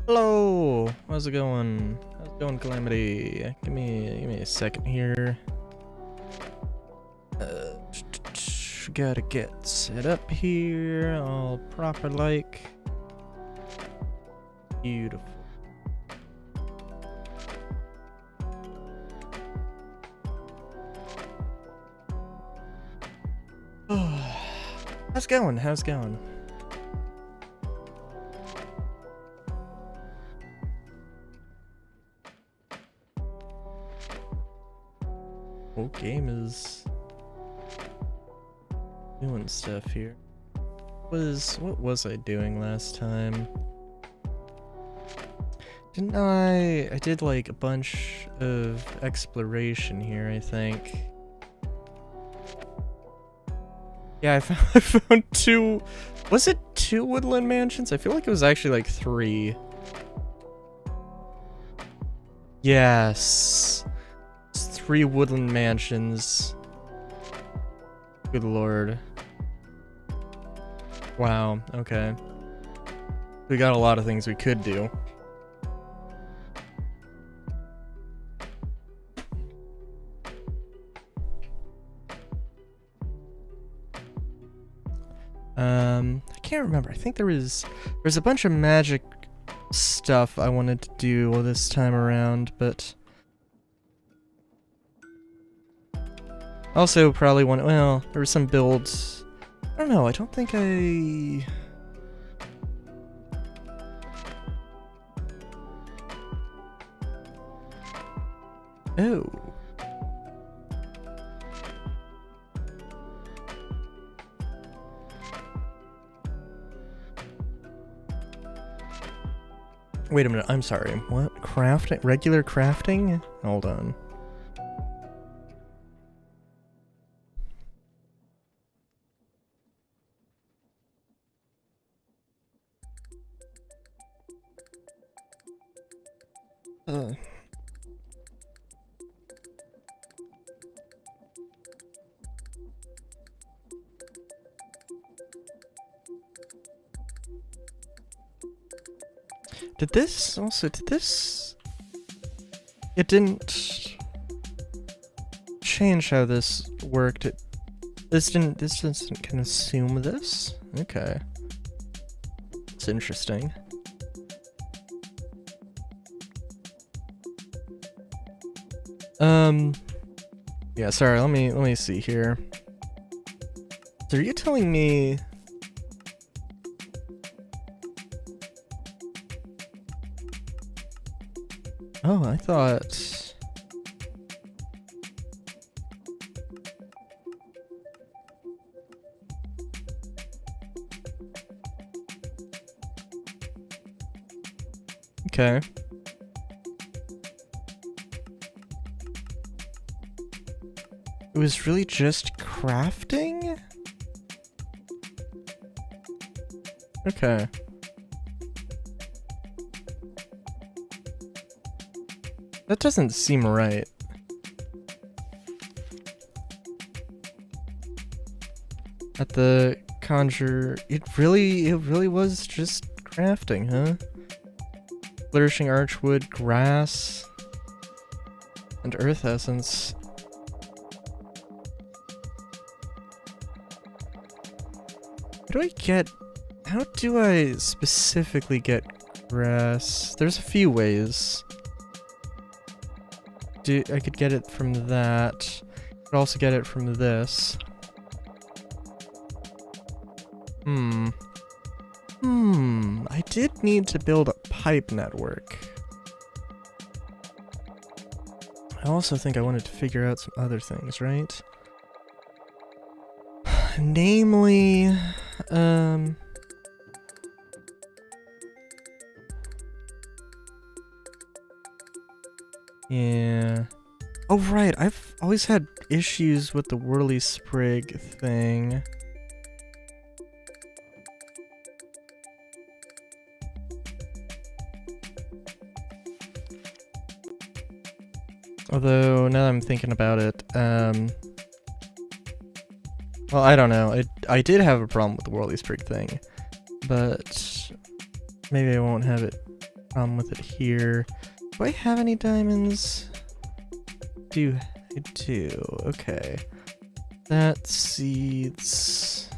Hello, how's it going? How's it going, Calamity? Give me a second here. Gotta get set up here, all proper like. Beautiful. How's it going? How's it going? Whole game is doing stuff here. What was I doing last time? Didn't I did like a bunch of exploration here, I think. Yeah, I found two. Was it two woodland mansions? I feel like it was actually like three. Yes. It's three woodland mansions. Good lord. Wow, okay. We got a lot of things we could do. I can't remember. I think there's a bunch of magic stuff I wanted to do this time around, but also probably well, there were some builds. I don't know, I don't think Oh. Wait a minute, I'm sorry. What? Crafting? Regular crafting? Hold on. Did this it didn't change how this worked. This doesn't consume this? Okay. It's interesting. Yeah, sorry, let me see here. So are you telling me Oh, I thought okay. It was really just crafting? Okay. That doesn't seem right. At the conjure, it really was just crafting, huh? Flourishing archwood, grass, and earth essence. How do I specifically get grass? There's a few ways. I could get it from that. I could also get it from this. I did need to build a pipe network. I also think I wanted to figure out some other things, right? Namely, yeah. Oh, right. I've always had issues with the whirly sprig thing. Although, now that I'm thinking about it, well, I don't know. I did have a problem with the whirly sprig thing, but maybe I won't have it problem with it here. Do I have any diamonds? I do. Okay. That seeds.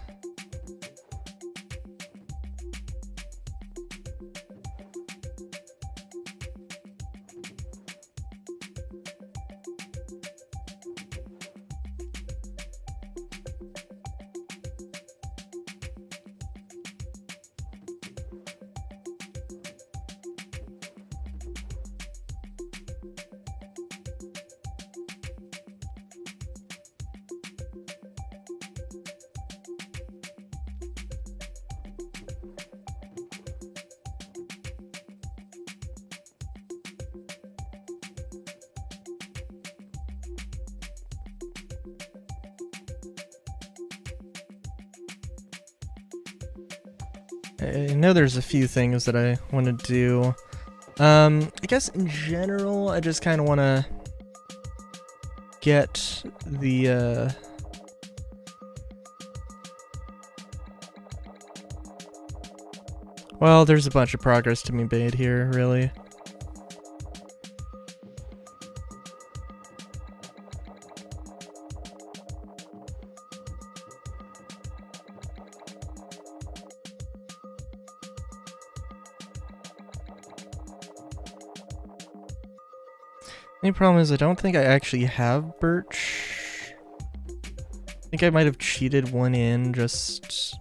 I know there's a few things that I want to do. I guess in general, I just kind of want to get the, well, there's a bunch of progress to be made here, really. Only problem is I don't think I actually have birch. I think I might have cheated one in just...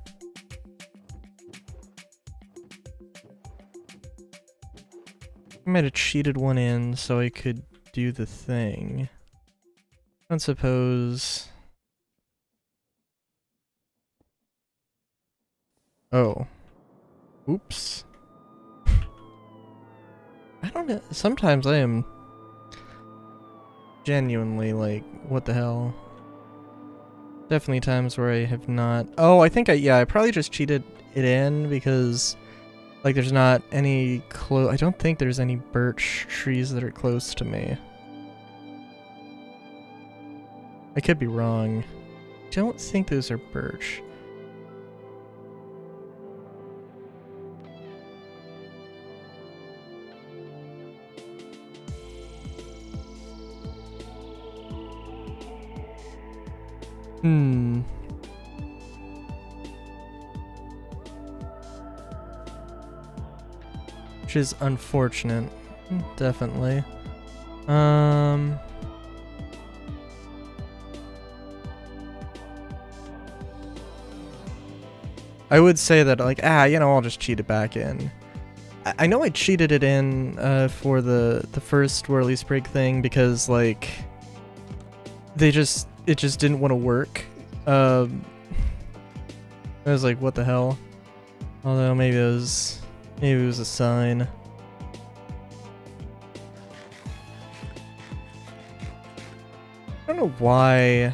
I might have cheated one in so I could do the thing. I don't suppose... Oh. Oops. I don't know. Sometimes I am... genuinely like, what the hell? Definitely times where I have not. Oh, I think I probably just cheated it in because like there's not any I don't think there's any birch trees that are close to me. I could be wrong. I don't think those are birch. Which is unfortunate, definitely. I would say that like, you know, I'll just cheat it back in. I know I cheated it in for the first Whirly Sprig thing because like it just didn't want to work. I was like, what the hell? Although maybe it was a sign. I don't know why. I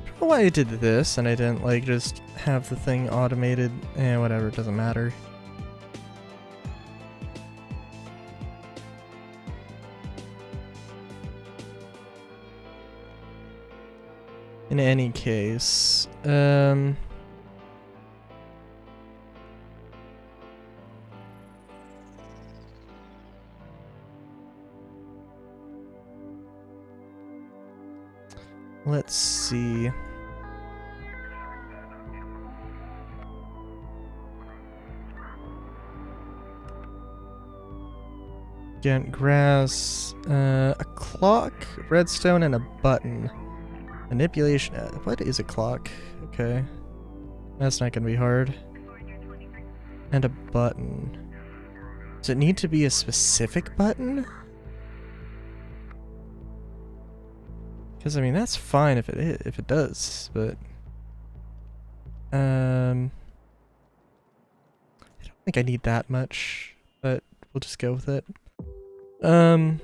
don't know why I did this and I didn't like just have the thing automated. Whatever, it doesn't matter. In any case, let's see. Get grass, a clock, redstone, and a button. Manipulation. What is a clock? Okay. That's not gonna be hard. And a button. Does it need to be a specific button? Because I mean that's fine if it does, but I don't think I need that much, but we'll just go with it. I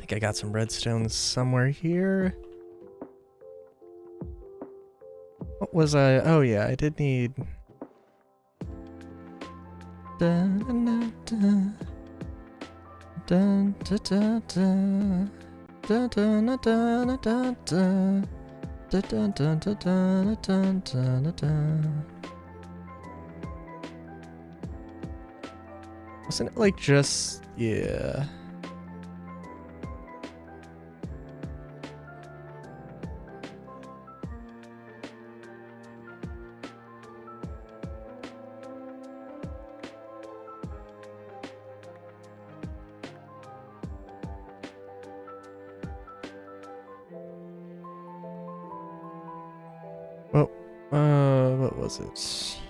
think I got some redstone somewhere here. What was I? Oh yeah, I did need. Dun, dun, dun, dun, dun, dun, dun, dun, dun, dun, dun, dun. Dun, dun, dun, dun, dun, dun, dun, dun. Wasn't it like just... yeah. Well, what was it?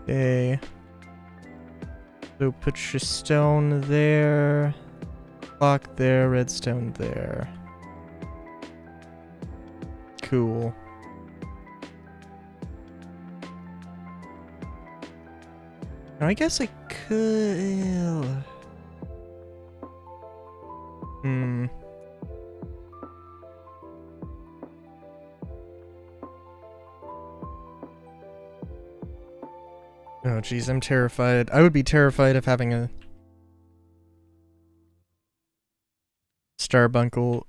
Okay. So put your stone there. Block there, redstone there. Cool. Now I guess I could... Oh geez, I'm terrified. I would be terrified of having a Starbuncle,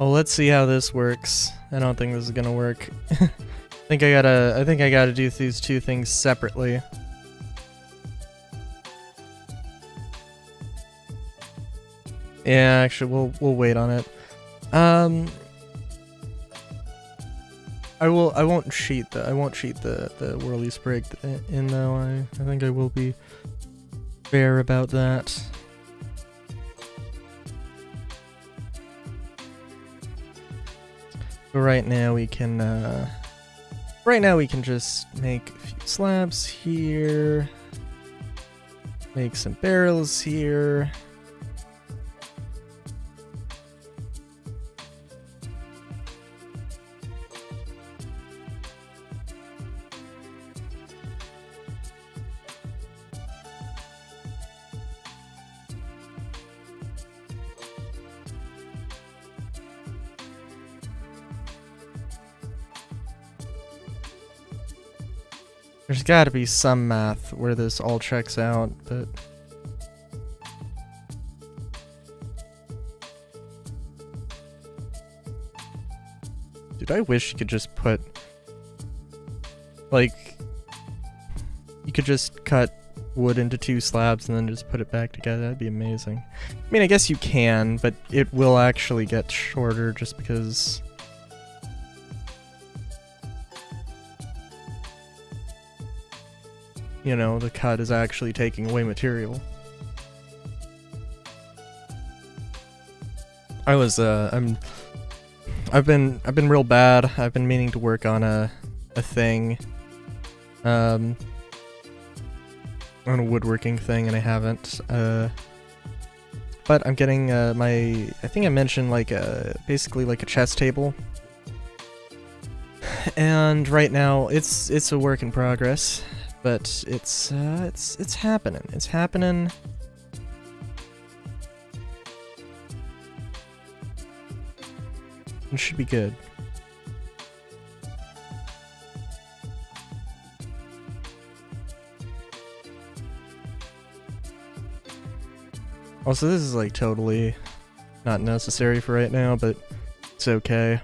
Oh, let's see how this works. I don't think this is gonna work. I think I gotta do these two things separately. Yeah, actually, we'll wait on it. I won't cheat the Whirly Sprig in though. I think I will be fair about that. But right now we can just make a few slabs here. Make some barrels here. There's gotta be some math where this all checks out, but... Dude, I wish you could just put... like... you could just cut wood into 2 slabs and then just put it back together. That'd be amazing. I mean, I guess you can, but it will actually get shorter just because... you know, the cut is actually taking away material. I've been real bad. I've been meaning to work on a thing, on a woodworking thing, and I haven't. But I'm getting I think I mentioned like basically like a chess table. And right now it's a work in progress. But it's happening. It's happening. It should be good. Also, this is like totally not necessary for right now, but it's okay.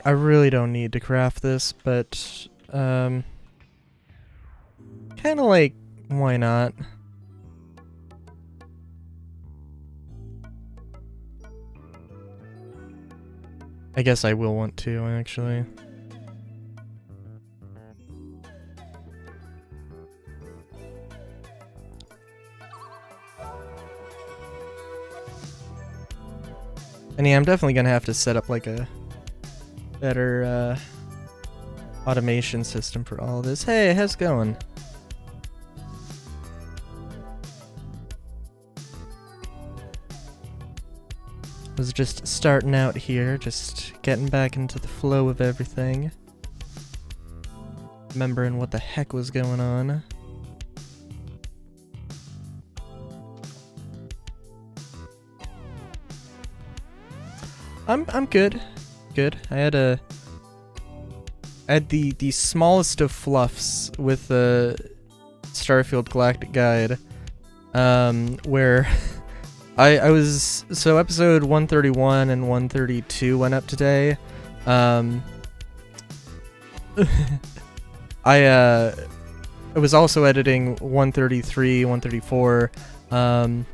I really don't need to craft this, but, kinda like, why not? I guess I will want to, actually. And yeah, I'm definitely gonna have to set up like a better automation system for all of this. Hey, how's it going? Was just starting out here, just getting back into the flow of everything. Remembering what the heck was going on. I'm good. Good. I had the smallest of fluffs with the Starfield Galactic Guide, where I was, so episode 131 and 132 went up today. I was also editing 133, 134, and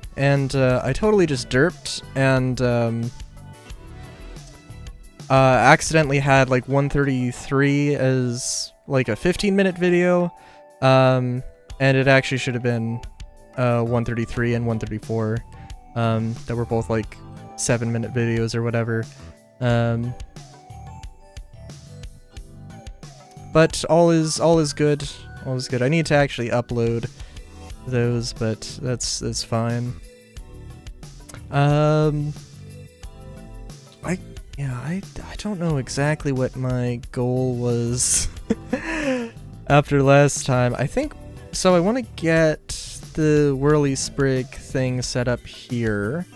I totally just derped and accidentally had like 133 as like a 15-minute video, and it actually should have been 133 and 134, that were both like 7-minute videos or whatever. But all is good. All is good. I need to actually upload those, but that's fine. I don't know exactly what my goal was after last time. I think so. I want to get the Whirly Sprig thing set up here.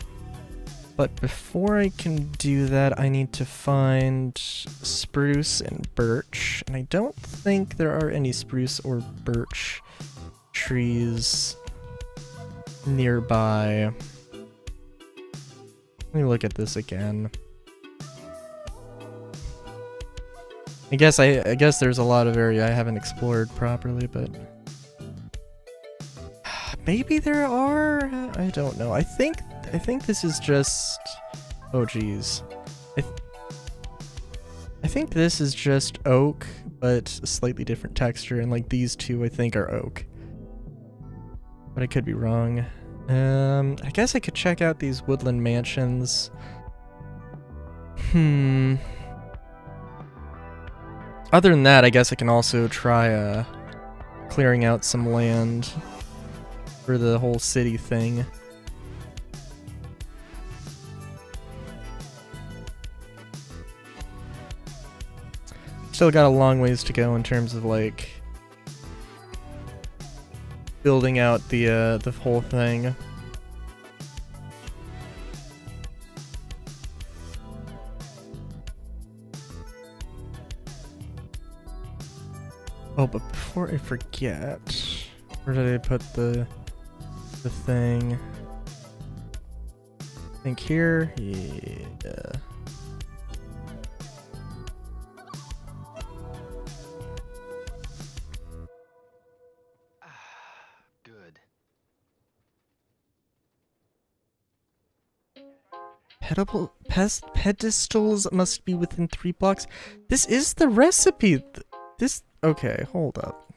But before I can do that, I need to find spruce and birch. And I don't think there are any spruce or birch trees nearby. Let me look at this again. I guess there's a lot of area I haven't explored properly, but maybe there are. I don't know. I think this is just, oh geez. I think this is just oak, but a slightly different texture, and like these two I think are oak. But I could be wrong. I guess I could check out these woodland mansions. Other than that, I guess I can also try clearing out some land for the whole city thing. Still got a long ways to go in terms of like building out the whole thing. Oh, but before I forget, where did I put the thing? I think here? Yeah. Good. Pedestals must be within 3 blocks. This is the recipe. Okay, hold up.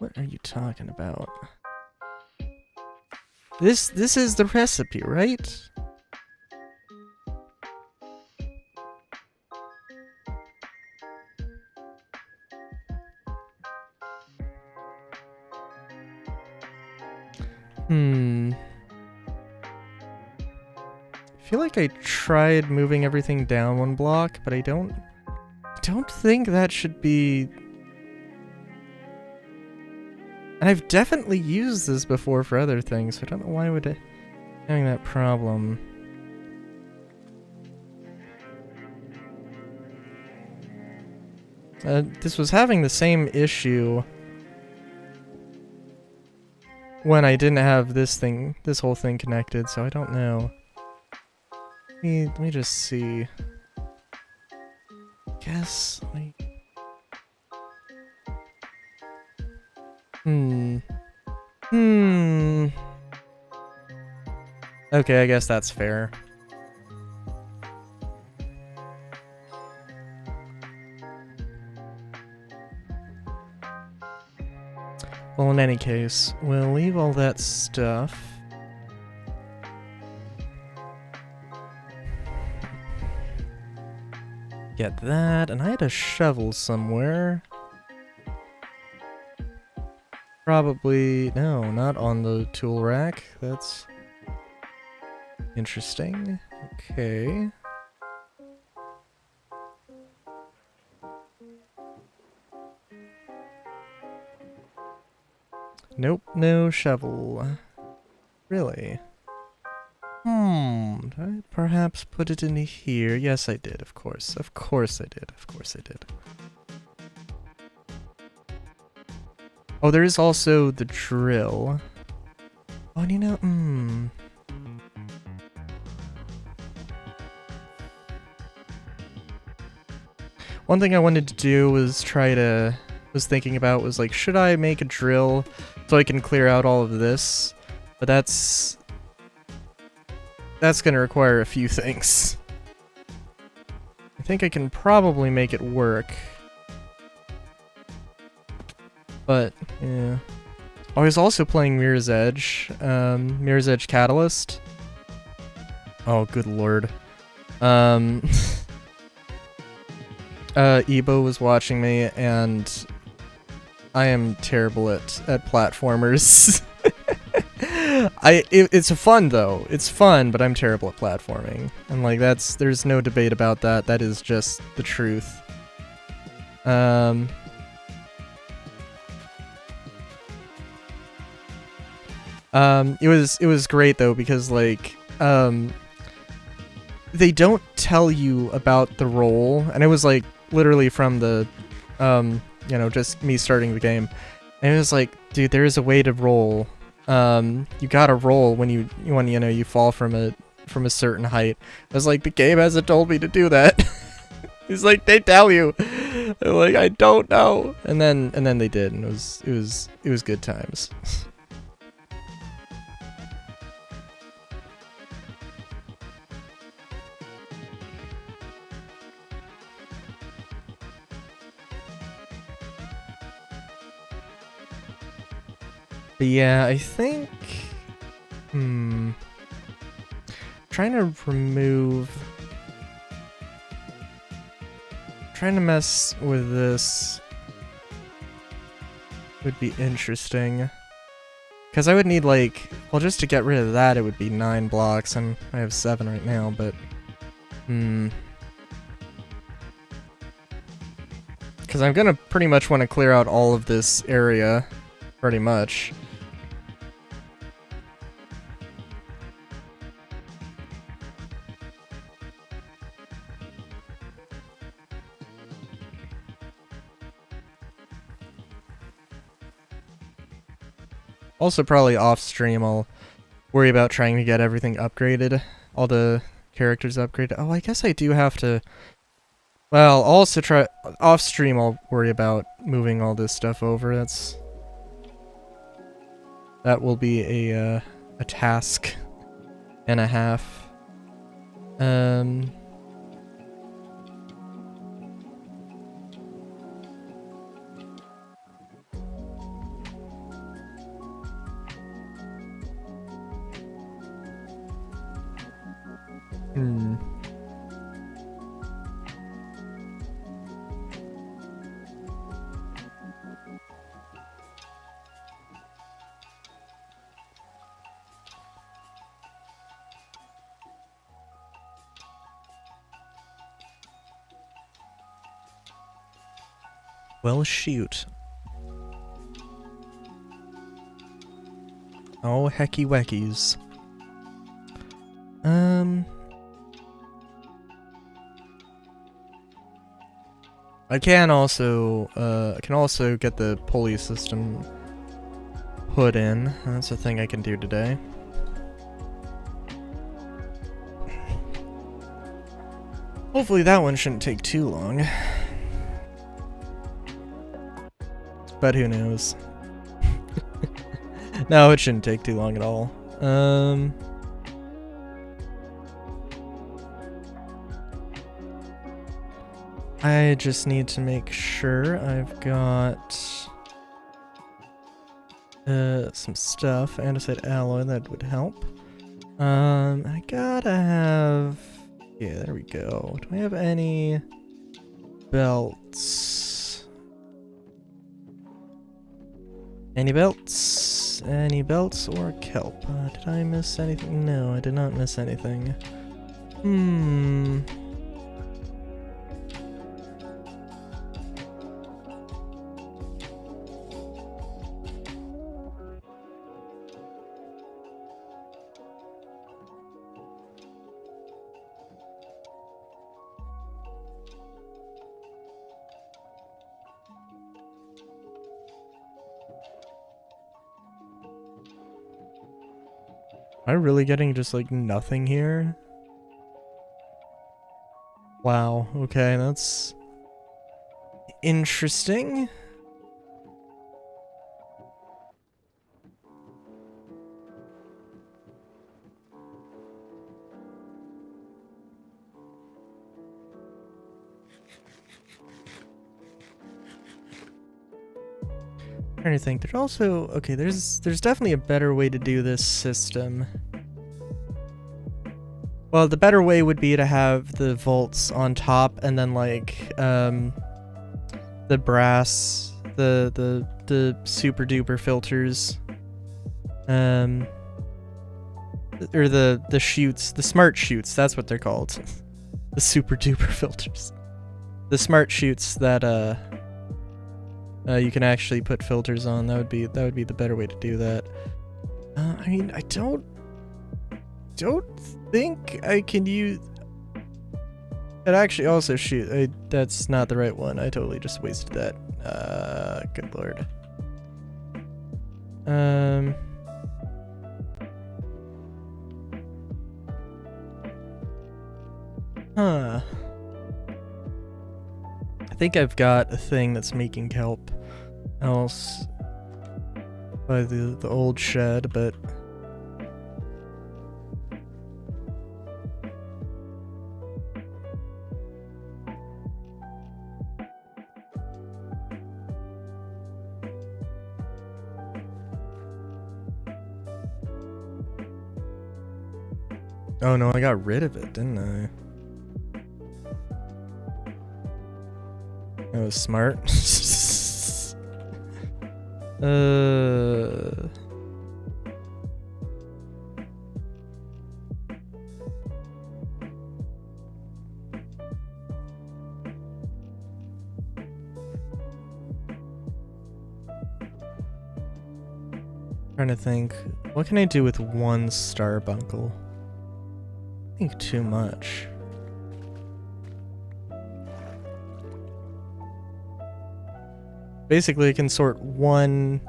What are you talking about? This is the recipe, right? I feel like I tried moving everything down 1 block, but I don't think that should be. And I've definitely used this before for other things, so I don't know why would it having that problem. This was having the same issue when I didn't have this whole thing connected, so I don't know. Let me just see. Guess like Okay, I guess that's fair. Well, in any case, we'll leave all that stuff. Get that, and I had a shovel somewhere. Probably, no, not on the tool rack. That's interesting. Okay. Nope, no shovel. Really? Did I perhaps put it in here? Yes, I did, of course. Of course I did. Of course I did. Oh, there is also the drill. Oh, and you know, one thing I wanted to do was was thinking about was like, should I make a drill so I can clear out all of this? But that's gonna require a few things. I think I can probably make it work. But, yeah. Oh, I was also playing Mirror's Edge. Mirror's Edge Catalyst. Oh, good lord. Ebo was watching me, and I am terrible at platformers. It's fun though. It's fun, but I'm terrible at platforming. And like there's no debate about that. That is just the truth. It was great though because like they don't tell you about the roll, and it was like literally from the you know, just me starting the game. And it was like, dude, there is a way to roll. You gotta roll when you know, you fall from a certain height. I was like, the game hasn't told me to do that. He's like, they tell you. I'm like, I don't know. And then they did, and it was good times. But yeah, I think... trying to remove... Trying to mess with this would be interesting. Because I would need like... Well, just to get rid of that, it would be 9 blocks, and I have 7 right now, but... Because I'm gonna pretty much want to clear out all of this area. Pretty much. Also, probably off stream, I'll worry about trying to get everything upgraded. All the characters upgraded. Oh, I guess I do have to... Well, I'll also try... Off stream, I'll worry about moving all this stuff over. That will be a task and a half. Well, shoot. Oh, hecky weckies. I can also get the pulley system put in. That's a thing I can do today. Hopefully that one shouldn't take too long. But who knows? No, it shouldn't take too long at all. I just need to make sure I've got some stuff, andesite alloy, that would help. I gotta have... Yeah, there we go. Do I have any... belts? Any belts? Any belts or kelp? Did I miss anything? No, I did not miss anything. Am I really getting just like nothing here? Wow, okay, that's interesting. I'm trying to think. There's also okay, there's definitely a better way to do this system. Well, the better way would be to have the vaults on top and then like the brass, the super duper filters, or the chutes, the smart chutes, that's what they're called. The super duper filters. The smart chutes that you can actually put filters on. That would be the better way to do that. I mean, I don't think I can use it. Actually, also shoot, that's not the right one. I totally just wasted that. Good lord. Huh. I think I've got a thing that's making kelp else by the old shed, but oh no, I got rid of it, didn't I? That was smart. Trying to think, what can I do with one starbuncle? I think too much. Basically, I can sort one,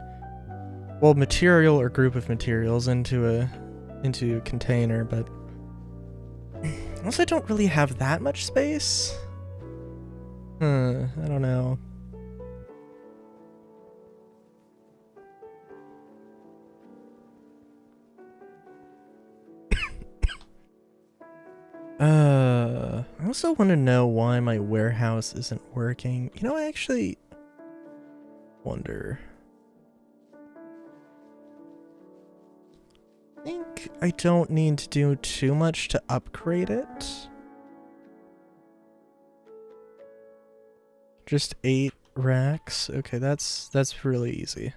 well, material or group of materials into a container, but I also don't really have that much space. I don't know. I also want to know why my warehouse isn't working. You know, I actually wonder. I think I don't need to do too much to upgrade it. Just 8 racks. Okay, that's really easy.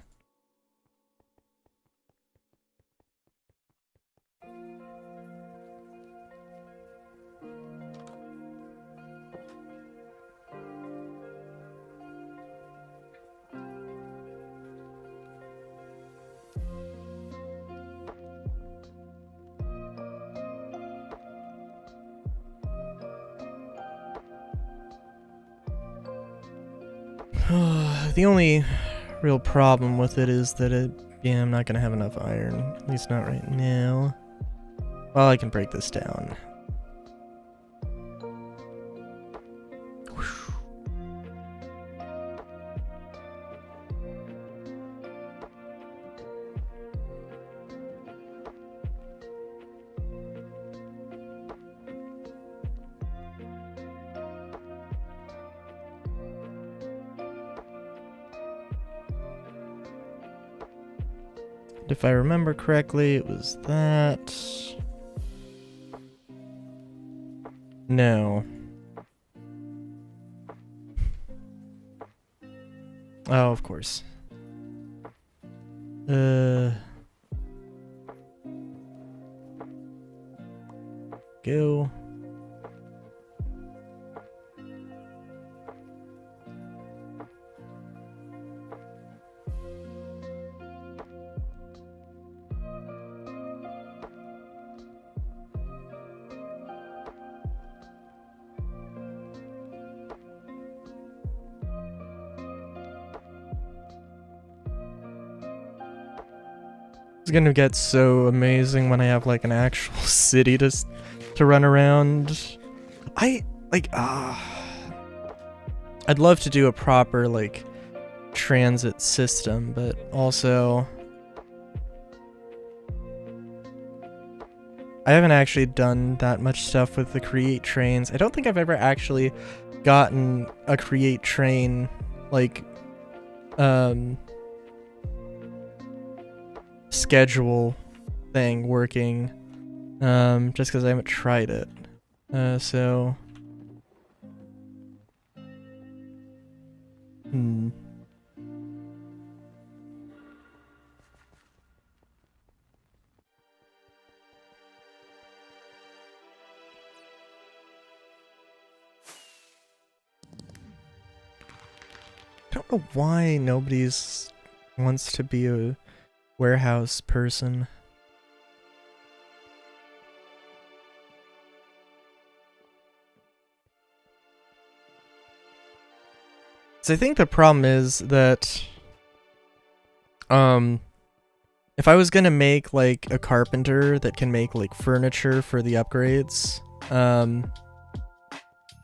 The only real problem with it is that I'm not gonna have enough iron. At least not right now. Well, I can break this down. If I remember correctly, it was that. No. Oh, of course. Go. It's gonna get so amazing when I have like an actual city to run around. I'd love to do a proper like transit system, but also I haven't actually done that much stuff with the create trains. I don't think I've ever actually gotten a create train like schedule thing working, just because I haven't tried it. So I don't know why nobody's wants to be a warehouse person. So I think the problem is that if I was gonna make like a carpenter that can make like furniture for the upgrades,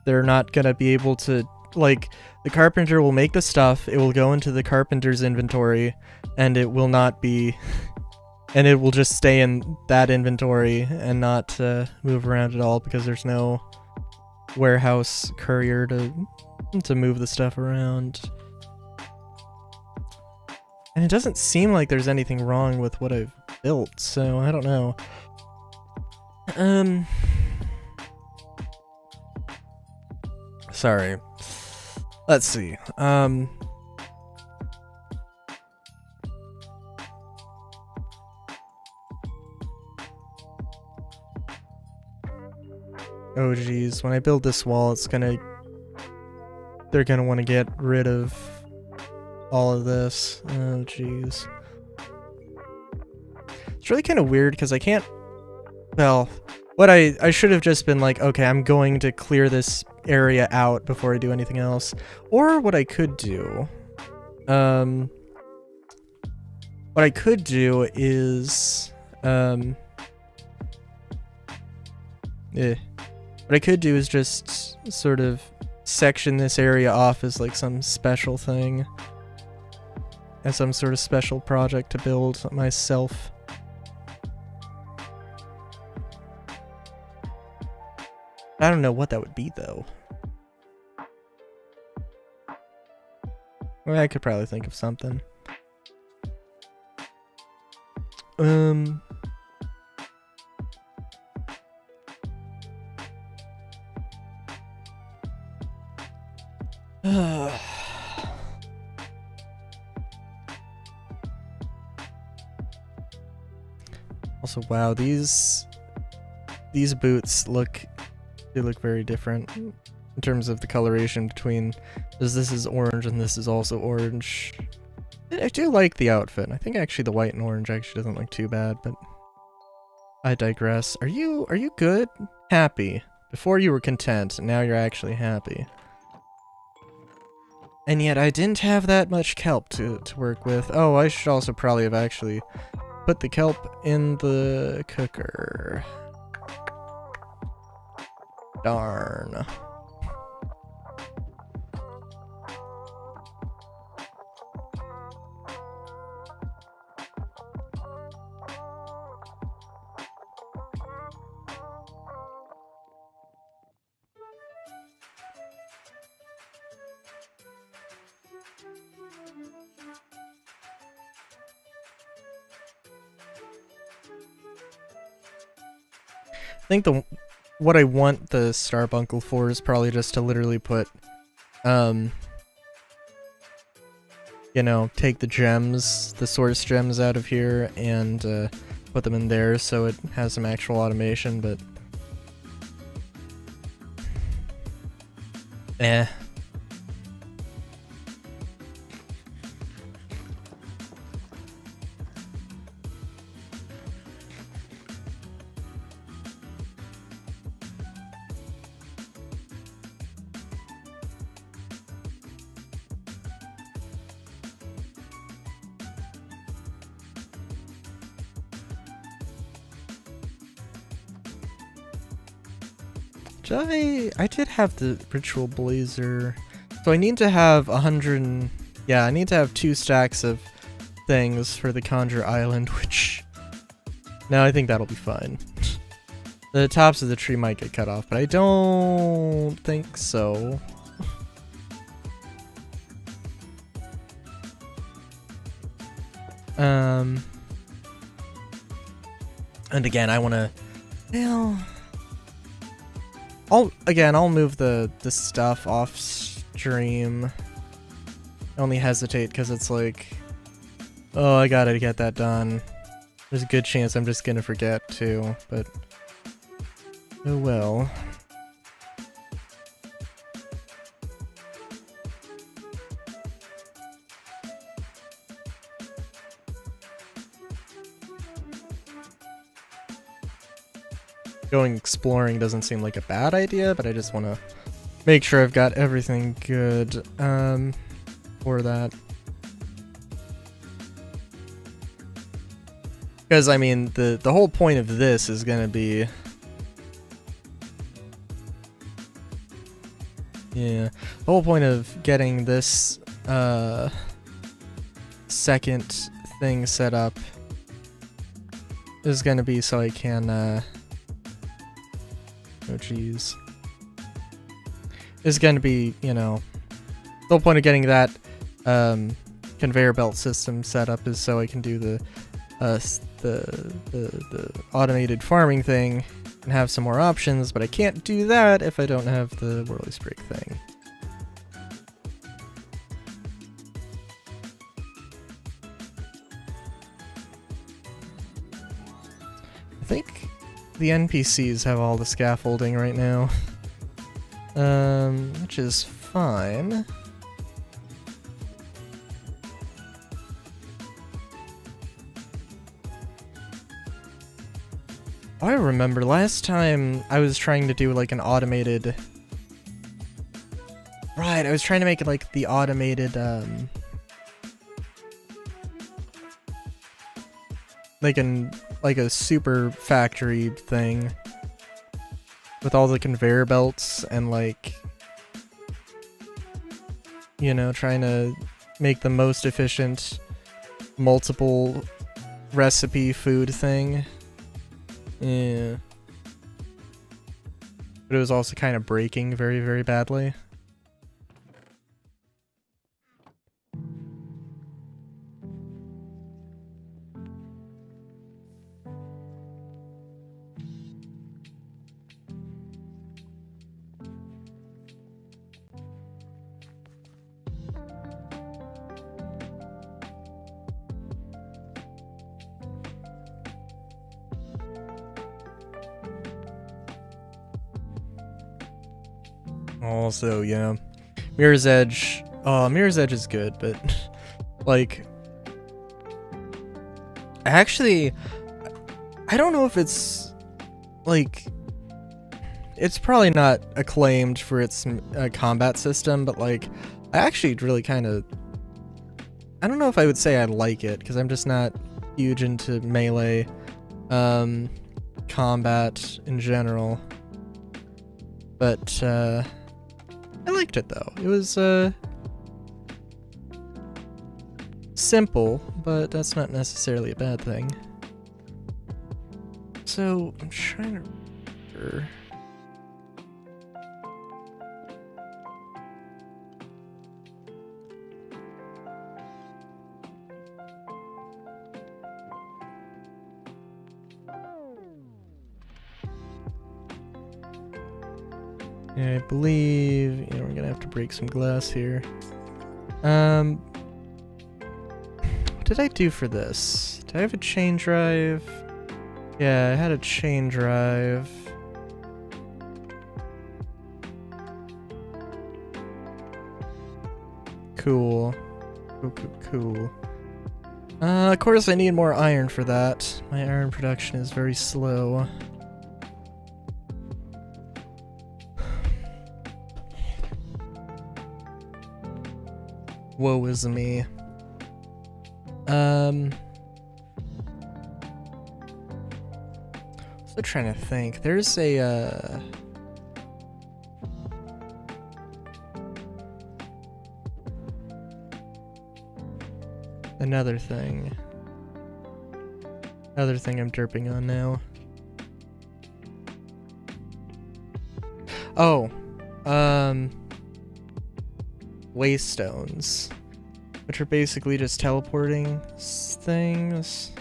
they're not gonna be able to, like, the carpenter will make the stuff, it will go into the carpenter's inventory, and it will not be, and it will just stay in that inventory and not move around at all because there's no warehouse courier to move the stuff around. And it doesn't seem like there's anything wrong with what I've built, so I don't know. Sorry. Let's see. Oh geez, when I build this wall, they're gonna want to get rid of all of this. Oh geez. It's really kind of weird because I can't, well, what I should have just been like, okay, I'm going to clear this area out before I do anything else. Or what I could do, is, what I could do is just sort of section this area off as like some special thing. As some sort of special project to build myself. I don't know what that would be though. Well, I could probably think of something. Also, wow, these boots look very different in terms of the coloration between, because this is orange and this is also orange. I do like the outfit. I think actually the white and orange actually doesn't look too bad, but I digress. Are you good? Happy. Before you were content, and now you're actually happy. And yet I didn't have that much kelp to work with. Oh, I should also probably have actually put the kelp in the cooker. Darn. I think what I want the Starbuncle for is probably just to literally put you know, take the gems, the source gems out of here and put them in there so it has some actual automation, but eh. I did have the ritual blazer, so I need to have 100. Yeah, I need to have 2 stacks of things for the Conjure Island, which no, I think that'll be fine. The tops of the tree might get cut off, but I don't think so. And again, I want to. Well, I'll move the stuff off stream. I only hesitate because it's like, oh, I gotta get that done. There's a good chance I'm just gonna forget too, but oh well. Going exploring doesn't seem like a bad idea, but I just want to make sure I've got everything good for that. Because, I mean, the whole point of this is going to be... Yeah, the whole point of getting this second thing set up is going to be so I can... oh geez. Is going to be, you know, the whole point of getting that conveyor belt system set up is so I can do the automated farming thing and have some more options, but I can't do that if I don't have the Whirly Sprig thing. I think the NPCs have all the scaffolding right now, which is fine. I remember last time I was trying to do like an automated... Right, I was trying to make it like the automated, like a super factory thing with all the conveyor belts and like, you know, trying to make the most efficient multiple recipe food thing. Yeah. But it was also kind of breaking very, very badly. Also, yeah, Mirror's Edge. Oh, Mirror's Edge is good, but like, actually, I don't know if it's like, it's probably not acclaimed for its combat system, but like, I actually really kind of, I don't know if I would say I like it because I'm just not huge into melee combat in general, but I liked it though. It was simple, but that's not necessarily a bad thing. So I'm trying to remember. Yeah, I believe, you know, we're gonna have to break some glass here. did I do for this? Did I have a chain drive? Yeah, I had a chain drive. Cool. Cool. Of course I need more iron for that. My iron production is very slow. Woe is me. So trying to think. There's a another thing. Another thing I'm derping on now. Oh, waystones, which are basically just teleporting things.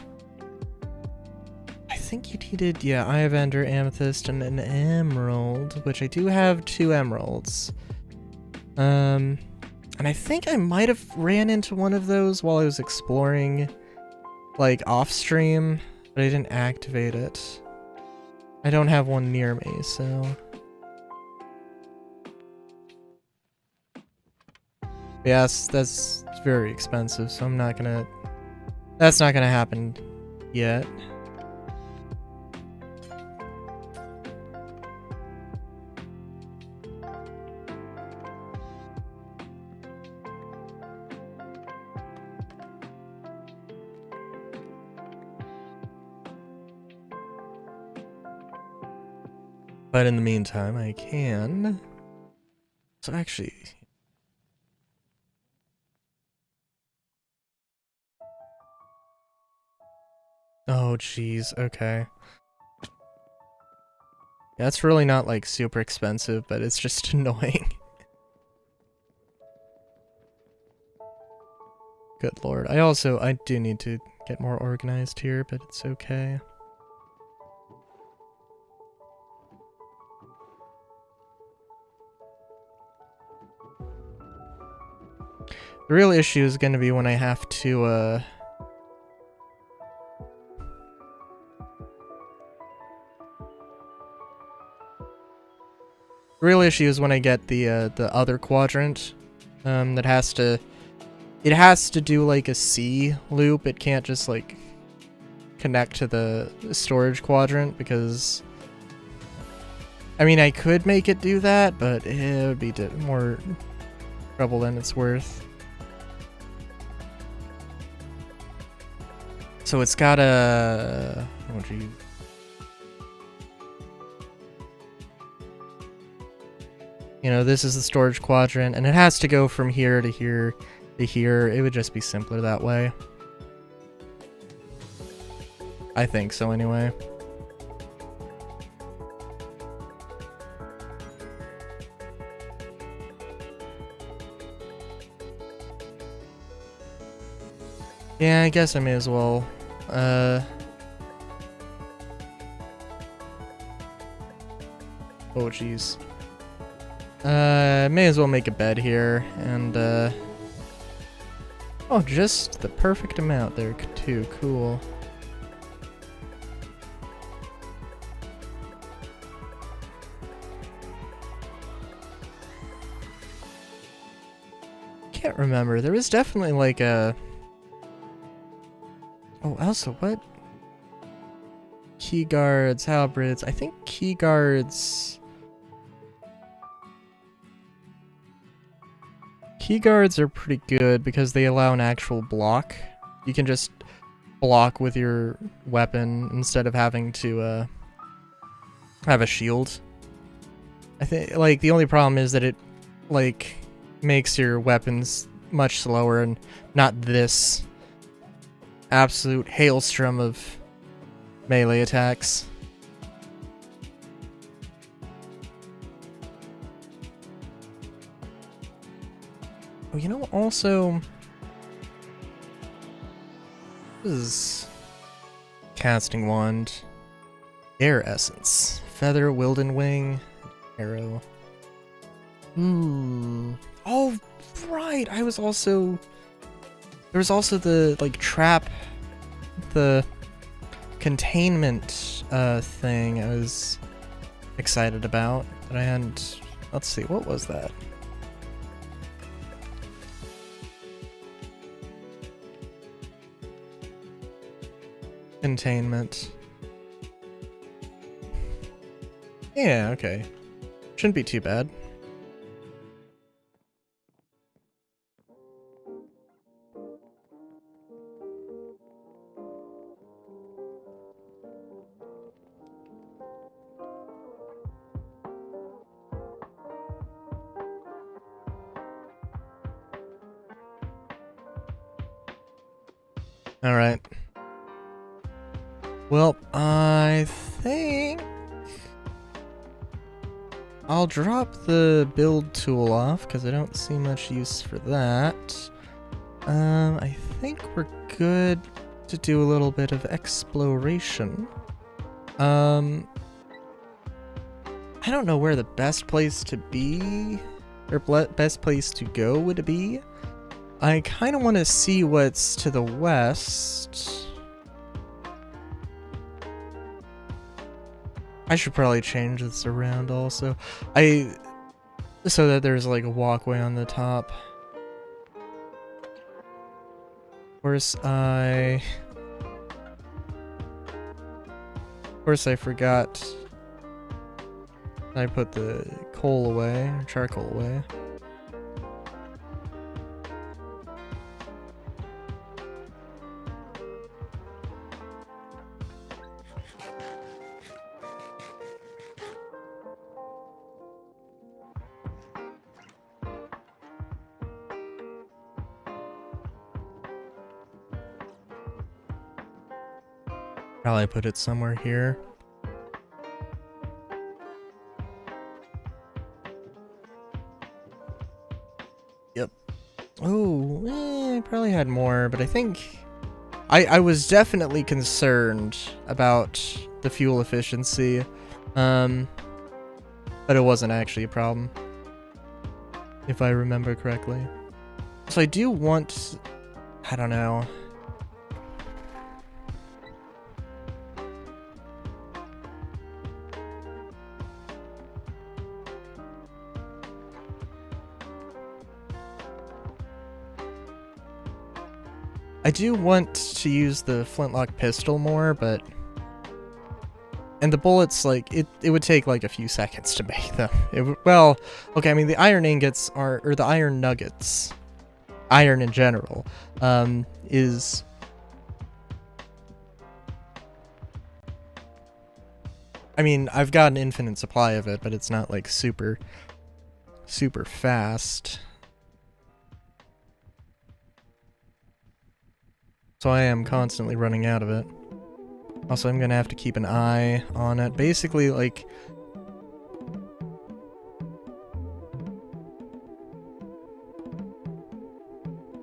I think you needed, yeah, Eye of Ender, Amethyst, and an emerald, which I do have 2 emeralds. And I think I might have ran into one of those while I was exploring, like, off-stream, but I didn't activate it. I don't have one near me, so... Yes, that's very expensive, so I'm not gonna... That's not gonna happen yet. But in the meantime, I can... So actually... Oh, jeez, okay. Yeah, it's really not, like, super expensive, but it's just annoying. Good lord. I do need to get more organized here, but it's okay. The real issue is going to be when I have to, The real issue is when I get the other quadrant, that has to... It has to do, like, a C loop. It can't just, like, connect to the storage quadrant, because... I mean, I could make it do that, but it would be more trouble than it's worth. So it's gotta... Oh, gee. You know, this is the storage quadrant, and it has to go from here to here to here. It would just be simpler that way. I think so, anyway. Yeah, I guess I may as well. Oh, jeez. May as well make a bed here, and, oh, just the perfect amount there, too. Cool. Can't remember. There was definitely, like, a... Oh, also, what? Key guards, halberds. I think key guards... Key guards are pretty good because they allow an actual block. You can just block with your weapon instead of having to have a shield. I think, like, the only problem is that it, like, makes your weapons much slower and not this absolute hailstorm of melee attacks. Oh, you know, also... This is... Casting Wand. Air Essence. Feather, Wilden Wing, Arrow. Oh, right! I was also... There was also the, like, trap, the containment thing I was excited about that I hadn't. Let's see, what was that? Containment. Yeah, okay. Shouldn't be too bad. Alright. Well, I think I'll drop the build tool off because I don't see much use for that. I think we're good to do a little bit of exploration. I don't know where the best place to be, or best place to go would be. I kind of want to see what's to the west. I should probably change this around also. So that there's like a walkway on the top. Of course I forgot I put the coal away, or charcoal away. Probably put it somewhere here. Yep. Oh, I probably had more, but I think I was definitely concerned about the fuel efficiency, but it wasn't actually a problem, if I remember correctly. So I do want, I don't know. I do want to use the flintlock pistol more, but... And the bullets, like, it would take, like, a few seconds to make them. Well, okay, I mean, the iron ingots are... Or the iron nuggets. Iron in general. Is... I mean, I've got an infinite supply of it, but it's not, like, super fast. So I am constantly running out of it. Also, I'm gonna have to keep an eye on it. Basically, like...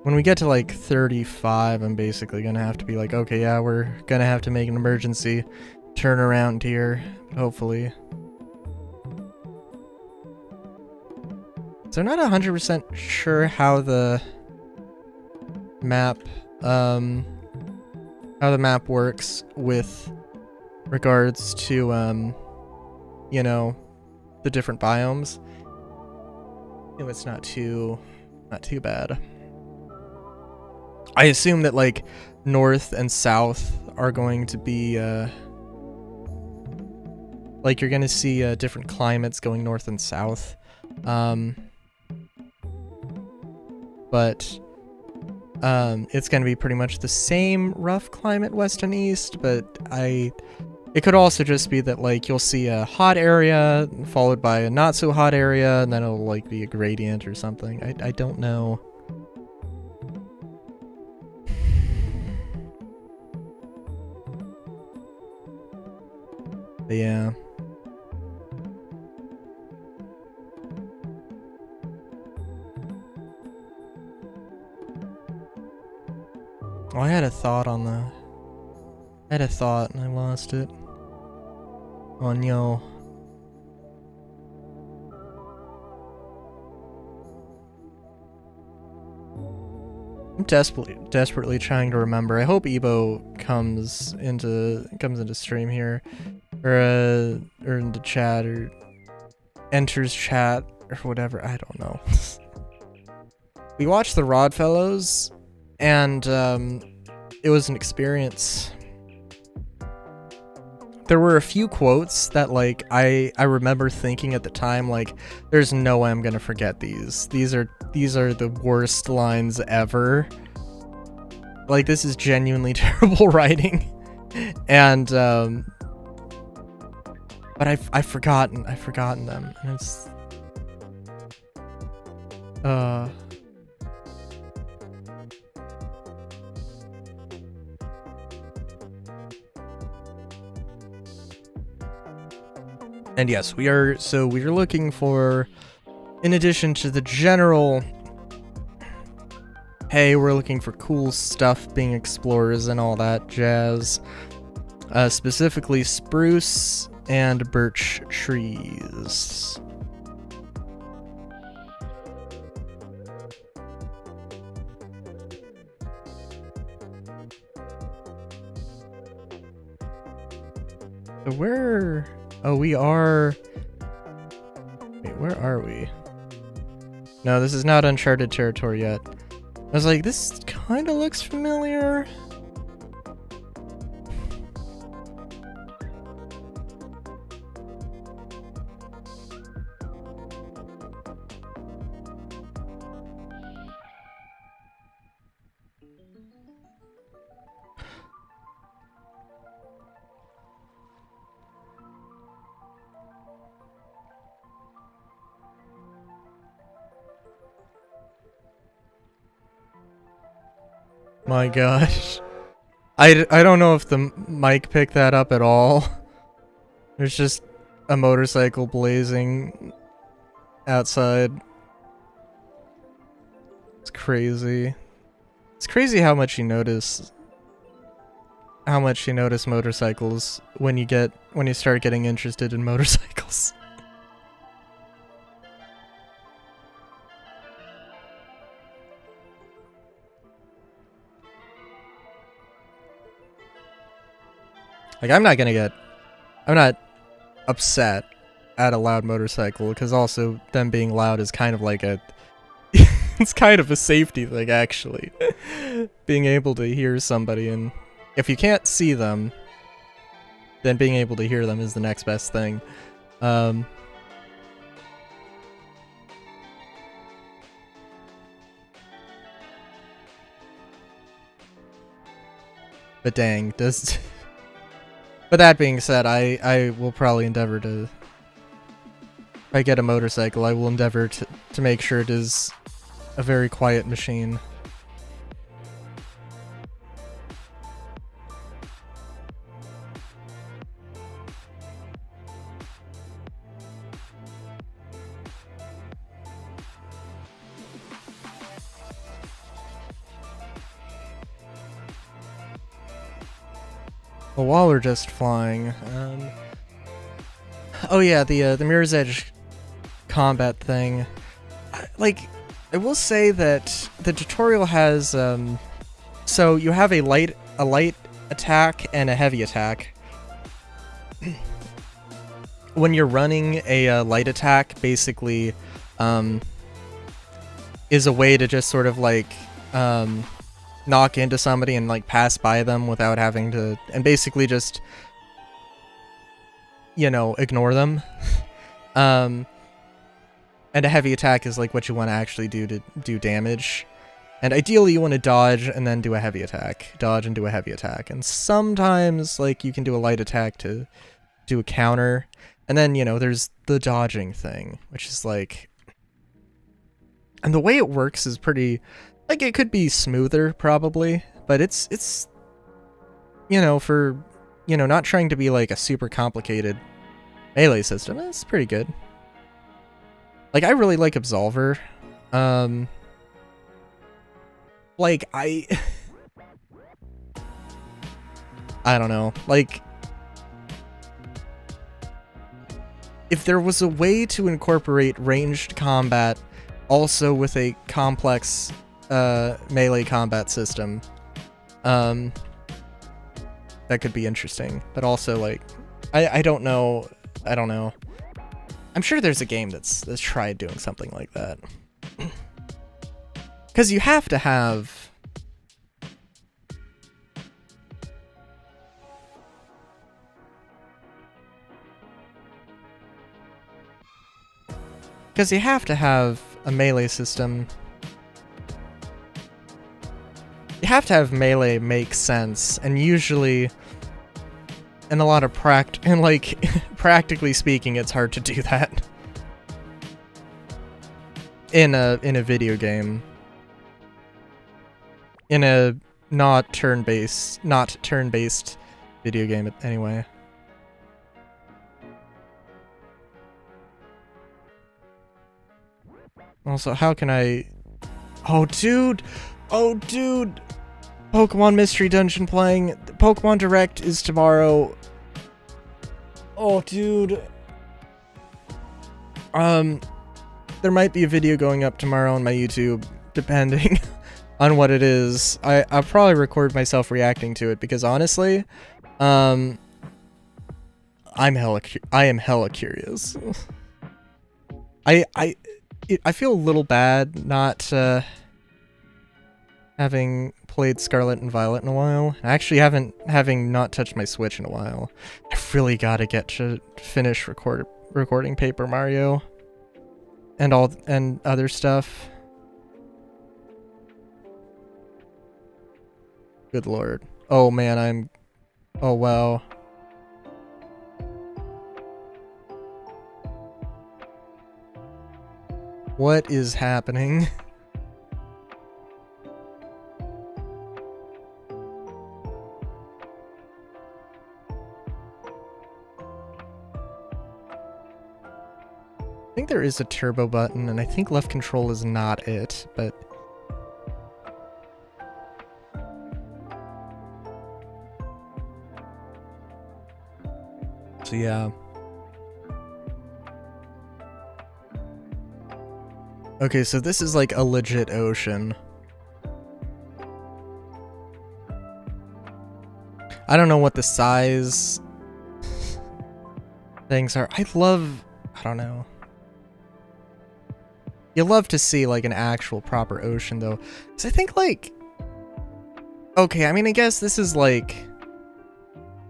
When we get to, like, 35, I'm basically gonna have to be like, okay, yeah, we're gonna have to make an emergency turnaround here, hopefully. So I'm not 100% sure how the map... how the map works with regards to, you know, the different biomes. You know, it's not too bad. I assume that, like, north and south are going to be, like, you're gonna see, different climates going north and south. But... it's gonna be pretty much the same rough climate west and east, but it could also just be that, like, you'll see a hot area followed by a not so hot area, and then it'll, like, be a gradient or something. I don't know. But yeah. Oh, I had a thought on the... I had a thought and I lost it. Oh no. I'm desperately trying to remember. I hope Ebo comes into stream here, or into chat, or enters chat, or whatever. I don't know. We watched the Rod Fellows, and it was an experience. There were a few quotes that, like, I remember thinking at the time, like, there's no way I'm gonna forget these. These are the worst lines ever. Like, this is genuinely terrible writing. And but I've forgotten them, and it's and yes, we are looking for, in addition to the general, hey, we're looking for cool stuff being explorers and all that jazz, specifically spruce and birch trees. So where... Oh, we are... Wait, where are we? No, this is not uncharted territory yet. I was like, this kind of looks familiar. My gosh. I don't know if the mic picked that up at all. There's just a motorcycle blazing outside. It's crazy. It's crazy how much you notice motorcycles when you start getting interested in motorcycles. Like, I'm not upset at a loud motorcycle, because also them being loud is kind of like a, it's kind of a safety thing, actually. Being able to hear somebody, and if you can't see them, then being able to hear them is the next best thing. But dang, does... But that being said, I will probably endeavor to... If I get a motorcycle, I will endeavor to make sure it is a very quiet machine. Well, while we're just flying, oh yeah, the Mirror's Edge combat thing. Like, I will say that the tutorial has, so you have a light attack and a heavy attack. When you're running a light attack, basically, is a way to just sort of like, knock into somebody and like pass by them without having to, and basically just, you know, ignore them. And a heavy attack is like what you want to actually do to do damage. And ideally you want to dodge and then do a heavy attack. Dodge and do a heavy attack. And sometimes like you can do a light attack to do a counter. And then, you know, there's the dodging thing, which is like, and the way it works is pretty, like, it could be smoother, probably, but it's, you know, for, you know, not trying to be, like, a super complicated melee system, it's pretty good. Like, I really like Absolver. Like, I don't know, like, if there was a way to incorporate ranged combat also with a complex melee combat system. That could be interesting, but also like, I don't know. I don't know. I'm sure there's a game that's tried doing something like that. Because you have to have... Because you have to have a melee system. You have to have melee make sense, and usually, in a lot of practically speaking, it's hard to do that in a video game. In a not turn-based video game anyway. Also, how can I... Oh, dude! Oh, dude! Pokemon Mystery Dungeon playing. The Pokemon Direct is tomorrow. Oh, dude. There might be a video going up tomorrow on my YouTube, depending on what it is. I'll probably record myself reacting to it, because honestly, I am hella curious. I feel a little bad not having played Scarlet and Violet in a while. I actually having not touched my Switch in a while. I really gotta get to finish recording Paper Mario and other stuff. Good lord. Oh man, oh wow. What is happening? I think there is a turbo button, and I think left control is not it, but... So yeah. Okay, so this is like a legit ocean. I don't know what the size things are. I don't know. You love to see like an actual proper ocean though. So I think like, okay, I mean, I guess this is like,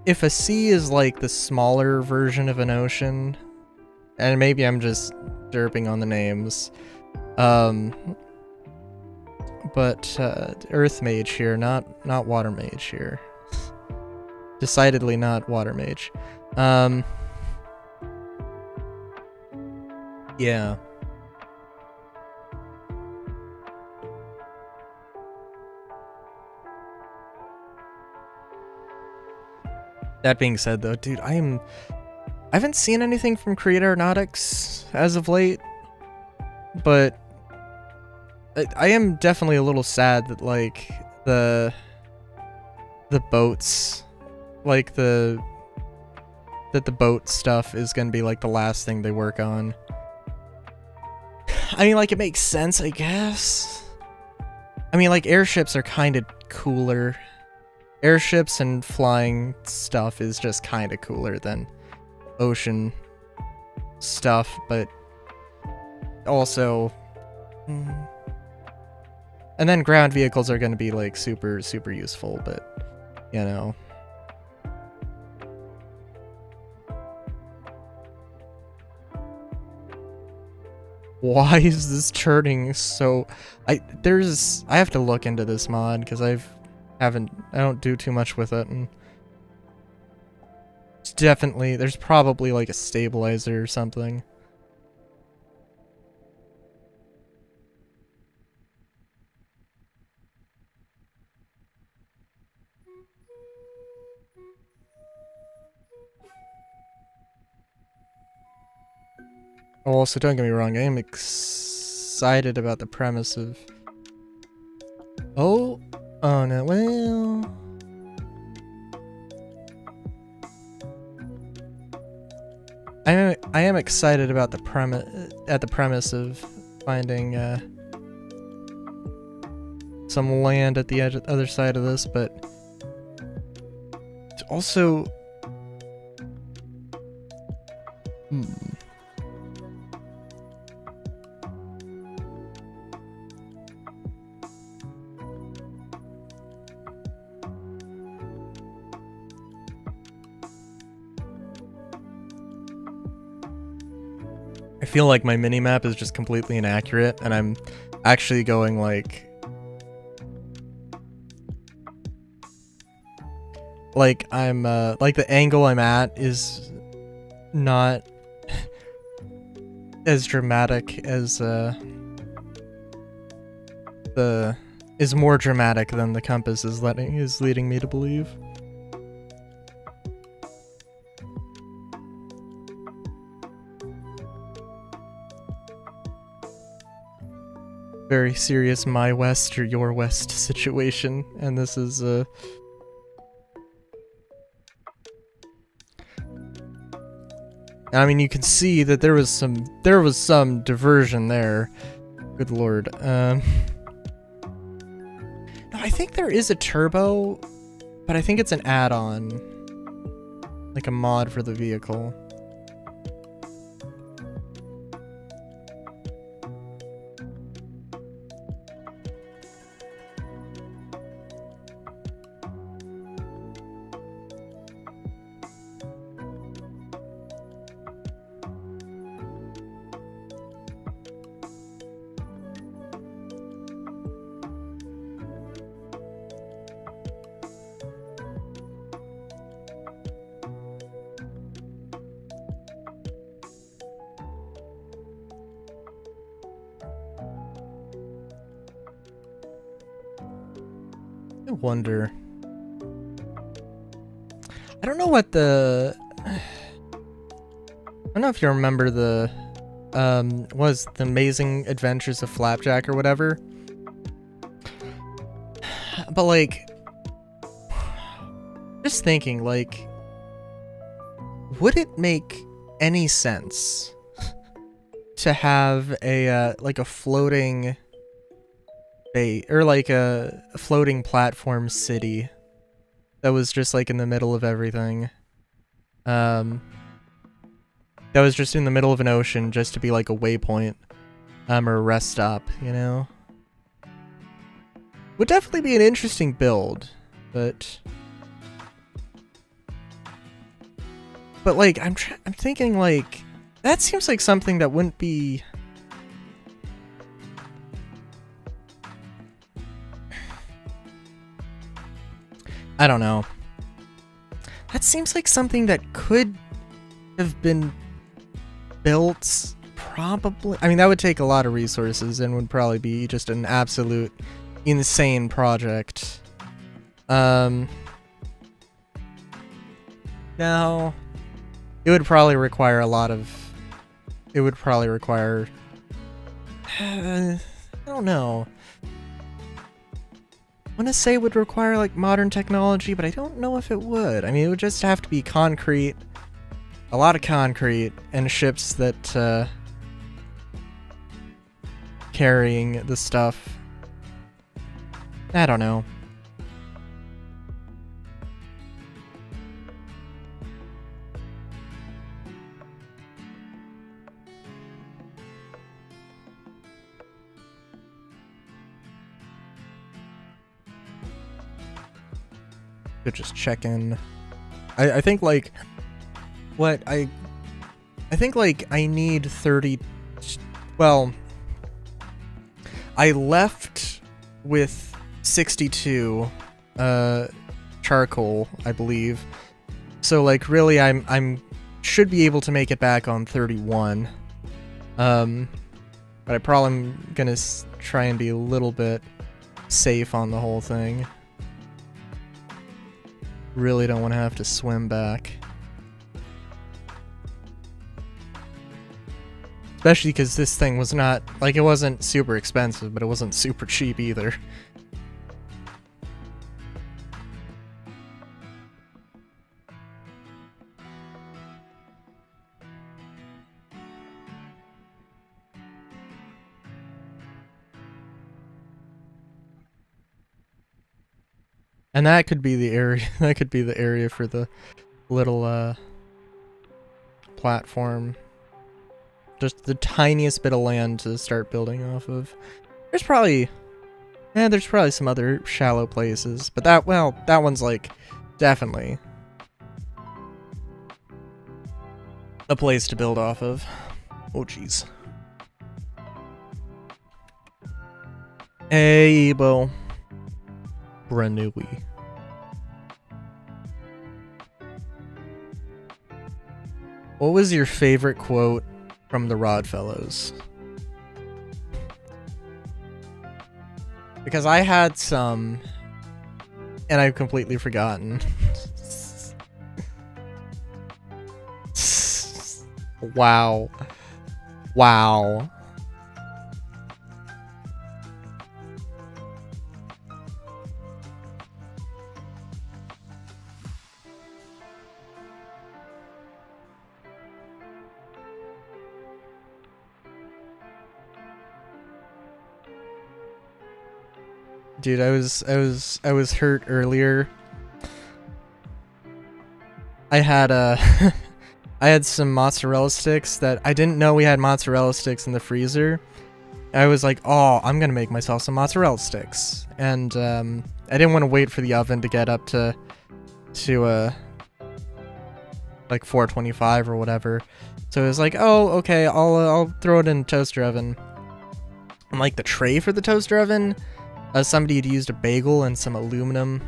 if a sea is like the smaller version of an ocean, and maybe I'm just derping on the names, but Earth Mage here, not Water Mage here. Decidedly not Water Mage. Yeah. That being said though, dude, I haven't seen anything from Create Aeronautics as of late, but I am definitely a little sad that like the boats, like that the boat stuff is gonna be like the last thing they work on. I mean, like, it makes sense, I guess. I mean, like, airships are kind of cooler. Airships and flying stuff is just kind of cooler than ocean stuff, but also... And then ground vehicles are going to be, like, super, super useful, but, you know... Why is this turning so... I have to look into this mod, because I don't do too much with it, and... It's definitely... There's probably, like, a stabilizer or something. Oh, also, don't get me wrong, I am excited about the premise of... Oh no, well... I am excited about the premise of finding some land at the other side of this, but it's also... I feel like my minimap is just completely inaccurate, and I'm actually going like I'm like the angle I'm at is not as dramatic as is more dramatic than the compass is leading me to believe. Very serious my west or your west situation, and this is I mean, you can see that there was some diversion there. Good lord. No, I think there is a turbo, but I think it's an add-on, like a mod for the vehicle. I wonder. I don't know what the... I don't know if you remember the... was the Amazing Adventures of Flapjack or whatever. But like... just thinking, like... would it make any sense to have a, like a floating... or like a floating platform city that was just like in the middle of everything. That was just in the middle of an ocean just to be like a waypoint, or a rest stop, you know? Would definitely be an interesting build, but like I'm thinking like that seems like something that wouldn't be... I don't know. That seems like something that could have been built, probably. I mean, that would take a lot of resources and would probably be just an absolute insane project. Now, it would probably require a lot of... It would probably require... I don't know. I want to say it would require like modern technology, but I don't know if it would. I mean, it would just have to be concrete, a lot of concrete, and ships that carrying the stuff. I don't know. To just check in. I think like what I think like I need 30. Well, I left with 62 charcoal, I believe. So like really I'm should be able to make it back on 31. But I probably am gonna try and be a little bit safe on the whole thing. Really don't want to have to swim back. Especially because this thing was not, like, it wasn't super expensive, but it wasn't super cheap either. And that could be the area. That could be the area for the little platform. Just the tiniest bit of land to start building off of. There's probably some other shallow places, but that one's like definitely a place to build off of. Oh jeez. Abo Branui. What was your favorite quote from the Rodfellows? Because I had some, and I've completely forgotten. Wow. Wow. Dude, I was hurt earlier. I had I had some mozzarella sticks that I didn't know we had mozzarella sticks in the freezer. I was like, oh, I'm gonna make myself some mozzarella sticks, and I didn't want to wait for the oven to get up to like 425 or whatever. So it was like, oh, okay, I'll throw it in the toaster oven. And like the tray for the toaster oven, somebody had used a bagel and some aluminum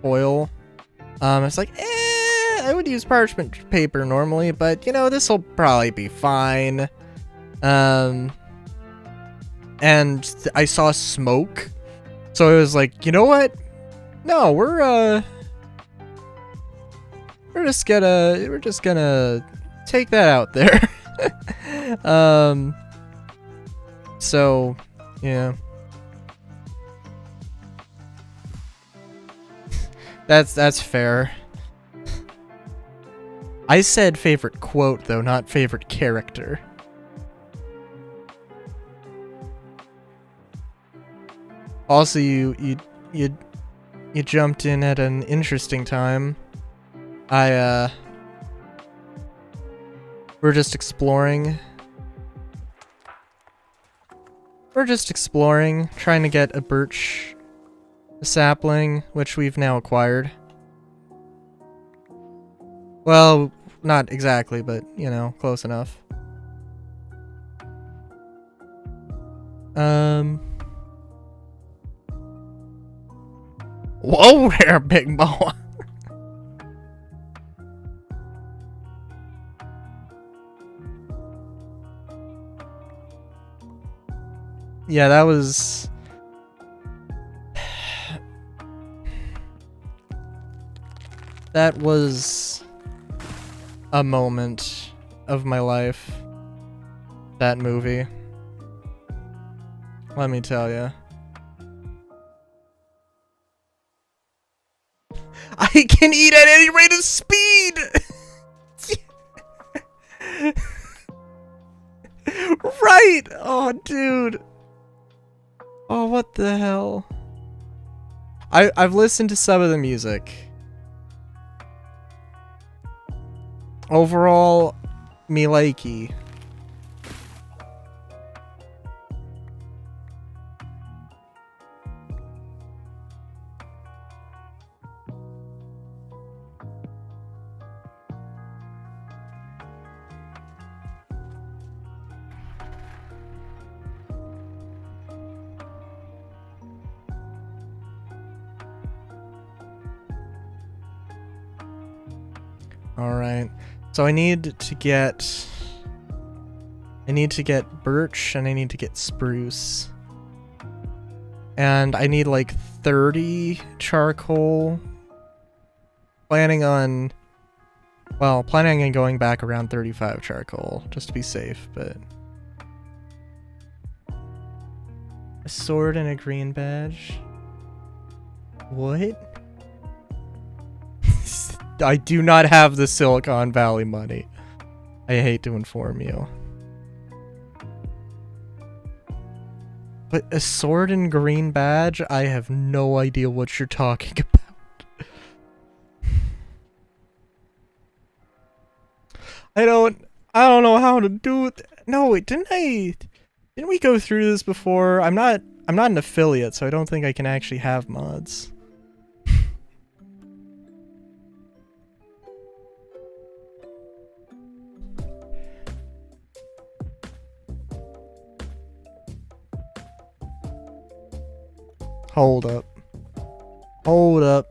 foil. It's like, I would use parchment paper normally, but you know, this will probably be fine. And I saw smoke, so I was like, you know what? No, we're just gonna take that out there. So yeah. That's fair. I said favorite quote though, not favorite character. Also, you jumped in at an interesting time. We're just exploring. We're just exploring, trying to get a birch sapling, which we've now acquired. Well, not exactly, but, you know, close enough. Whoa there, big boy! Yeah, that was... That was a moment of my life. That movie. Let me tell you. I can eat at any rate of speed! Right! Oh, dude. Oh, what the hell? I've listened to some of the music. Overall, me likey. Alright, so I need to get birch and I need to get spruce. And I need like 30 charcoal. Planning on going back around 35 charcoal, just to be safe, but... A sword and a green badge? What? I do not have the Silicon Valley money. I hate to inform you. But a sword and green badge? I have no idea what you're talking about. I don't know how to do it. No, wait, didn't we go through this before? I'm not an affiliate, so I don't think I can actually have mods. Hold up. Hold up.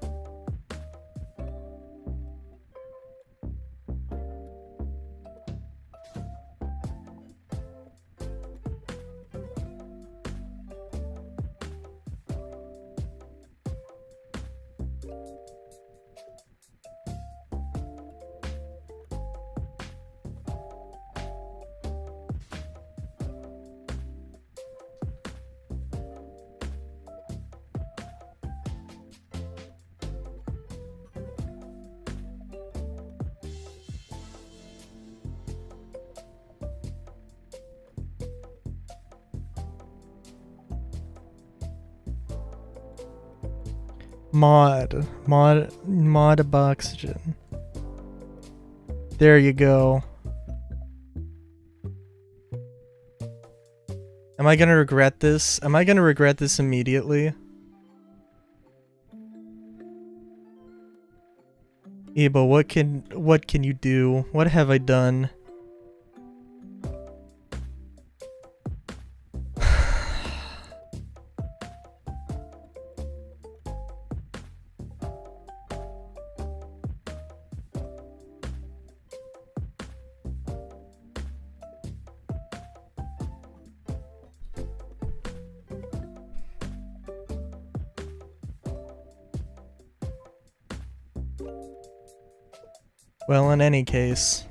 Mod of oxygen. There you go. Am I gonna regret this? Am I gonna regret this immediately? Ebo, what can you do? What have I done? Well, in any case.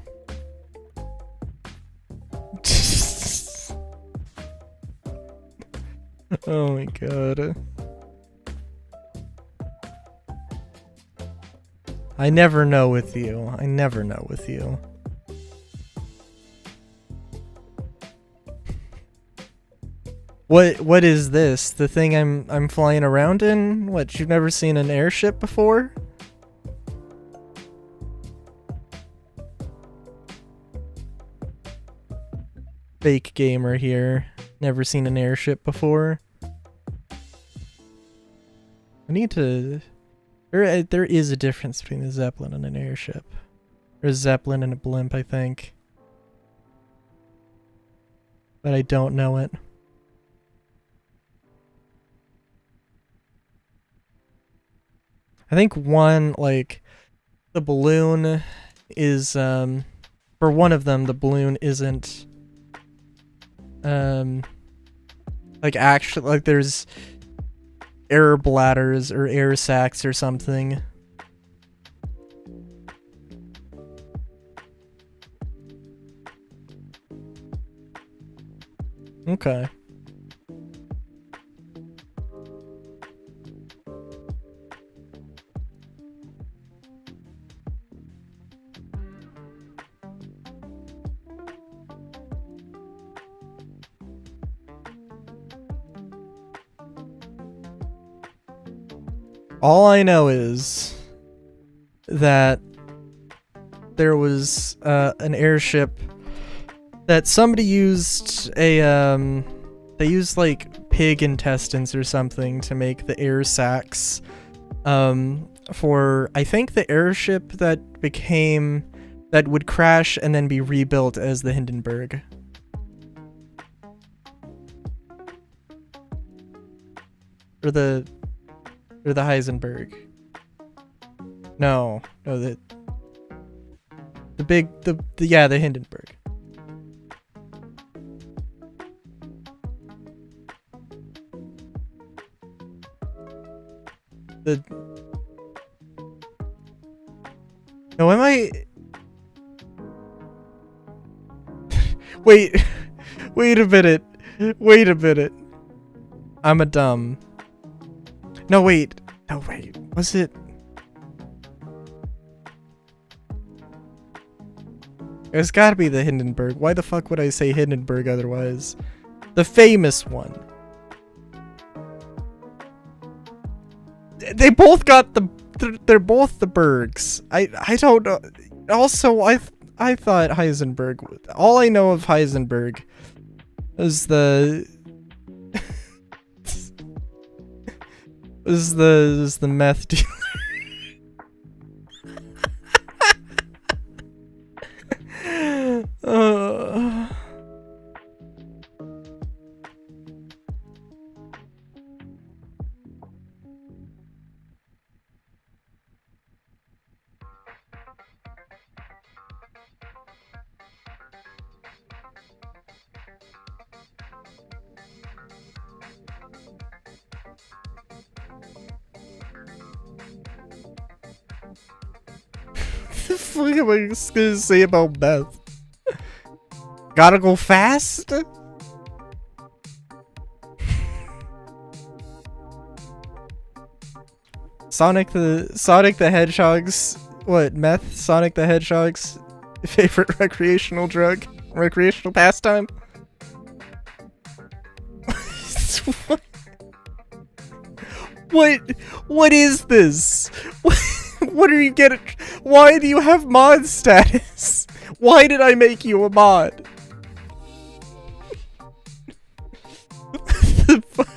Oh my god. I never know with you. I never know with you. What is this? The thing I'm flying around in? What, you've never seen an airship before? Fake gamer here. Never seen an airship before. I need to... There is a difference between a Zeppelin and an airship. Or a Zeppelin and a blimp, I think. But I don't know it. I think one, like, the balloon is, for one of them, the balloon isn't... like actually, like there's air bladders or air sacs or something. Okay. All I know is that there was an airship that somebody used a they used like pig intestines or something to make the air sacs for I think the airship that would crash and then be rebuilt as the Hindenburg. Or the Heisenberg. No, the Hindenburg. No, am I... Wait a minute. Wait a minute. I'm a dumb. No, wait. Was it? It's gotta be the Hindenburg. Why the fuck would I say Hindenburg otherwise? The famous one. They both got the... They're both the Bergs. I don't know. Also, I thought Heisenberg. All I know of Heisenberg is the is the meth dealer. The fuck am I gonna say about meth? Gotta go fast? Sonic the Hedgehog's what, meth? Sonic the Hedgehog's favorite recreational drug? Recreational pastime? What is this? What are you getting? Why do you have mod status? Why did I make you a mod? The fuck?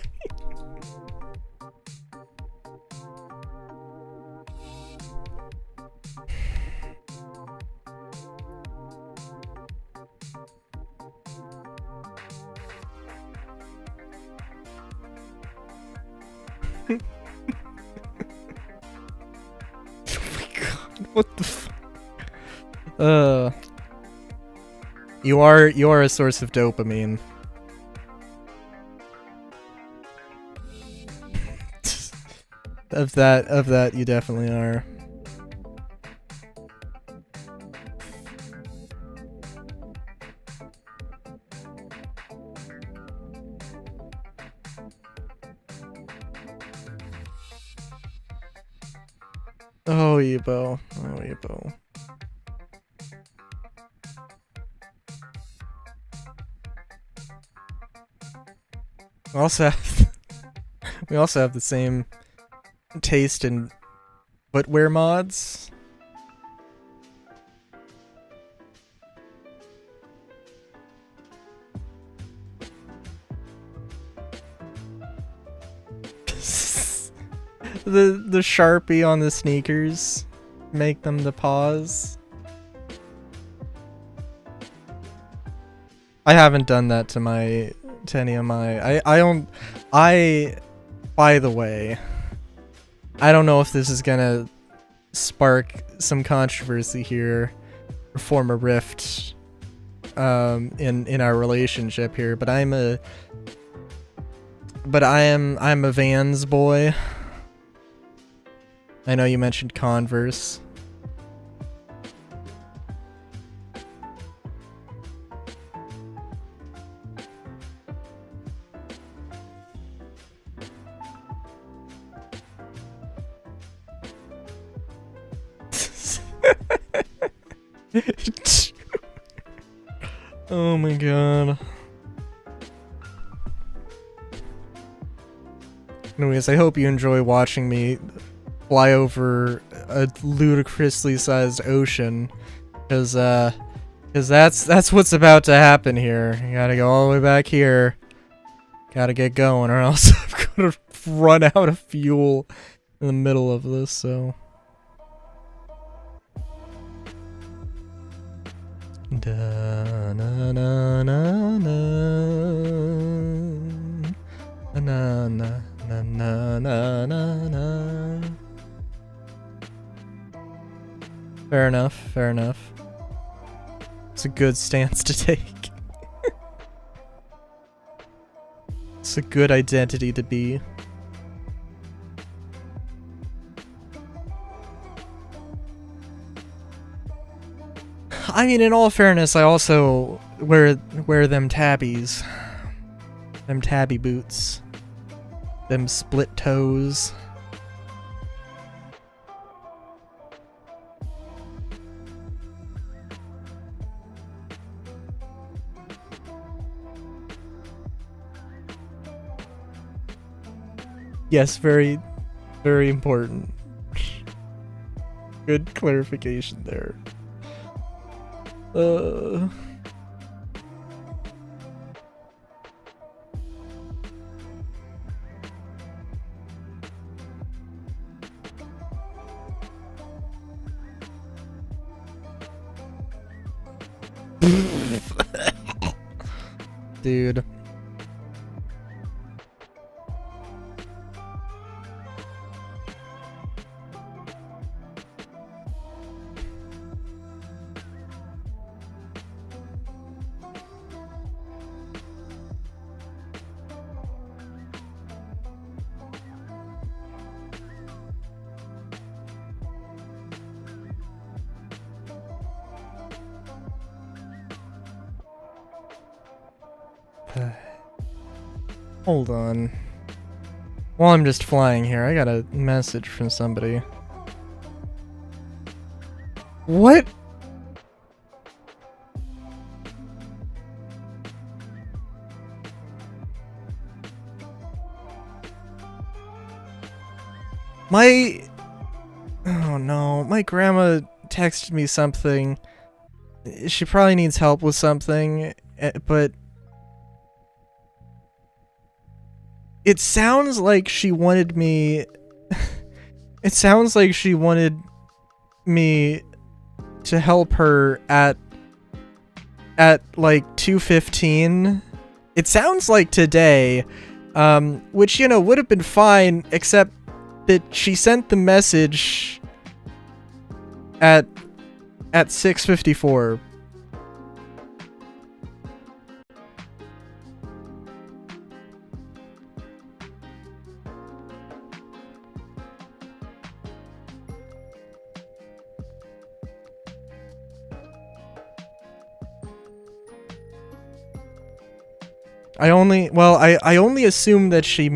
What the f- You are a source of dopamine. Of that you definitely are. Oh, Ebo. Oh, Ebo. We also have the same taste in footwear mods. The Sharpie on the sneakers make them the paws. I haven't done that to any of my by the way, I don't know if this is gonna spark some controversy here or form a rift in our relationship here, but I'm a Vans boy. I know you mentioned Converse. Oh my god. Anyways, I hope you enjoy watching me fly over a ludicrously sized ocean, because that's what's about to happen here. You gotta go all the way back here. Gotta get going, or else I'm gonna run out of fuel in the middle of this, so. Da na na na na na na na na na na. Fair enough, fair enough. It's a good stance to take. It's a good identity to be. I mean, in all fairness, I also wear them tabbies. Them tabby boots. Them split toes. Yes, very, very important. Good clarification there. Uh... Dude. Hold on. While I'm just flying here, I got a message from somebody. What? Oh no, my grandma texted me something. She probably needs help with something, but it sounds like she wanted me... It sounds like she wanted me to help her at like 2:15. It sounds like today, which, you know, would have been fine, except that she sent the message at 6:54. I only assume that she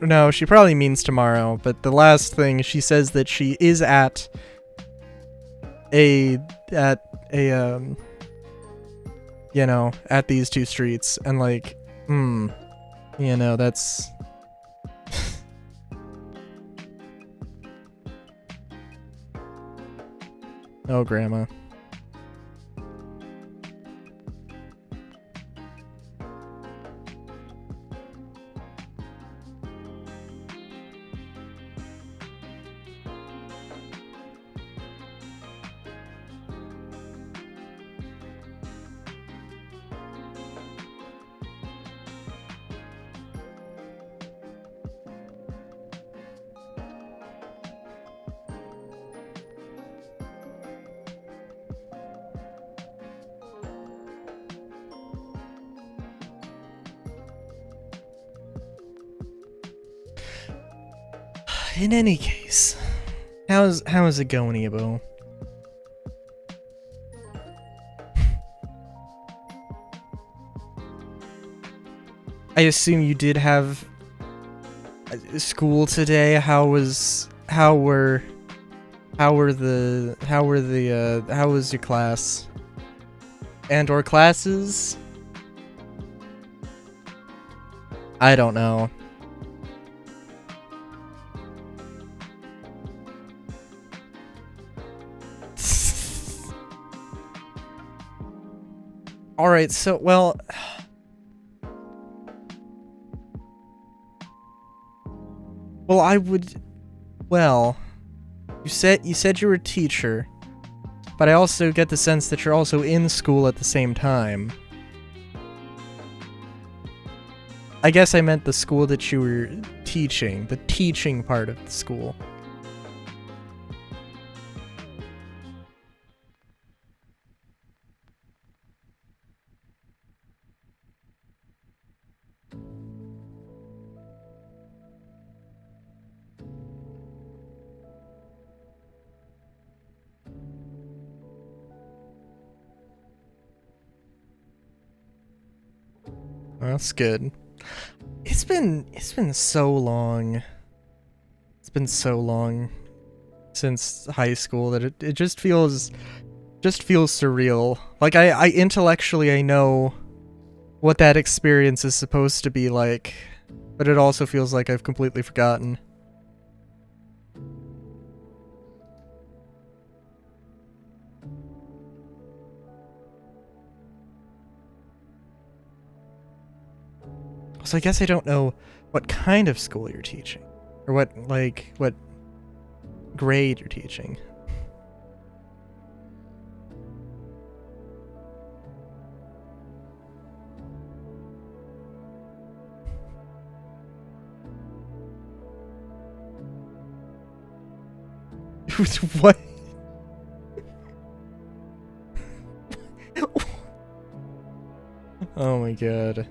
no, she probably means tomorrow, but the last thing she says that she is at a you know, at these two streets, and like, you know, that's oh, grandma. In any case, how is it going, Ebo? I assume you did have school today. How was your class? And or classes? I don't know. Alright, so, well... Well, I would... Well... You said you were a teacher, but I also get the sense that you're also in school at the same time. I guess I meant the school that you were teaching, the teaching part of the school. That's good. It's been so long. It's been so long since high school that it just feels surreal. Like I intellectually I know what that experience is supposed to be like, but it also feels like I've completely forgotten. So I guess I don't know what kind of school you're teaching. Or what grade you're teaching. What? Oh my god.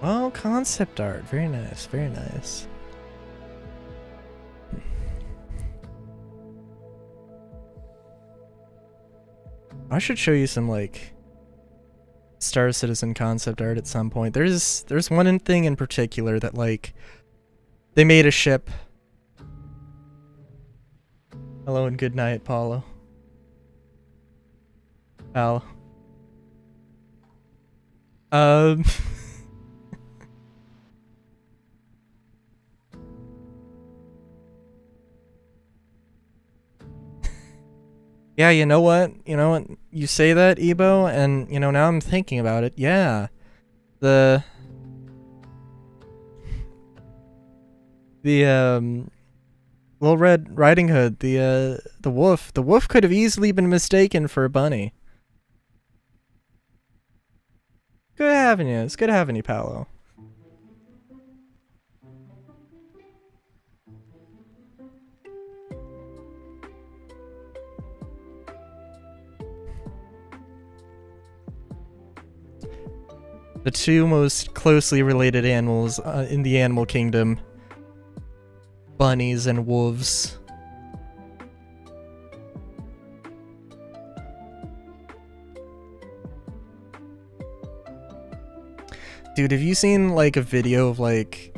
Well, concept art. Very nice, very nice. I should show you some, like, Star Citizen concept art at some point. There's one thing in particular that, like, they made a ship. Hello and good night, Paulo. Al. Yeah, you know what? You know what? You say that, Ebo, and, you know, now I'm thinking about it. Yeah. The Little Red Riding Hood, the wolf. The wolf could have easily been mistaken for a bunny. Good having you. It's good having you, Paolo. The two most closely related animals in the animal kingdom. Bunnies and wolves. Dude, have you seen, like, a video of, like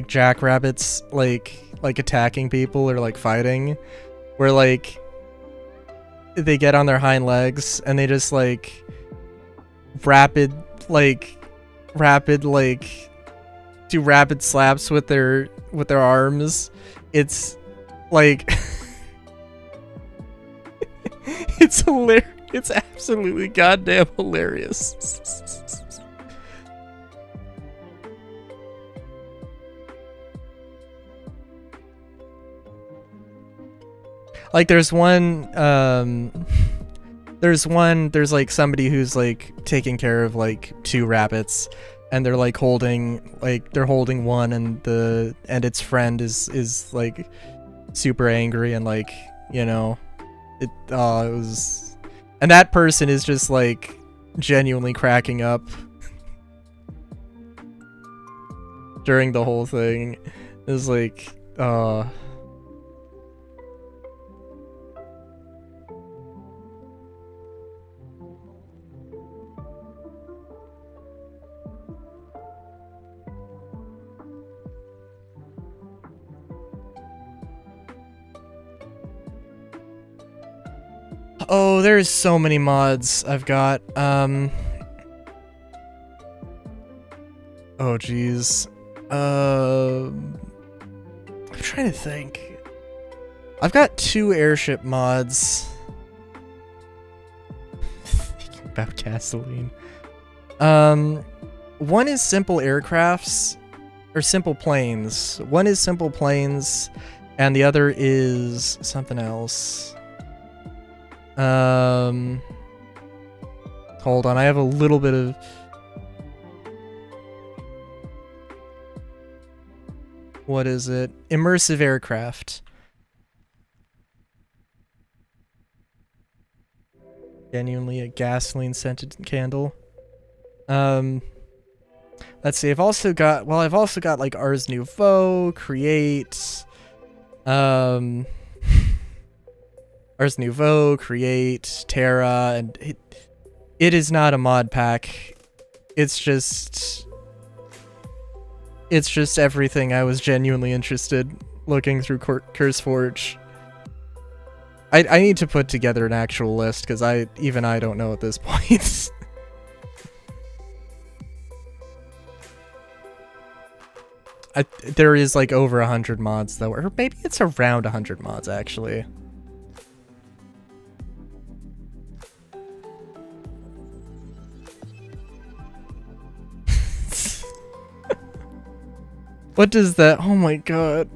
jackrabbits, like attacking people or, like, fighting? Where, like, they get on their hind legs and they just, like, rapid do rapid slaps with their arms. It's like it's hilarious. It's absolutely goddamn hilarious. Like there's like somebody who's like taking care of like two rabbits, and they're like holding one, and its friend is like super angry, and like, you know, it was, and that person is just like genuinely cracking up during the whole thing. It was like, oh, there's so many mods I've got. Oh geez. I'm trying to think. I've got 2 airship mods. Thinking about gasoline. One is simple aircrafts, or simple planes. One is simple planes, and the other is something else. Hold on, I have a little bit of... What is it? Immersive aircraft. Genuinely a gasoline-scented candle. Let's see, I've also got like Ars Nouveau, Create, Ars Nouveau, Create, Terra, and it is not a mod pack. It's just everything I was genuinely interested looking through CurseForge. I need to put together an actual list because even I don't know at this point. There is like over 100 mods though, or maybe it's around 100 mods actually. What does that? Oh my god.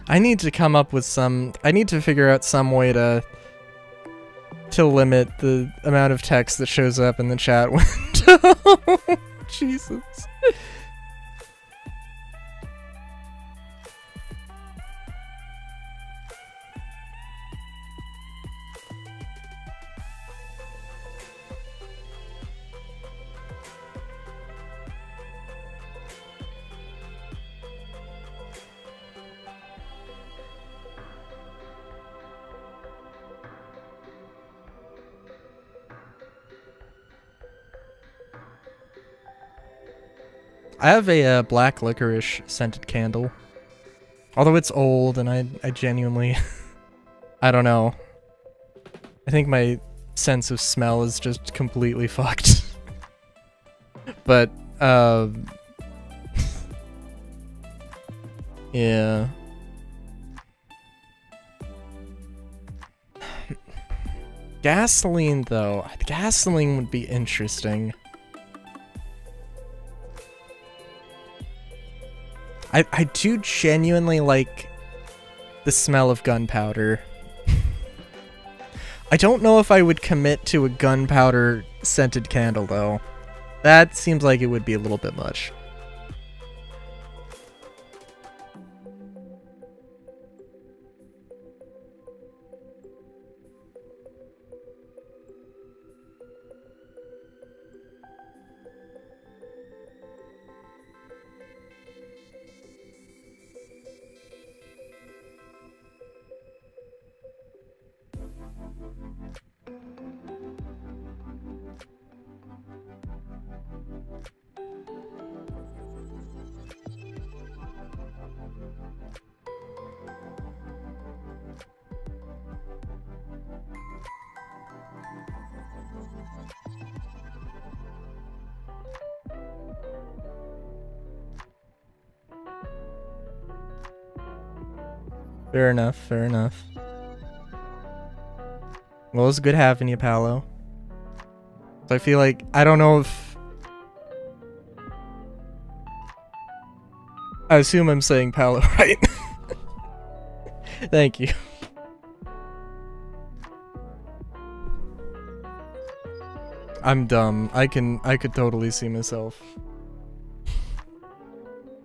I need to come up with some. I need to figure out some way to limit the amount of text that shows up in the chat window. Jesus. I have a black licorice scented candle. Although it's old and I genuinely... I don't know. I think my sense of smell is just completely fucked. But, yeah. Gasoline, though. Gasoline would be interesting. I do genuinely like the smell of gunpowder. I don't know if I would commit to a gunpowder scented candle, though. That seems like it would be a little bit much. Fair enough, fair enough. Well, it was good having you, Paolo. So I feel like, I don't know if... I assume I'm saying Paolo right. Thank you. I'm dumb. I could totally see myself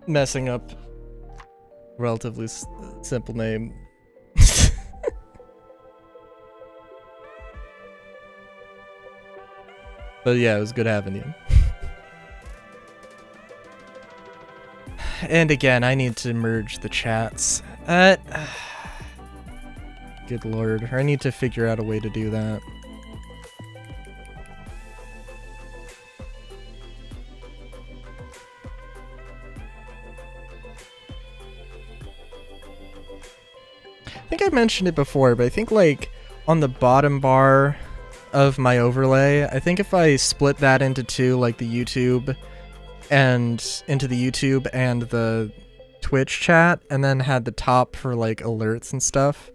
messing up relatively simple name. But yeah, it was good having you. And again, I need to merge the chats. Good lord. I need to figure out a way to do that. I think I mentioned it before, but I think like on the bottom bar of my overlay, I think if I split that into two, like the YouTube and into the YouTube and the Twitch chat, and then had the top for like alerts and stuff,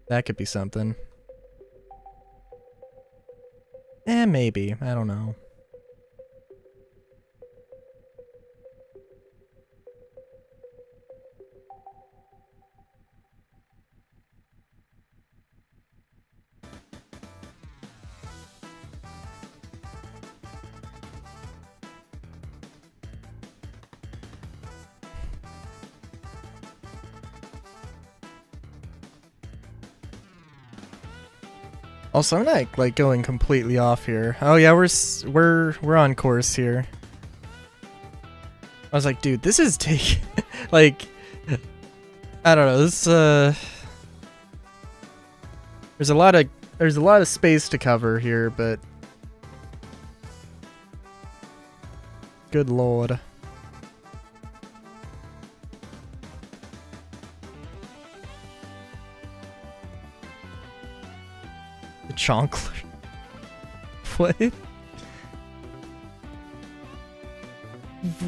that could be something. Maybe. I don't know. Also, I'm not like going completely off here. Oh yeah, we're on course here. I was like, dude, this is taking like, I don't know. This there's a lot of There's a lot of space to cover here, but good lord. The chonkler. What?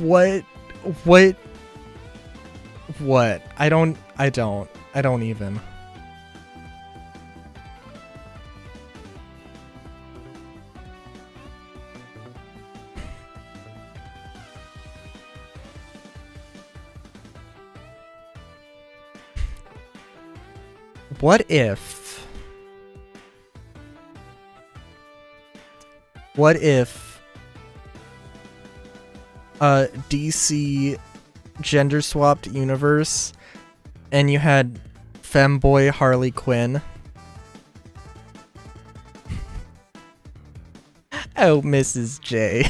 What? What? What? I don't even. What if DC gender swapped universe and you had femboy Harley Quinn? Oh, Mrs. J.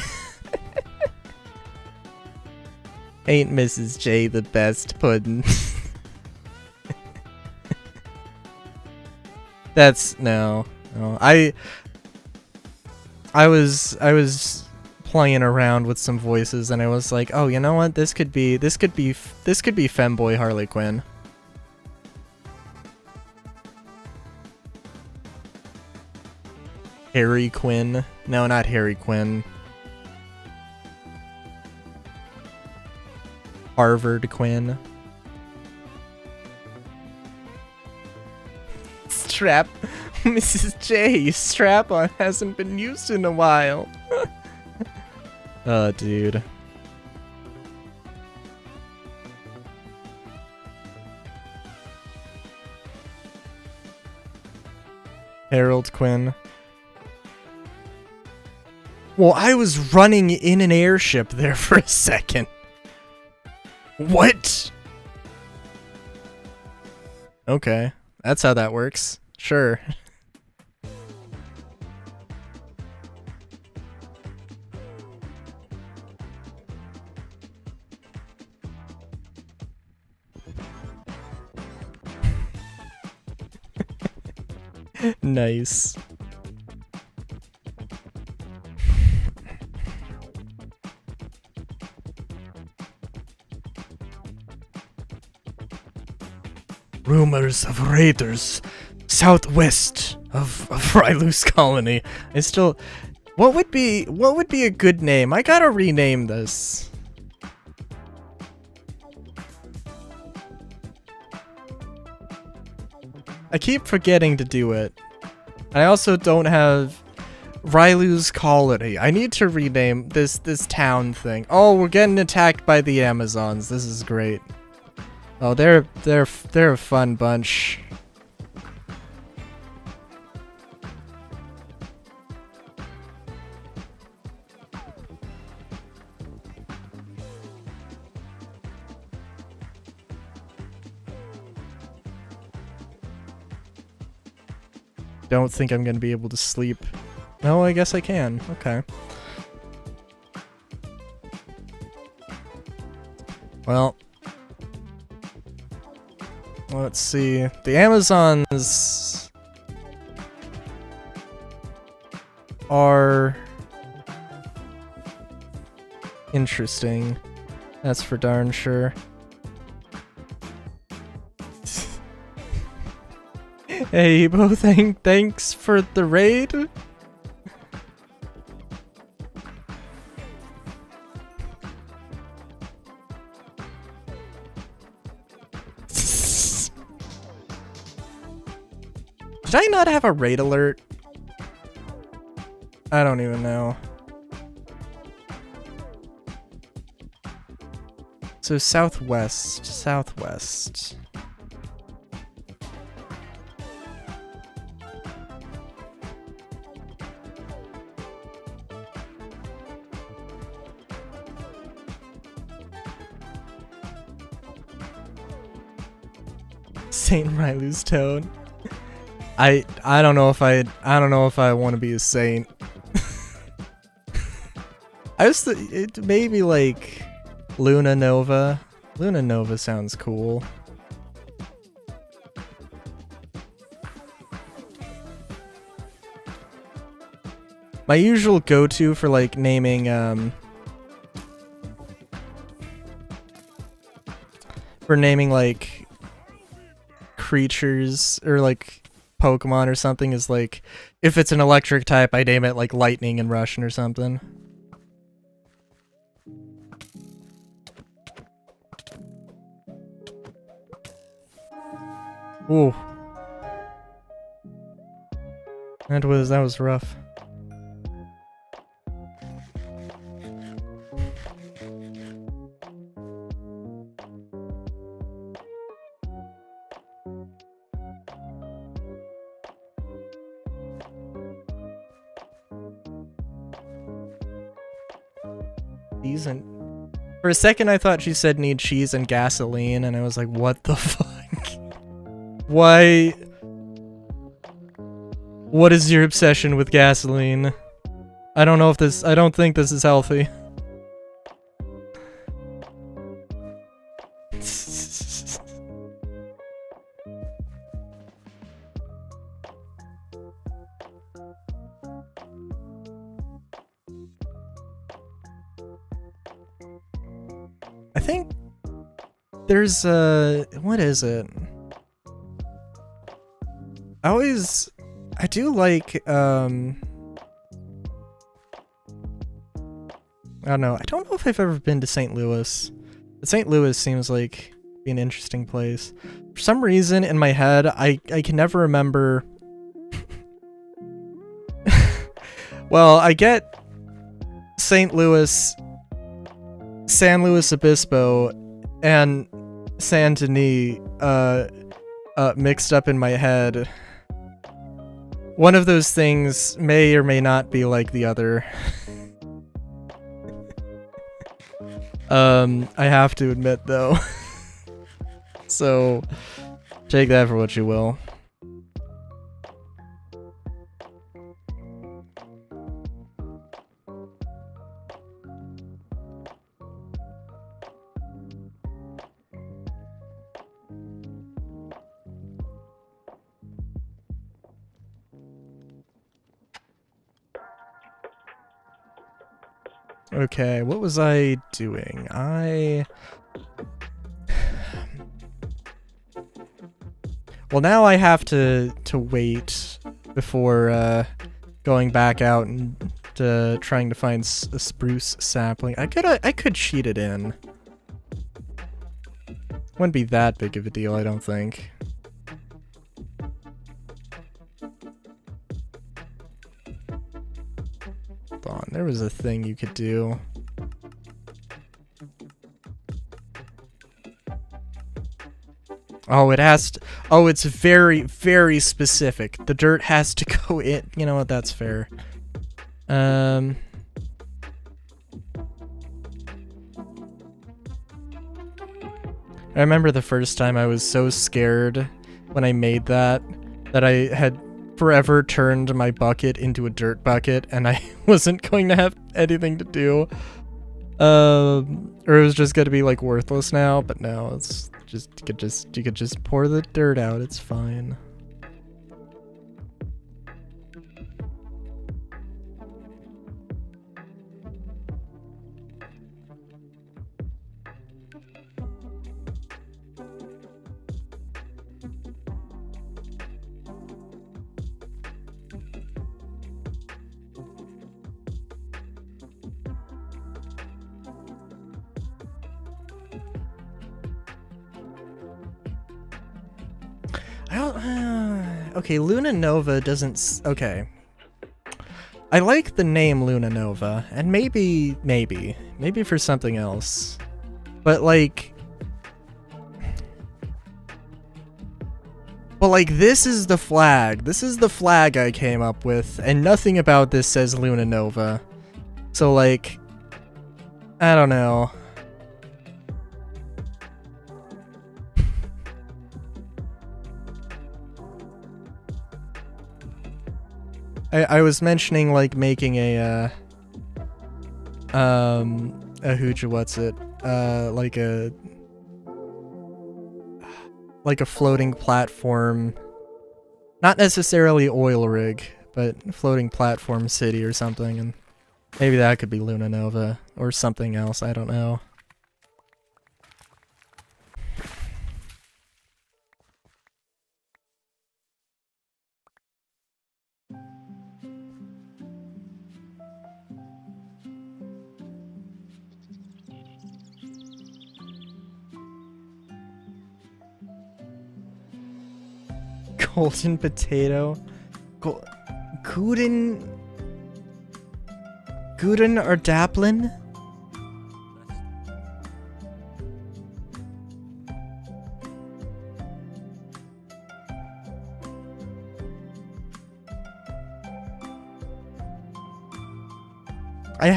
Ain't Mrs. J the best puddin'? That's no. I was playing around with some voices and I was like, oh, you know what? This could be femboy Harley Quinn. Harry Quinn? No, not Harry Quinn. Harvard Quinn. Strap. Mrs. J, strap-on hasn't been used in a while. Oh, dude. Harold Quinn. Well, I was running in an airship there for a second. What? Okay, that's how that works. Sure. Nice. Rumors of raiders southwest of Rylu's colony. I still... What would be a good name? I gotta rename this. I keep forgetting to do it. I also don't have Rylu's colony. I need to rename this town thing. Oh, we're getting attacked by the Amazons. This is great. Oh, they're a fun bunch. Don't think I'm gonna be able to sleep. No, I guess I can. Okay. Well, let's see. The Amazons are interesting. That's for darn sure. Hey, Bo, thanks for the raid. Did I not have a raid alert? I don't even know. So southwest. Saint Rylu's tone. I don't know if I want to be a saint. I was maybe like Luna Nova. Luna Nova sounds cool. My usual go-to for like naming like creatures or like Pokemon or something is like, if it's an electric type, I name it like Lightning in Russian or something. Ooh. That was rough. Cheese and... For a second I thought she said need cheese and gasoline, and I was like, what the fuck? Why? What is your obsession with gasoline? I don't think this is healthy. I think there's what is it? I do like, I don't know. I don't know if I've ever been to St. Louis. But St. Louis seems like be an interesting place. For some reason in my head, I can never remember. Well, I get St. Louis, San Luis Obispo, and Saint Denis mixed up in my head. One of those things may or may not be like the other. I have to admit though. So, take that for what you will. Okay, what was I doing? Well, now I have to wait before going back out and trying to find a spruce sapling. I could cheat it in. Wouldn't be that big of a deal, I don't think. Hold on, there was a thing you could do. Oh, it has to... Oh, it's very, very specific. The dirt has to go in... You know what, that's fair. I remember the first time I was so scared when I made that I had forever turned my bucket into a dirt bucket and I wasn't going to have anything to do. Or it was just gonna be like worthless now, but no, it's just you could just pour the dirt out, it's fine. Okay, Luna Nova doesn't... Okay. I like the name Luna Nova, and maybe for something else. But like... But like, this is the flag. This is the flag I came up with, and nothing about this says Luna Nova. So like... I don't know. I was mentioning like making a hooja, what's it? Like a floating platform. Not necessarily oil rig, but floating platform city or something, and maybe that could be Luna Nova or something else, I don't know. Golden potato. Guden or Daplin? I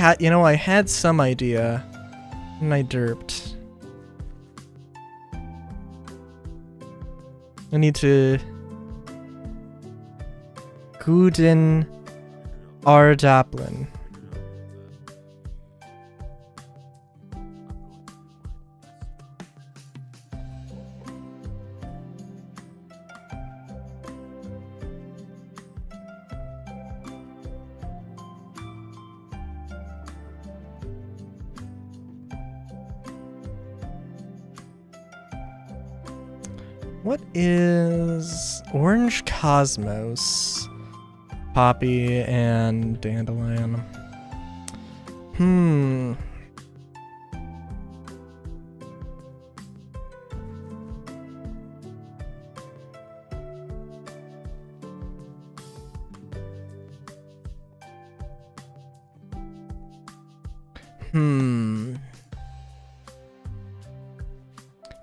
had some idea, and I derped. I need to... Guden R. Daplin. What is Orange Cosmos? Poppy and Dandelion.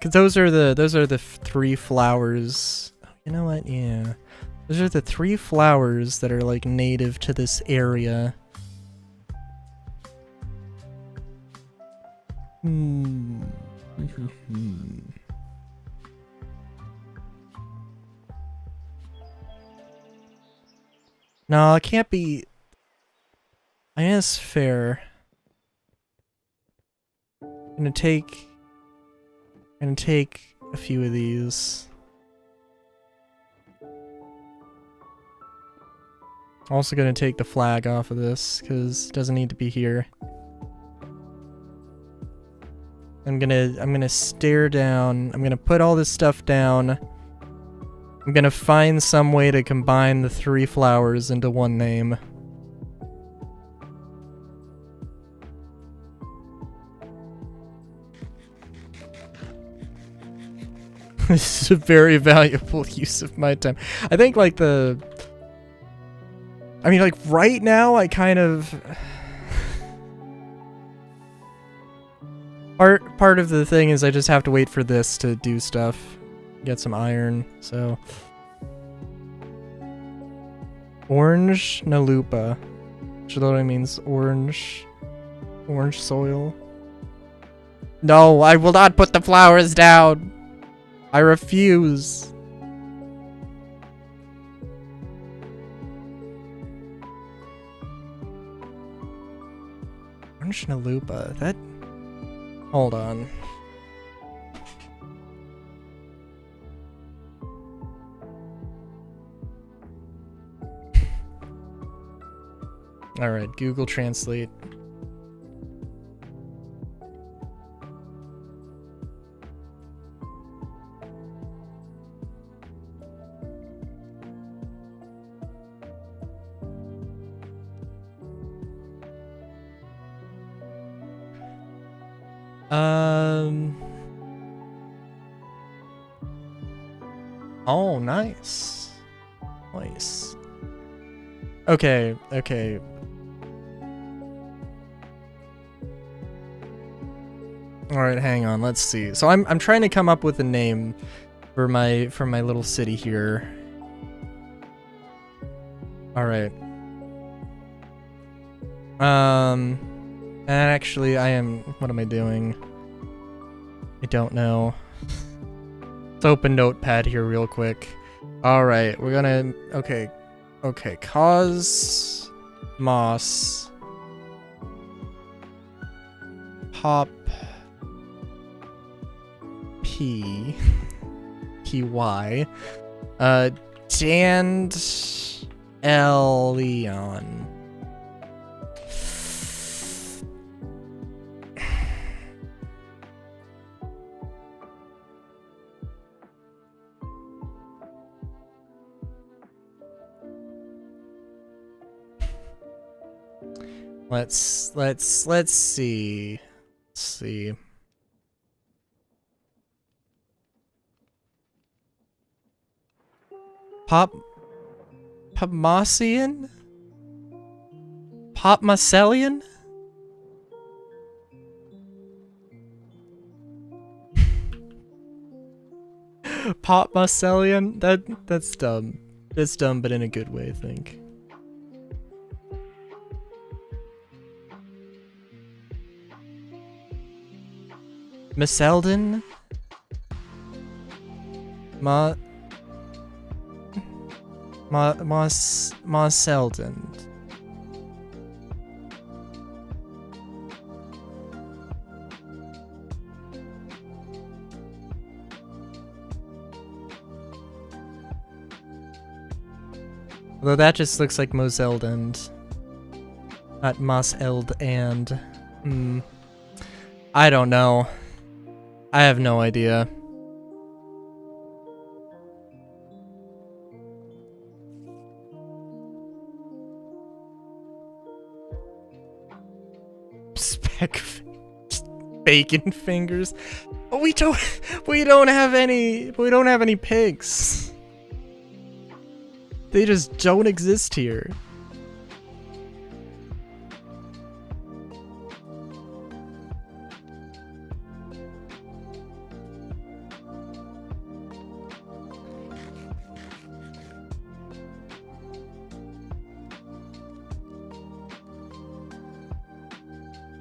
Cause those are the three flowers. You know what? Yeah. Those are the three flowers that are like native to this area. No, it can't be. I guess fair. I'm gonna take a few of these. Also gonna take the flag off of this because it doesn't need to be here. I'm gonna stare down. I'm gonna put all this stuff down. I'm gonna find some way to combine the three flowers into one name. This is a very valuable use of my time. I think like like right now I kind of part of the thing is I just have to wait for this to do stuff. Get some iron, so Orange Nalupa. Which literally means orange soil. No, I will not put the flowers down. I refuse. Orange Nalupa, that... Hold on. Alright, Google Translate. Oh, nice. Nice. Okay, okay. Alright, hang on, let's see. So I'm trying to come up with a name for my little city here. Alright. Actually what am I doing? I don't know. Let's open Notepad here real quick. Alright, we're gonna... Okay. Okay, Cos... Moss... Pop... P... P-Y... Dand... Elion. Let's see. Let's see. Popmasian? Popmaselian? Popmaselian? That's dumb. That's dumb, but in a good way, I think. Maseldon? Maseldon. Although that just looks like Moseldand. Not Moseld and. I don't know. I have no idea. Bacon fingers. Oh, we don't have any pigs. They just don't exist here.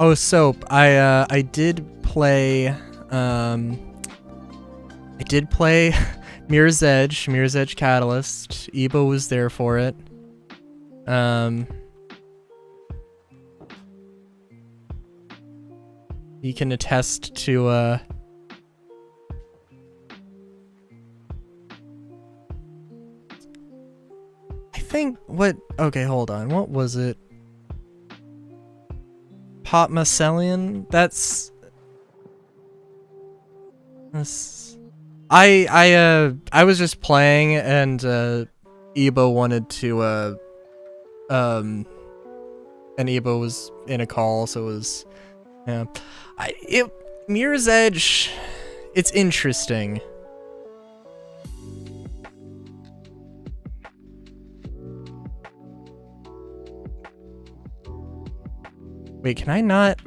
Oh, Soap. I did play Mirror's Edge Catalyst. Ebo was there for it. He can attest to I think okay, hold on. What was it? Popmaselian? That's I was just playing and Ebo wanted to and Ebo was in a call, so it was Mirror's Edge, it's interesting. Wait, can I not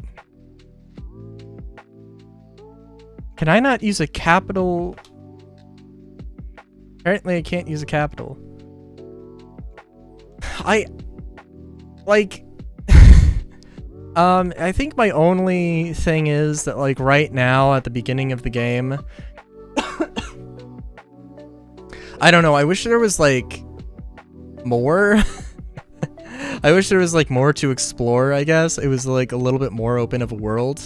use a capital? Apparently I can't use a capital. I think my only thing is that, like, right now at the beginning of the game, I don't know, I wish there was, like, more. I wish there was, like, more to explore, I guess. It was, like, a little bit more open of a world.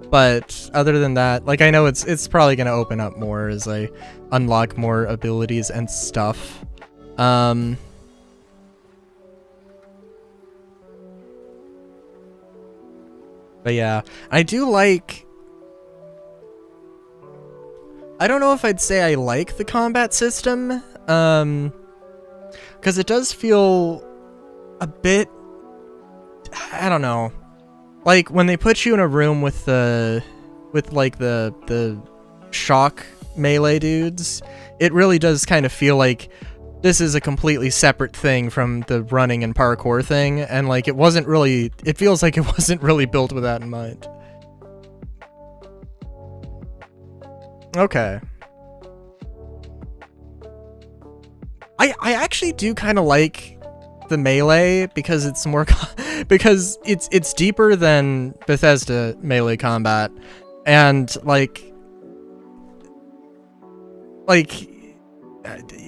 But other than that, like, I know it's probably gonna open up more as I unlock more abilities and stuff. But yeah, I do like... I don't know if I'd say I like the combat system, because it does feel a bit... I don't know. Like, when they put you in a room with the shock melee dudes, it really does kind of feel like this is a completely separate thing from the running and parkour thing, and like it feels like it wasn't really built with that in mind. Okay. I actually do kind of like the melee because it's more because it's deeper than Bethesda melee combat, and like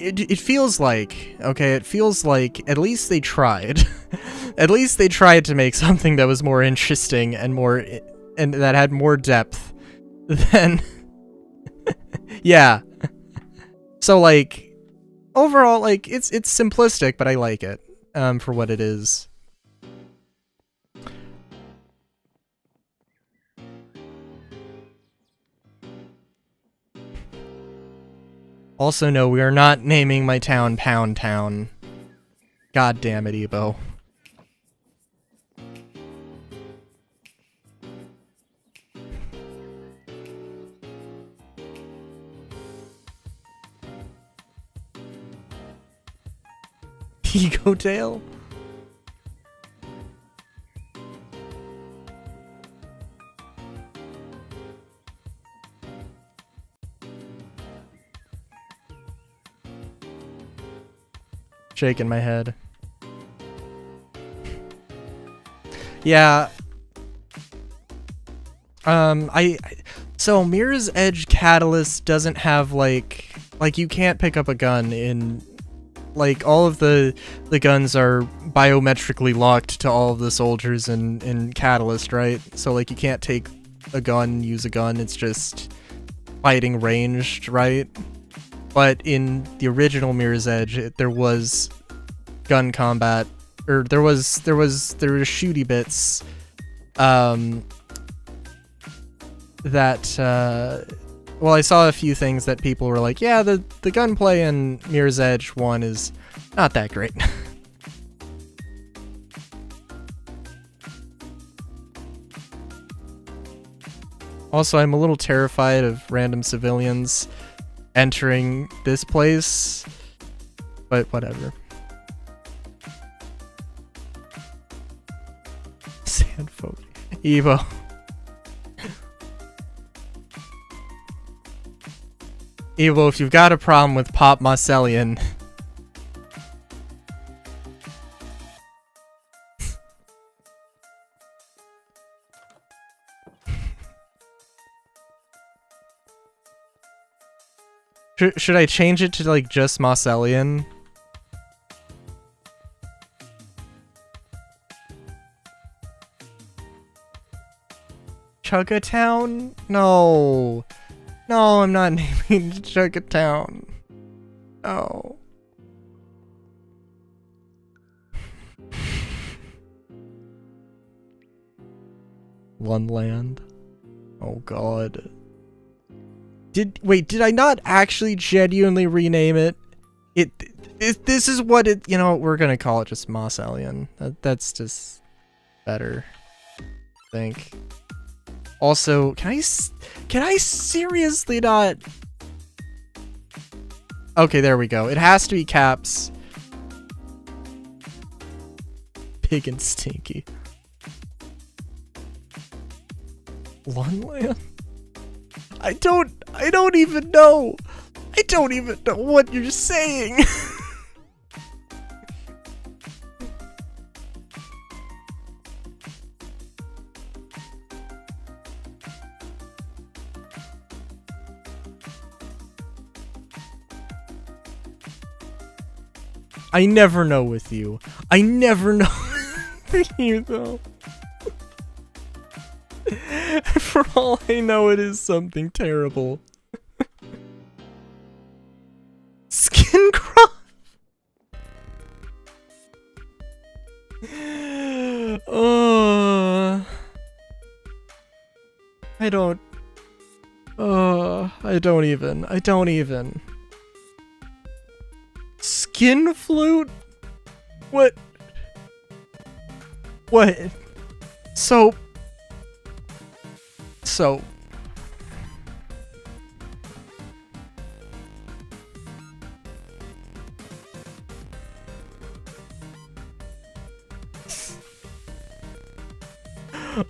it feels like, okay, it feels like at least they tried. At least they tried to make something that was more interesting and more and that had more depth than yeah. So like overall, like it's simplistic, but I like it for what it is. Also, no, we are not naming my town Pound Town. God damn it, Ebo. Ego Tail? Shaking my head. Yeah. So Mirror's Edge Catalyst doesn't have like you can't pick up a gun in, like, all of the guns are biometrically locked to all of the soldiers in Catalyst, right? So like you can't take a gun, use a gun, it's just fighting ranged, right? But in the original Mirror's Edge, there was gun combat, or there were shooty bits, that, well, I saw a few things that people were like, yeah, the gunplay in Mirror's Edge 1 is not that great. Also, I'm a little terrified of random civilians entering this place, but whatever. Sandfolk. Evo. Evo, if you've got a problem with Pop Marcellian... Should I change it to, like, just Marcellian? Chugatown? No. No, I'm not naming Chugatown. No. Lunland. Oh god. Did I not actually genuinely rename it? This is what it, you know, we're gonna call it just Marcellian. That's just better, I think. Also, can I seriously not? Okay, there we go. It has to be caps. Big and stinky. Lunland? I don't even know. I don't even know what you're saying. I never know with you. I never know with you, though. For all I know, it is something terrible. Skincroft? I don't even. Skin flute? What? So.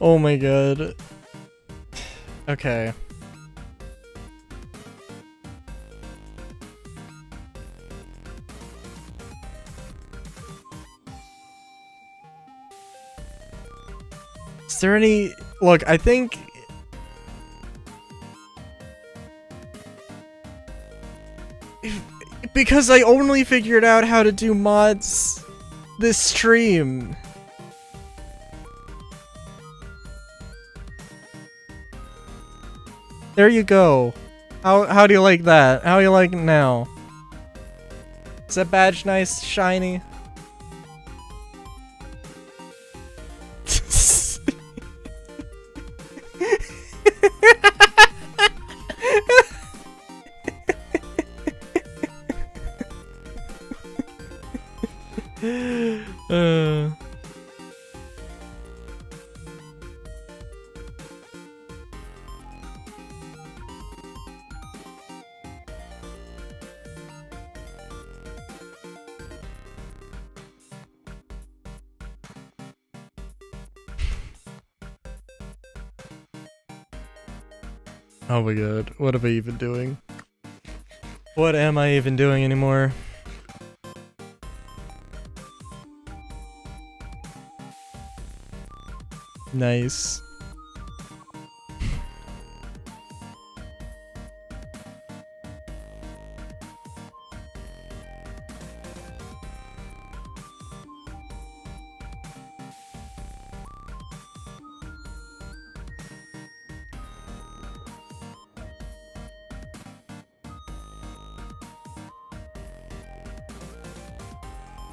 Oh my god. Okay. Is there any... Look, I think... Because I only figured out how to do mods this stream. There you go. How do you like that? How do you like it now? Is that badge nice, shiny? Oh my god, what am I even doing? What am I even doing anymore? Nice.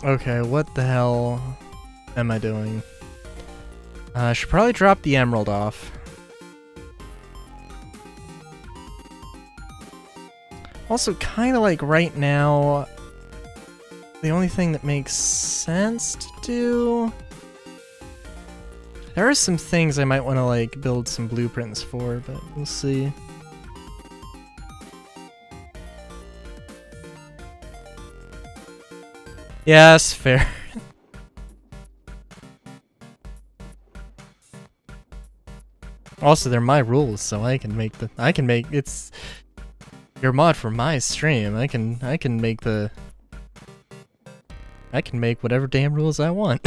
Okay, what the hell am I doing? I should probably drop the emerald off. Also, kind of like right now, the only thing that makes sense to do... There are some things I might want to like build some blueprints for, but we'll see. Yes, fair. Also, they're my rules, so I can make it's your mod for my stream. I can make whatever damn rules I want.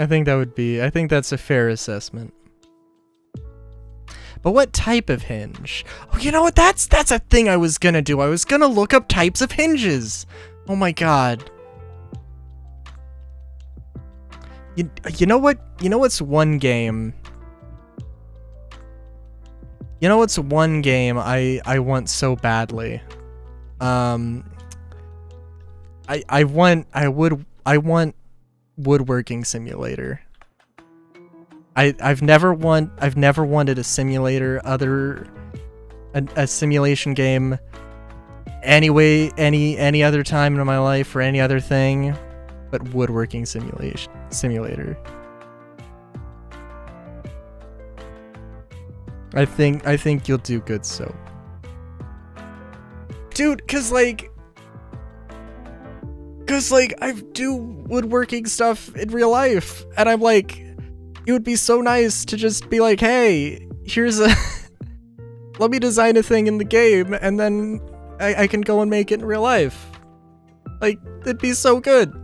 I think that's a fair assessment. But what type of hinge? Oh, you know what? That's a thing I was gonna do. I was gonna look up types of hinges. Oh my god. You know what? You know what's one game? You know what's one game I want so badly? I want woodworking simulator. I've never wanted a simulator a simulation game any other time in my life or any other thing but woodworking simulator. I think you'll do good, so. Dude, cause like I do woodworking stuff in real life, and I'm like, it would be so nice to just be like, hey, here's a let me design a thing in the game, and then I can go and make it in real life. Like, it'd be so good.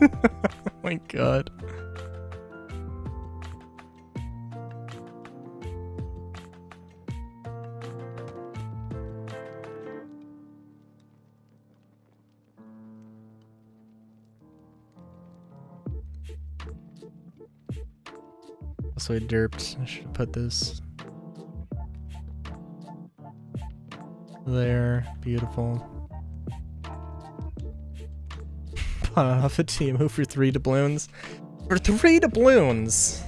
Oh my god. So I derped. I should put this there. Beautiful. Put off a Timu for 3 doubloons. For 3 doubloons!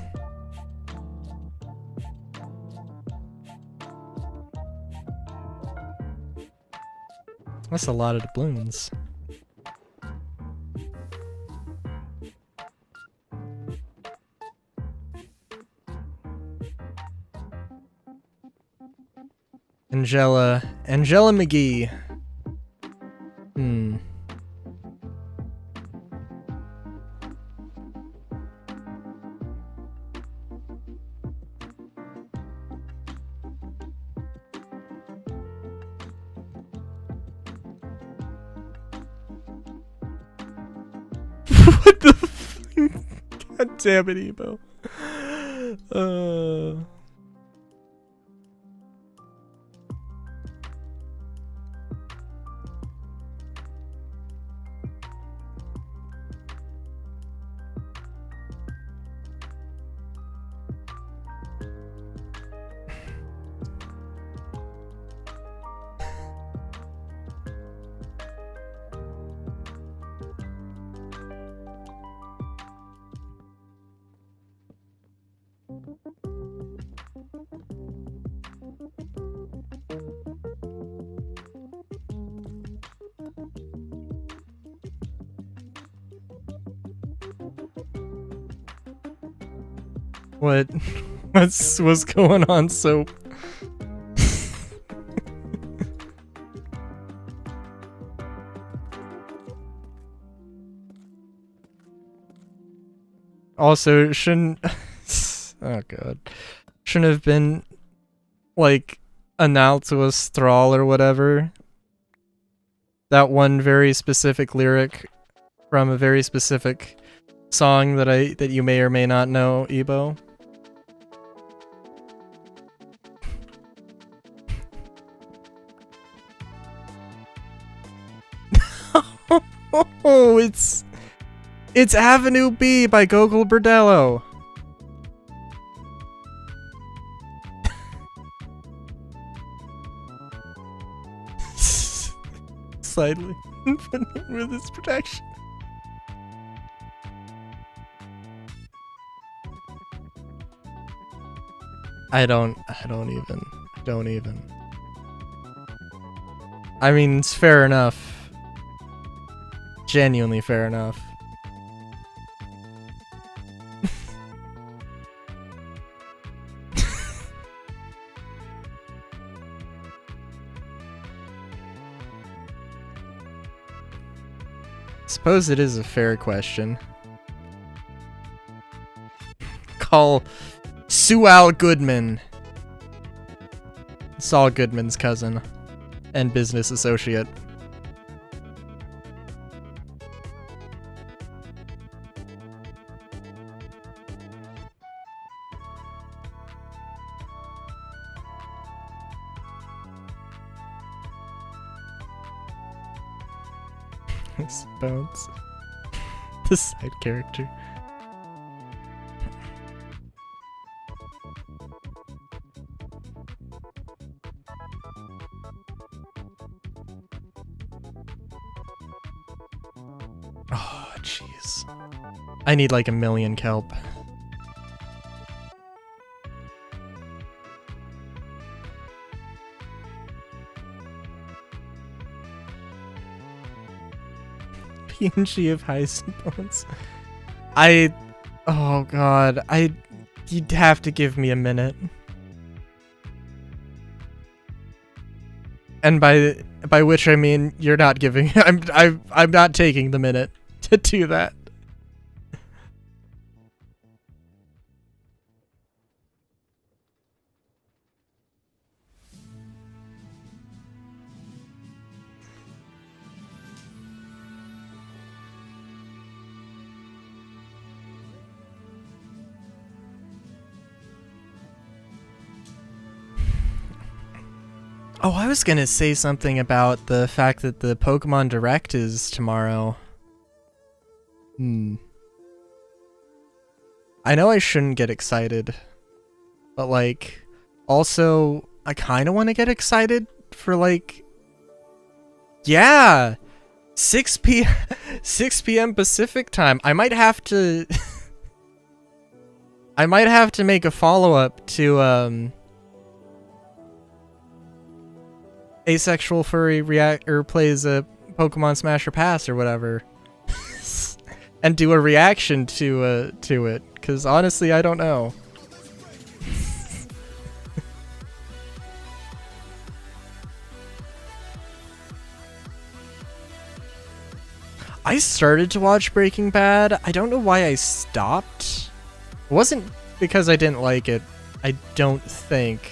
That's a lot of doubloons. Angela McGee. What the f- God damn it, Ebo. What? What's going on, Soap? Also, shouldn't... oh god. Shouldn't have been, like, announced to us Thrall or whatever. That one very specific lyric from a very specific song that you may or may not know, Ebo. Oh, it's Avenue B by Gogol Bordello. Slightly with its protection. I don't even. I mean, it's fair enough. Genuinely fair enough. Suppose it is a fair question. Call Saul Goodman. Saul Goodman's cousin and business associate. Bones. The side character. Oh, jeez. I need like 1,000,000 kelp. PNG of Heist Bones. Oh god, you'd have to give me a minute. And by which I mean you're not giving. I'm not taking the minute to do that. Oh, I was gonna say something about the fact that the Pokemon Direct is tomorrow. I know I shouldn't get excited, but like, also, I kinda wanna get excited for like, yeah! 6 p.m. Pacific time. I might have to I might have to make a follow-up to Asexual Furry plays a Pokemon Smash or Pass or whatever. And do a reaction to it, because honestly I don't know. I started to watch Breaking Bad. I don't know why I stopped. It wasn't because I didn't like it, I don't think.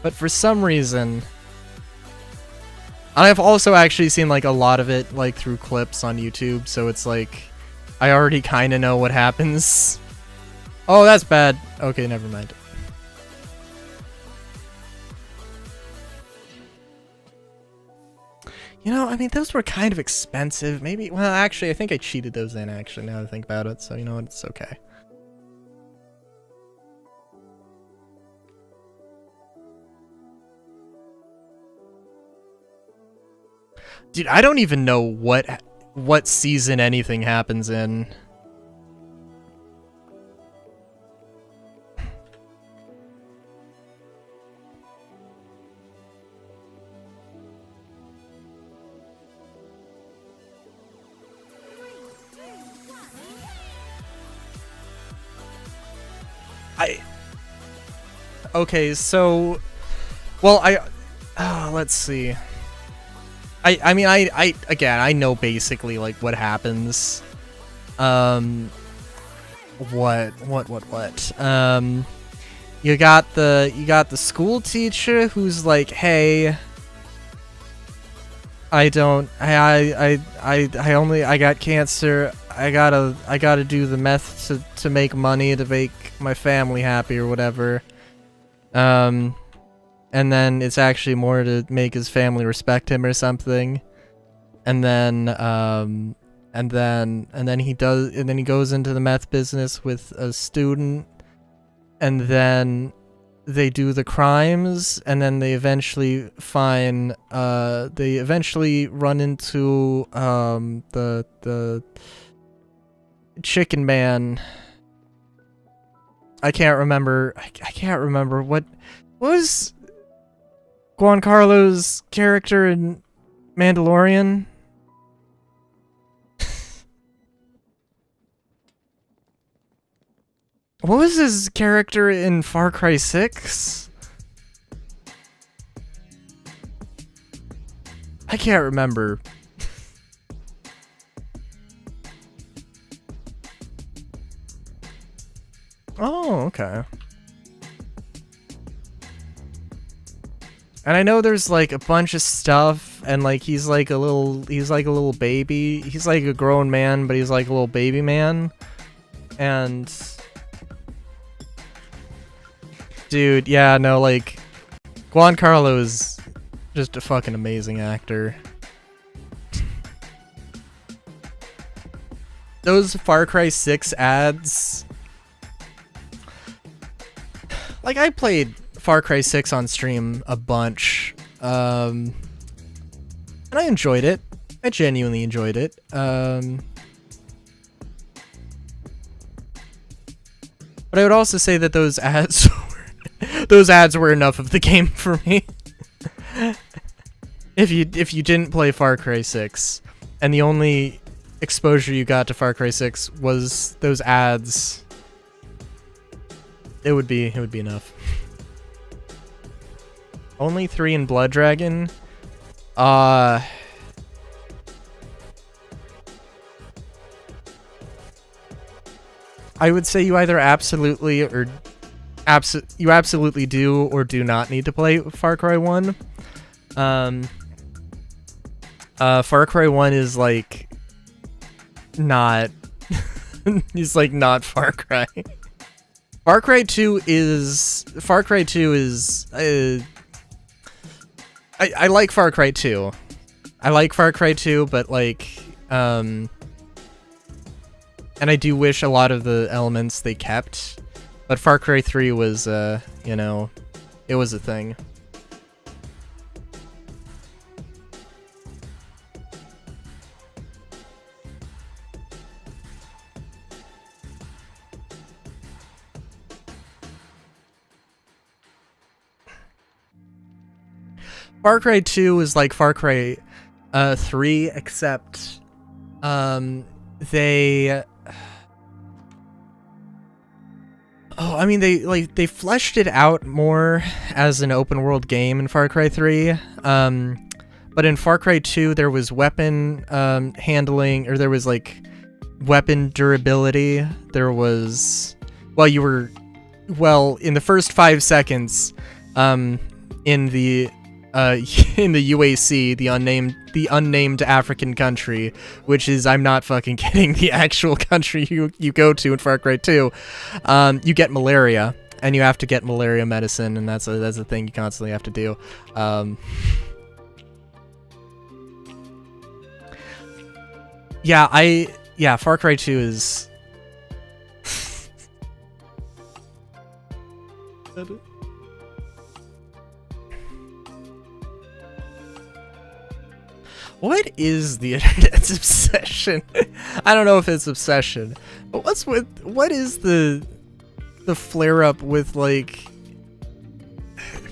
But for some reason, I've also actually seen like a lot of it like through clips on YouTube, so it's like I already kind of know what happens. Oh, that's bad. Okay, never mind. You know, I mean, those were kind of expensive. Maybe, well, actually, I think I cheated those in, actually, now that I think about it. So, you know what, it's okay. Dude, I don't even know what season anything happens in. Okay, so, well, let's see. I mean, again, I know basically, like, what happens. What? You got the school teacher who's like, hey, I got cancer. I gotta do the meth to make money to make my family happy or whatever. And then it's actually more to make his family respect him or something. And then he goes into the meth business with a student, and then they do the crimes, and then they eventually run into the chicken man. I can't remember what was Giancarlo's character in Mandalorian. What was his character in Far Cry 6? I can't remember. Oh, okay. And I know there's like a bunch of stuff, and like he's like a little baby. He's like a grown man, but he's like a little baby man. And dude, yeah, no, like, Giancarlo is just a fucking amazing actor. Those Far Cry 6 ads... Like, I played Far Cry 6 on stream a bunch, and I enjoyed it. I genuinely enjoyed it. But I would also say that those ads... Those ads were enough of the game for me. If you didn't play Far Cry 6, and the only exposure you got to Far Cry 6 was those ads, it would be enough. Only 3 in Blood Dragon? I would say you either absolutely do or do not need to play Far Cry 1. Far Cry 1 is like not he's like not Far Cry. Far Cry 2 is I like Far Cry 2. I like Far Cry 2, but like and I do wish a lot of the elements they kept. But Far Cry 3 was, you know, it was a thing. Far Cry 2 is like Far Cry 3, except they... Oh, I mean, they fleshed it out more as an open world game in Far Cry 3. But in Far Cry 2, there was weapon handling, or there was like weapon durability. There was, well, in the first 5 seconds, in the UAC, the unnamed African country, which is, I'm not fucking kidding, the actual country you go to in Far Cry 2, you get malaria, and you have to get malaria medicine, and that's a thing you constantly have to do. Yeah, Far Cry 2 is... What is the internet's obsession? I don't know if it's obsession, but what is the flare up with like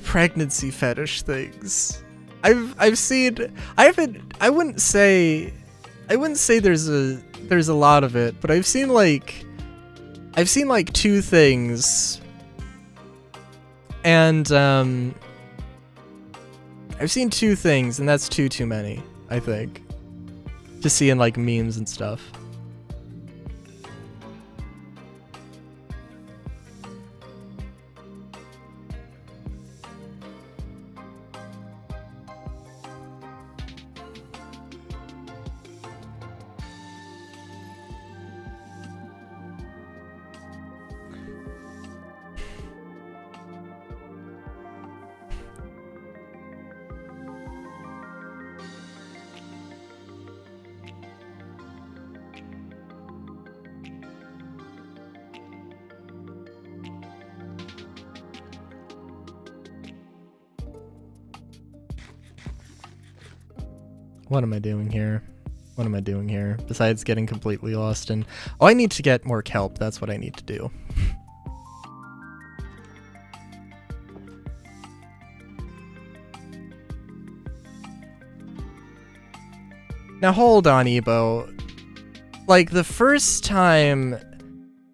pregnancy fetish things? I wouldn't say there's a lot of it, but I've seen like 2 things. And I've seen 2 things, and that's too many, I think, to see in like memes and stuff. What am I doing here? What am I doing here? Besides getting completely lost and... Oh, I need to get more kelp. That's what I need to do. Now hold on, Ebo. Like, the first time,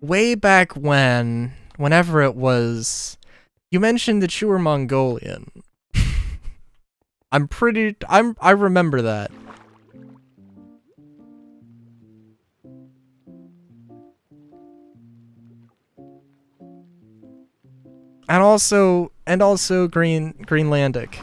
way back when, whenever it was, you mentioned that you were Mongolian. I remember that. And also Greenlandic.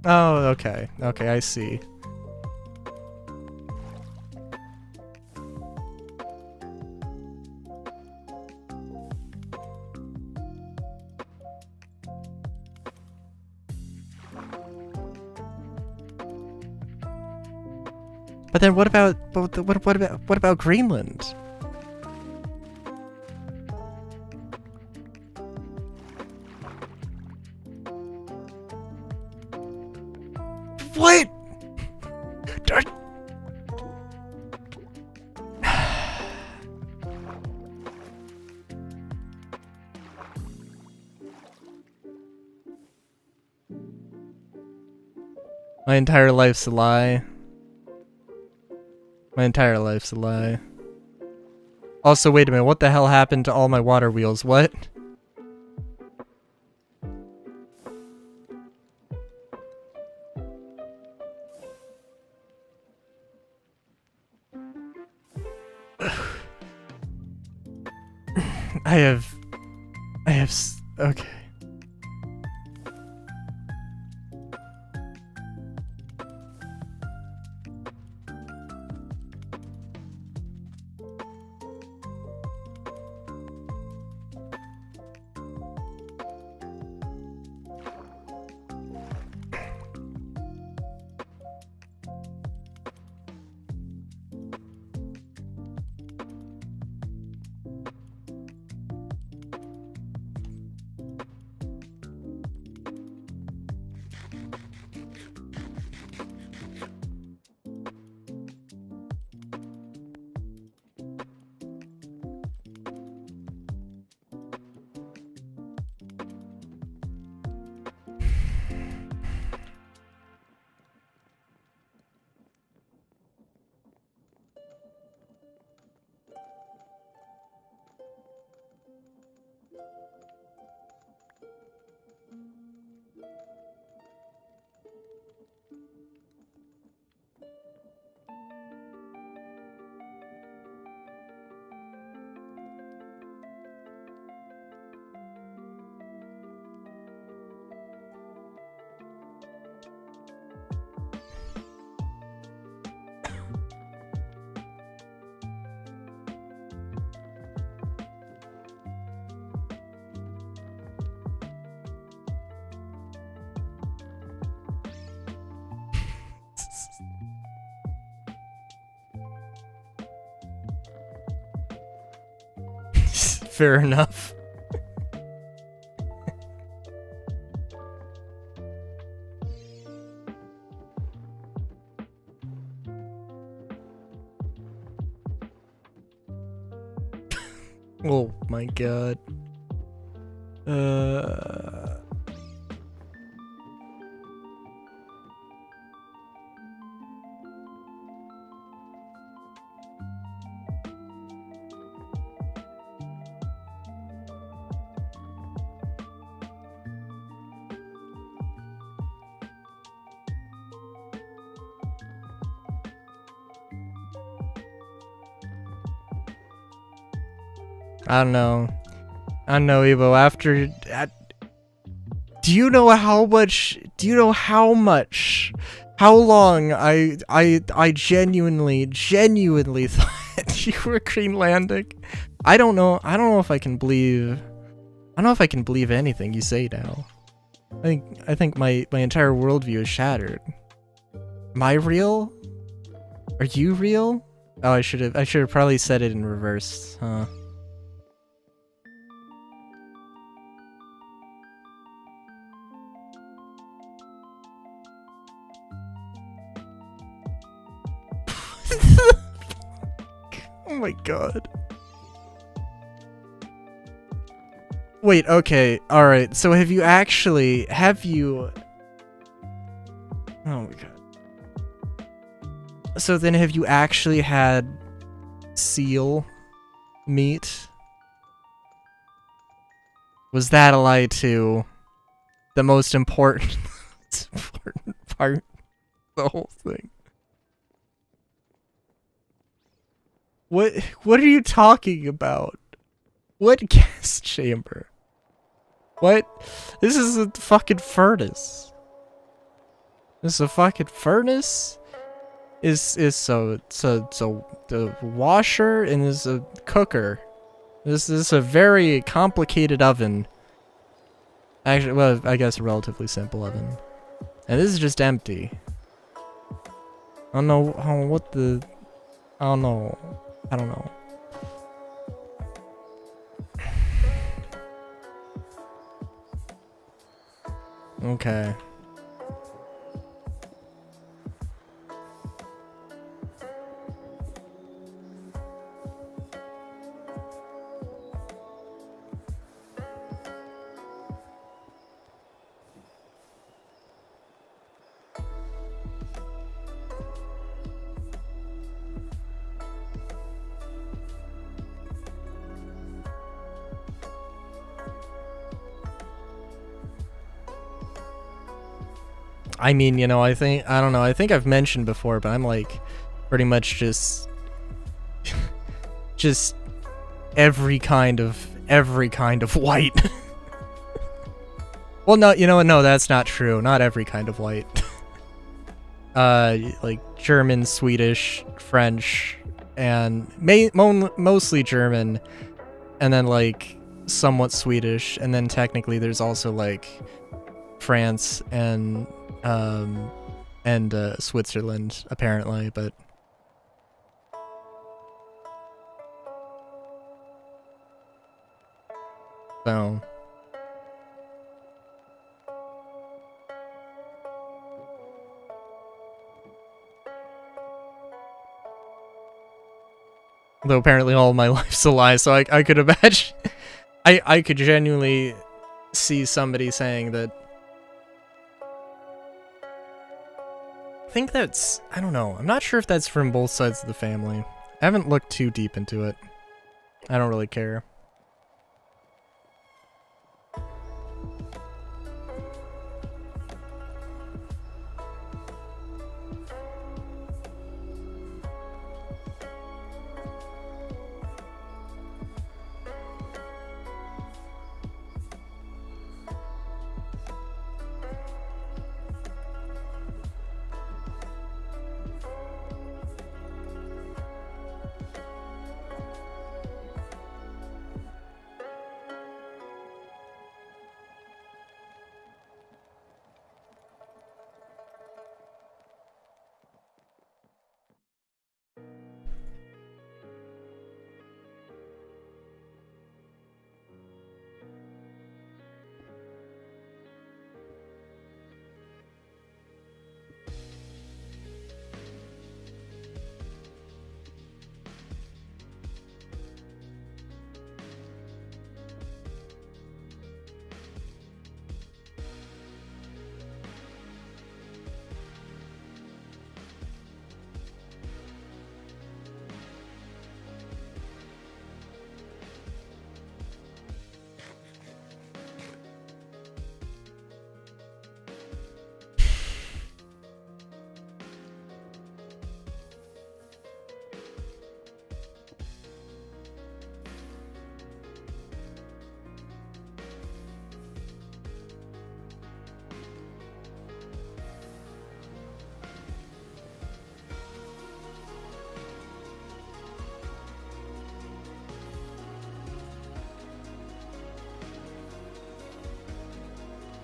Oh, okay. Okay, I see. But then what about Greenland? What? My entire life's a lie. My entire life's a lie. Also, wait a minute, what the hell happened to all my water wheels? What? Okay. Fair enough. Oh my god. I don't know. I don't know, Evo. After... do you know how much... Do you know how much... How long I genuinely thought you were Greenlandic? I don't know if I can believe... I don't know if I can believe anything you say now. I think my entire worldview is shattered. Am I real? Are you real? Oh, I should have probably said it in reverse, huh? Oh my god. Wait, okay, alright, so have you... Oh my god. So then have you actually had seal meat? Was that a lie too? The most important, part of the whole thing. What are you talking about? What gas chamber? What? This is a fucking furnace. This is a fucking furnace? So the washer and is a cooker. This is a very complicated oven. Actually, well, I guess a relatively simple oven. And this is just empty. I don't know what the... I don't know. I don't know. Okay. I mean, you know, I don't know, I think I've mentioned before, but I'm like pretty much just every kind of white. Well, no, you know what? No, that's not true. Not every kind of white. Like German, Swedish, French, and mostly German, and then like somewhat Swedish, and then technically there's also like France and Switzerland, apparently, but... So... Though apparently all my life's a lie, so I could imagine... I could genuinely see somebody saying that... I think that's... I don't know. I'm not sure if that's from both sides of the family. I haven't looked too deep into it. I don't really care.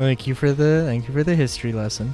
Thank you for the history lesson.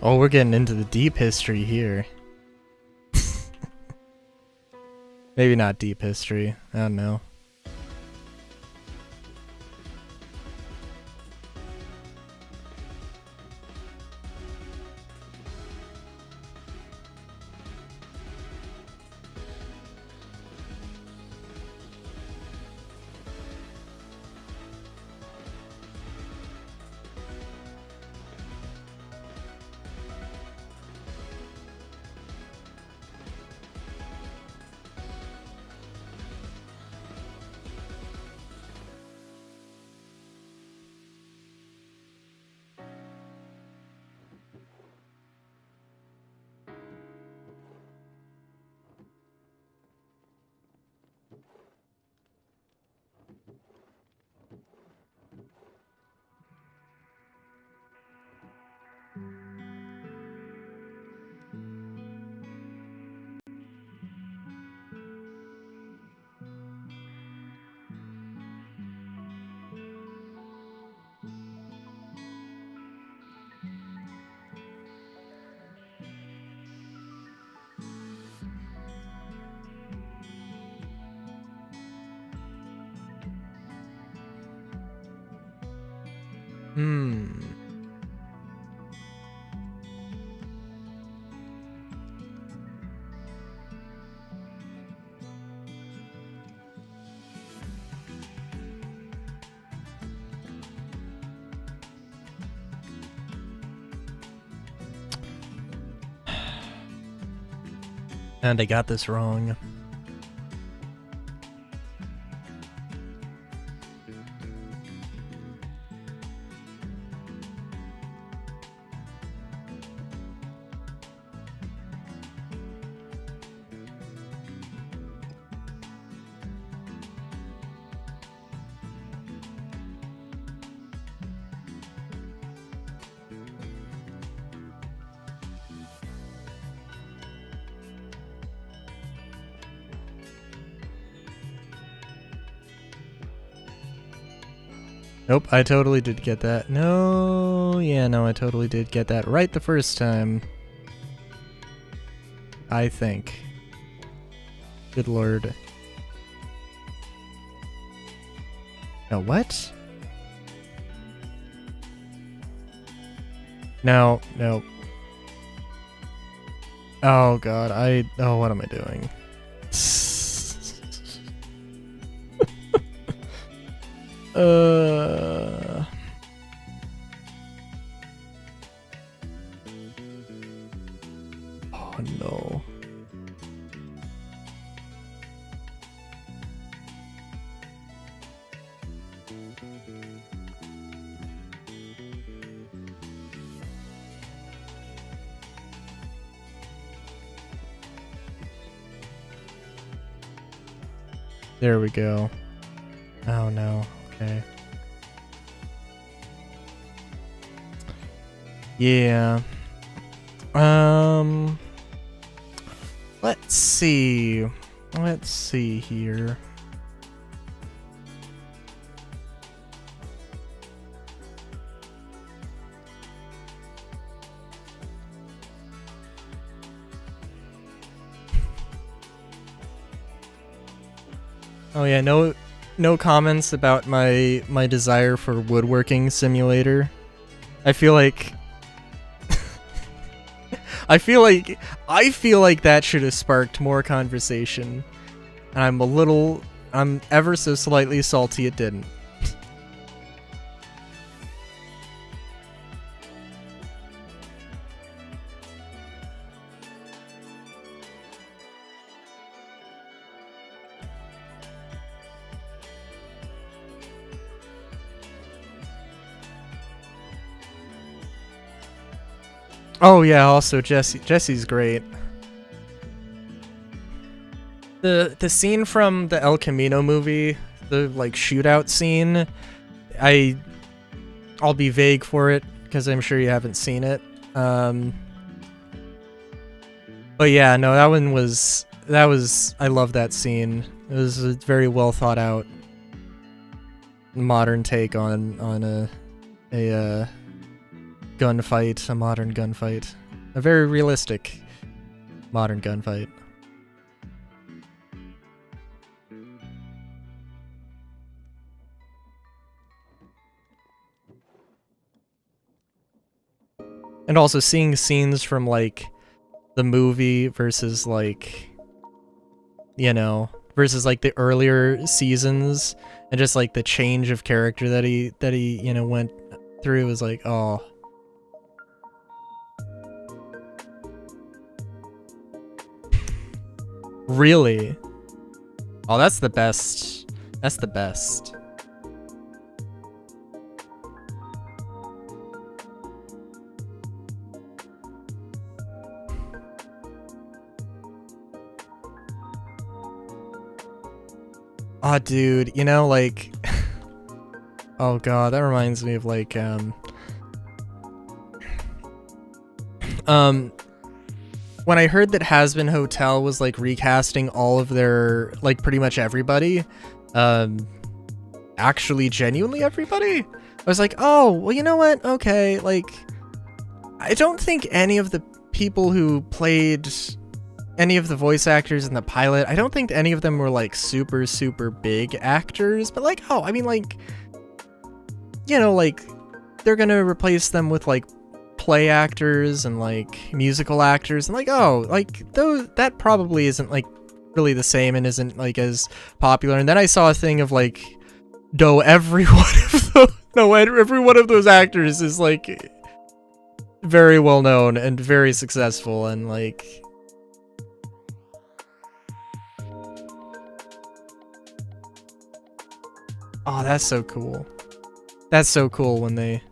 Oh, we're getting into the deep history here. Maybe not deep history. I don't know. And I got this wrong. Nope, I totally did get that. No, yeah, no, I totally did get that right the first time. I think. Good lord. No, what? No, no. Oh god, oh, what am I doing? Oh no. There we go. Oh no, okay. Yeah. Let's see. Let's see here. Oh yeah, no comments about my desire for woodworking simulator. I feel like I feel like that should have sparked more conversation. And I'm ever so slightly salty it didn't. Oh yeah, also Jesse's great. The scene from the El Camino movie, the like shootout scene, I'll be vague for it because I'm sure you haven't seen it. But yeah, no, that was I love that scene. It was a very well thought out modern take on a gunfight, a modern gunfight. A very realistic modern gunfight. And also seeing scenes from like the movie versus like, you know, versus like the earlier seasons and just like the change of character that he you know went through was like, oh. Really? Oh, that's the best. That's the best. Oh, dude, you know, like... oh god, that reminds me of like, when I heard that Has-Been Hotel was like recasting all of their, like pretty much everybody, actually genuinely everybody, I was like, oh, well, you know what? Okay, like, I don't think any of the people who played any of the voice actors in the pilot, I don't think any of them were like super, super big actors, but like, oh, I mean, like, you know, like, they're gonna replace them with like play actors and like musical actors and like, oh, like those, that probably isn't like really the same and isn't like as popular. And then I saw a thing of like, no, every one of those actors is like very well known and very successful and like, oh, that's so cool. That's so cool when they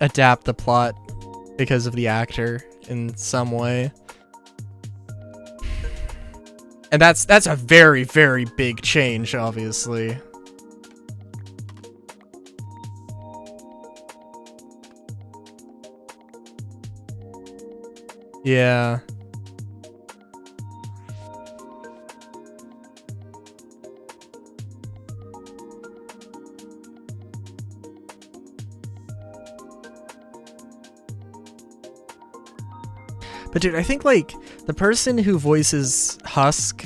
adapt the plot because of the actor in some way. And that's a very, very big change, obviously. Yeah. But dude, I think like the person who voices Husk,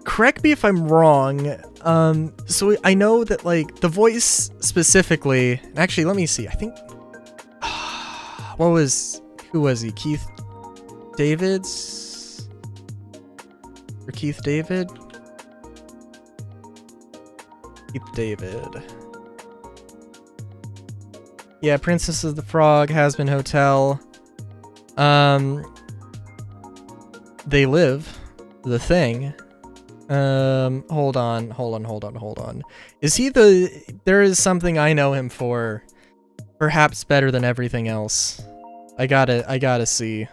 correct me if I'm wrong, so I know that like the voice specifically, actually let me see, I think, who was he, Keith Davids? Or Keith David? Keith David. Yeah, Princess of the Frog, Has-Been Hotel. They Live, The Thing, Hold on. Is he there is something I know him for, perhaps better than everything else. I gotta see.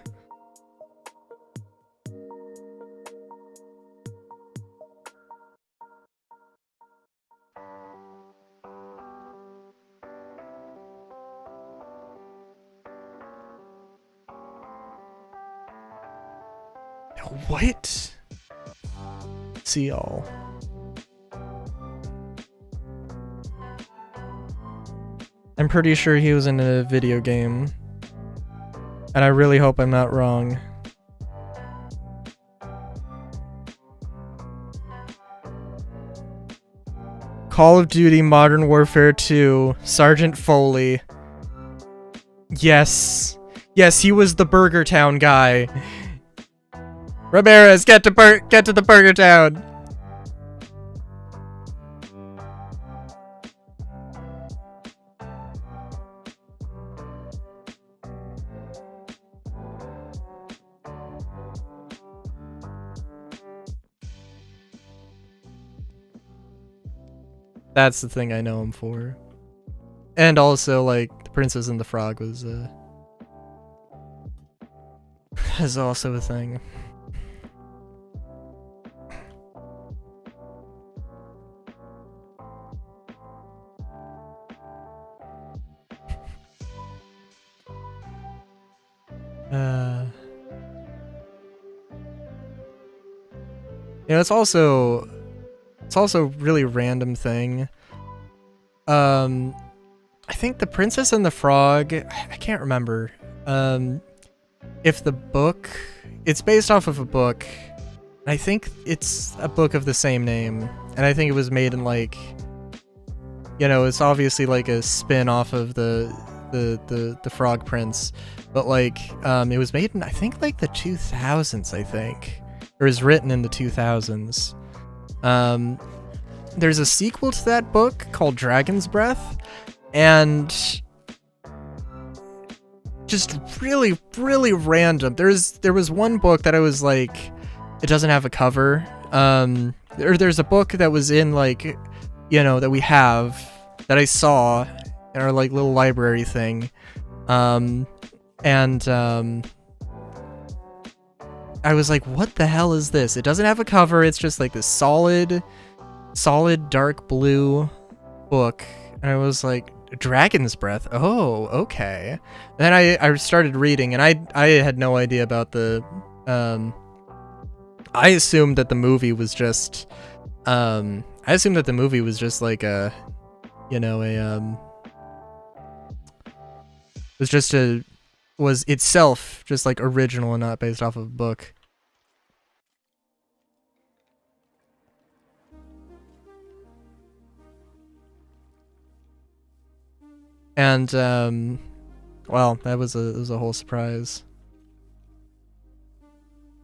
What? See y'all. I'm pretty sure he was in a video game. And I really hope I'm not wrong. Call of Duty Modern Warfare 2, Sergeant Foley. Yes. Yes, he was the Burger Town guy. Ramirez, get to the Burger Town. That's the thing I know him for. And also, like, The Princess and the Frog was, is also a thing. You know, it's also really random thing. I think The Princess and the Frog, I can't remember. If the book, it's based off of a book. I think it's a book of the same name, and I think it was made in, like, you know, it's obviously like a spin off of the Frog Prince, but like it was made in, I think, like the 2000s, I think, or is written in the 2000s. There's a sequel to that book called Dragon's Breath, and just really random. There was one book that I was like, it doesn't have a cover. There's a book that was in, like, you know, that we have, that I saw in our, like, little library thing. I was like, what the hell is this? It doesn't have a cover. It's just like this solid dark blue book. And I was like, Dragon's Breath? Oh, okay. Then I started reading, and I had no idea about the, I assumed that the movie was just, like a, you know, was itself just like original and not based off of a book. And well, it was a whole surprise.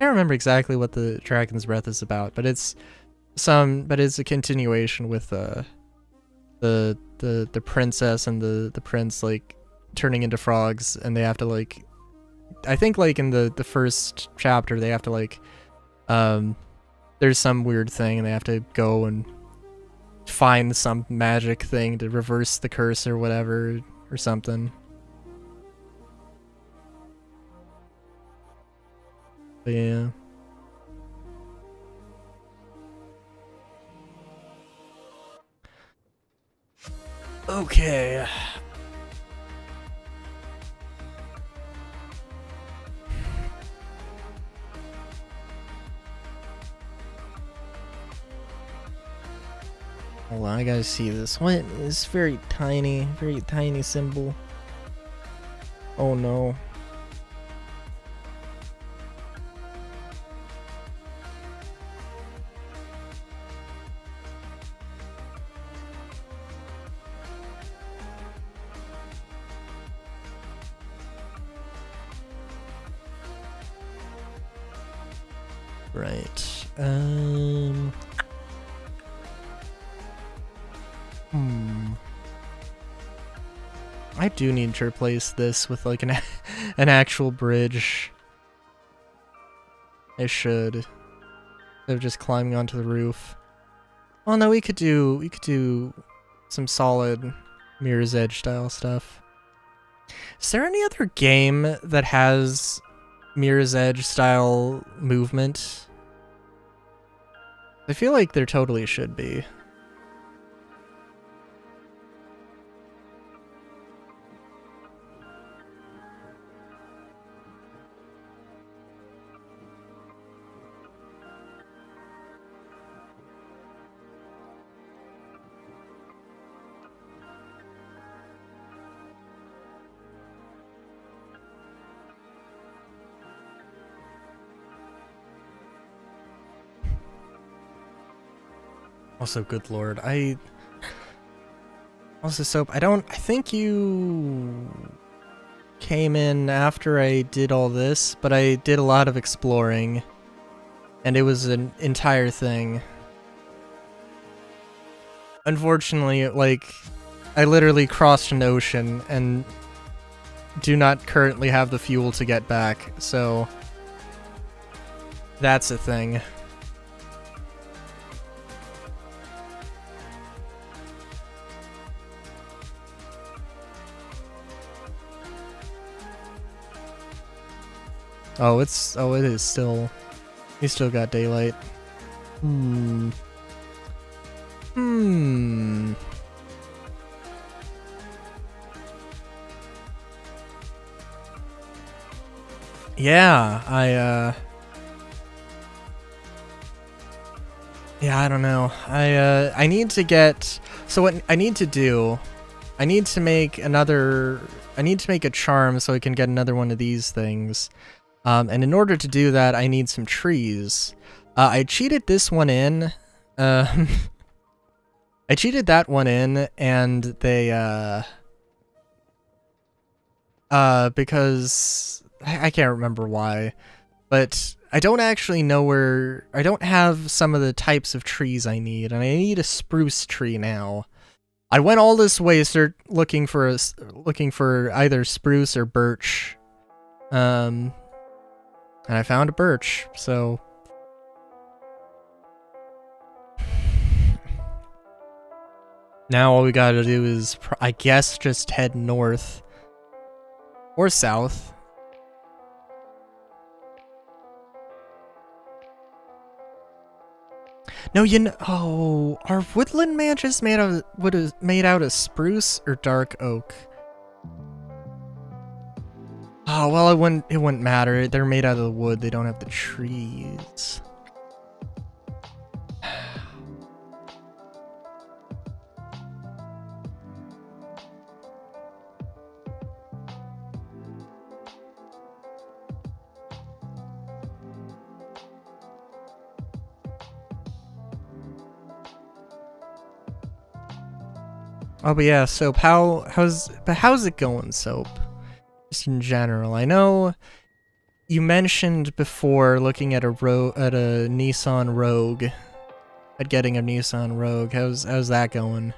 I don't remember exactly what the Dragon's Breath is about, but it's a continuation with the princess and the prince, like, turning into frogs, and they have to, like, I think, like, in the first chapter they have to, like, there's some weird thing and they have to go and find some magic thing to reverse the curse or whatever, or something. But yeah. Okay. Hold on, I gotta see this. What is very tiny symbol? Oh no. Right. I do need to replace this with, like, an actual bridge. I should. instead of just climbing onto the roof. Well, no, we could do some solid Mirror's Edge style stuff. Is there any other game that has Mirror's Edge style movement? I feel like there totally should be. Also, good lord, also, Soap, I think you came in after I did all this, but I did a lot of exploring, and it was an entire thing. Unfortunately, like, I literally crossed an ocean and do not currently have the fuel to get back, so that's a thing. Oh, it is still, we still got daylight. Yeah, yeah, I don't know. I need to get, so what I need to do, I need to make a charm so I can get another one of these things. And in order to do that, I need some trees. I cheated this one in. I cheated that one in, and they, because I can't remember why, but I don't actually know where, I don't have some of the types of trees I need, and I need a spruce tree now. I went all this way looking for either spruce or birch. And I found a birch, so now all we gotta do is, I guess, just head north or south. No, oh, are woodland mansions made out of spruce or dark oak? Oh, well, it wouldn't matter. They're made out of the wood. They don't have the trees. Oh, but yeah, Soap, how's it going, Soap? Just in general. I know you mentioned before looking at a Nissan Rogue, at getting a Nissan Rogue. How's that going?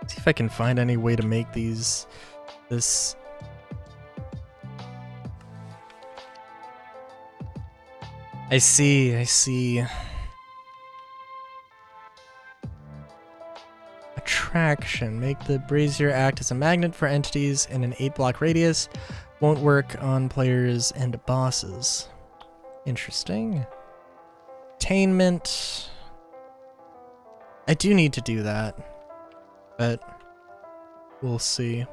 See if I can find any way to make this. I see. Attraction. Make the brazier act as a magnet for entities in an 8-block radius. Won't work on players and bosses. Interesting. Attainment. I do need to do that, but we'll see.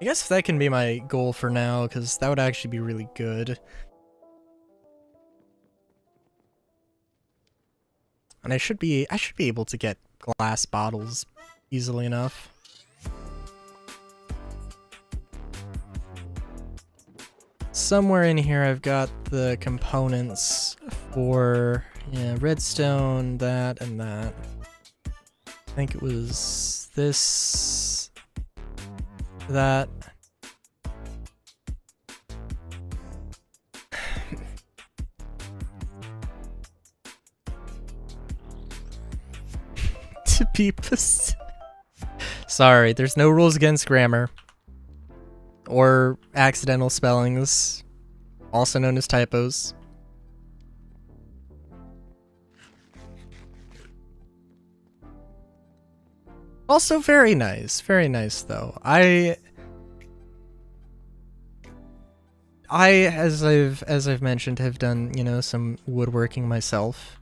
I guess that can be my goal for now, because that would actually be really good. And I should be able to get glass bottles easily enough. somewhere in here I've got the components for, yeah, redstone, that, and that. I think it was this, that. To be sorry, there's no rules against grammar or accidental spellings, also known as typos. Also very nice though. I as I've mentioned have done, you know, some woodworking myself.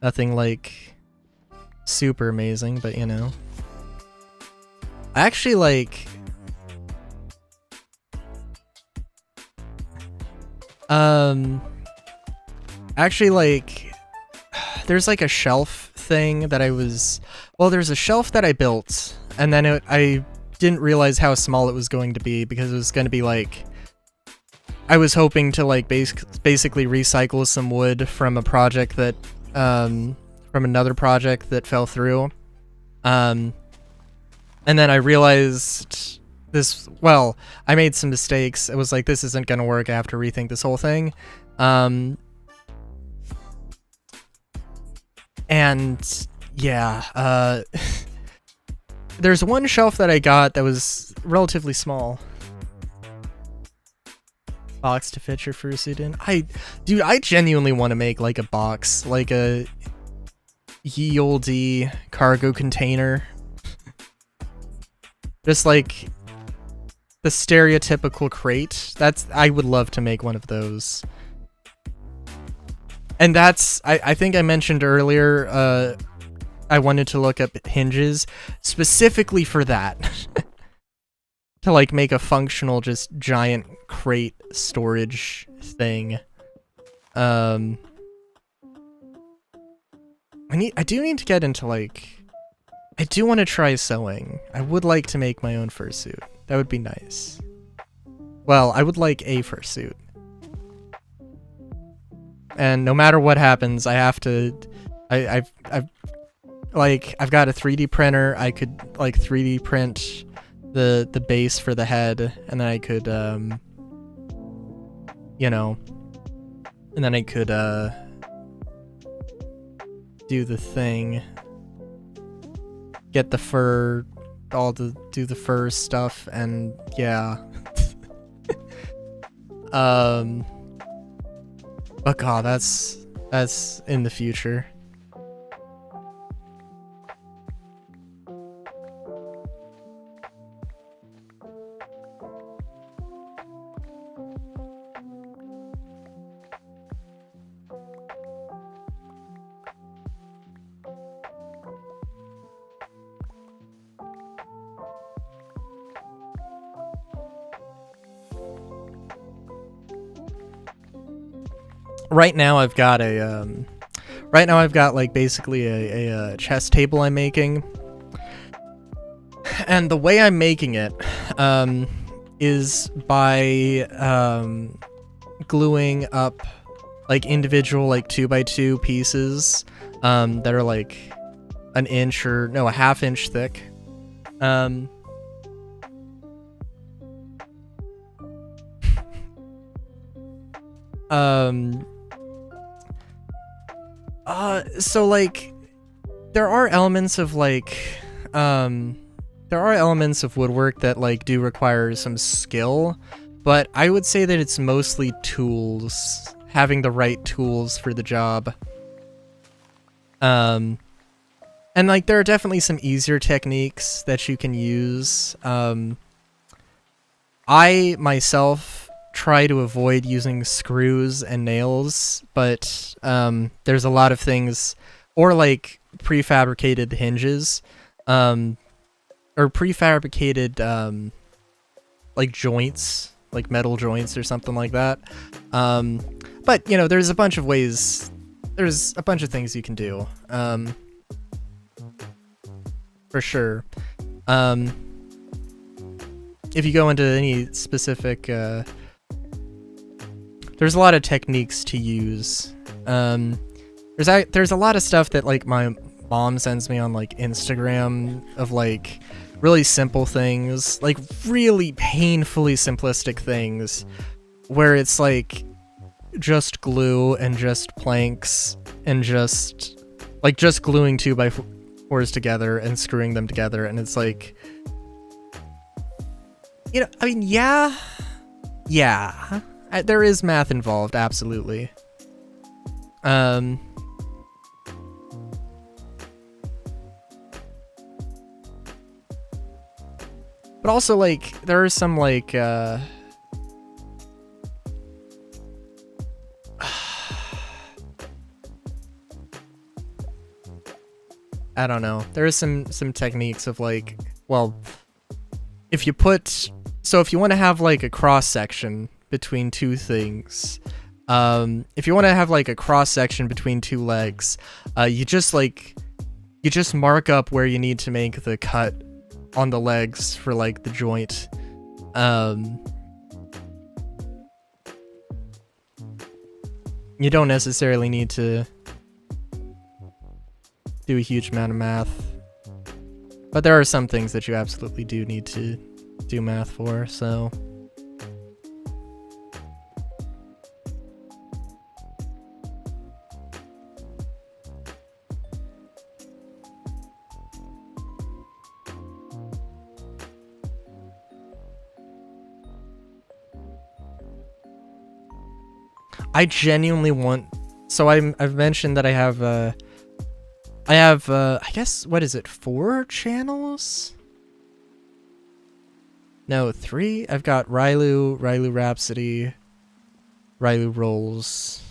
Nothing like super amazing, but you know. I actually like there's like a shelf thing that there's a shelf that I built, and then I didn't realize how small it was going to be, because it was going to be like, I was hoping to like basically recycle some wood from a project that from another project that fell through. And then I realized this, well, I made some mistakes. It was like, this isn't gonna work. I have to rethink this whole thing. And yeah, there's one shelf that I got that was relatively small. Box to fit your fursuit in. Dude, I genuinely want to make like a box, like a ye olde cargo container. Just like the stereotypical crate. I would love to make one of those. And I think I mentioned earlier, I wanted to look up hinges specifically for that. To like make a functional, just giant crate storage thing. I do need to get into like, I do want to try sewing. I would like to make my own fursuit. That would be nice. Well, I would like a fursuit. And no matter what happens, I have to, I've got a 3D printer. I could like 3D print the base for the head, and then I could, you know, and then I could, do the thing, get the fur, do the fur stuff, and yeah. But god, that's in the future. Right now I've got like basically a chess table I'm making, and the way I'm making it is by gluing up like individual like 2x2 pieces that are like an inch or no, a half inch thick. So like there are elements of like woodwork that like do require some skill, but I would say that it's mostly tools, having the right tools for the job. And like there are definitely some easier techniques that you can use. I myself try to avoid using screws and nails, but there's a lot of things, or like prefabricated hinges, or prefabricated like joints, like metal joints or something like that. But you know, there's a bunch of ways, there's a bunch of things you can do, for sure. If you go into any specific there's a lot of techniques to use. There's a lot of stuff that like my mom sends me on like Instagram of like really simple things, like really painfully simplistic things, where it's like just glue and just planks and just gluing 2x4s together and screwing them together, and it's like, you know, I mean, yeah, there is math involved, absolutely. But also, like, there are some, like, I don't know. There is some techniques of, like, well, if you want to have, like, a cross-section between two things, if you want to have, like, a cross-section between two legs, you just mark up where you need to make the cut on the legs for, like, the joint. You don't necessarily need to do a huge amount of math, but there are some things that you absolutely do need to do math for, so. I genuinely want, so I've mentioned that I have I guess, what is it, 4 channels? No, 3? I've got Rylu Rhapsody, Rylu Rolls,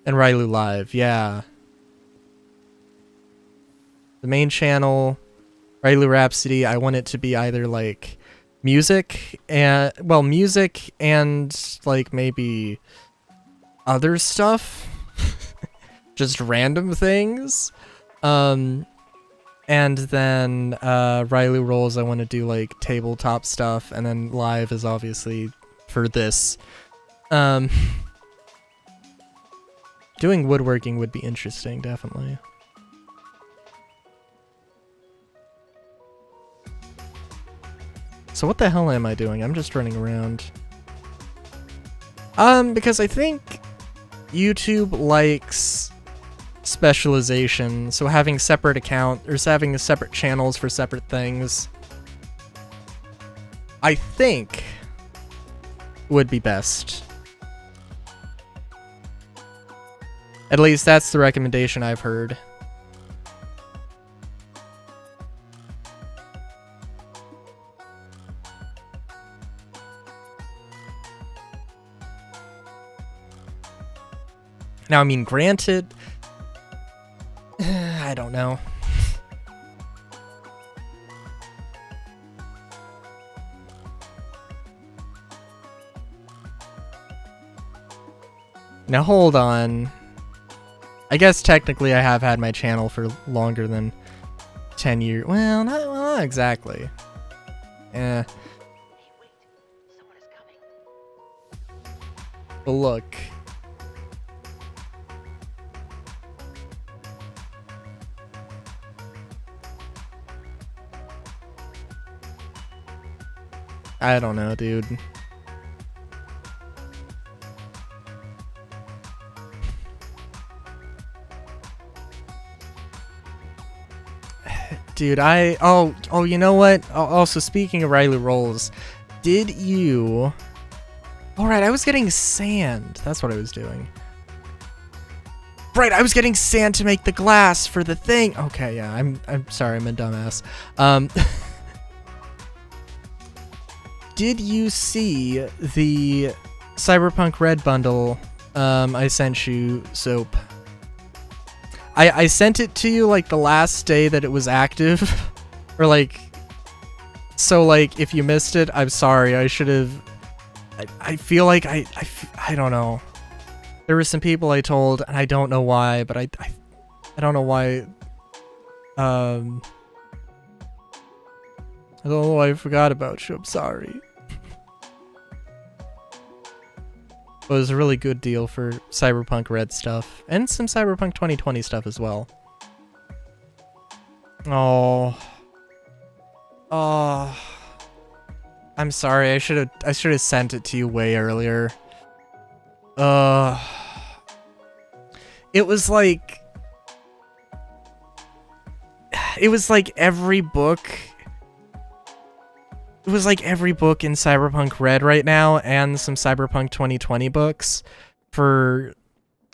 and Rylu Live, yeah. The main channel, Rylu Rhapsody, I want it to be either, like, music and like maybe other stuff, just random things, and then Rylu Rolls, I want to do like tabletop stuff, and then Live is obviously for this. Doing woodworking would be interesting, definitely. So what the hell am I doing? I'm just running around. Because I think YouTube likes specialization, so having separate having separate channels for separate things, I think would be best. At least that's the recommendation I've heard. Now, I mean, granted, I don't know. Now, hold on. I guess technically I have had my channel for longer than 10 years. Well, not exactly. Eh. But look. I don't know, dude. Dude, oh, you know what? Also, speaking of Rylu Rolls, did you... Alright, I was getting sand. That's what I was doing. Right, I was getting sand to make the glass for the thing. Okay, yeah, I'm sorry, I'm a dumbass. Did you see the Cyberpunk Red bundle I sent you, Soap? I sent it to you like the last day that it was active. Or like... So like, if you missed it, I'm sorry. I should have... I feel like I don't know. There were some people I told, and I don't know why, but I don't know why... I don't know why I forgot about you. I'm sorry. But it was a really good deal for Cyberpunk Red stuff. And some Cyberpunk 2020 stuff as well. Oh. Oh. I'm sorry, I should have sent it to you way earlier. It was like every book. It was like every book in Cyberpunk Red right now, and some Cyberpunk 2020 books.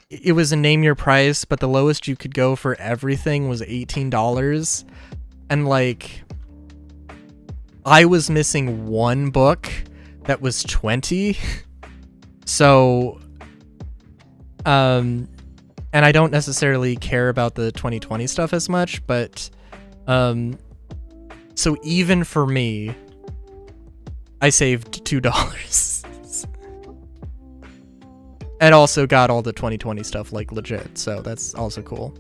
It was a name your price, but the lowest you could go for everything was $18. And like, I was missing one book that was 20. So, and I don't necessarily care about the 2020 stuff as much, but, so even for me, I saved $2. And also got all the 2020 stuff, like, legit, so that's also cool.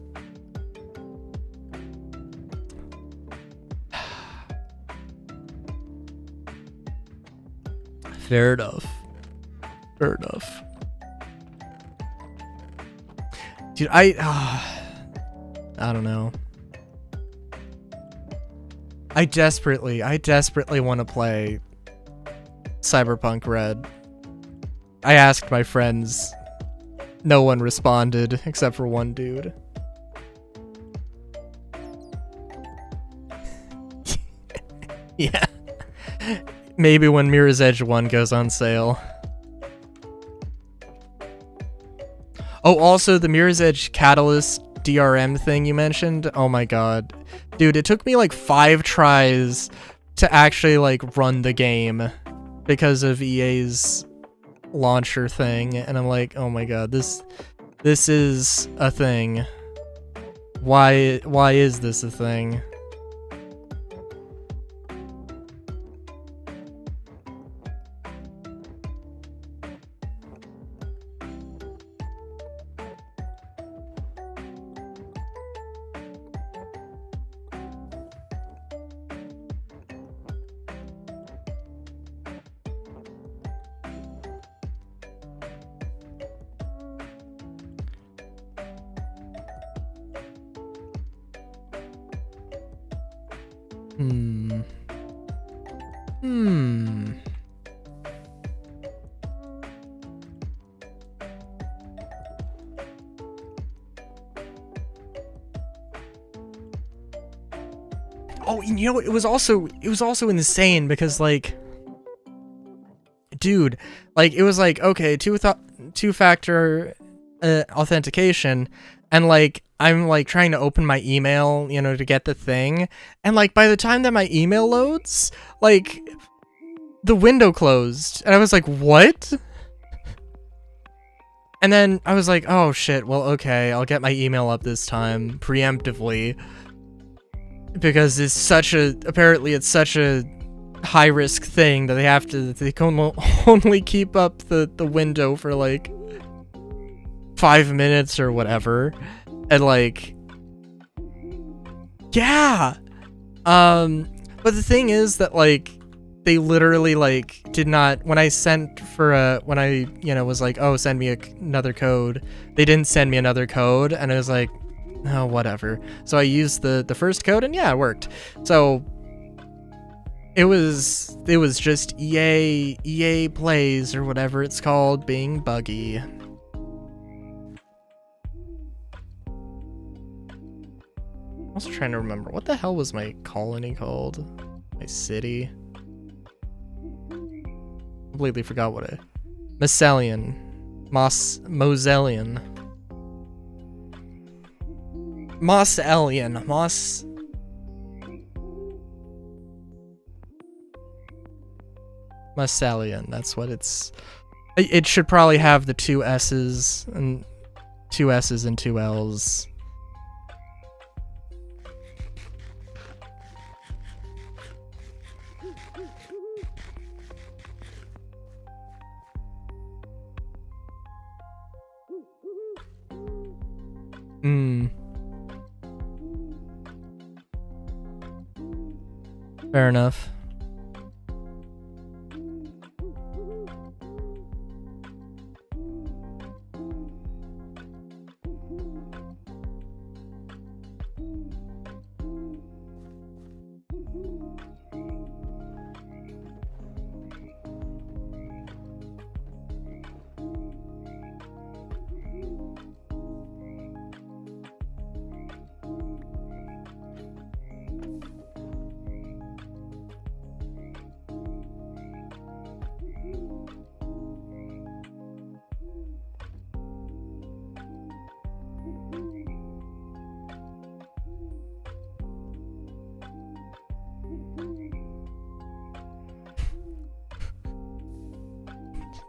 Fair enough. Fair enough. Dude, I don't know. I desperately want to play Cyberpunk Red. I asked my friends. No one responded except for one dude. Yeah. Maybe when Mirror's Edge 1 goes on sale. Oh, also the Mirror's Edge Catalyst DRM thing you mentioned. Oh my god. Dude, it took me like 5 tries to actually like run the game because of EA's launcher thing, and I'm like, oh my god, this is a thing. Why is this a thing? Oh, you know, it was also insane because, like, dude, like, it was like, okay, two-factor authentication, and like, I'm like trying to open my email, you know, to get the thing, and like, by the time that my email loads, like, the window closed, and I was like, what? And then I was like, oh shit, well, okay, I'll get my email up this time, preemptively. Because apparently it's such a high-risk thing that they can only keep up the window for like 5 minutes or whatever. And like, yeah. But the thing is that like, they literally like did not, when I sent for when I, you know, was like, oh, send me another code, they didn't send me another code, and I was like, oh, whatever. So I used the first code, and yeah, it worked. So it was just EA Plays or whatever it's called being buggy. I was trying to remember, what the hell was my colony called? My city? Completely forgot what it. Moselian. Moselian. Moselian, that's what it's. It should probably have the 2 S's and 2 S's and 2 L's. Fair enough.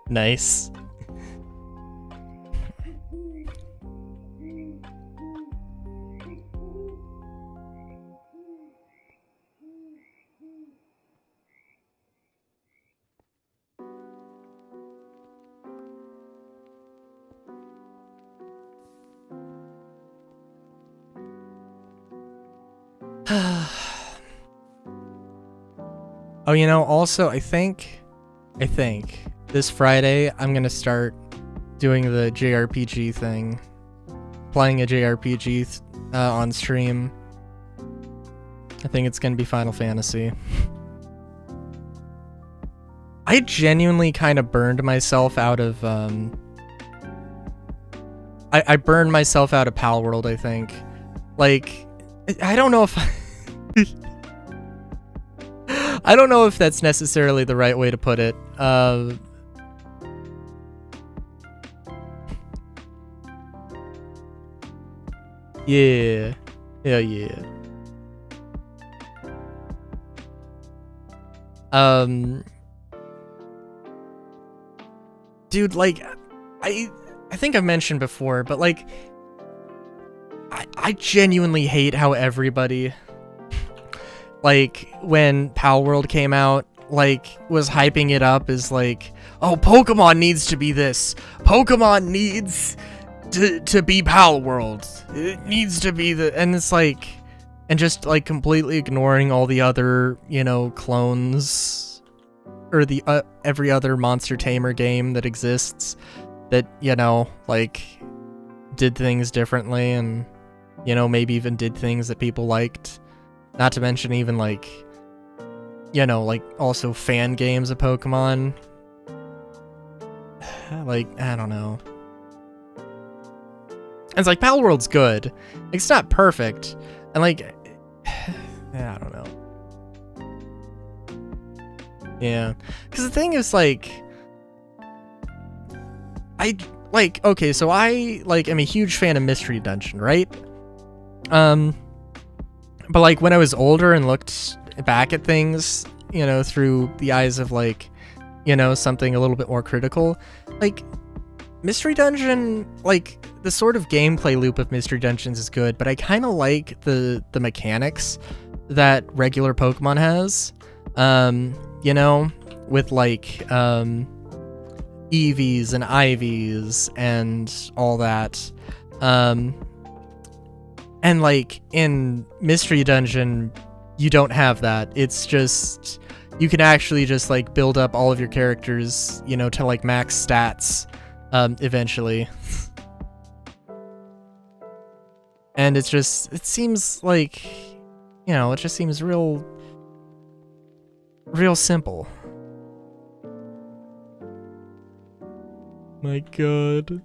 Nice. Oh, you know, also, I think this Friday I'm gonna start doing the JRPG thing. Playing a JRPG on stream. I think it's gonna be Final Fantasy. I genuinely kind of burned myself out of, I burned myself out of Pal World, I think. Like, I don't know if... I don't know if that's necessarily the right way to put it. Yeah. Yeah. Dude, like, I think I've mentioned before, but like, I genuinely hate how everybody, like, when Pal World came out, like, was hyping it up as like, oh, Pokemon needs to be this. Pokemon needs to be Pal World. It needs to be the, and it's like, and just like completely ignoring all the other, you know, clones, or the every other Monster Tamer game that exists that, you know, like, did things differently and, you know, maybe even did things that people liked. Not to mention even, like, you know, like, also fan games of Pokemon. Like, I don't know. It's like, Pal World's good. It's not perfect. And, like, I don't know. Yeah. Because the thing is, like, okay, so I, like, am a huge fan of Mystery Dungeon, right? But, like, when I was older and looked back at things, you know, through the eyes of, like, you know, something a little bit more critical, like, Mystery Dungeon, like, the sort of gameplay loop of Mystery Dungeons is good, but I kind of like the mechanics that regular Pokemon has, you know, with, like, EVs and IVs and all that, and, like, in Mystery Dungeon, you don't have that. It's just, you can actually just, like, build up all of your characters, you know, to, like, max stats, eventually. And it's just, it seems like, you know, it just seems real simple. My god.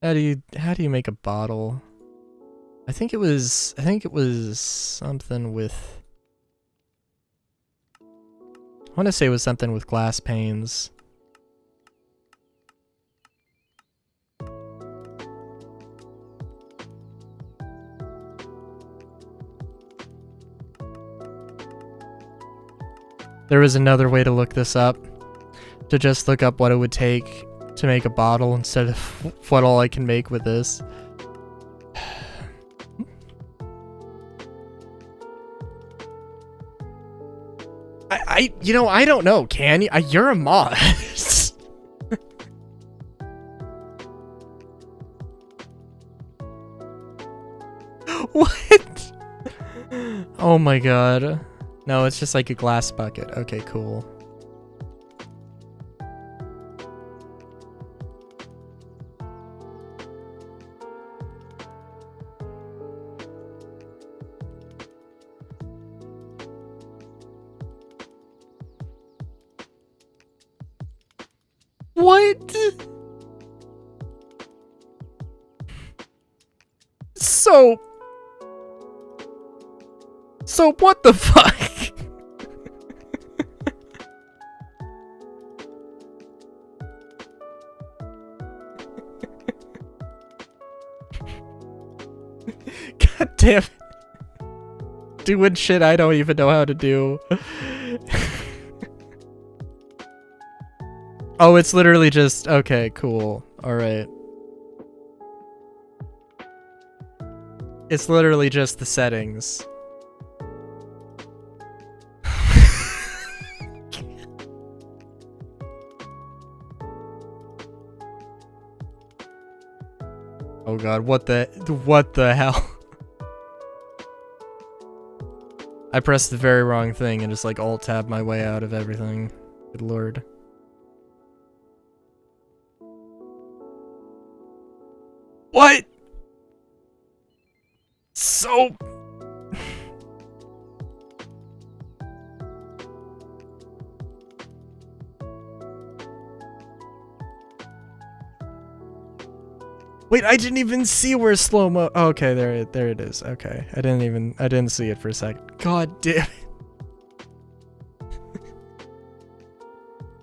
How do you make a bottle? I think it was something with, I want to say it was something with glass panes. There was another way to look this up, to just look up what it would take to make a bottle instead of what all I can make with this. You know, I don't know, can you? You're a mod. What? Oh my god. No, it's just like a glass bucket. Okay, cool. What? So what the fuck? damn it. Doing shit I don't even know how to do. Oh, it's literally just... Okay, cool. Alright. It's literally just the settings. Oh god, what the hell? I pressed the very wrong thing and just like alt-tab my way out of everything. Good lord. What? So... Wait, I didn't even see where slow-mo... Oh, okay, there it is. Okay, I didn't see it for a second. God damn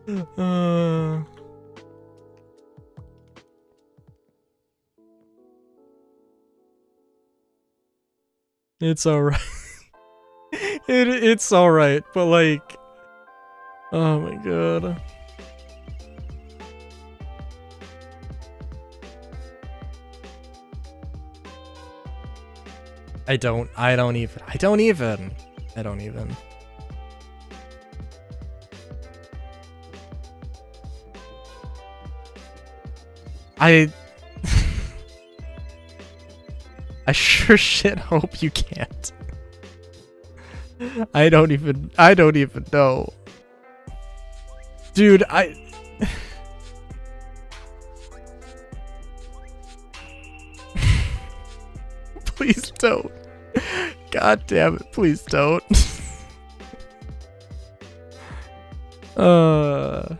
it. It's alright. It's alright, but like... Oh my god. I don't even. I sure shit hope you can't. I don't even know. Dude, please don't. God damn it, please don't. My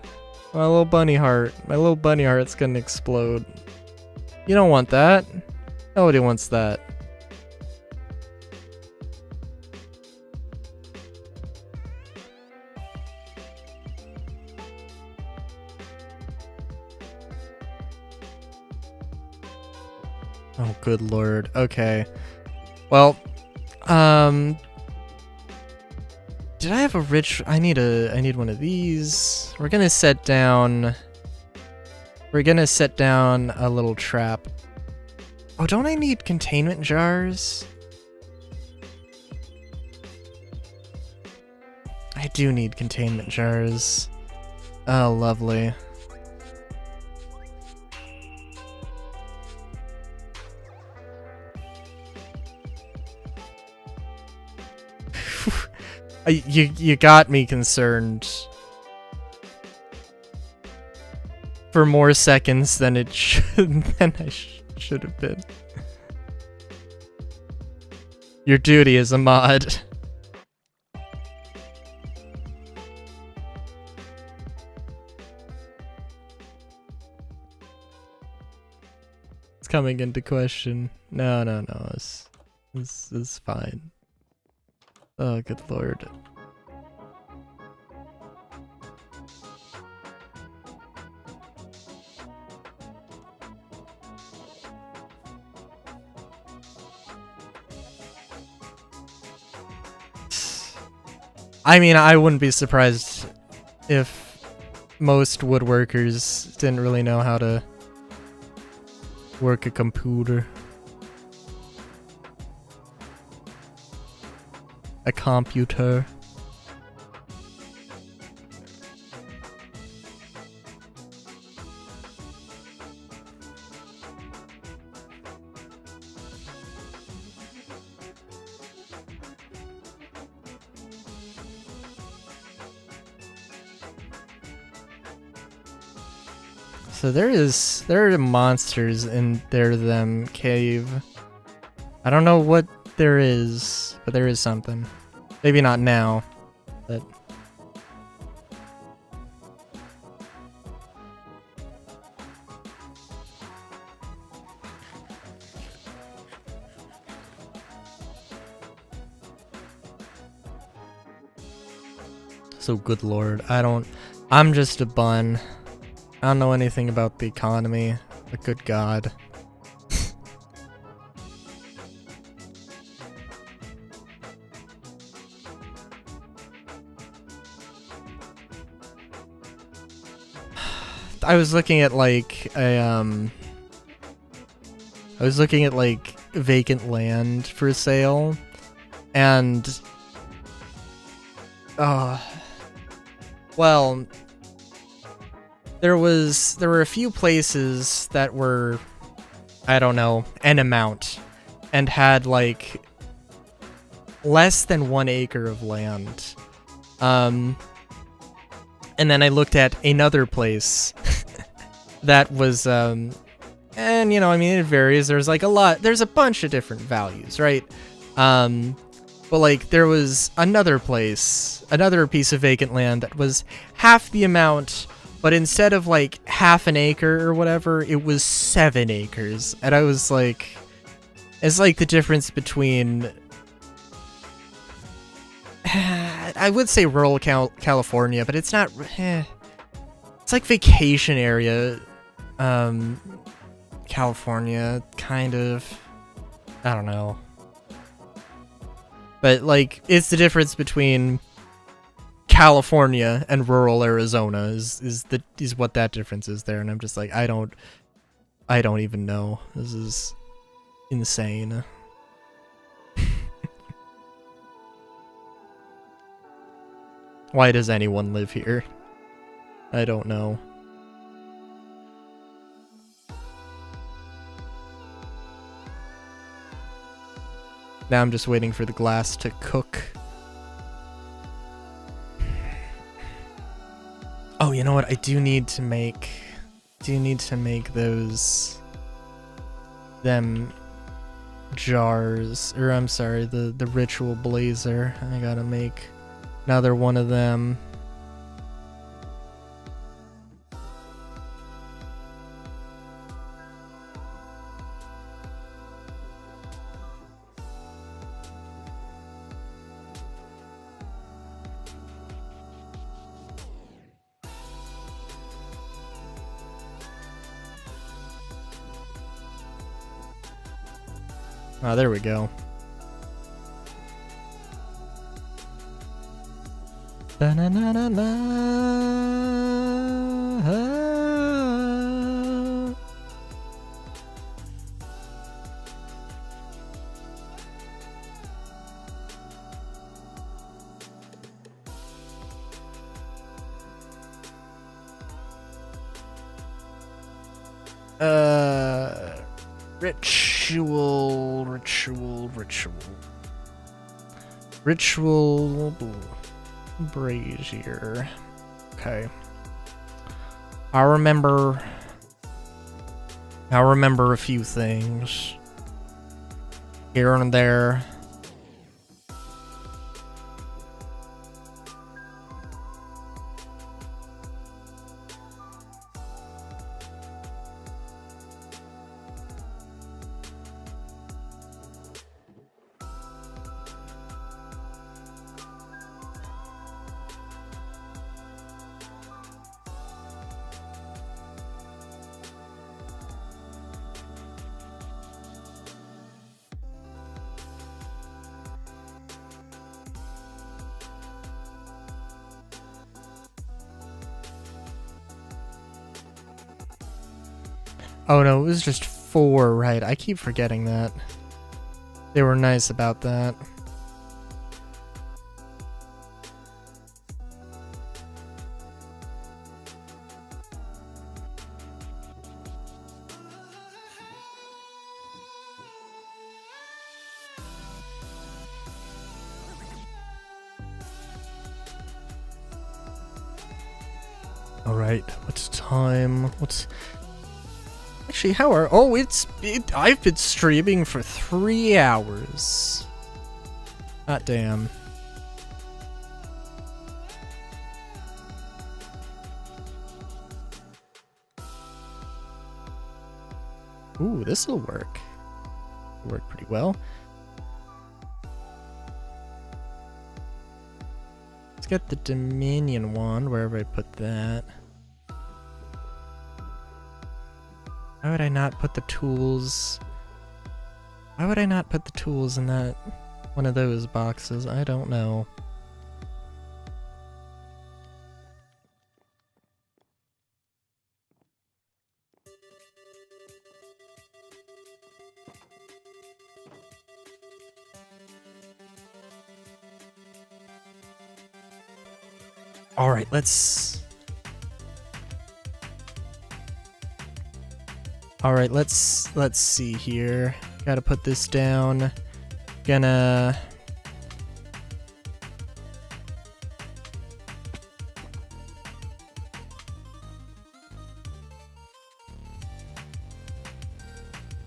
little bunny heart's gonna explode. You don't want that. Nobody wants that. Oh, good lord. Okay. Well, did I have a rich... I need one of these. We're gonna set down a little trap. Oh, don't I need containment jars? I do need containment jars. Oh, lovely. You got me concerned for more seconds than it should should have been. Your duty as a mod. It's coming into question. No. This is fine. Oh, good lord. I mean, I wouldn't be surprised if most woodworkers didn't really know how to work a computer. A computer. So there are monsters in them cave. I don't know what there is, but there is something. Maybe not now, but... So good lord, I'm just a bun. I don't know anything about the economy, but good god. I was looking at like a I was looking at like vacant land for sale, and well, there were a few places that were, I don't know, an amount, and had like less than 1 acre of land. And then I looked at another place that was, and you know, I mean, it varies. There's like there's a bunch of different values, right? But like there was another piece of vacant land that was half the amount, but instead of like half an acre or whatever, it was 7 acres. And I was like, it's like the difference between, I would say rural California, but it's not, it's like vacation area, California, kind of, I don't know. But like, it's the difference between California and rural Arizona is what that difference is there, and I'm just like, I don't even know. This is insane. Why does anyone live here? I don't know. Now I'm just waiting for the glass to cook. Oh, you know what? I do need to make them jars, or I'm sorry, the ritual blazer. I gotta make another one of them. Oh, there we go. Ritual brazier. Okay. I remember a few things here and there. Oh no, it was just 4, right? I keep forgetting that. They were nice about that. Alright, what's time? Actually, how are... Oh, I've been streaming for 3 hours. Hot damn. Ooh, this'll work. Work pretty well. Let's get the Dominion wand, wherever I put that. Why would I not put the tools? Why would I not put the tools in that one of those boxes? I don't know. Alright, let's... Alright, let's see here. Gotta put this down. Gonna...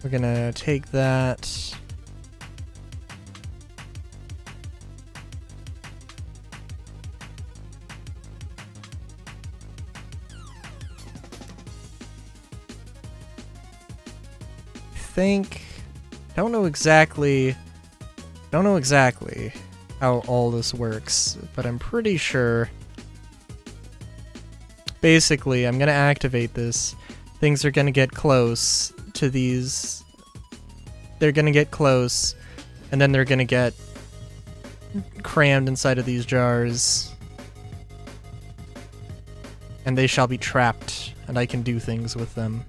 We're gonna take that. Don't know exactly how all this works, but I'm pretty sure. Basically, I'm gonna activate this. Things are gonna get close to these. They're gonna get close, and then they're gonna get crammed inside of these jars. And they shall be trapped, and I can do things with them.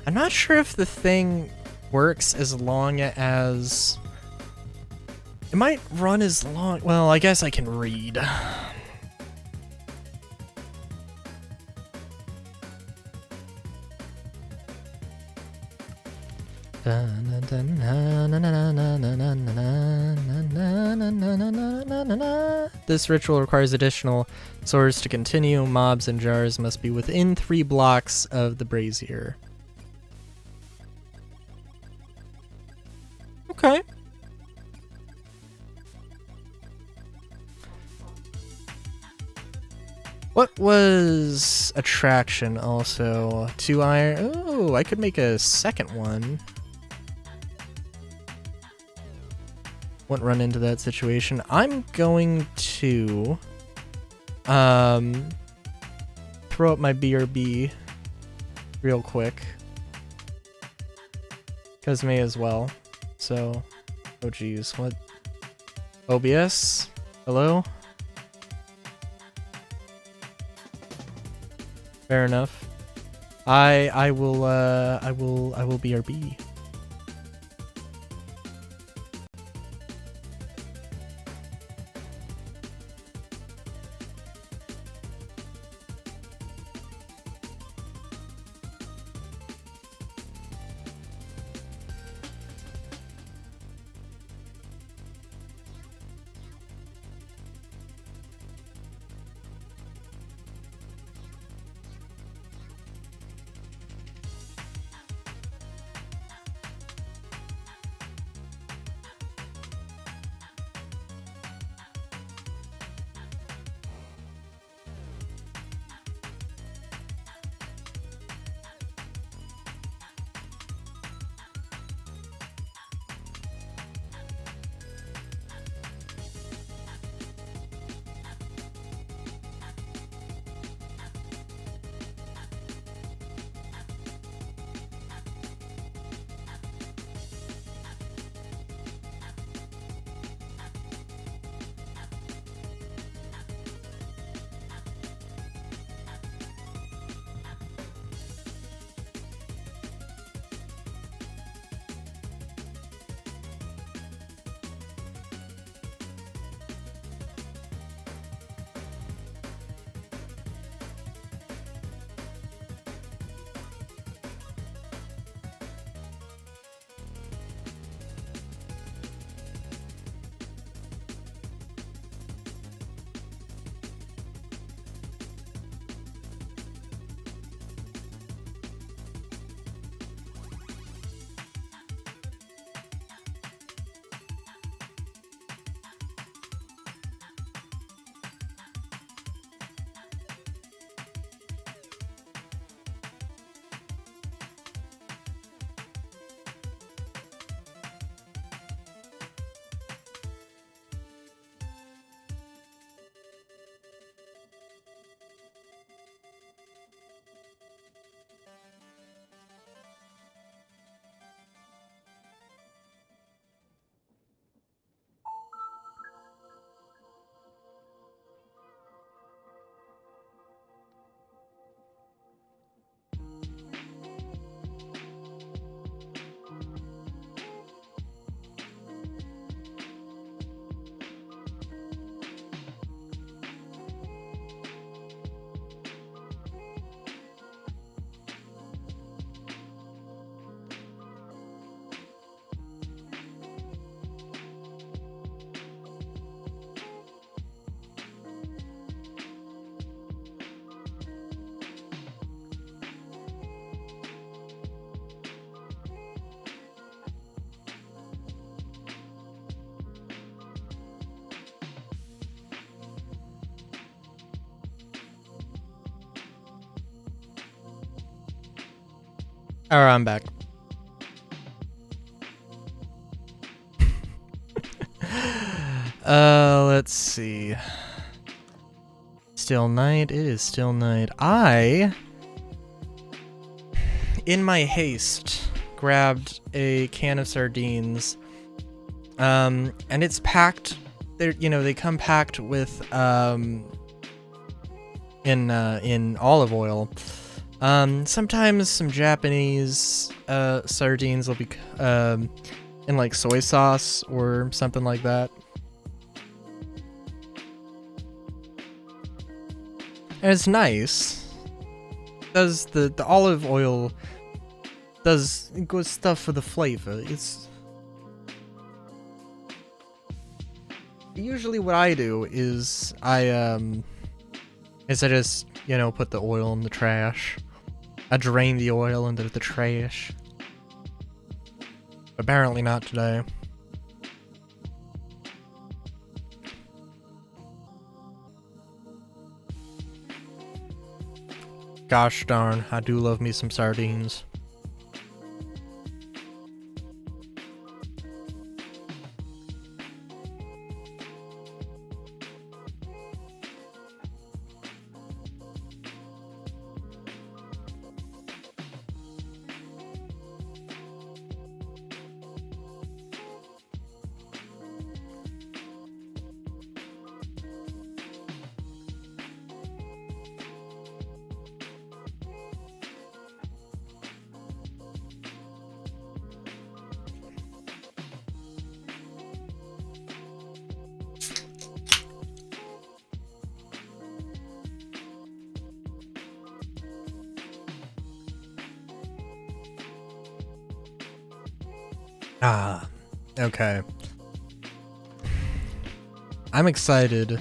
I'm not sure if the thing works as long as... It might run as long... Well, I guess I can read. This ritual requires additional swords to continue. Mobs and jars must be within 3 blocks of the brazier. Okay. What was attraction also? 2 iron. Oh, I could make a second one. Wouldn't run into that situation. I'm going to throw up my BRB real quick. Cause may as well. So, oh geez, what? OBS? Hello? Fair enough. I will BRB. Alright, I'm back. Let's see. Still night. It is still night. In my haste, grabbed a can of sardines. And it's packed. They come packed with in olive oil. Sometimes some Japanese sardines will be in like soy sauce or something like that. And it's nice. Does the olive oil does good stuff for the flavor. It's usually what I do is I just, put the oil in the trash. I drain the oil into the trash. Apparently not today. Gosh darn, I do love me some sardines. Okay. I'm excited.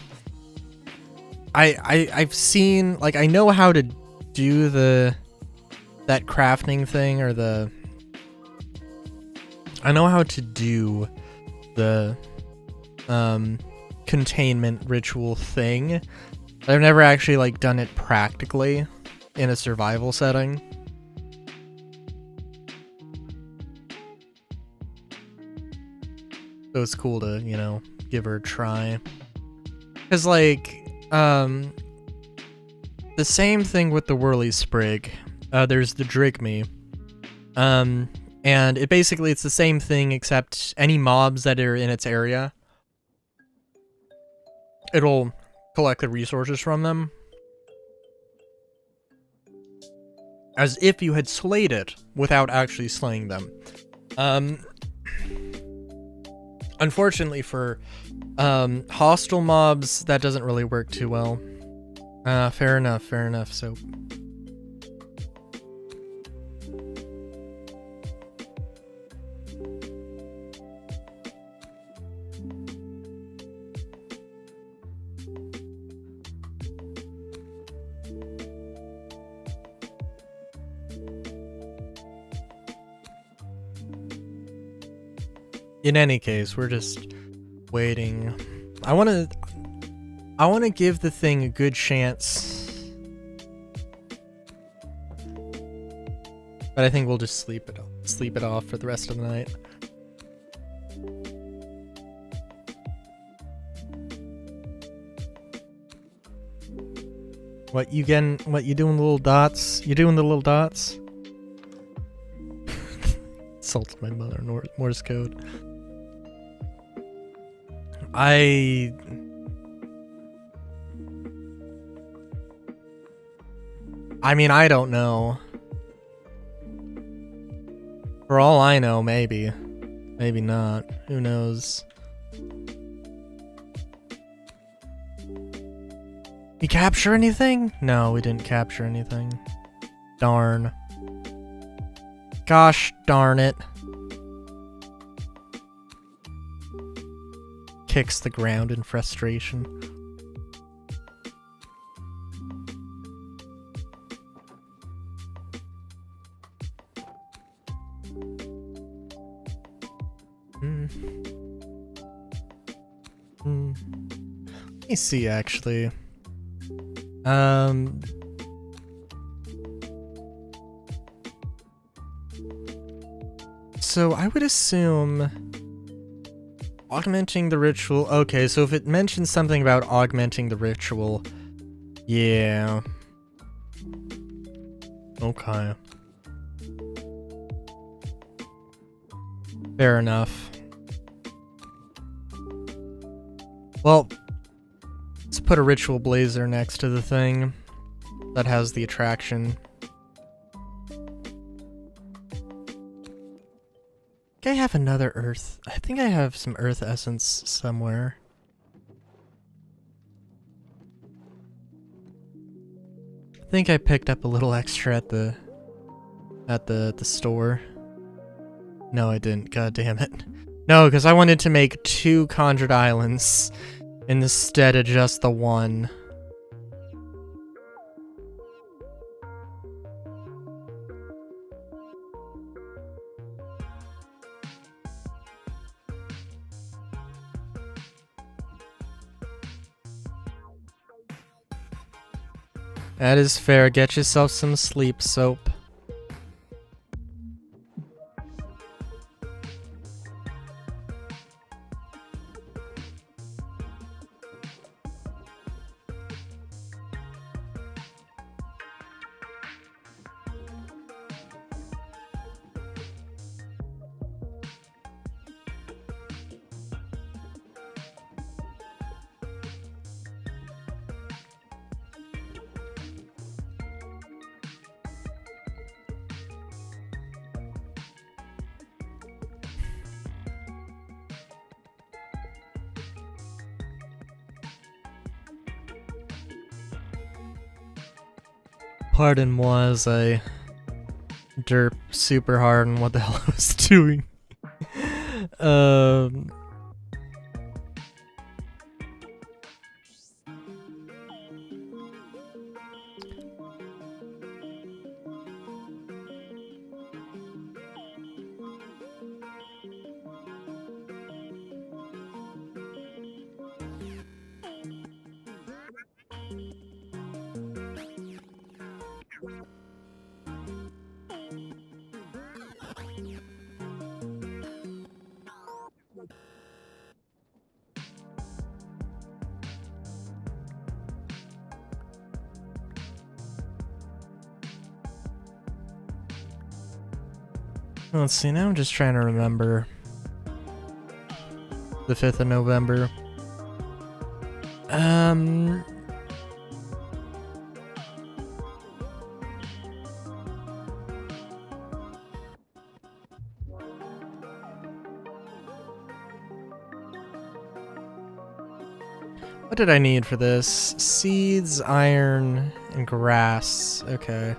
I've seen, like, I know how to do that crafting thing, or I know how to do the containment ritual thing. I've never actually, like, done it practically in a survival setting. So it's cool to, give her a try. Cause like, the same thing with the Whirly Sprig. There's the Drigme. And it's the same thing, except any mobs that are in its area, it'll collect the resources from them. As if you had slayed it without actually slaying them. Unfortunately for hostile mobs, that doesn't really work too well. Fair enough, so... In any case, we're just waiting. I want to give the thing a good chance. But I think we'll just sleep it off for the rest of the night. What you doing the little dots? You doing the little dots? Insulted my mother, Morse code. I mean, I don't know. For all I know, maybe. Maybe not. Who knows? We capture anything? No, we didn't capture anything. Darn. Gosh darn it. Kicks the ground in frustration. Let me see, actually. So I would assume augmenting the ritual. Okay, so if it mentions something about augmenting the ritual, yeah. Okay. Fair enough. Well, let's put a ritual blazer next to the thing that has the attraction. I think I have another earth. I think I have some earth essence somewhere. I think I picked up a little extra at the store. No, I didn't. God damn it. No, because I wanted to make 2 conjured islands instead of just the 1. That is fair. Get yourself some sleep soap. Pardon moi as I derp super hard on what the hell I was doing. Let's see, now I'm just trying to remember. The 5th of November. What did I need for this? Seeds, iron, and grass. Okay.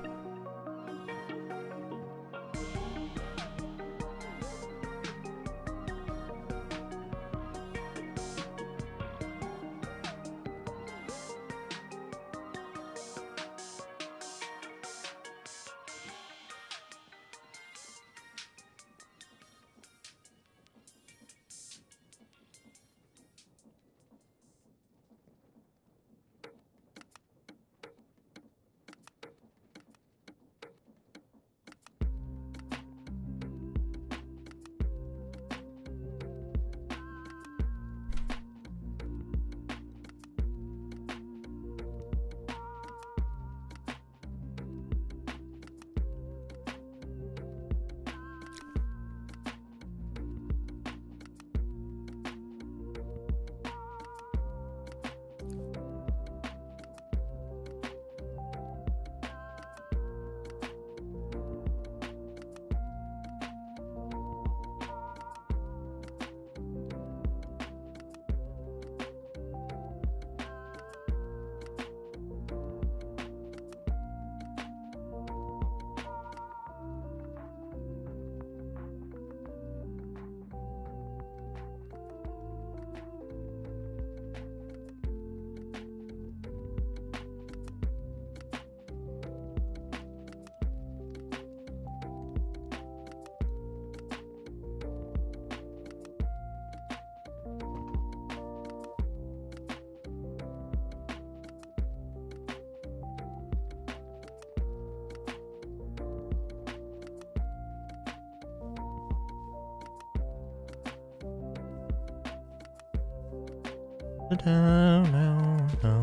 No, no, no, no,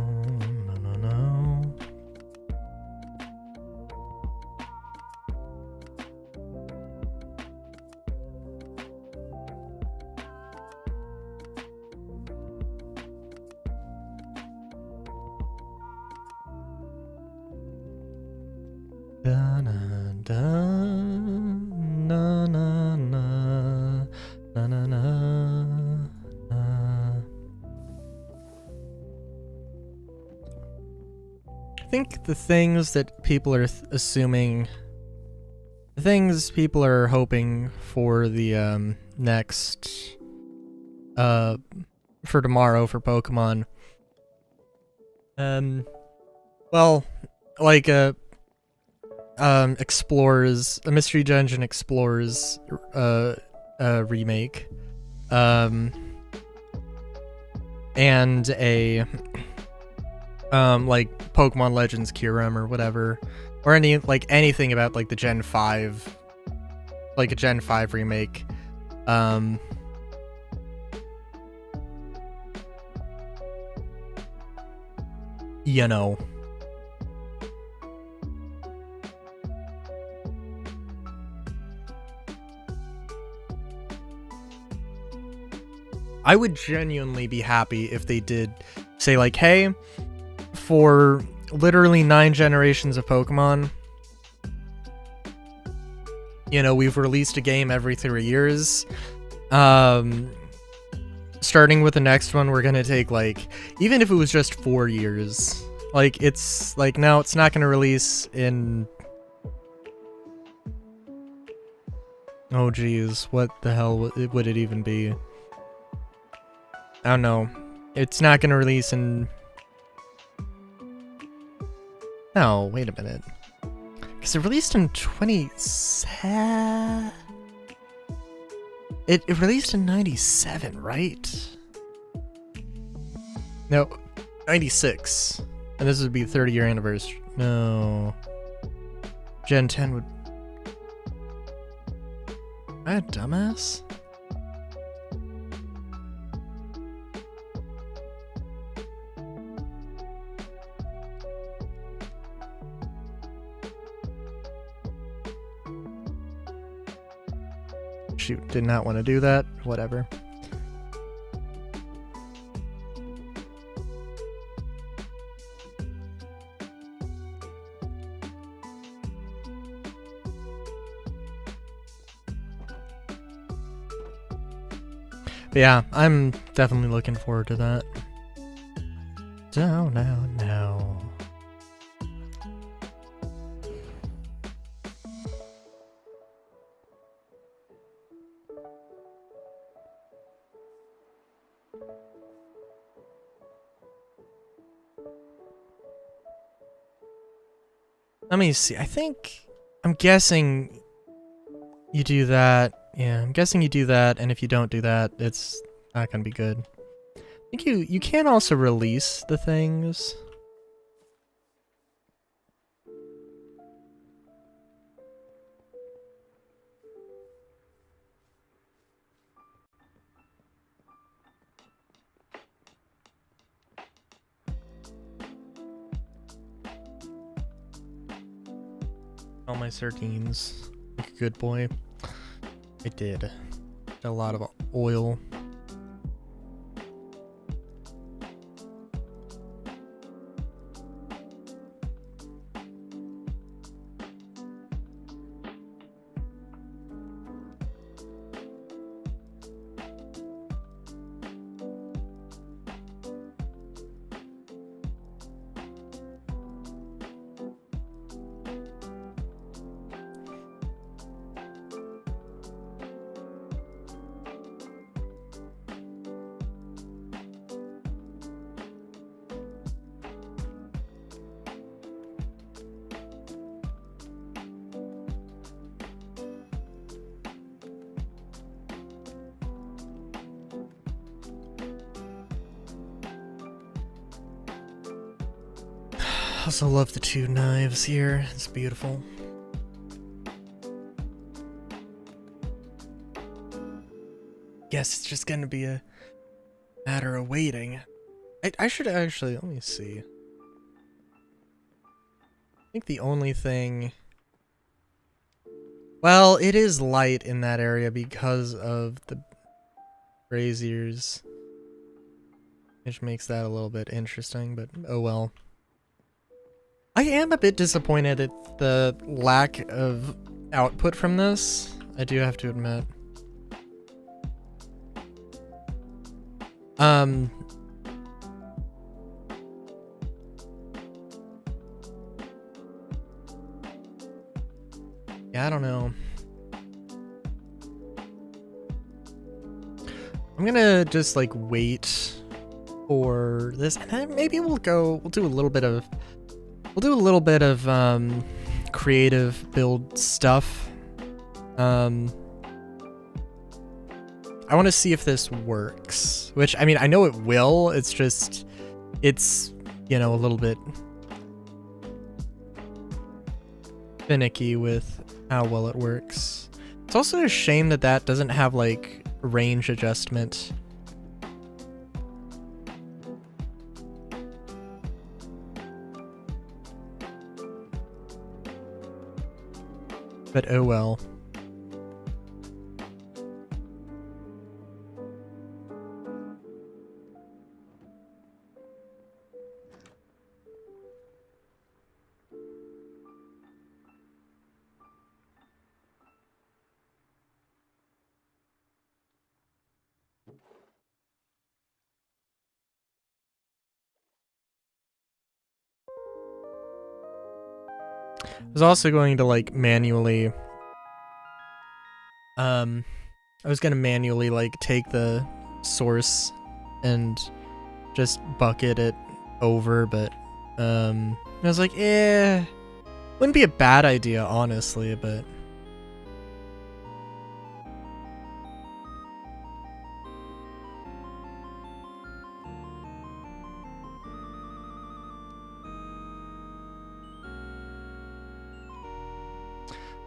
no. Da na da na na na na na na. I think the things that people are assuming, the things people are hoping for the next for tomorrow for Pokemon, well, like Explorers, a Mystery Dungeon Explorers remake, and a like Pokemon Legends Kyurem or whatever, or anything about like the Gen 5, like a Gen 5 remake. You know. I would genuinely be happy if they did say like, hey, for literally 9 generations of Pokemon, you know, we've released a game every 3 years. Starting with the next one, we're gonna take like, even if it was just 4 years, like it's like, no, it's not gonna release in, oh geez, what the hell would it even be? I don't know. It's not gonna release in, no, wait a minute, because it released in 27. It released in 97, right? No, 96. And this would be 30-year anniversary. No. Gen 10 would... Am I a dumbass? Shoot, did not want to do that. Whatever. But yeah, I'm definitely looking forward to that. No, no, no. Let me see. I'm guessing you do that. Yeah, I'm guessing you do that, and if you don't do that, it's not gonna be good. I think you can also release the things. All my sardines. Like a good boy. I did. A lot of oil. I also love the 2 knives here. It's beautiful. Guess it's just gonna be a matter of waiting. I should actually, let me see. I think the only thing... Well, it is light in that area because of the braziers. Which makes that a little bit interesting, but oh well. I am a bit disappointed at the lack of output from this. I do have to admit. Yeah, I don't know. I'm gonna just like wait for this, and then maybe we'll do a little bit of creative build stuff. I want to see if this works, which, I mean, I know it will. It's just, it's, you know, a little bit finicky with how well it works. It's also a shame that that doesn't have like range adjustment. But oh well. I was also going to like manually I was gonna manually like take the source and just bucket it over, but I was like, wouldn't be a bad idea, honestly, but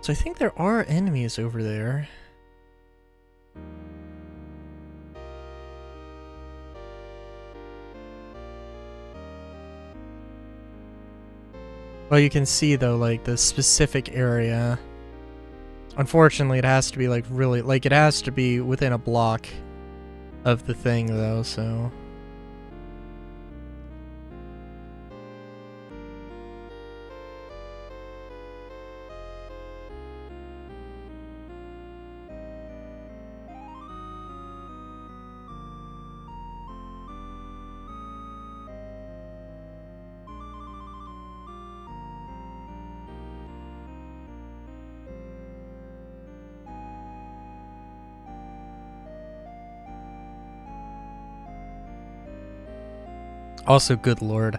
so I think there are enemies over there. Well, you can see though, like the specific area. Unfortunately, it has to be like really, like it has to be within a block of the thing though, so. Also, good lord,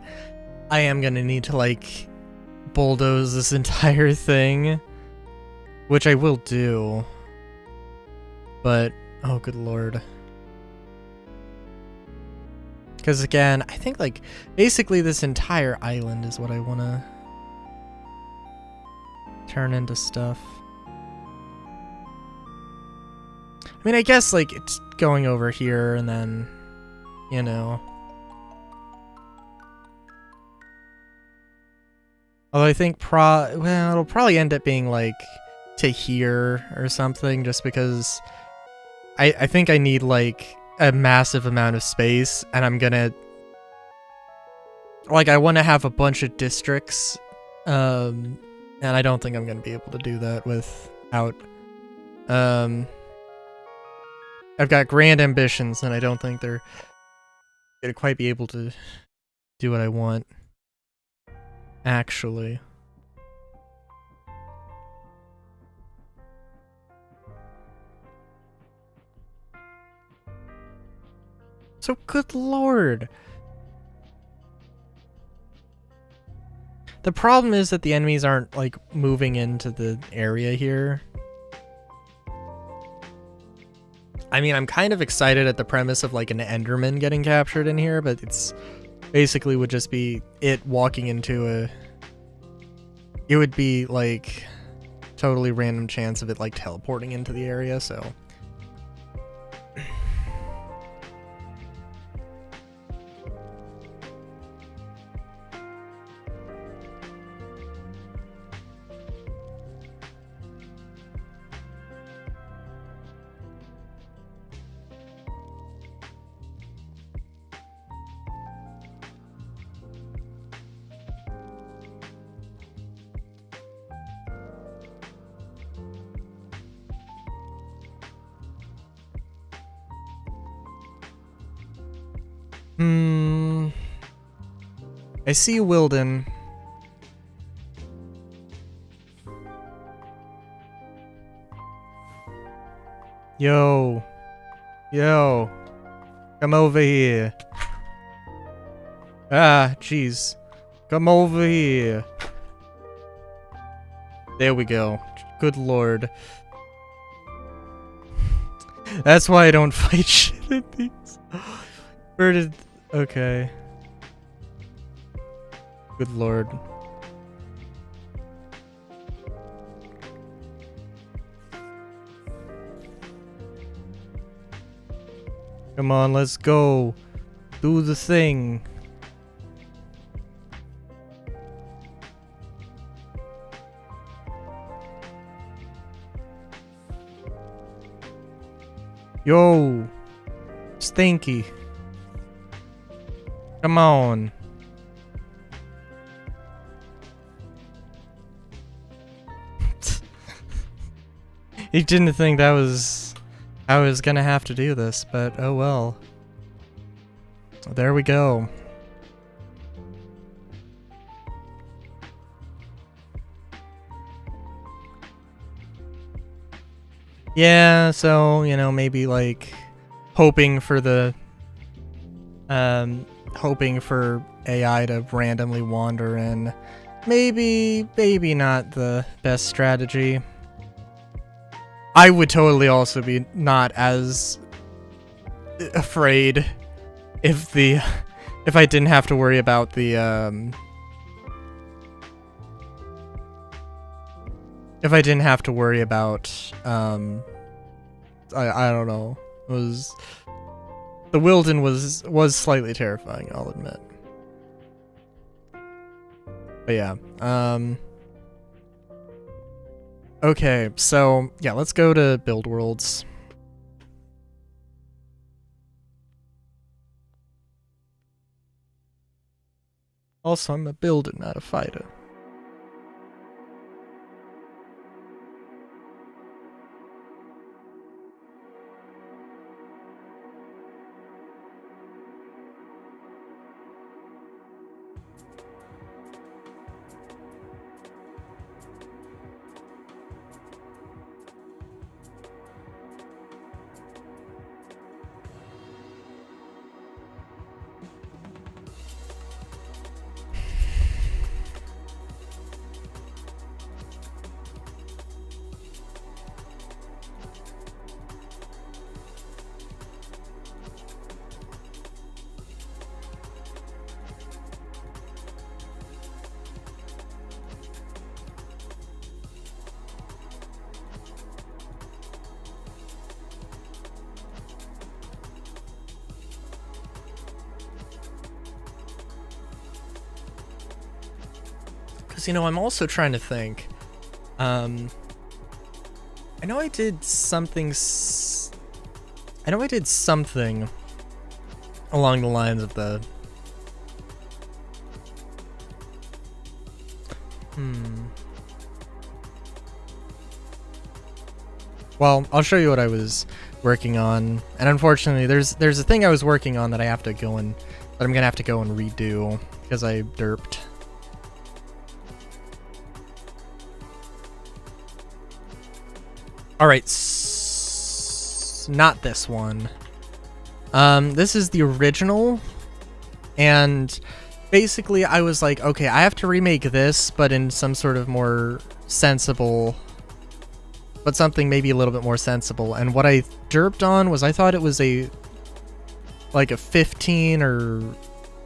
I am gonna need to like bulldoze this entire thing, which I will do, but oh good lord. Because again, I think like basically this entire island is what I want to turn into stuff. I mean, I guess like it's going over here and then, you know. Although I think well, it'll probably end up being like to here or something, just because I think I need like a massive amount of space, and I'm gonna like I want to have a bunch of districts, and I don't think I'm gonna be able to do that without I've got grand ambitions, and I don't think they're gonna quite be able to do what I want. Actually. So good lord. The problem is that the enemies aren't like moving into the area here. I mean, I'm kind of excited at the premise of like an Enderman getting captured in here, but it's basically would just be it walking into a... It would be like totally random chance of it like teleporting into the area, so... I see Wilden. Yo. Yo. Come over here. Ah, jeez. Come over here. There we go. Good lord. That's why I don't fight shit at these. Where did... Okay. Good lord. Come on, let's go. Do the thing. Yo. Stinky. Come on. He didn't think that was... I was gonna have to do this, but oh well. There we go. Yeah, so, you know, maybe like hoping for the hoping for AI to randomly wander in. Maybe not the best strategy. I would totally also be not as afraid if I didn't have to worry about the if I didn't have to worry about I don't know. The Wilden was slightly terrifying, I'll admit. But yeah, okay, so yeah, let's go to Build Worlds. Also, I'm a builder, not a fighter. You know, I'm also trying to think. I know I did something along the lines of the... Well, I'll show you what I was working on. And unfortunately, there's a thing I was working on that I'm gonna have to go and redo because I derped. Alright, not this one. This is the original, and basically I was like, okay, I have to remake this, but in some sort of more sensible, but something maybe a little bit more sensible. And what I derped on was I thought it was like a 15 or,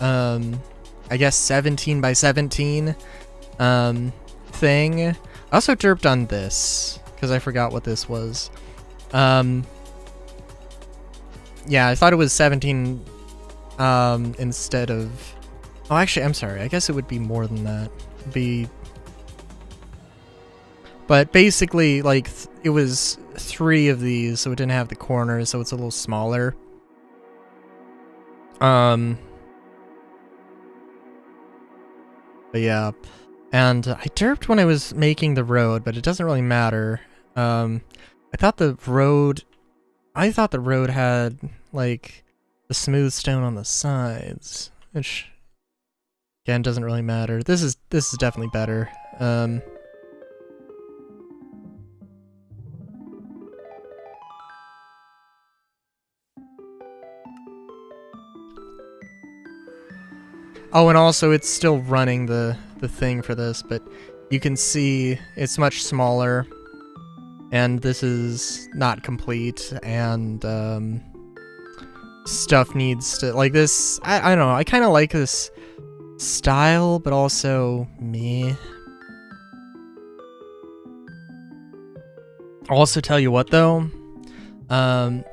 I guess 17 by 17, thing. I also derped on this, because I forgot what this was. Yeah, I thought it was 17 instead of... Oh, actually, I'm sorry. I guess it would be more than that. But basically, like, it was 3 of these, so it didn't have the corners, so it's a little smaller. But yeah. And I derped when I was making the road, but it doesn't really matter. I thought the road had, like, the smooth stone on the sides, which again doesn't really matter. This is definitely better. Oh, and also it's still running the thing for this, but you can see it's much smaller, and this is not complete, and stuff needs to, like, this, I don't know, I kind of like this style, but also meh. I'll also tell you what though, well,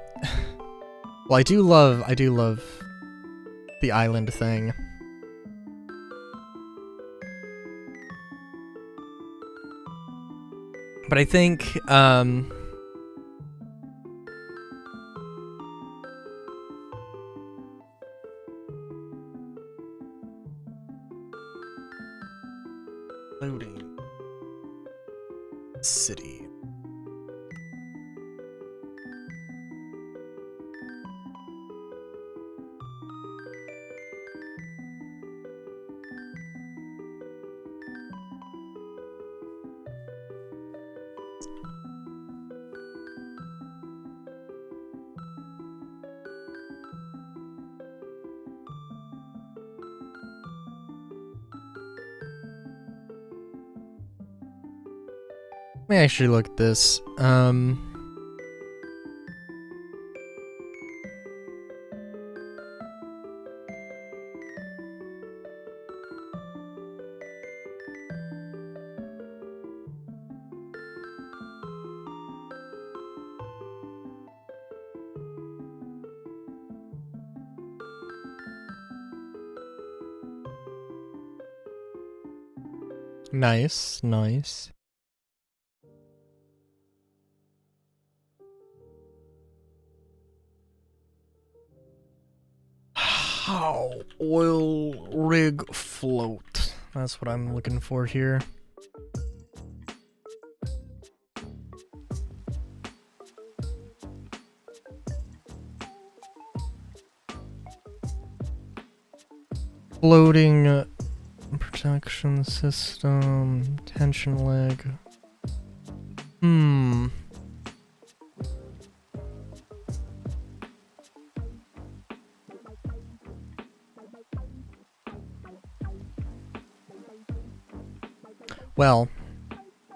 I do love the island thing. But I think, loading city. Let me actually look at this. Nice, nice. How oil rig float. That's what I'm looking for here. Floating protection system, tension leg. Well,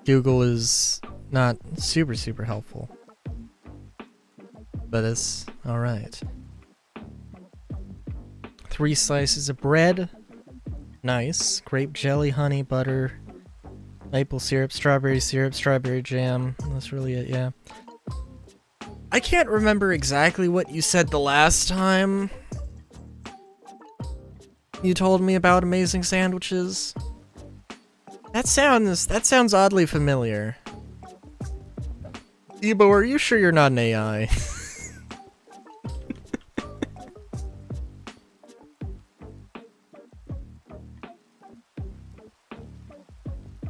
Google is not super helpful, but it's alright. 3 slices of bread. Nice. Grape jelly, honey, butter, maple syrup, strawberry jam. That's really it, yeah. I can't remember exactly what you said the last time you told me about amazing sandwiches. That sounds oddly familiar. Ebo, are you sure you're not an AI?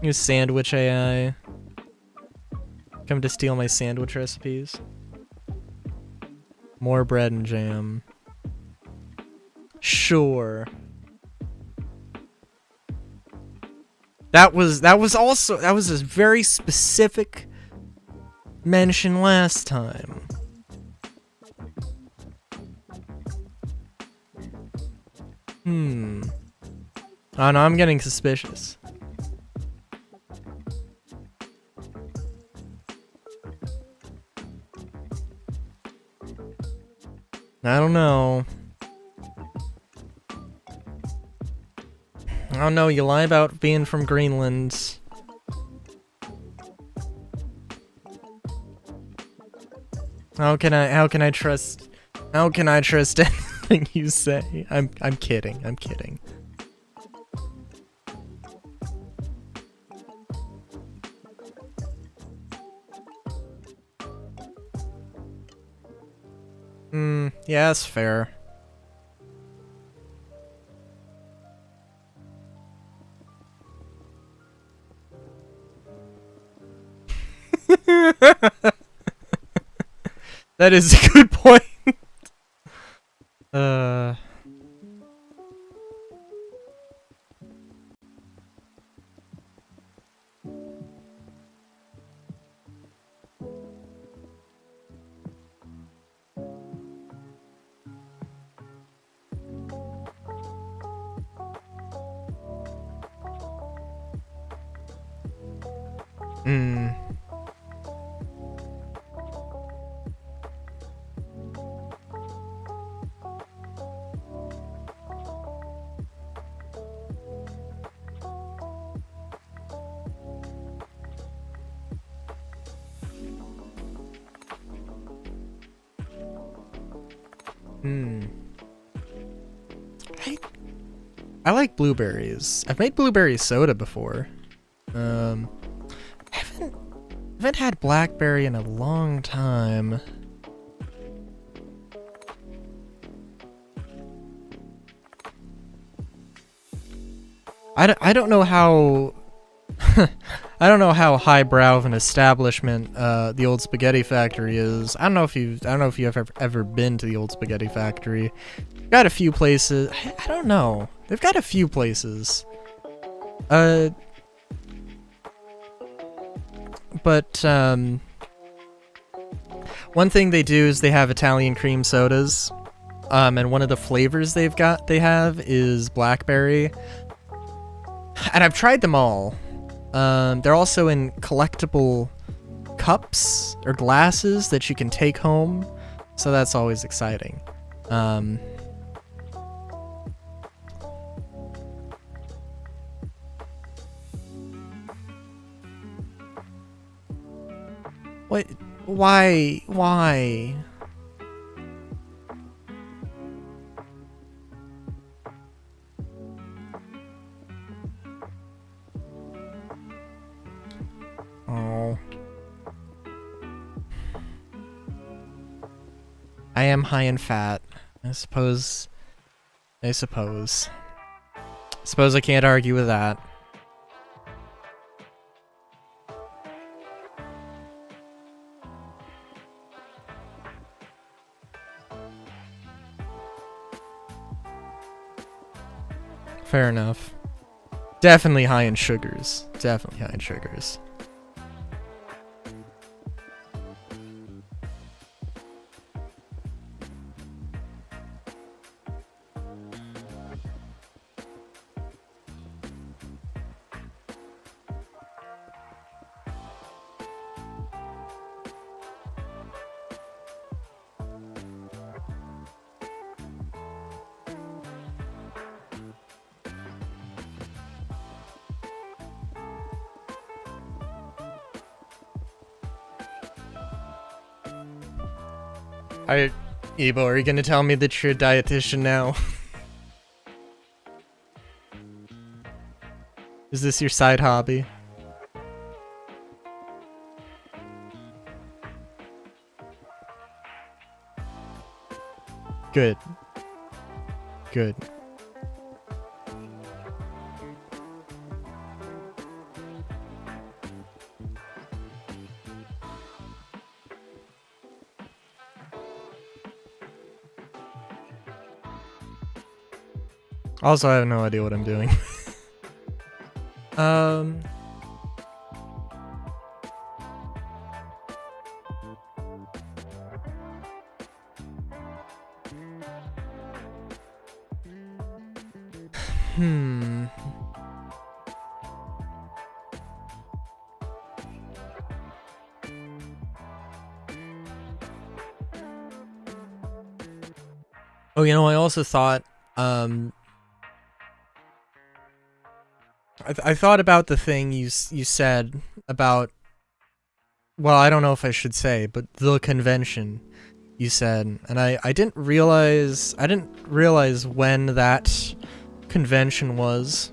You sandwich AI. Come to steal my sandwich recipes. More bread and jam. Sure. That was a very specific mention last time. Oh no, I'm getting suspicious. I don't know. I don't know, you lie about being from Greenland. How can I trust anything you say? I'm kidding. Yeah, that's fair. That is a good point. Uh... Hmm. Hmm. I like blueberries. I've made blueberry soda before. I haven't had blackberry in a long time. I don't know how I don't know how highbrow of an establishment the old spaghetti factory is. I don't know if you've ever been to the old spaghetti factory. Got a few places. I don't know. They've got a few places. But one thing they do is they have Italian cream sodas. And one of the flavors they have is blackberry. And I've tried them all. They're also in collectible cups or glasses that you can take home. So that's always exciting. What? Why? Why? Oh. I am high in fat. I suppose I can't argue with that. Fair enough. Definitely high in sugars. Definitely high in sugars. Ebo, are you gonna tell me that you're a dietitian now? Is this your side hobby? Good. Good. Also, I have no idea what I'm doing. Oh, you know, I also thought, I thought about the thing you said about, well, I don't know if I should say, but the convention you said, and I didn't realize when that convention was.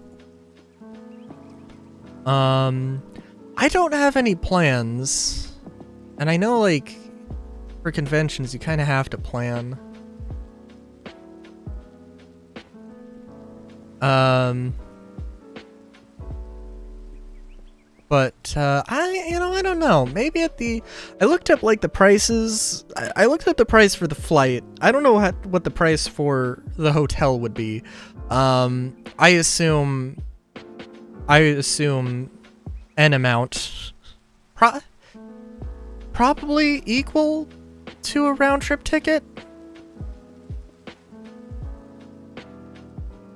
I don't have any plans, and I know, like, for conventions you kind of have to plan. But I don't know. Maybe I looked up like the prices. I looked up the price for the flight. I don't know what the price for the hotel would be. I assume an amount, probably equal to a round trip ticket.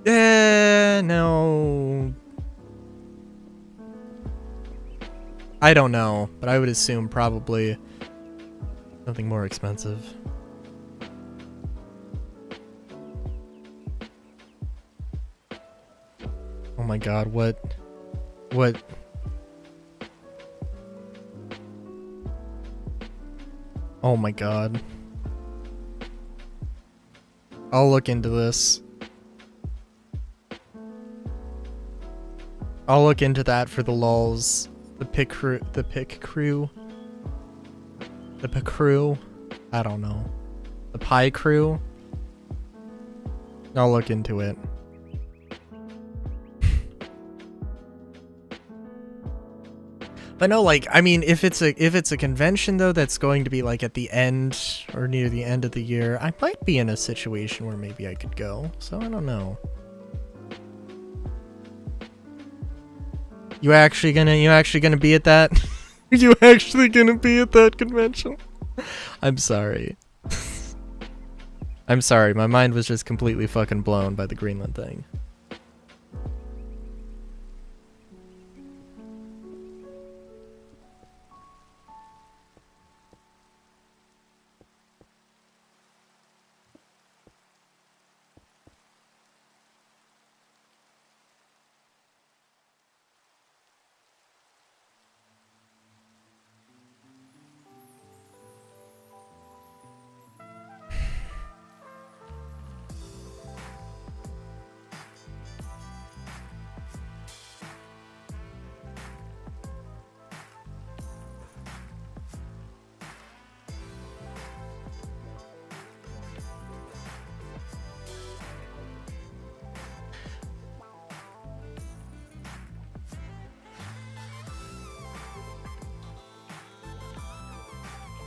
No. I don't know, but I would assume probably something more expensive. Oh my god, what? Oh my god. I'll look into this. I'll look into that for the lulz. The pick crew. I don't know. The pie crew. I'll look into it. But no, like, I mean, if it's a convention though that's going to be like at the end or near the end of the year, I might be in a situation where maybe I could go. So I don't know. You actually gonna be at that? You actually gonna be at that convention? I'm sorry. I'm sorry, my mind was just completely fucking blown by the Greenland thing.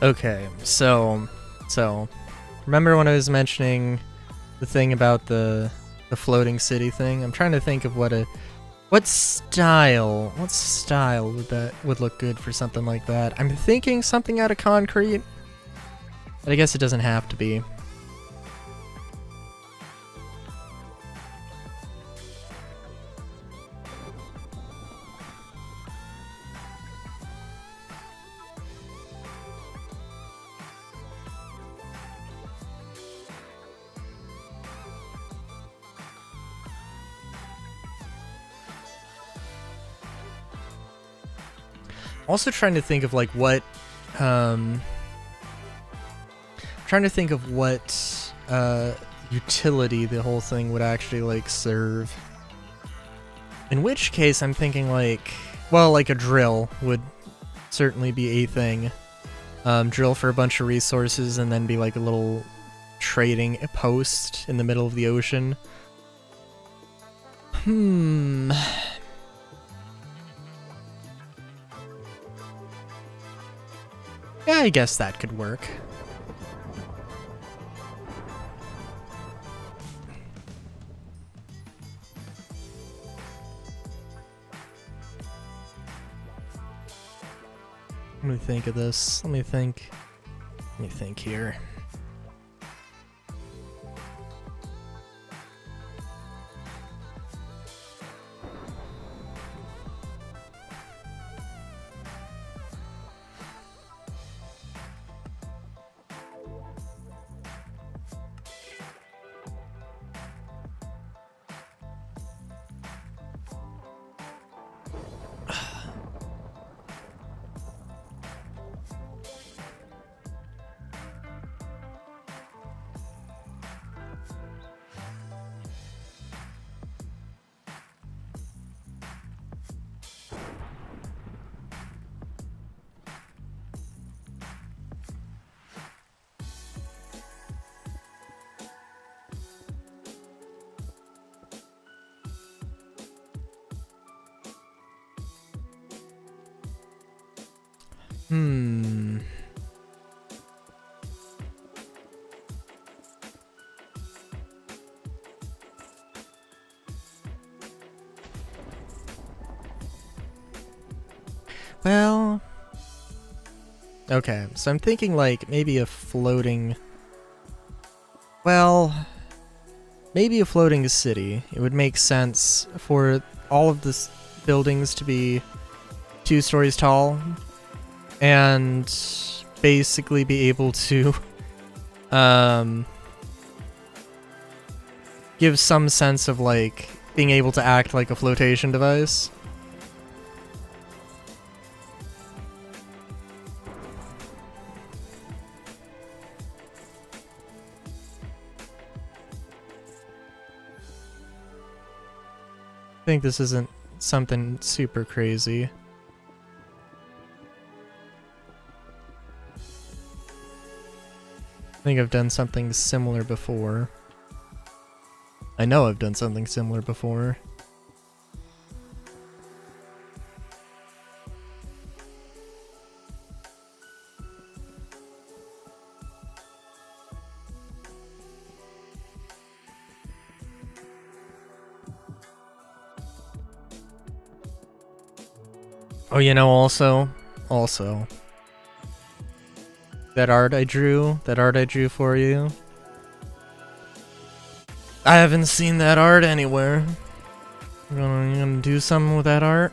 Okay, so remember when I was mentioning the thing about the floating city thing? I'm trying to think of what style would look good for something like that. I'm thinking something out of concrete, but I guess it doesn't have to be. Also trying to think of like what utility the whole thing would actually like serve. In which case I'm thinking like, well, like a drill would certainly be a thing. Drill for a bunch of resources and then be like a little trading post in the middle of the ocean. Yeah, I guess that could work. Let me think of this. Let me think here. Hmm. Well, okay, so I'm thinking like maybe a floating, well, maybe a floating city. It would make sense for all of the buildings to be 2 stories tall and basically be able to give some sense of like being able to act like a flotation device. I think this isn't something super crazy. I think I've done something similar before. I know I've done something similar before. Oh, you know, also, that art I drew for you. I haven't seen that art anywhere. You gonna do something with that art?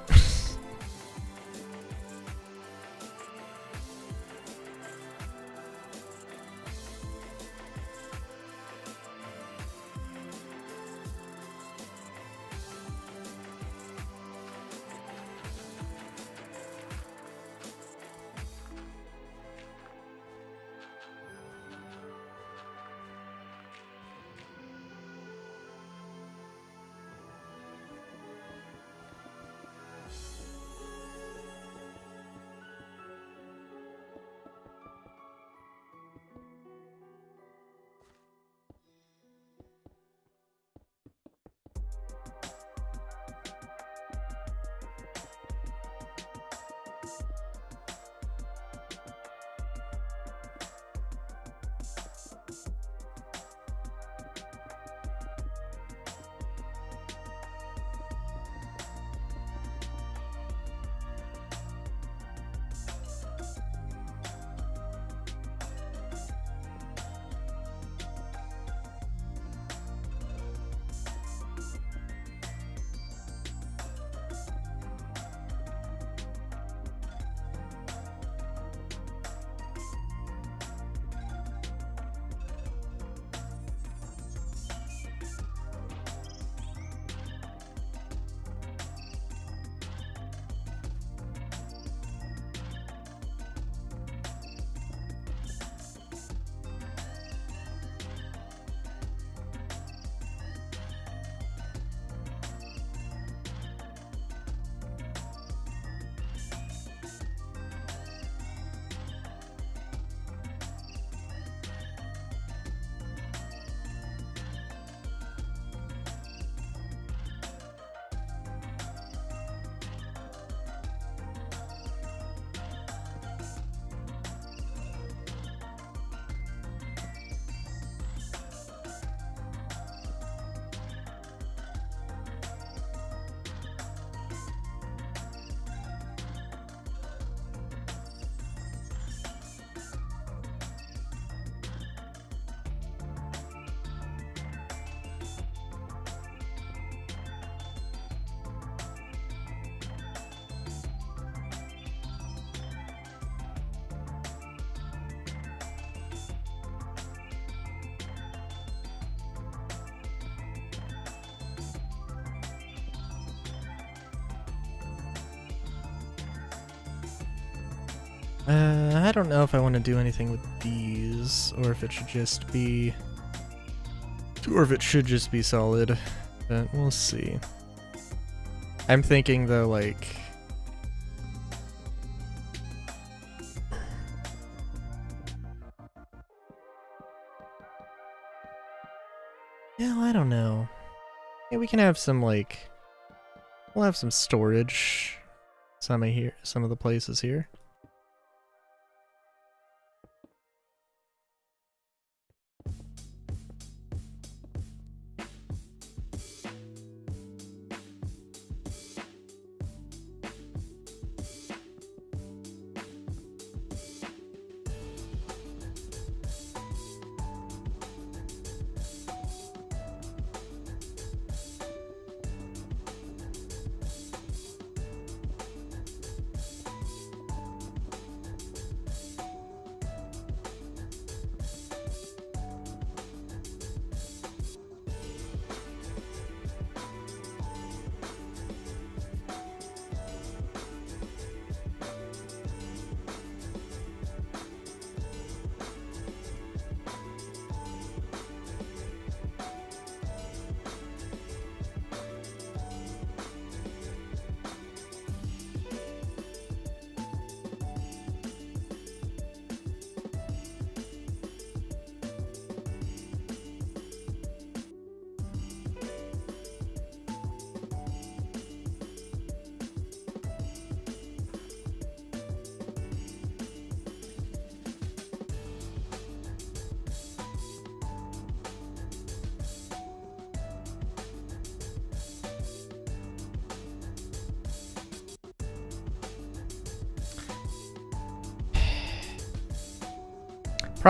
I don't know if I want to do anything with these, or if it should just be... Or if it should just be solid, but we'll see. I'm thinking though, like... Yeah, I don't know. Yeah, we can have some, like... We'll have some storage. Some of the places here.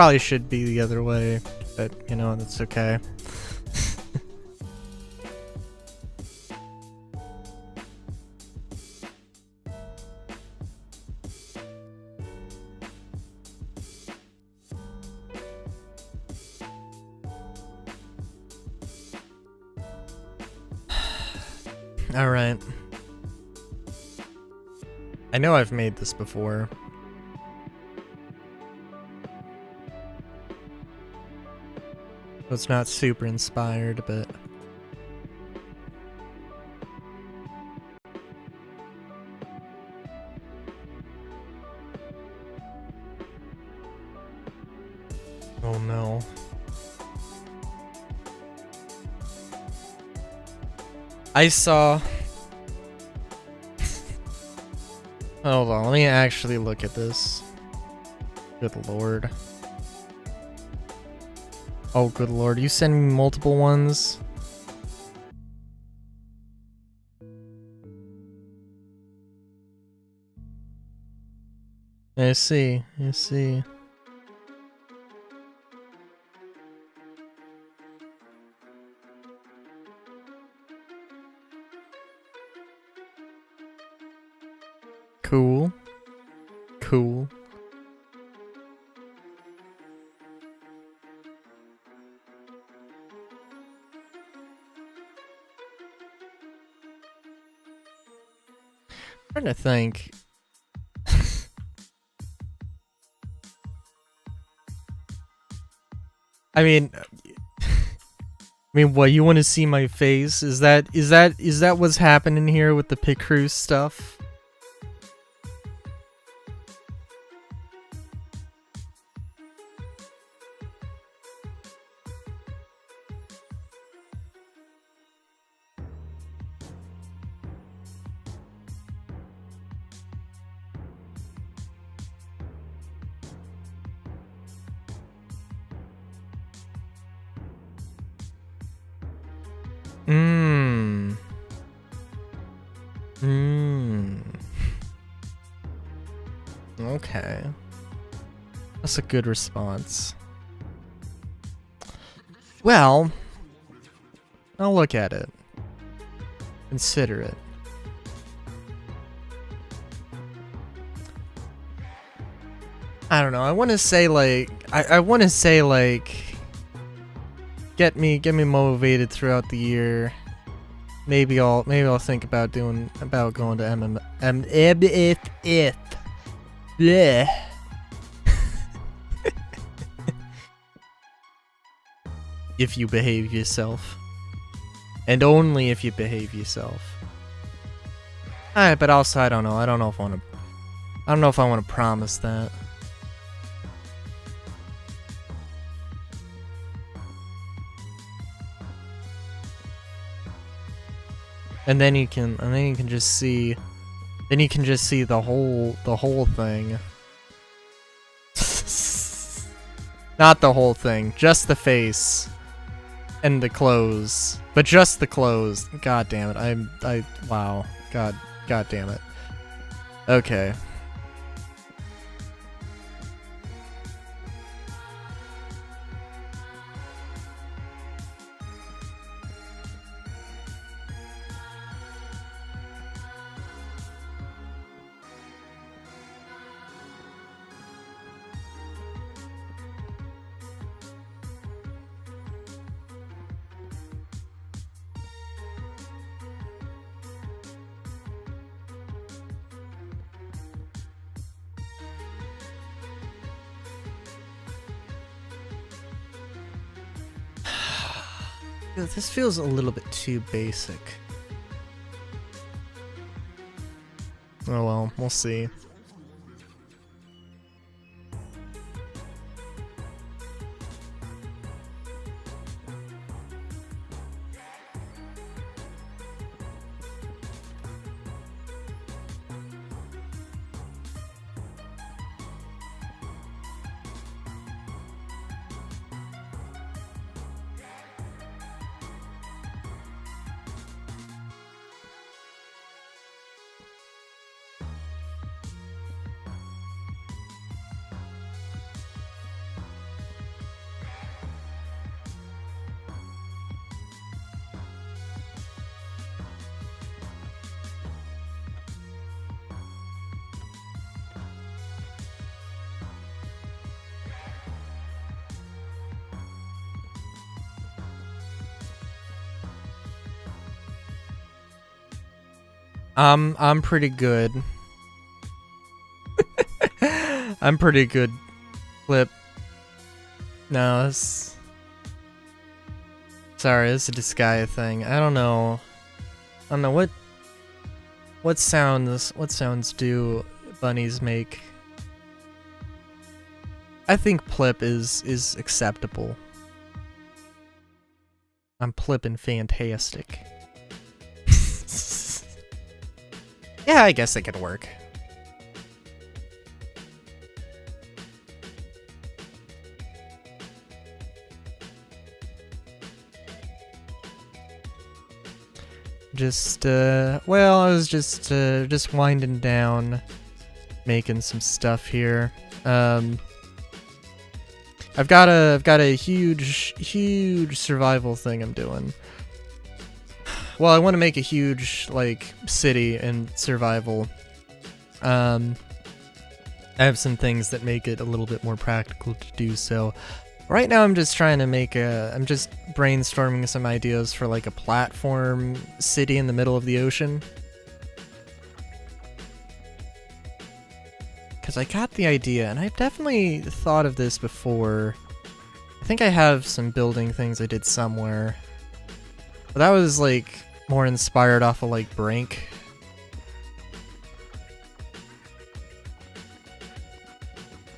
Probably should be the other way, but you know, that's okay. Alright. I know I've made this before. It's not super inspired, but... Oh no. I saw... Hold on, let me actually look at this. Good lord. Oh, good lord, you send me multiple ones? I see, I see. Cool. Cool. I'm trying to think. I mean, what, you want to see my face? Is that what's happening here with the Pit Crew stuff? Okay. That's a good response. Well, I'll look at it. Consider it. I don't know. I want to say like I want to say like get me motivated throughout the year. Maybe I'll think about going to Bleh. If you behave yourself. And only if you behave yourself. Alright, but also I don't know. I don't know if I want to promise that. And then you can just see the whole thing. Not the whole thing, just the face and the clothes. But just the clothes. God damn it. Wow. God damn it. Okay. This feels a little bit too basic. Oh well, we'll see. I'm pretty good. I'm pretty good. Flip. No, this... Sorry, this is a Disgaea thing. I don't know. I don't know what sounds do bunnies make? I think plip is acceptable. I'm plipping fantastic. Yeah, I guess it could work. Just, well, I was just winding down, making some stuff here. I've got a huge survival thing I'm doing. Well, I want to make a huge, like, city and survival. I have some things that make it a little bit more practical to do so. Right now I'm just trying to make I'm just brainstorming some ideas for like a platform city in the middle of the ocean. Because I got the idea, and I've definitely thought of this before. I think I have some building things I did somewhere. But that was like more inspired off of like Brink.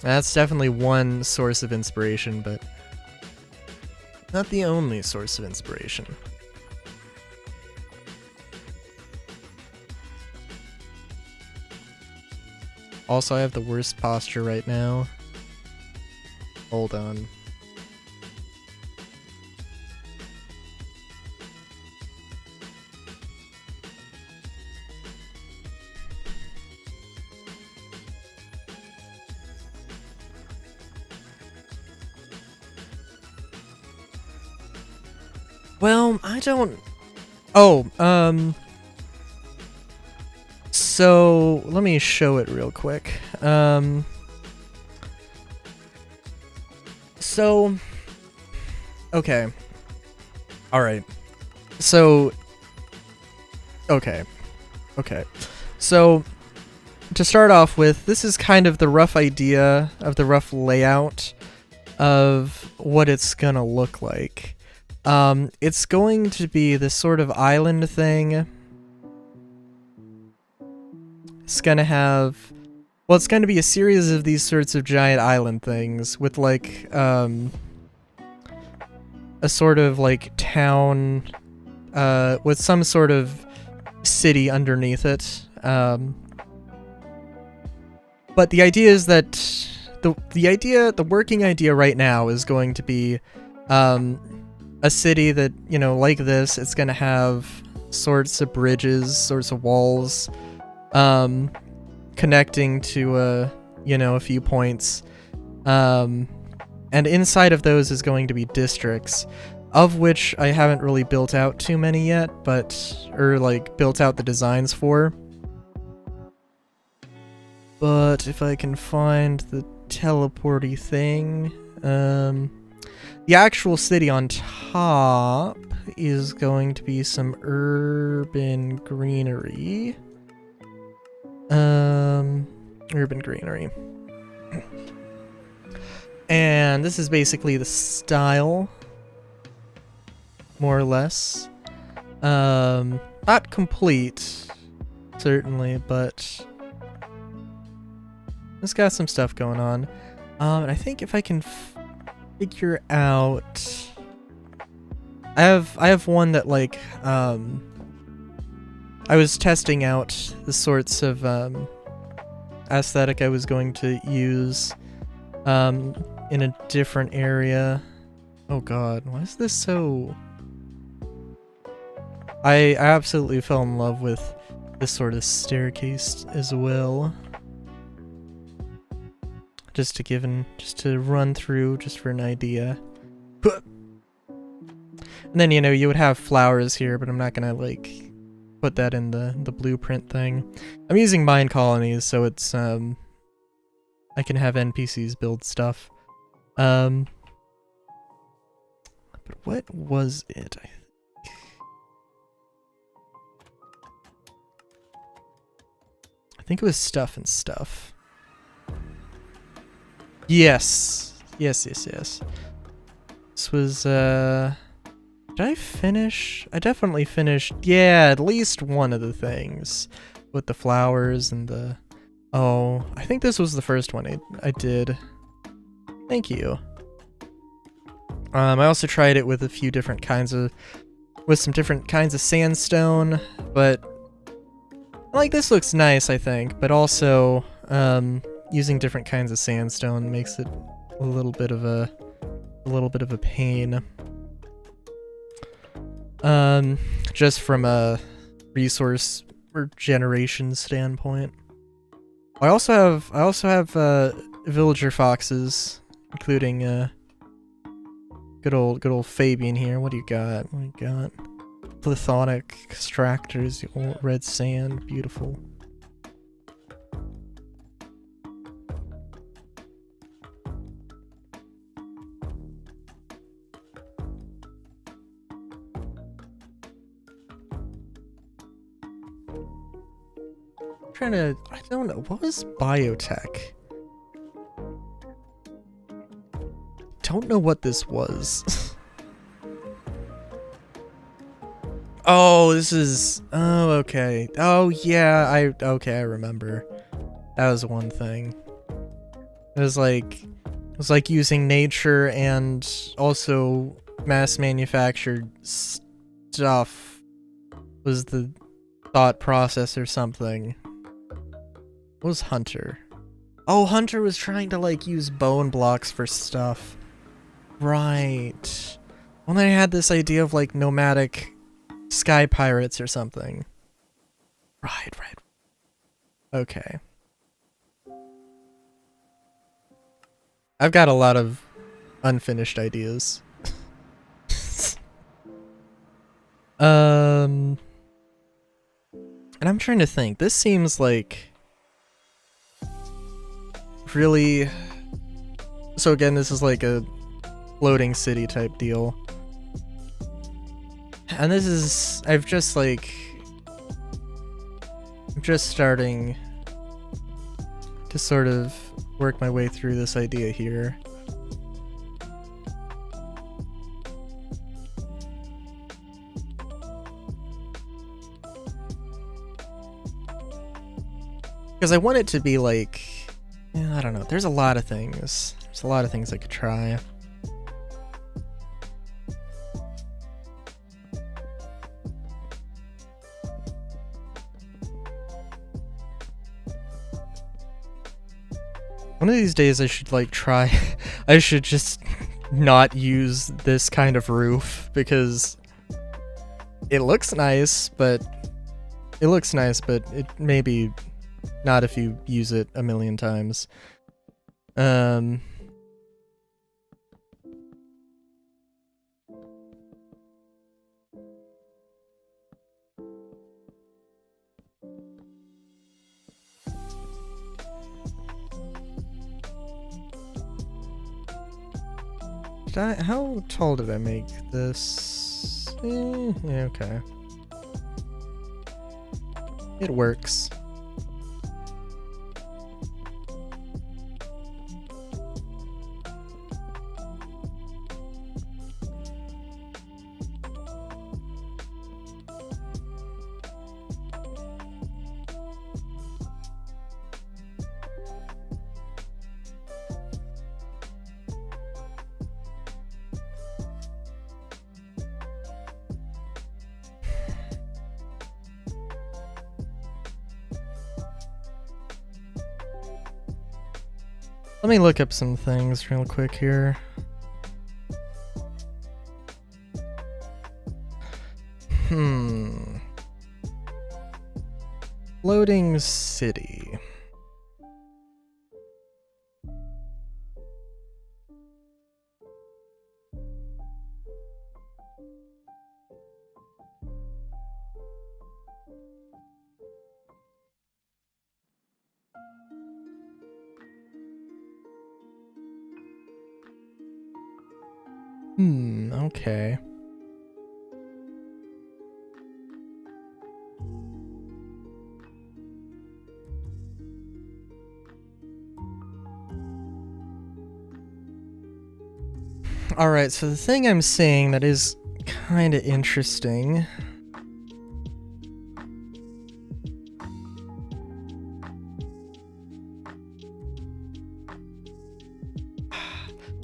That's definitely one source of inspiration, but not the only source of inspiration. Also, I have the worst posture right now. Hold on. Well, I don't... Oh, so, let me show it real quick. So... Okay. Alright. So... Okay. Okay. So, to start off with, this is kind of the rough idea of the rough layout of what it's gonna look like. It's going to be this sort of island thing. It's gonna have... Well, it's gonna be a series of these sorts of giant island things with, like, a sort of, like, town, with some sort of city underneath it. But the idea is that... The working idea right now is going to be, a city that, you know, like this, it's gonna have sorts of bridges, sorts of walls, connecting to, you know, a few points. And inside of those is going to be districts, of which I haven't really built out too many yet, or like built out the designs for. But if I can find the teleporty thing, the actual city on top is going to be some urban greenery. Urban greenery. And this is basically the style, more or less. Not complete, certainly, but it's got some stuff going on. And I think if I can figure out... I have one that, like, I was testing out the sorts of, aesthetic I was going to use, in a different area. Oh god, why is this so... I absolutely fell in love with this sort of staircase as well. Just to run through, just for an idea. And then, you know, you would have flowers here, but I'm not gonna, like, put that in the blueprint thing. I'm using mine colonies, so it's, I can have NPCs build stuff. But what was it? I think it was stuff and stuff. Yes. Yes, yes, yes. This was, did I finish? I definitely finished, yeah, at least one of the things. With the flowers and the... Oh, I think this was the first one I did. Thank you. I also tried it with a few different kinds of... With some different kinds of sandstone, but... Like, this looks nice, I think, but also, using different kinds of sandstone makes it a little bit of a pain. Just from a resource or generation standpoint. I also have villager foxes, including good old Fabian here. What do you got? What do you got? Plethonic extractors, old red sand, beautiful. I don't know, what was biotech? Don't know what this was. Oh, this is, oh, okay. Oh, yeah, I remember. That was one thing. It was like using nature and also mass manufactured stuff was the thought process or something. What was Hunter? Oh, Hunter was trying to, like, use bone blocks for stuff. Right. Well, then I had this idea of, like, nomadic sky pirates or something. Right. Okay. I've got a lot of unfinished ideas. And I'm trying to think. This seems like... really... So again, this is like a floating city type deal. And this is... I'm just starting to sort of work my way through this idea here. Because I want it to be like... yeah, I don't know. There's a lot of things. There's a lot of things I could try. One of these days I should like try... I should just not use this kind of roof because it looks nice, but it maybe not if you use it a million times. How tall did I make this? Yeah, okay. It works. Let me look up some things real quick here. Floating city. Okay. Alright, so the thing I'm seeing that is kind of interesting.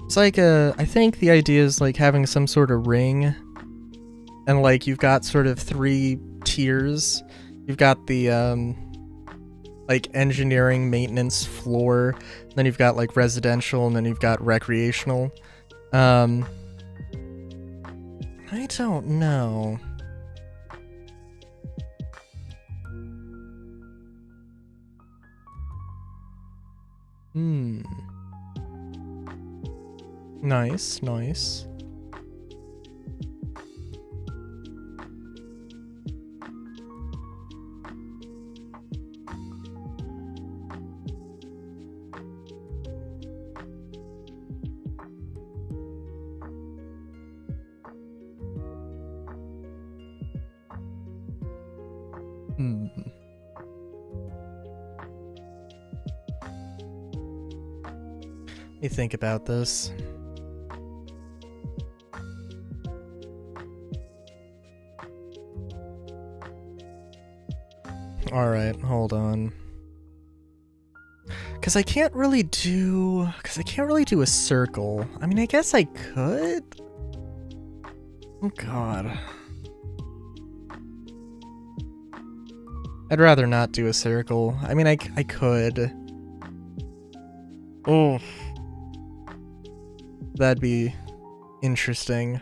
It's like I think the idea is like having some sort of ring, and like you've got sort of 3 tiers. You've got the like engineering, maintenance, floor, then you've got like residential, and then you've got recreational. I don't know. Nice, nice. Let me think about this. Alright, hold on. Because I can't really do a circle. I mean, I guess I could. Oh god. I'd rather not do a circle. I mean, I could. Oh. That'd be interesting.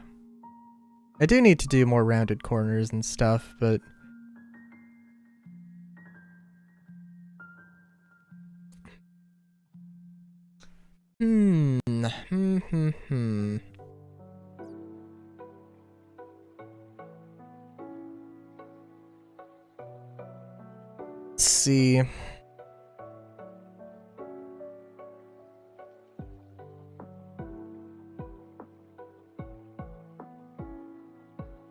I do need to do more rounded corners and stuff, but... Let's see.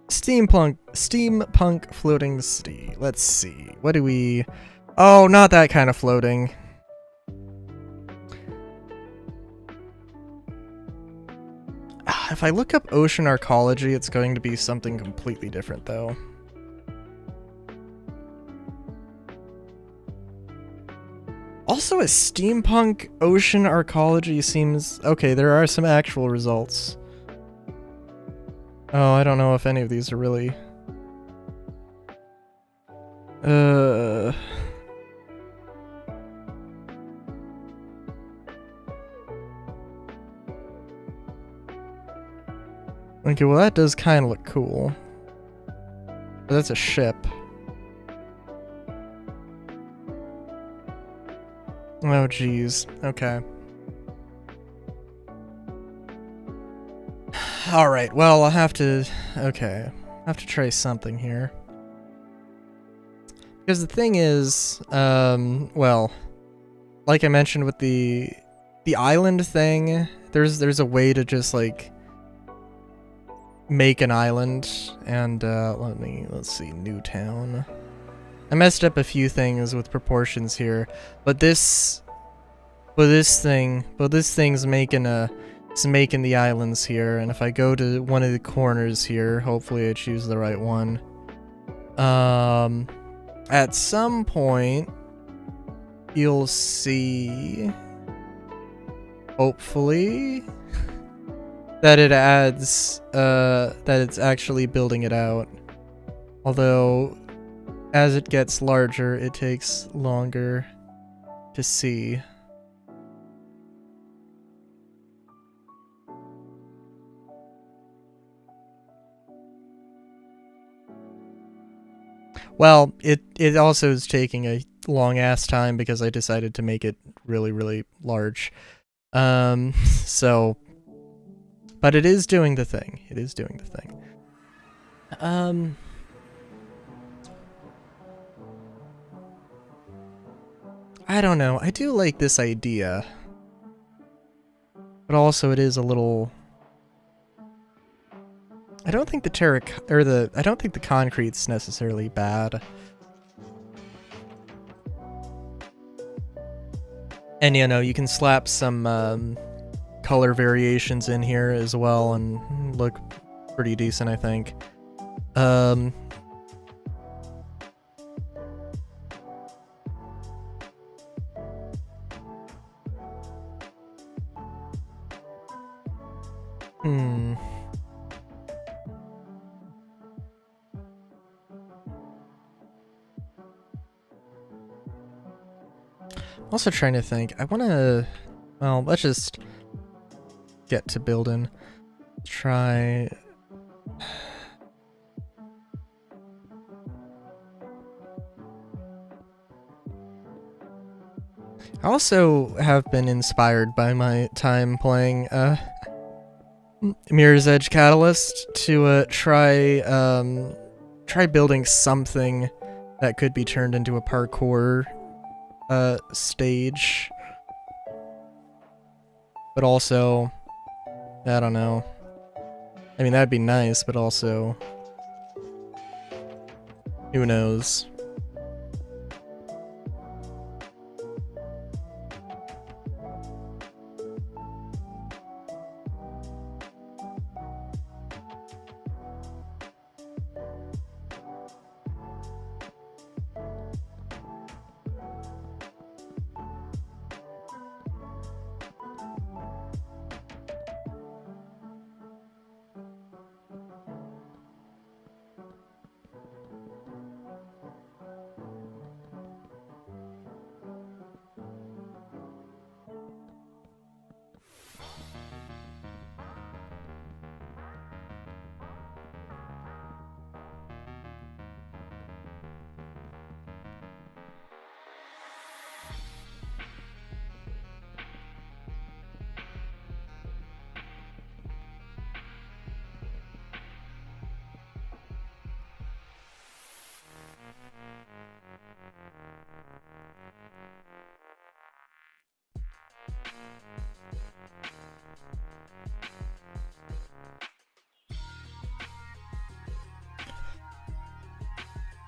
Steampunk floating city. Let's see. What do we... Oh, not that kind of floating. If I look up ocean arcology, it's going to be something completely different, though. Also, a steampunk ocean arcology seems... Okay, there are some actual results. Oh, I don't know if any of these are really... Okay, well that does kind of look cool. But that's a ship. Oh geez, okay. Alright, well I'll have to... Okay, I'll have to try something here. Because the thing is, well, like I mentioned with the island thing, there's a way to just like make an island, and let's see, Newtown. I messed up a few things with proportions here, but this thing's making the islands here, and if I go to one of the corners here, hopefully I choose the right one. At some point, you'll see, hopefully, that it adds, that it's actually building it out. Although, as it gets larger, it takes longer to see. Well, it also is taking a long-ass time because I decided to make it really, really large. So... But it is doing the thing. It is doing the thing. I don't know. I do like this idea. But also it is a little... I don't think the I don't think the concrete's necessarily bad. And you know, you can slap some color variations in here as well and look pretty decent, I think. Also trying to think. I want to... Well, let's just get to building. Try... I also have been inspired by my time playing Mirror's Edge Catalyst to try building something that could be turned into a parkour stage. But also, I don't know. I mean, that'd be nice, but also, who knows?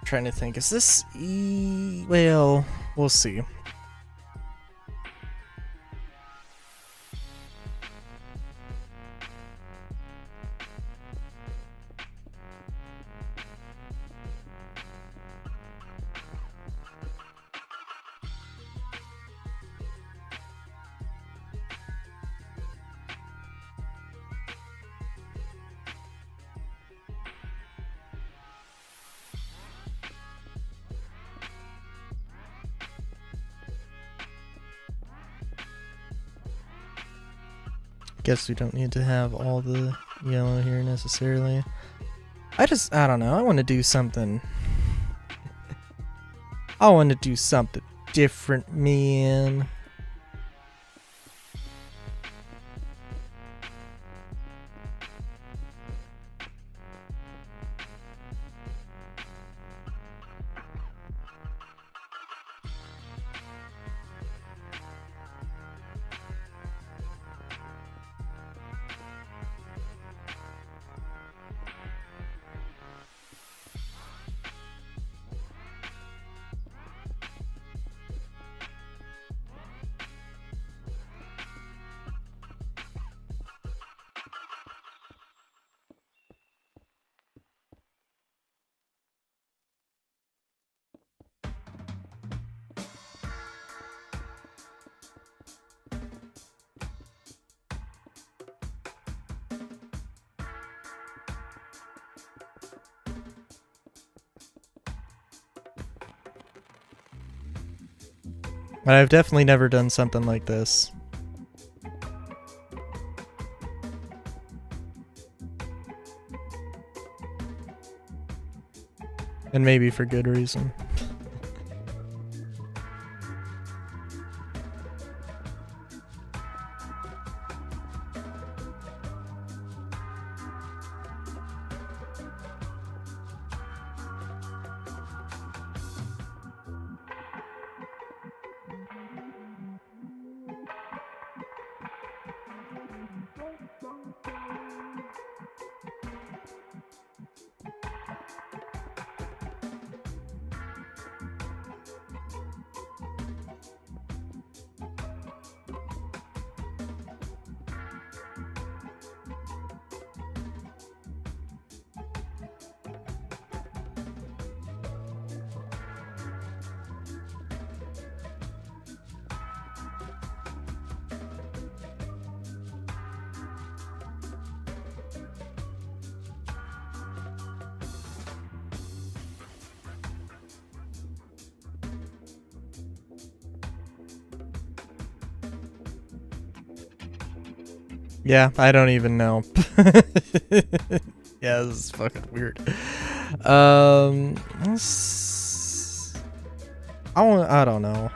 Trying to think, is this well, we'll see. Guess we don't need to have all the yellow here necessarily. I don't know, I want to do something. I want to do something different, man. But I've definitely never done something like this. And maybe for good reason. Yeah, I don't even know. Yeah, this is fucking weird. I don't know.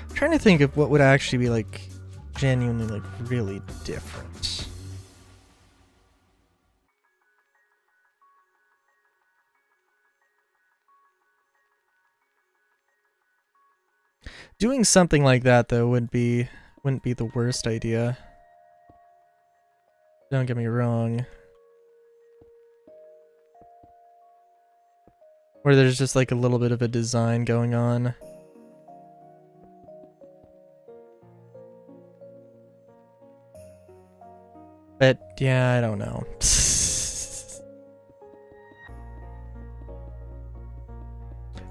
I'm trying to think of what would actually be like genuinely like really different. Doing something like that though wouldn't be the worst idea. Don't get me wrong. Where there's just like a little bit of a design going on. But yeah, I don't know.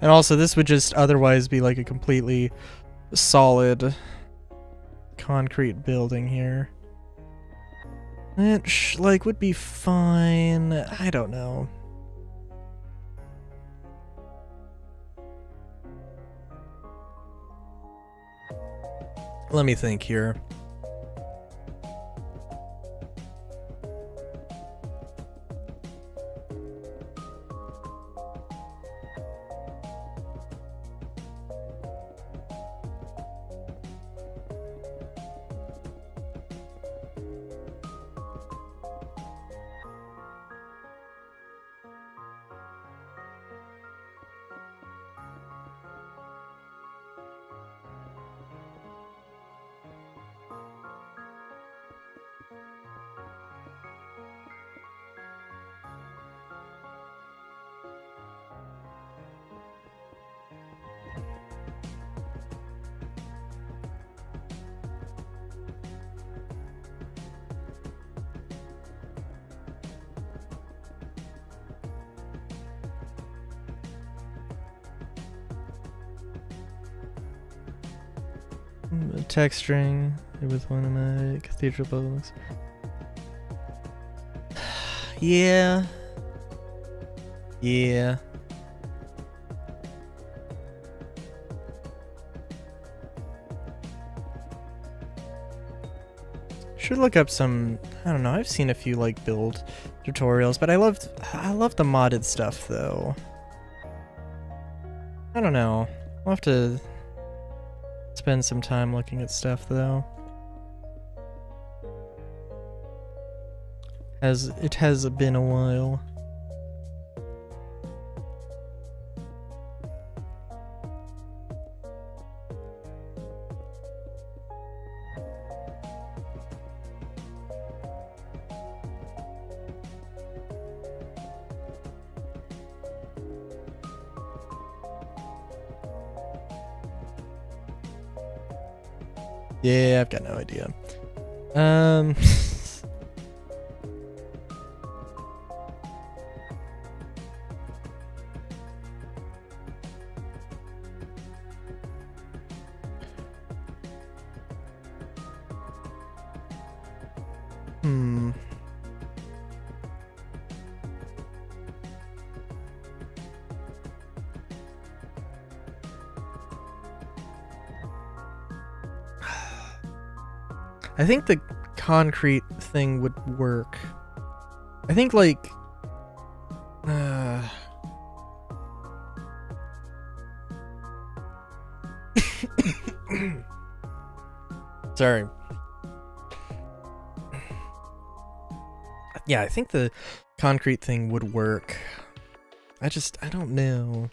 And also this would just otherwise be like a completely solid concrete building here. Which, like, would be fine. I don't know. Let me think here. Texturing with one of my cathedral buildings. Yeah. Yeah. Should look up some, I don't know, I've seen a few like build tutorials, but I love the modded stuff though. I don't know. I'll have to spend some time looking at stuff though. It has been a while. Yeah, I've got no idea. I think the concrete thing would work. I think like sorry. Yeah, I think the concrete thing would work. I don't know.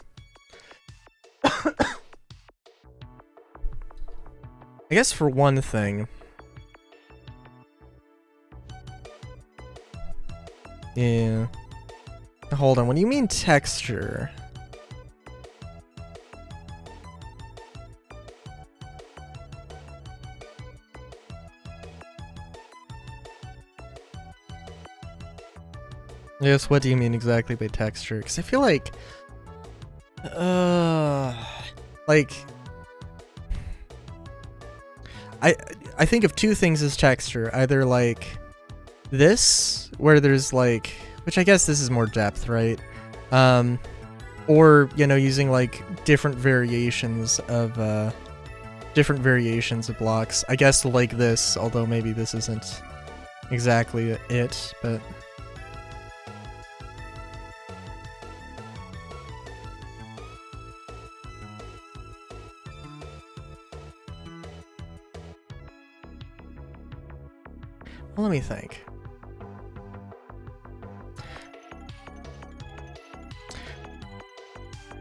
I guess for one thing. Yeah. Hold on, when you mean texture... Yes, what do you mean exactly by texture? Because I feel like... I think of two things as texture. Either like... this, where there's like... which I guess this is more depth, right? Or, you know, using like different variations of different variations of blocks. I guess like this, although maybe this isn't exactly it, but... Well, let me think.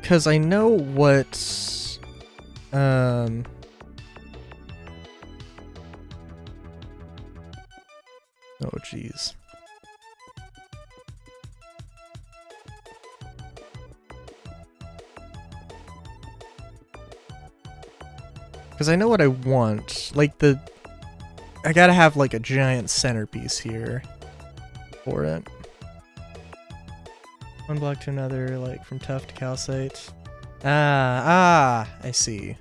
Because I know what... Oh, jeez. Because I know what I want. Like, I gotta have, like, a giant centerpiece here for it. One block to another, like, from tough to calcite. I see.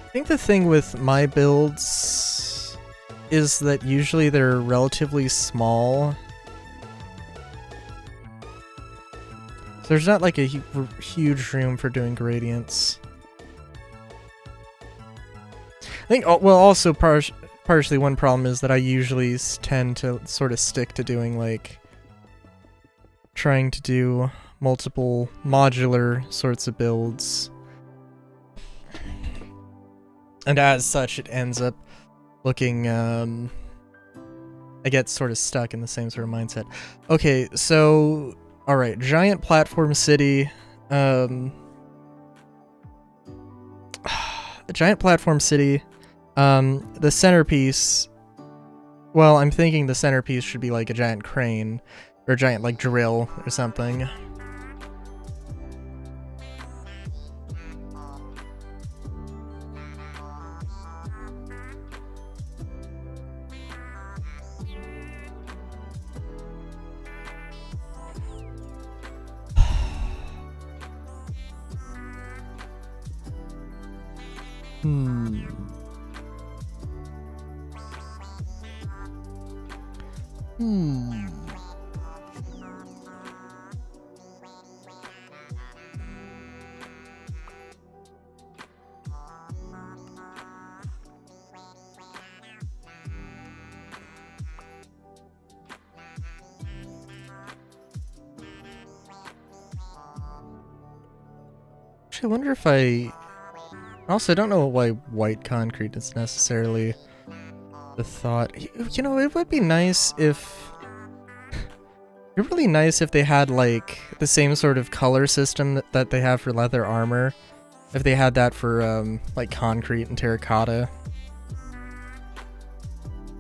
I think the thing with my builds is that usually they're relatively small. So there's not like a huge room for doing gradients. I think, well, also partially one problem is that I usually tend to sort of stick to doing like trying to do multiple modular sorts of builds. And as such, it ends up looking, I get sort of stuck in the same sort of mindset. Okay, so, alright, giant platform city, a giant platform city, the centerpiece, well, I'm thinking the centerpiece should be like a giant crane, or a giant, like, drill or something. I wonder if I don't know why white concrete is necessarily the thought. You know, it would be nice if... It'd be really nice if they had, like, the same sort of color system that they have for leather armor. If they had that for, like, concrete and terracotta.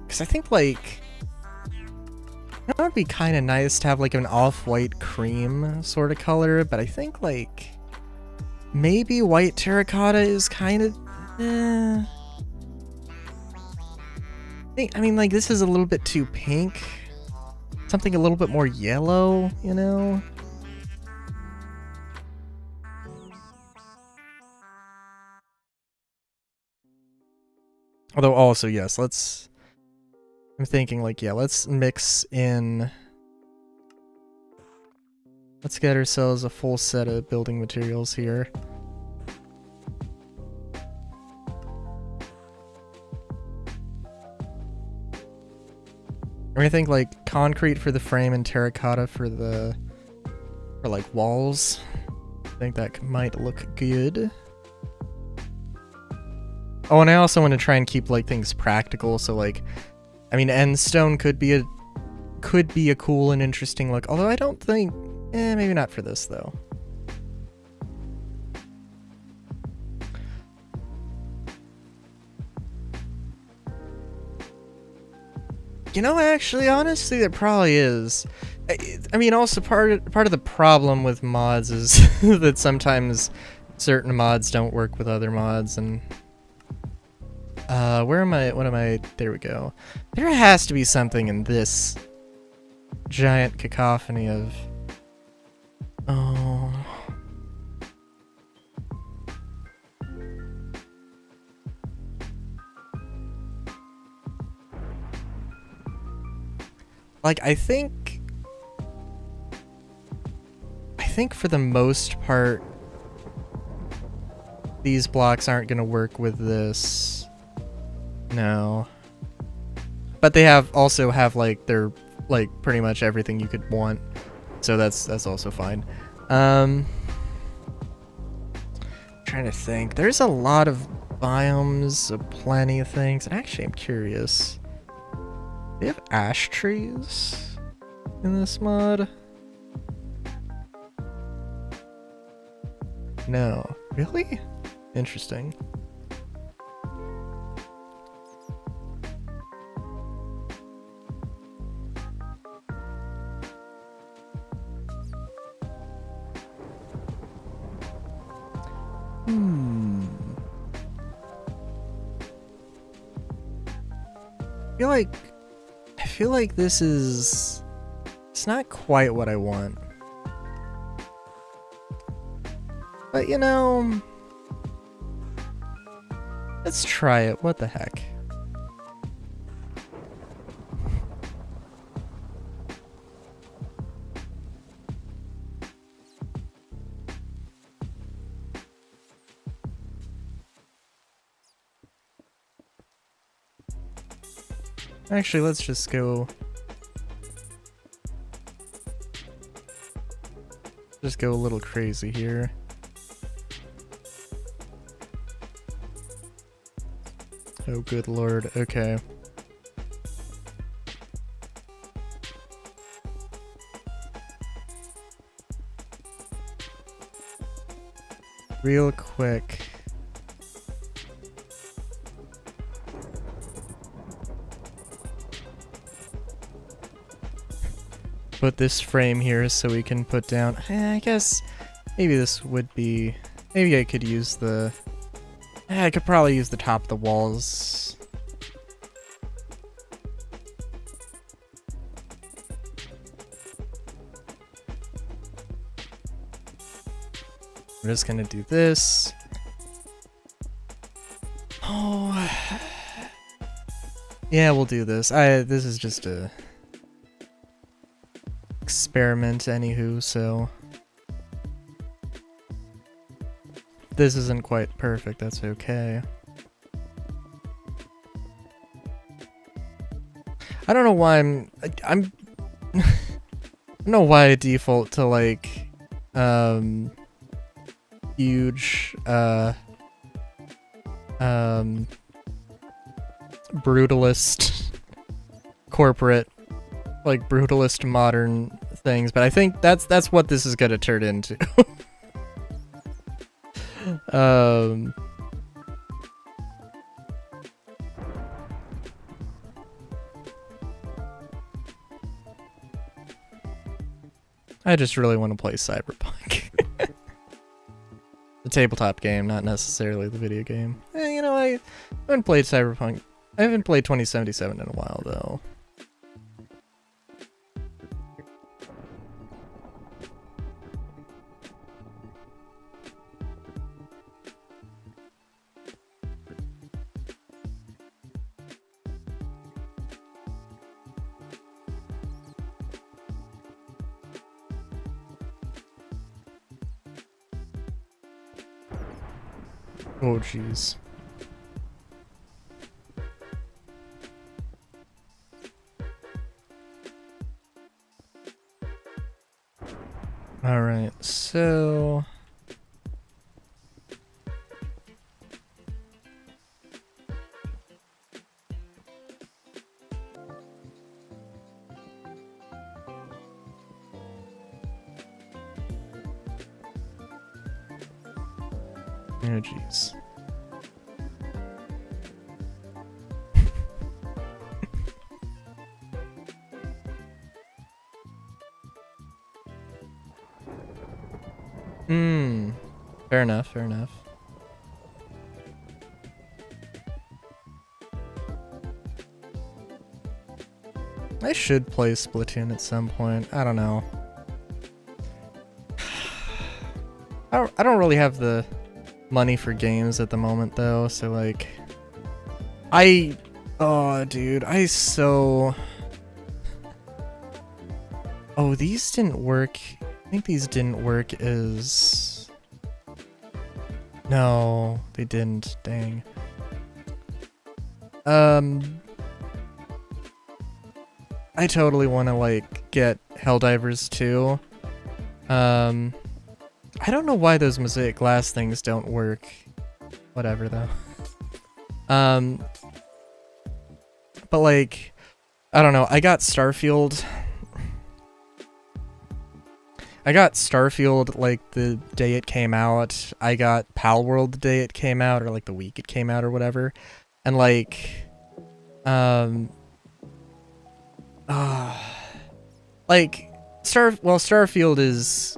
Because I think, like... That would be kind of nice to have, like, an off-white cream sort of color, but I think, like... Maybe white terracotta is kind of... I mean, like, this is a little bit too pink. Something a little bit more yellow, you know? Although also, yes, let's... I'm thinking, like, yeah, let's mix in... Let's get ourselves a full set of building materials here. I think like concrete for the frame and terracotta for like walls. I think that might look good. Oh, and I also want to try and keep like things practical, so like I mean end stone could be a cool and interesting look, although I don't think maybe not for this, though. You know, actually, honestly, there probably is. I mean, also part of the problem with mods is that sometimes certain mods don't work with other mods, and... where am I? What am I? There we go. There has to be something in this giant cacophony of... Oh... Like, I think for the most part, these blocks aren't gonna work with this. No. But they also have, like, they're, like, pretty much everything you could want. So that's also fine. Trying to think. There's a lot of biomes, plenty of things. And actually, I'm curious. Do they have ash trees in this mod? No. Really? Interesting. I feel like this is... It's not quite what I want. But, you know... Let's try it. What the heck? Actually, let's just go... Just go a little crazy here. Oh, good lord. Okay. Real quick. Put this frame here so we can put down... I guess maybe this would be... Maybe I could use the... I could probably use the top of the walls. We're just gonna do this. Oh... Yeah, we'll do this. This is just a... experiment anywho, so... This isn't quite perfect, that's okay. I don't know why I'm I don't know why I default to like huge brutalist corporate, like brutalist modern things, but I think that's what this is gonna turn into. I just really want to play Cyberpunk. The tabletop game, not necessarily the video game. You know, I haven't played Cyberpunk. I haven't played 2077 in a while, though. Oh, jeez. All right, so... Oh, jeez. Fair enough, fair enough. I should play Splatoon at some point. I don't know. I don't really have the money for games at the moment though, so like oh dude, oh, these didn't work. I think these didn't work as... No, they didn't. Dang. I totally want to like get Helldivers too. I don't know why those mosaic glass things don't work. Whatever though. But like, I don't know. I got Starfield like the day it came out. I got Palworld the day it came out, or like the week it came out or whatever. And like, Starfield is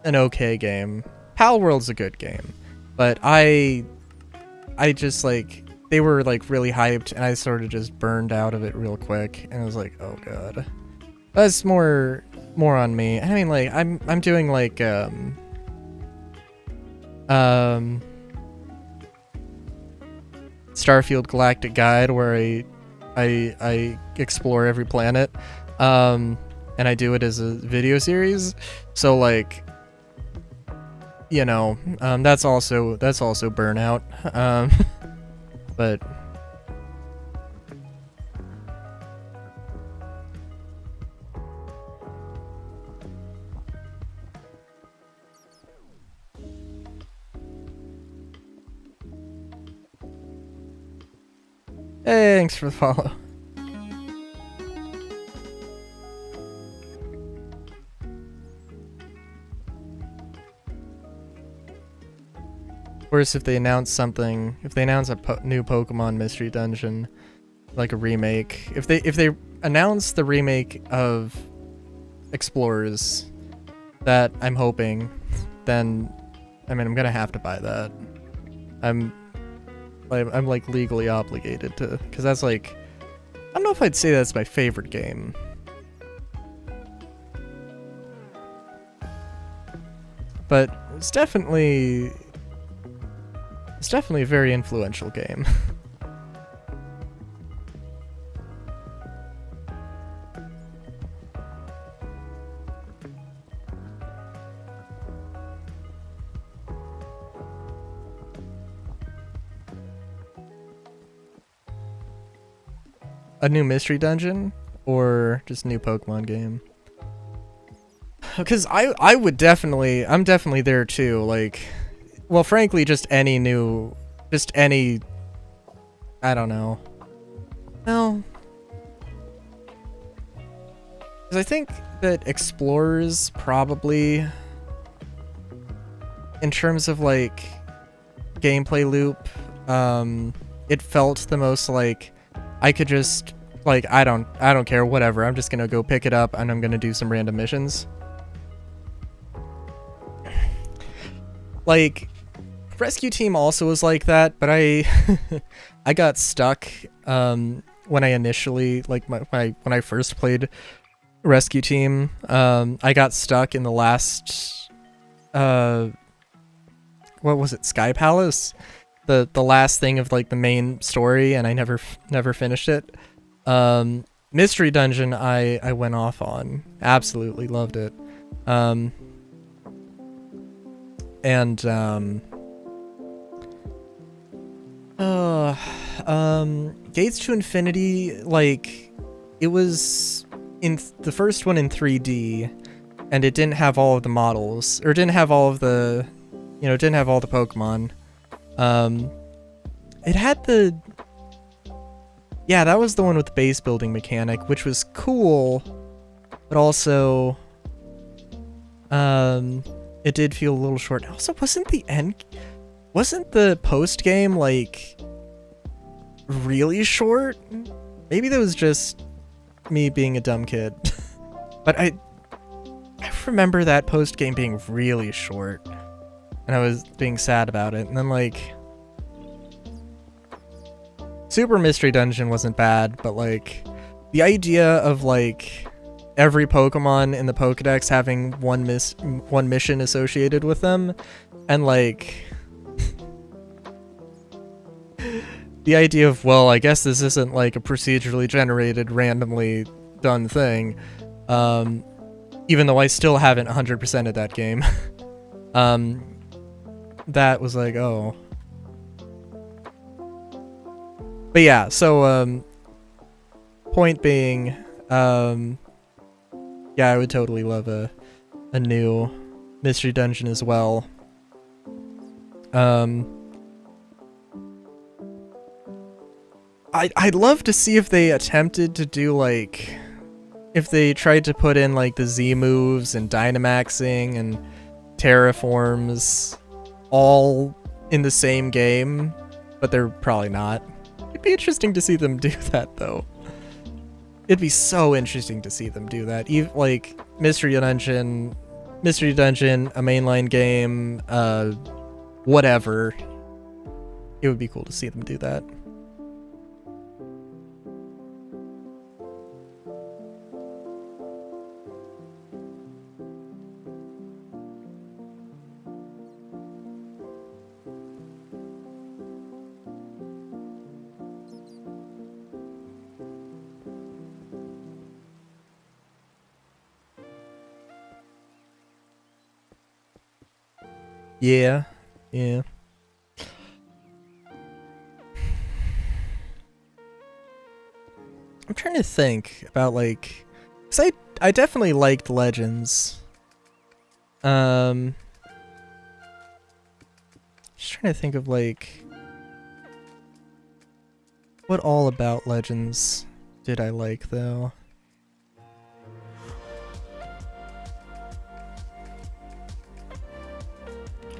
an okay game. Palworld's a good game. But I just like, they were like really hyped and I sort of just burned out of it real quick and I was like, oh god. That's more on me. I mean, like, I'm doing like Starfield Galactic Guide where I explore every planet, and I do it as a video series. So like, you know, that's also burnout. But hey, thanks for the follow. Of course, if they announce a new Pokemon Mystery Dungeon, like a remake, if they announce the remake of Explorers, that I'm hoping, then I mean I'm gonna have to buy that. I'm like legally obligated to, because that's like, I don't know if I'd say that's my favorite game. But it's definitely a very influential game. A new mystery dungeon or just new Pokemon game? Because I'm definitely there too. Like, well, frankly, I don't know. No. Because I think that Explorers probably, in terms of like gameplay loop, it felt the most like I could just like, I don't care, whatever. I'm just gonna go pick it up and I'm gonna do some random missions. Like, Rescue Team also was like that, but I got stuck when I initially, like, when I first played Rescue Team. I got stuck in the last what was it, Sky Palace? The last thing of like the main story, and I never finished it. Mystery Dungeon I went off on. Absolutely loved it. Gates to Infinity, like, it was in the first one in 3D, and it didn't have all of the models, or didn't have all of the, you know, didn't have all the Pokemon. It had the, yeah, that was the one with the base building mechanic, which was cool, but also, it did feel a little short. Also, wasn't the post game like really short? Maybe that was just me being a dumb kid. But I remember that post game being really short, and I was being sad about it. And then like, Super Mystery Dungeon wasn't bad, but like, the idea of like every Pokemon in the Pokedex having one mission associated with them, and like the idea of, well, I guess this isn't like a procedurally generated, randomly done thing, even though I still haven't 100%ed that game. That was like, oh. But yeah, so, point being, yeah, I would totally love a new mystery dungeon as well. I'd love to see if they attempted to do, like, if they tried to put in, like, the Z moves and Dynamaxing and Terraforms all in the same game, but they're probably not. It'd be interesting to see them do that, though. It'd be so interesting to see them do that. Like, Mystery Dungeon, a mainline game, whatever. It would be cool to see them do that. Yeah, yeah. I'm trying to think about, like, 'cause I definitely liked Legends. Just trying to think of, like, what all about Legends did I like, though?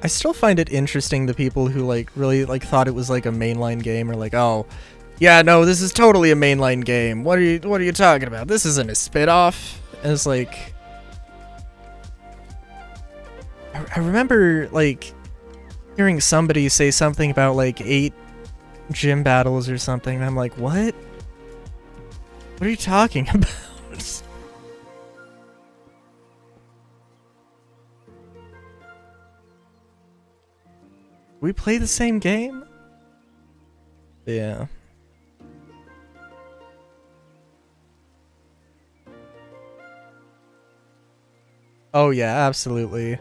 I still find it interesting, the people who, like, really, like, thought it was, like, a mainline game, or like, oh, yeah, no, this is totally a mainline game. What are you talking about? This isn't a spit-off. And it's like, I remember, like, hearing somebody say something about, like, 8 gym battles or something, and I'm like, what? What are you talking about? We play the same game? Yeah. Oh yeah, absolutely.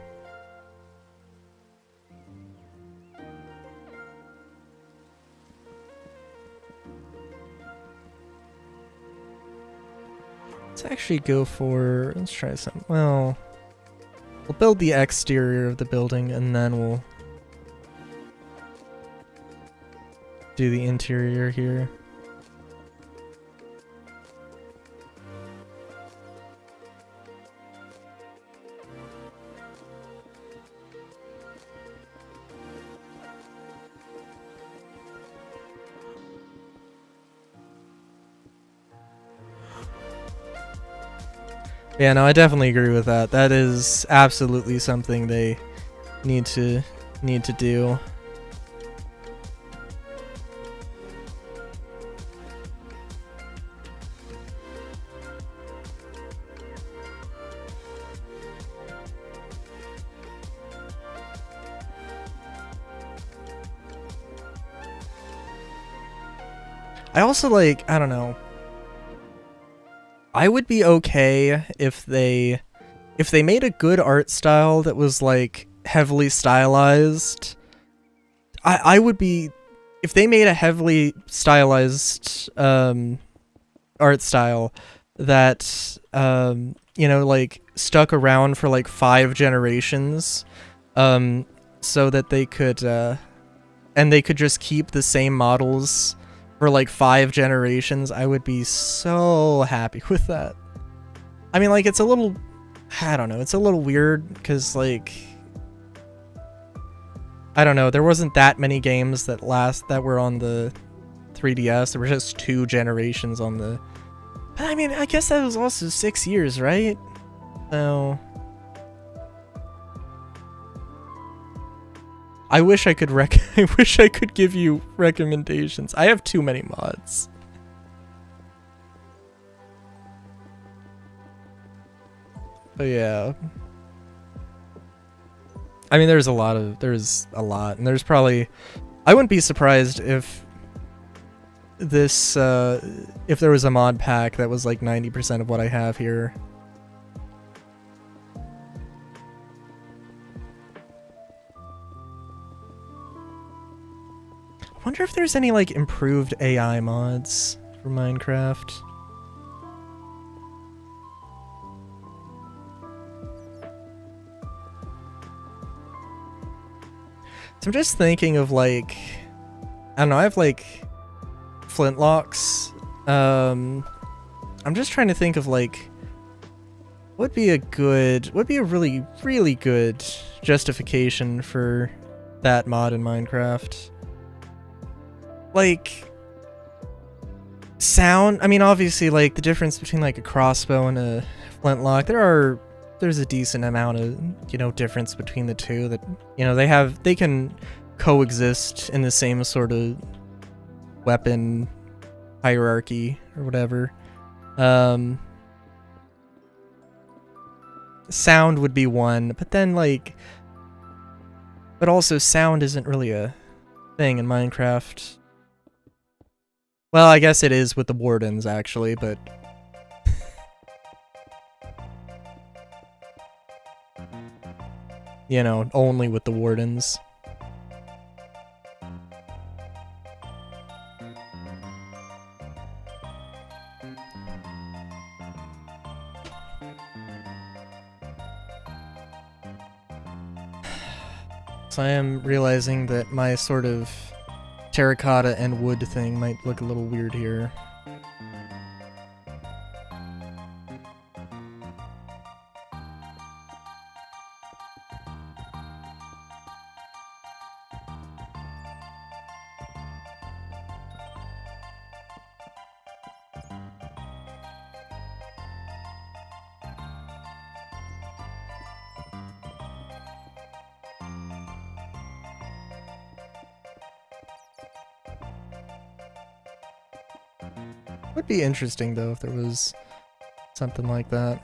Let's actually go for, let's try some, well, we'll build the exterior of the building and then we'll do the interior here. Yeah, no, I definitely agree with that. That is absolutely something they need to do. I also, like, I don't know. I would be okay if they made a good art style that was, like, heavily stylized. I would be, if they made a heavily stylized art style that you know, like, stuck around for like 5 generations, so that they could and they could just keep the same models for like 5 generations, I would be so happy with that. I mean, like, it's a little, I don't know, it's a little weird because, like, I don't know, there wasn't that many games that were on the 3DS. There were just 2 generations on the, but I mean, I guess that was also 6 years, right? So I wish I could I wish I could give you recommendations. I have too many mods. Yeah. I mean, there's a lot, and there's probably, I wouldn't be surprised if this, if there was a mod pack that was like 90% of what I have here. I wonder if there's any like improved AI mods for Minecraft. So I'm just thinking of like, I don't know, I have like flintlocks. I'm just trying to think of like, what would be a really, really good justification for that mod in Minecraft. Like, sound, I mean, obviously, like, the difference between, like, a crossbow and a flintlock, there's a decent amount of, you know, difference between the two that, you know, they can coexist in the same sort of weapon hierarchy or whatever. Sound would be one, but then, like, but also sound isn't really a thing in Minecraft. Well, I guess it is with the wardens, actually, but... you know, only with the wardens. So I am realizing that my sort of terracotta and wood thing might look a little weird here. Would be interesting though if there was something like that.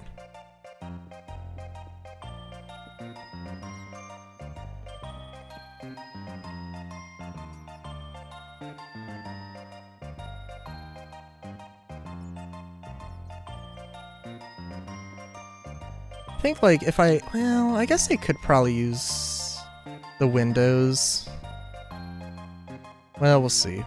I think like if well, I guess I could probably use the windows. Well, we'll see.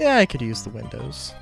Yeah, I could use the windows.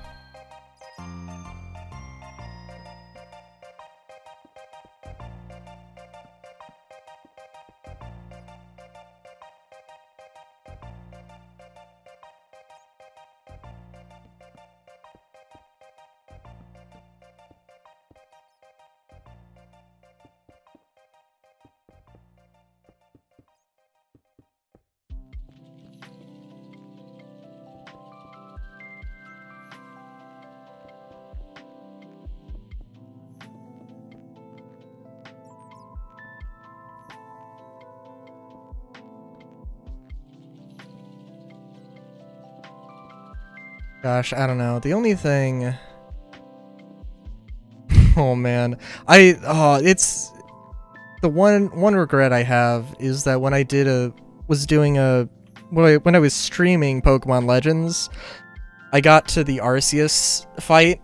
Gosh, I don't know. The only thing... oh man. It's... The one regret I have is that when I when I was streaming Pokemon Legends, I got to the Arceus fight.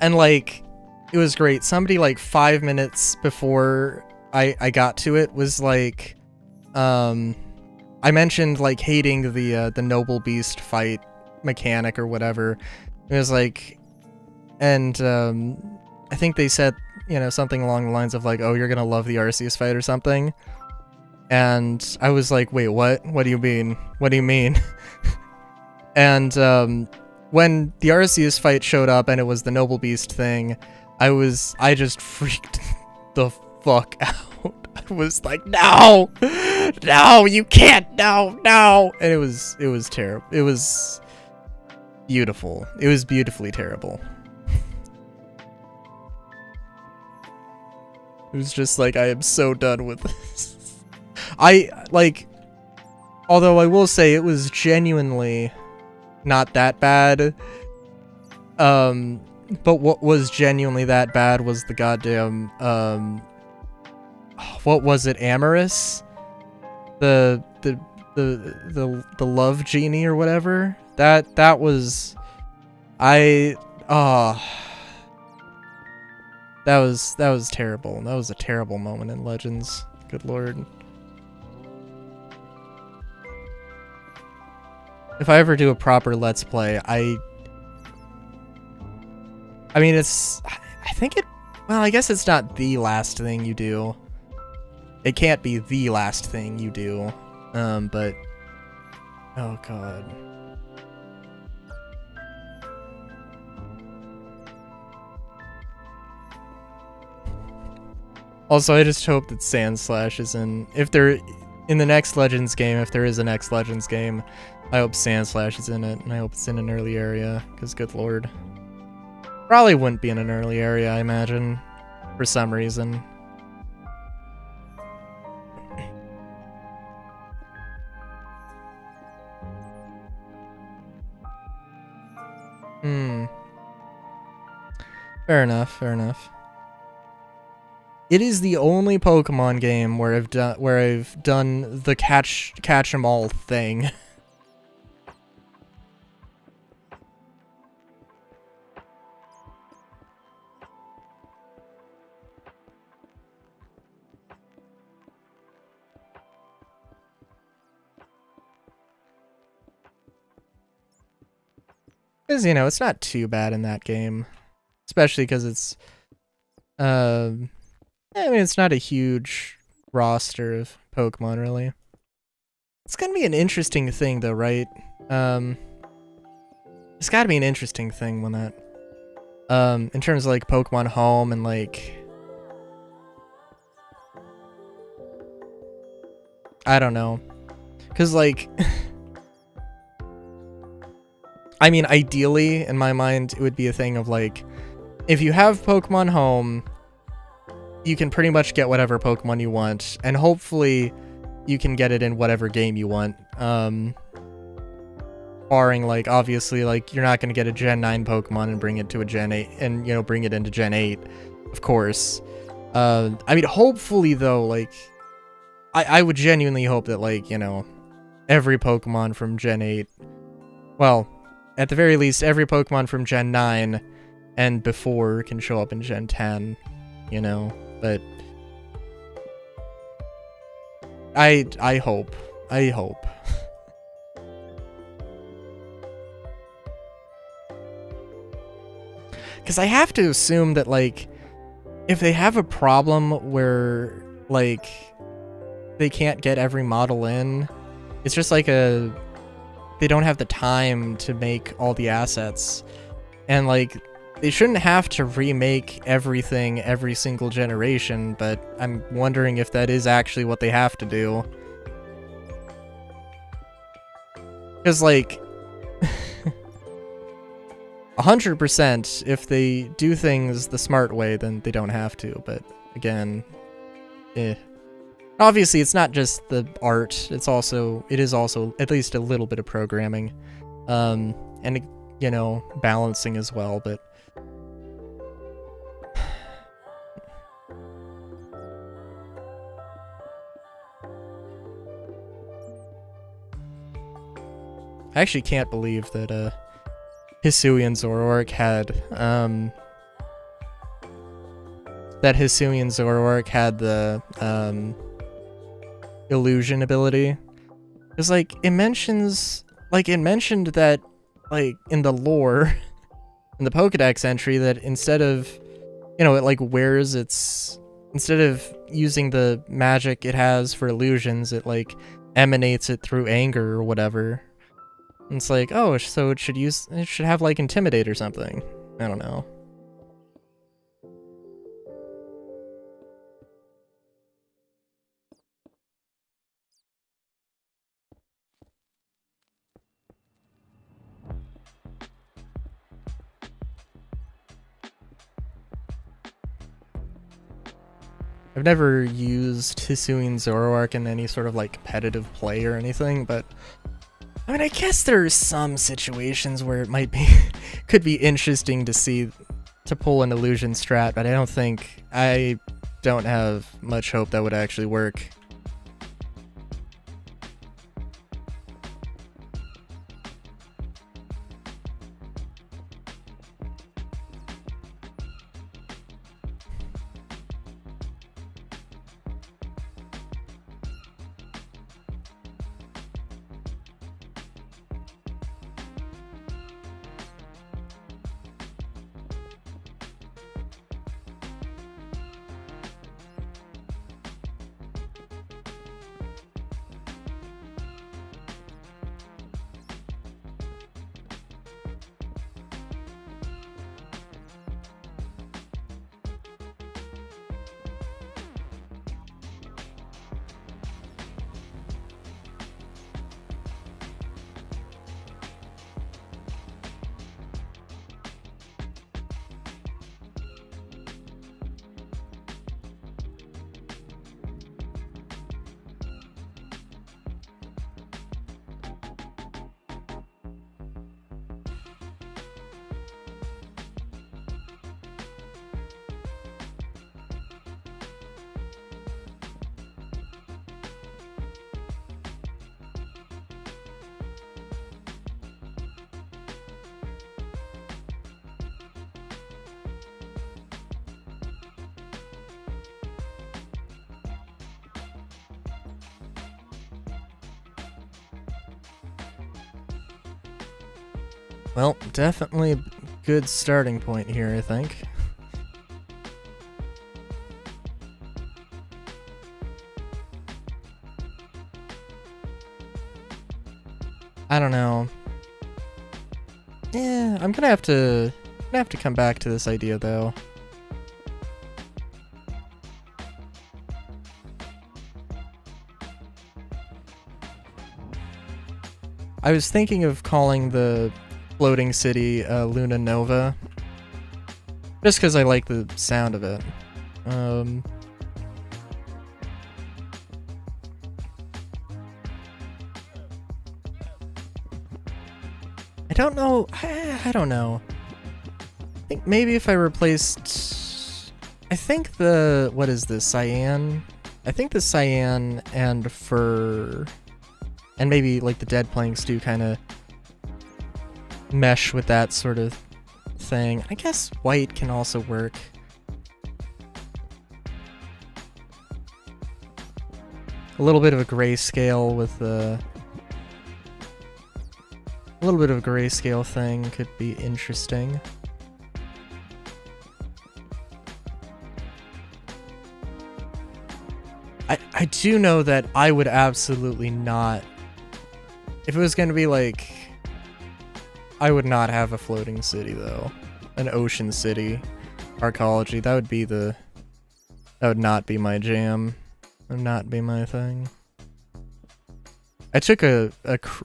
And like, it was great. Somebody like 5 minutes before I got to it was like, I mentioned like hating the Noble Beast fight mechanic or whatever. It was like, and I think they said, you know, something along the lines of like, oh, you're gonna love the Arceus fight or something. And I was like, wait, what? What do you mean? What do you mean? And when the Arceus fight showed up and it was the Noble Beast thing, I just freaked the fuck out. I was like, no! No, you can't! No, no! And it was terrible. It was beautiful. It was beautifully terrible. who's just like, I am so done with this. I, like, although I will say it was genuinely not that bad, but what was genuinely that bad was the goddamn, what was it, Amorous? The love genie or whatever? That was, that was terrible. That was a terrible moment in Legends. Good lord. If I ever do a proper Let's Play, I mean, it's, I think it, well, I guess it's not the last thing you do. It can't be the last thing you do. But, oh god. Also, I just hope that Sandslash is in, if they're in the next Legends game, if there is a next Legends game, I hope Sandslash is in it, and I hope it's in an early area, because good lord. Probably wouldn't be in an early area, I imagine, for some reason. Fair enough, fair enough. It is the only Pokemon game where I've done the catch 'em all thing. Because, you know, it's not too bad in that game. Especially because it's, I mean, it's not a huge roster of Pokemon, really. It's gonna be an interesting thing, though, right? It's gotta be an interesting thing when that, in terms of, like, Pokemon Home and, like, I don't know. Because, like, I mean, ideally, in my mind, it would be a thing of, like, if you have Pokemon Home, you can pretty much get whatever Pokemon you want, and hopefully you can get it in whatever game you want. Barring, like, obviously, like, you're not going to get a Gen 9 Pokemon and bring it to a Gen 8, and, you know, bring it into Gen 8, of course. I mean, hopefully, though, like, I would genuinely hope that, like, you know, every Pokemon from Gen 8, well, at the very least, every Pokemon from Gen 9 and before can show up in Gen 10, you know, but I hope. Because I have to assume that, like, if they have a problem where, like, they can't get every model in, it's just like they don't have the time to make all the assets. And, like, they shouldn't have to remake everything every single generation, but I'm wondering if that is actually what they have to do. Because, like, 100%, if they do things the smart way, then they don't have to, but again, Obviously, it's not just the art, it is also at least a little bit of programming, and, you know, balancing as well, but I actually can't believe that, Hisuian Zoroark had, the, illusion ability. Because, like, it mentioned that, like, in the lore, in the Pokedex entry, that instead of, you know, it, like, instead of using the magic it has for illusions, it, like, emanates it through anger or whatever. And it's like, oh, so it should have, like, Intimidate or something. I don't know. I've never used Hisuian Zoroark in any sort of like competitive play or anything, but I mean, I guess there are some situations where it might be, could be interesting to see, to pull an illusion strat, but I don't have much hope that would actually work. Well, definitely a good starting point here, I think. I don't know. Yeah, I'm gonna have to come back to this idea though. I was thinking of calling the floating city Luna Nova, just because I like the sound of it. I don't know. I don't know. I think maybe if I replaced, I think the, what is this, cyan? I think the cyan and fur, and maybe like the dead planks do kind of mesh with that sort of thing. I guess white can also work. A little bit of a grayscale with the... A little bit of a grayscale thing could be interesting. I do know that I would absolutely not... If it was going to be like... I would not have a floating city though. An ocean city arcology. That would be the... That would not be my jam. That would not be my thing. I took an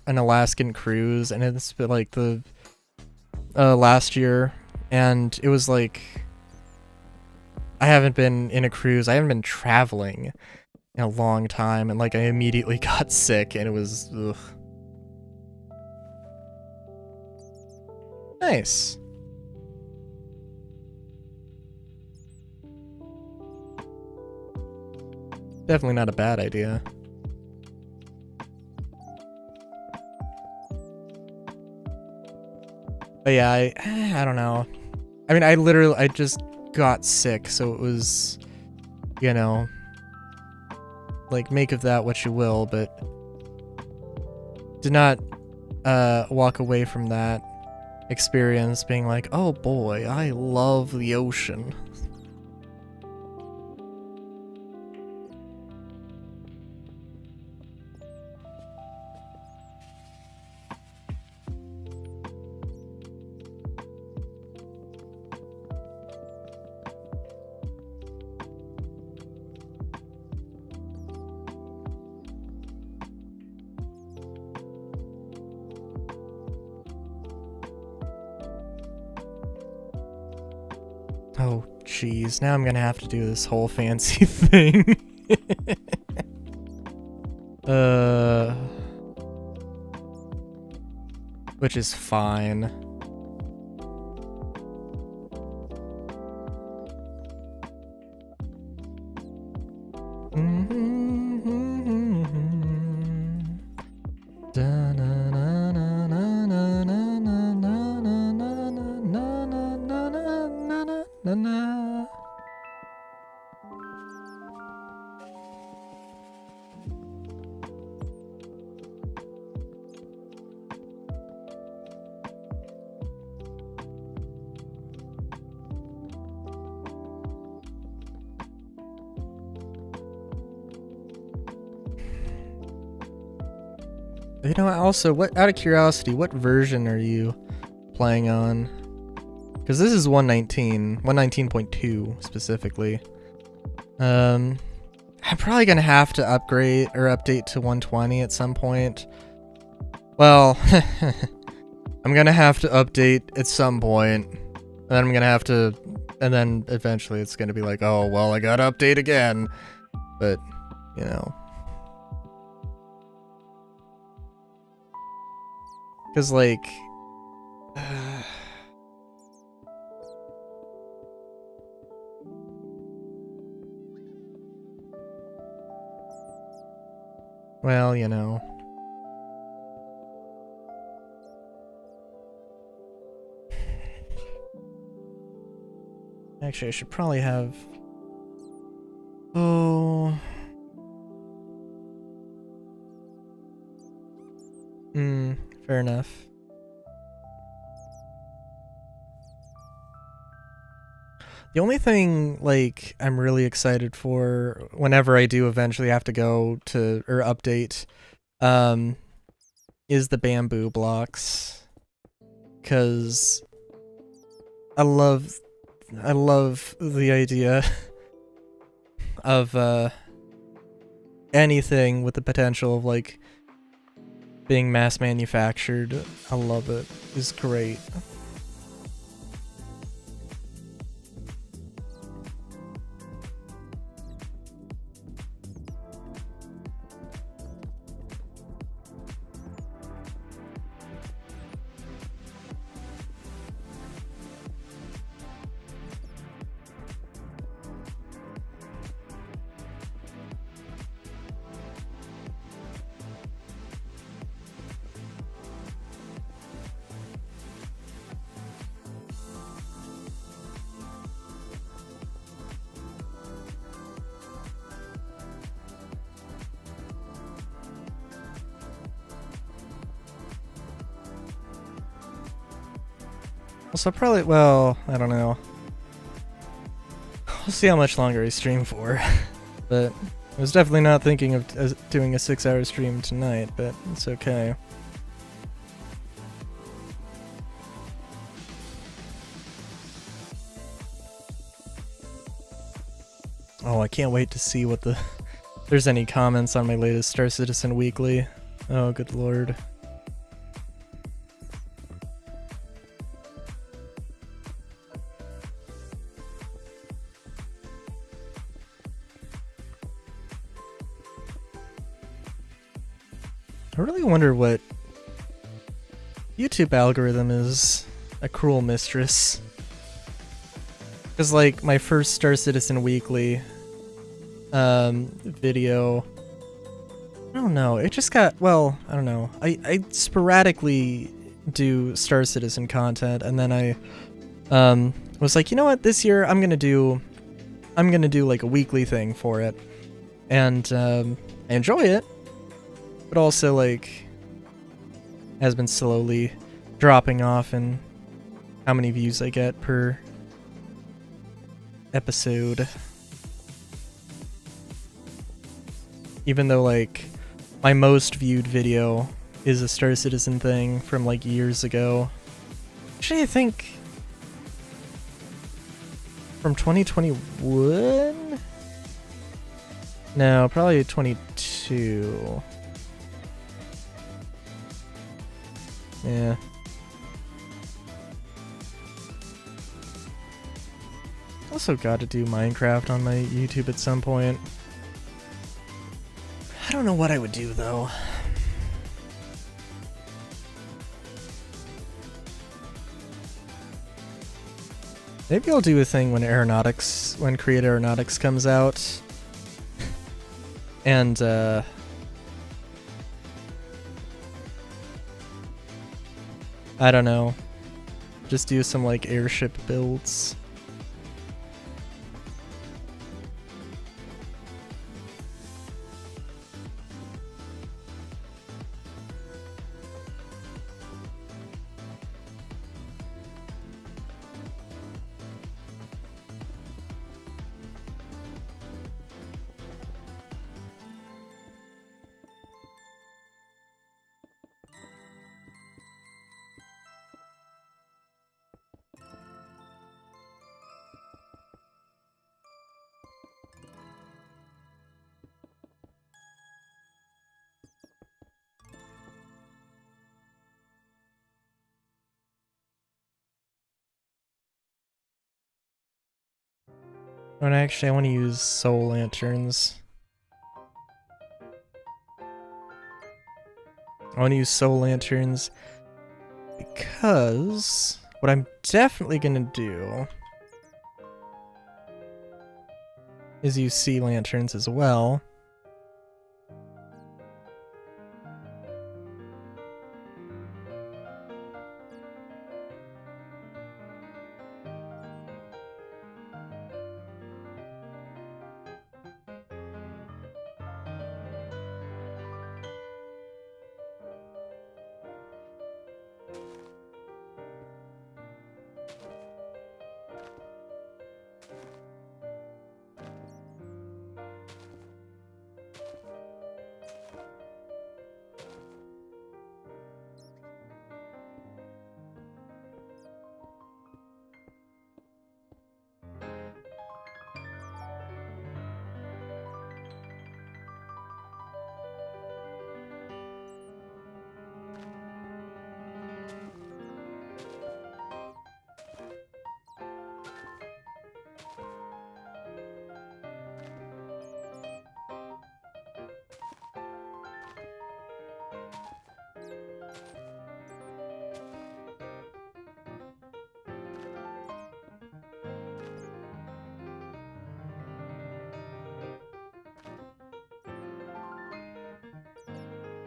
Alaskan cruise, and it's been like the last year, and it was like I haven't been in a cruise, I haven't been traveling in a long time, and like I immediately got sick, and it was ugh. Nice. Definitely not a bad idea. But yeah, I don't know. I mean, I just got sick, so it was, you know, like, make of that what you will, but did not walk away from that experience being like, oh boy, I love the ocean. Oh, Jeez, now I'm gonna have to do this whole fancy thing. Which is fine. You know, also, what, out of curiosity, what version are you playing on? Because this is 119.2 specifically. I'm probably gonna have to upgrade or update to 120 at some point. Well, I'm gonna have to update at some point, and then I'm gonna have to, and then eventually it's gonna be like, oh, well, I gotta update again. But, you know. Because, like, well, you know. Actually, I should probably have... Oh... fair enough. The only thing, like, I'm really excited for whenever I do eventually have to go to, or update, is the bamboo blocks. 'Cause I love the idea of, anything with the potential of, like, being mass manufactured. I love it. It's great. Also, probably, well, I don't know. We'll see how much longer I stream for. But I was definitely not thinking of doing a 6-hour stream tonight, but it's okay. Oh, I can't wait to see what the... if there's any comments on my latest Star Citizen Weekly. Oh, good lord. I really wonder what YouTube algorithm is a cruel mistress. Because, like, my first Star Citizen Weekly video, I don't know, it just got, well, I don't know. I sporadically do Star Citizen content, and then I was like, you know what, this year I'm gonna do like a weekly thing for it. And I enjoy it. But also, like, has been slowly dropping off in how many views I get per episode. Even though, like, my most viewed video is a Star Citizen thing from, like, years ago. Actually, I think from 2021? No, probably 22. Yeah. Also got to do Minecraft on my YouTube at some point. I don't know what I would do though. Maybe I'll do a thing when Create Aeronautics comes out. And I don't know. Just do some like airship builds. And actually, I want to use soul lanterns. I want to use soul lanterns because what I'm definitely going to do is use sea lanterns as well.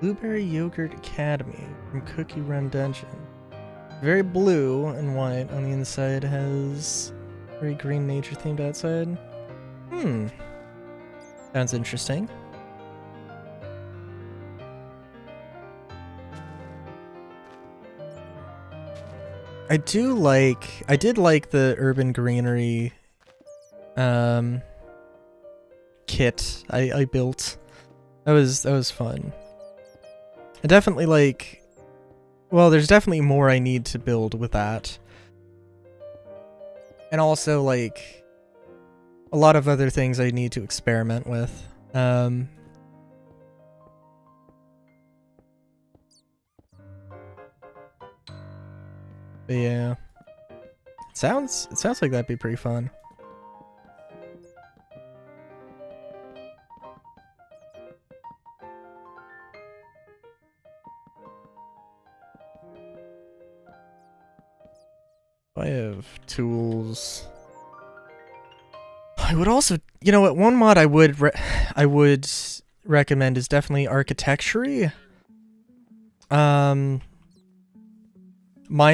Blueberry Yogurt Academy from Cookie Run Dungeon. Very blue and white on the inside, has very green nature themed outside. Sounds interesting. I did like the urban greenery kit I built. That was fun. I definitely well, there's definitely more I need to build with that. And also like a lot of other things I need to experiment with. But yeah. It sounds like that'd be pretty fun. I have tools. I would also, you know what, one mod I would recommend is definitely architecture. Mine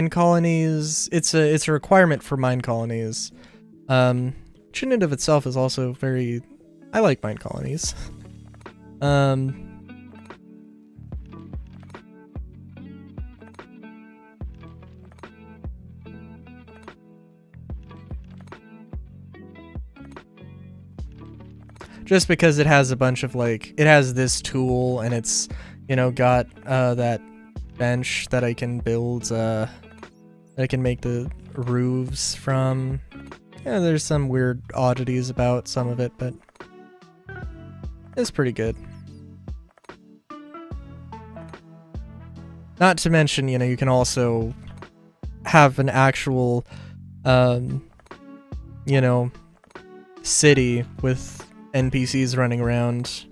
colonies, it's a requirement for mine colonies. Which in and of itself is also very, I like mine colonies. Just because it has a bunch of like, it has this tool and it's, you know, got that bench that I can build, that I can make the roofs from. Yeah, there's some weird oddities about some of it, but it's pretty good. Not to mention, you know, you can also have an actual, you you know, city with NPCs running around.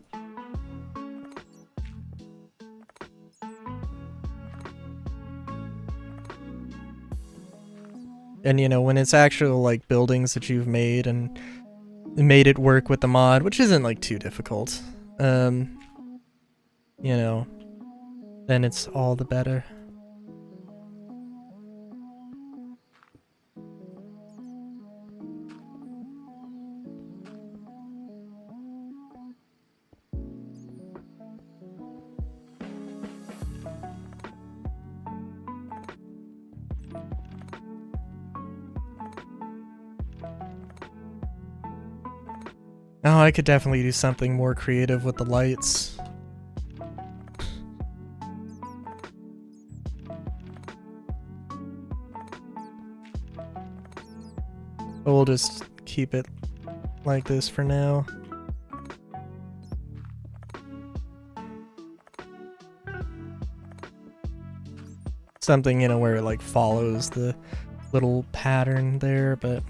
And, you know, when it's actual, like, buildings that you've made and made it work with the mod, which isn't, like, too difficult, you know, then it's all the better. Oh, I could definitely do something more creative with the lights. But we'll just keep it like this for now. Something, you know, where it like follows the little pattern there, but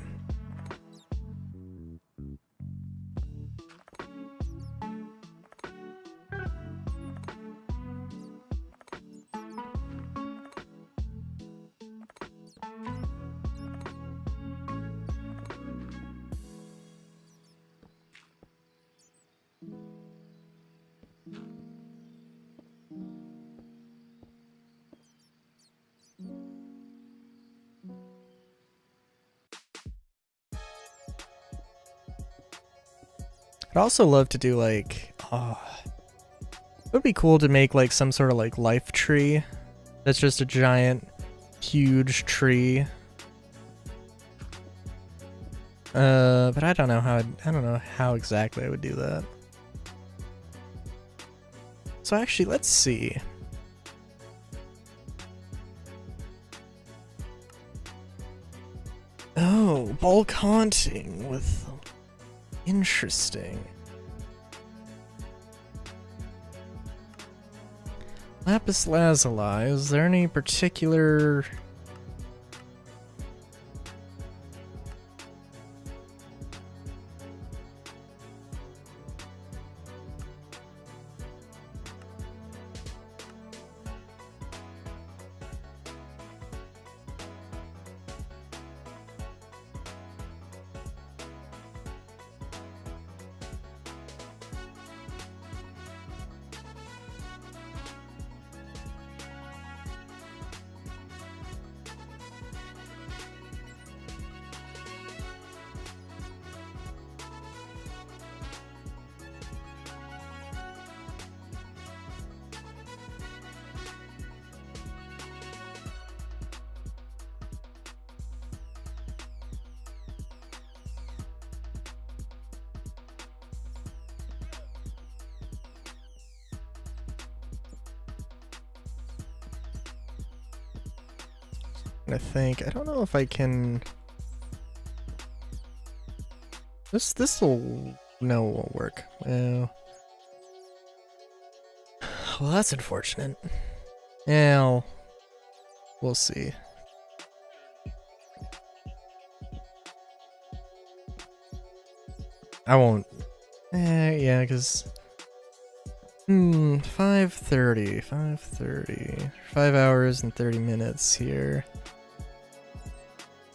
I'd also love to do like, it would be cool to make like some sort of like life tree that's just a giant, huge tree. But I don't know how exactly I would do that. So actually, let's see. Oh, bulk haunting with... Interesting. Lapis lazuli, is there any particular... I don't know if I can... This'll... No, it won't work. Well, that's unfortunate. Yeah, we'll see. I won't... yeah, because... 5:30. 5 hours and 30 minutes here.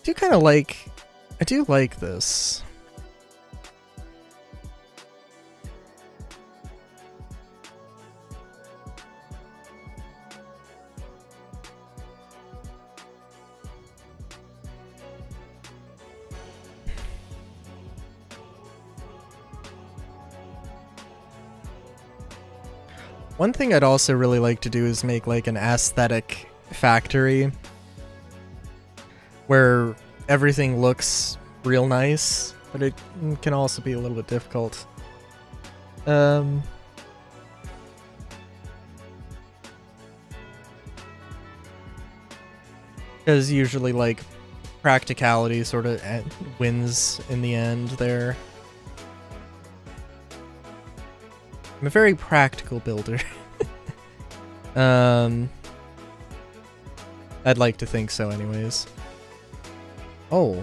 I do like this. One thing I'd also really like to do is make like an aesthetic factory where everything looks real nice, but it can also be a little bit difficult. Because usually like practicality sort of wins in the end there. I'm a very practical builder. I'd like to think so anyways. Oh.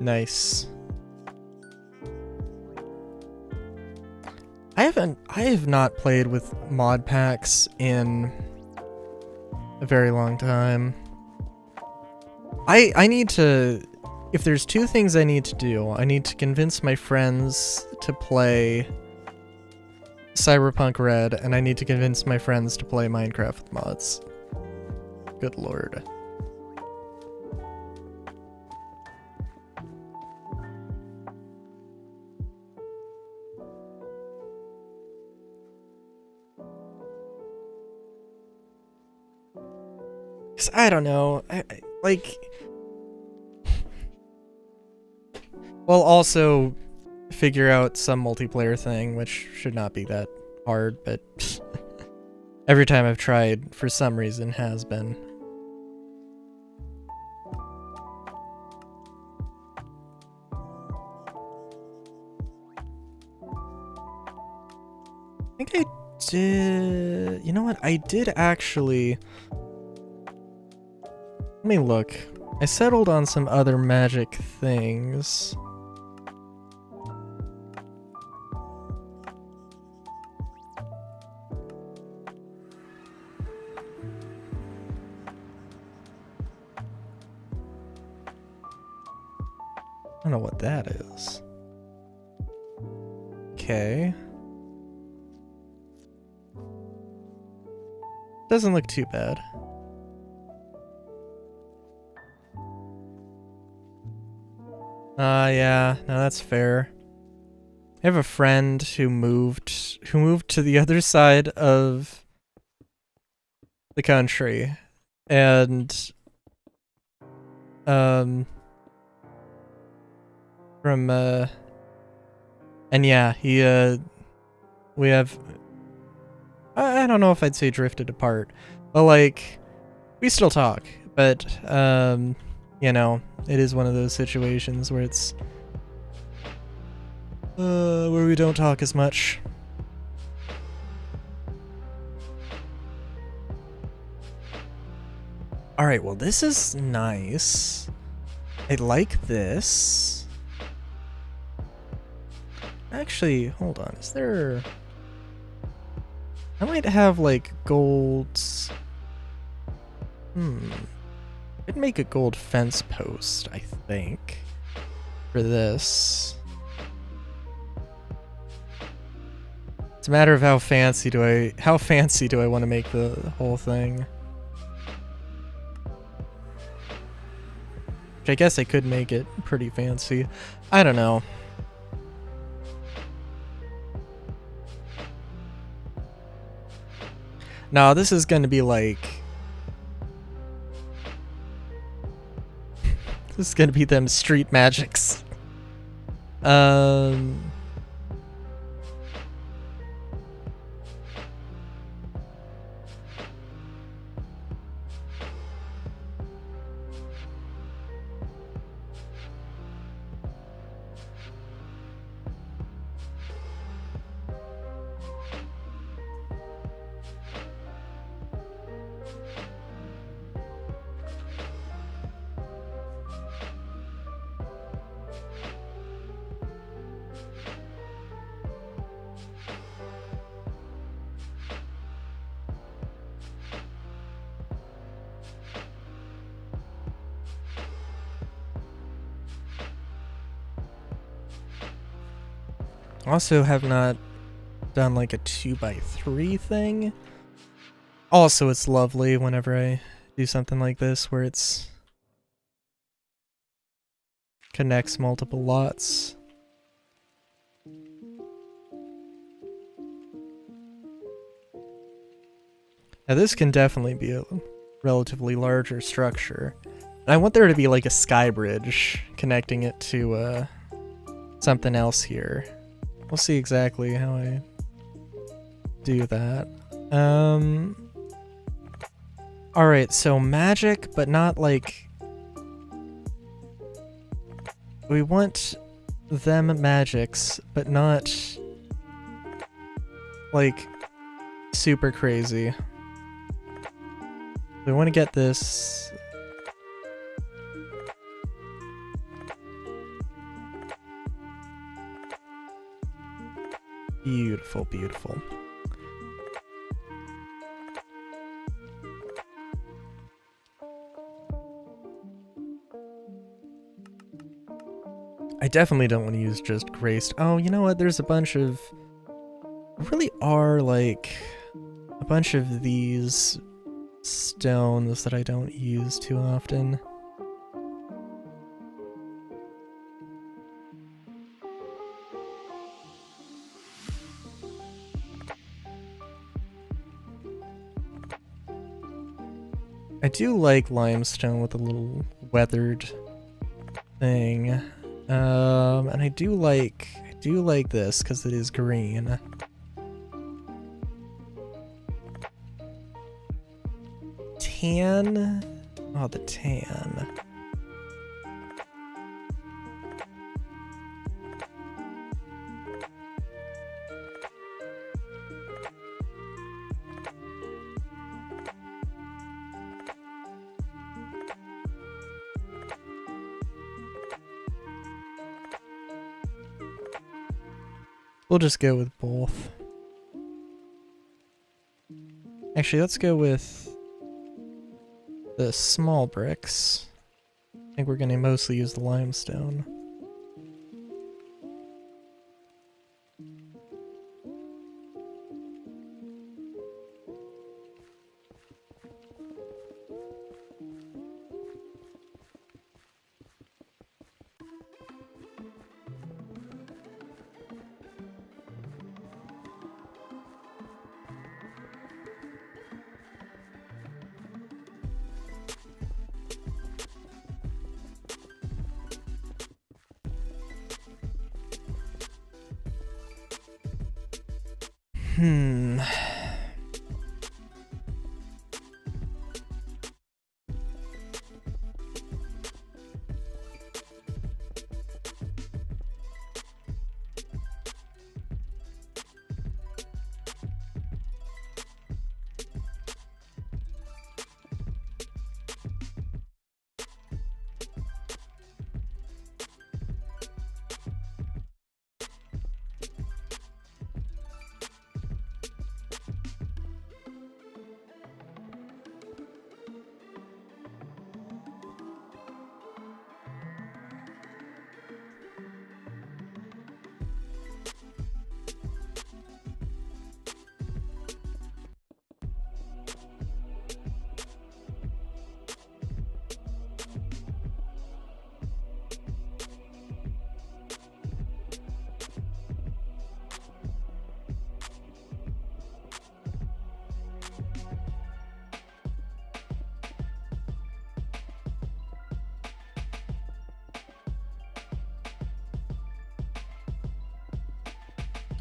Nice. I have not played with mod packs in a very long time. I need to, if there's two things I need to do, I need to convince my friends to play Cyberpunk Red, and I need to convince my friends to play Minecraft with mods. Good lord. Cause I don't know, like... Well, also figure out some multiplayer thing, which should not be that hard, but every time I've tried, for some reason, has been. I think I did... You know what? I did actually... Let me look. I settled on some other magic things. I don't know what that is. Okay. Doesn't look too bad. Yeah, no, that's fair. I have a friend who moved to the other side of the country, and and yeah, we have, I don't know if I'd say drifted apart, but like, we still talk, but you know, it is one of those situations where it's where we don't talk as much. Alright, well this is nice. I like this. Actually, hold on, is there... I might have like golds. I'd make a gold fence post, I think, for this. It's a matter of how fancy do I want to make the whole thing. Which I guess I could make it pretty fancy. I don't know. No, this is gonna be like... This is gonna be them street magics. Also have not done like a 2x3 thing. Also, it's lovely whenever I do something like this where it's connects multiple lots. Now this can definitely be a relatively larger structure. And I want there to be like a sky bridge connecting it to something else here. We'll see exactly how I do that. Alright, so magic, but not like... We want them magics, but not like super crazy. We want to get this... Beautiful, beautiful. I definitely don't want to use just graced. Oh, you know what? There's a bunch of... really are, like, a bunch of these stones that I don't use too often. I do like limestone with a little weathered thing. And I do like this because it is green. Tan? Oh, the tan. We'll just go with both. Actually, let's go with the small bricks. I think we're going to mostly use the limestone.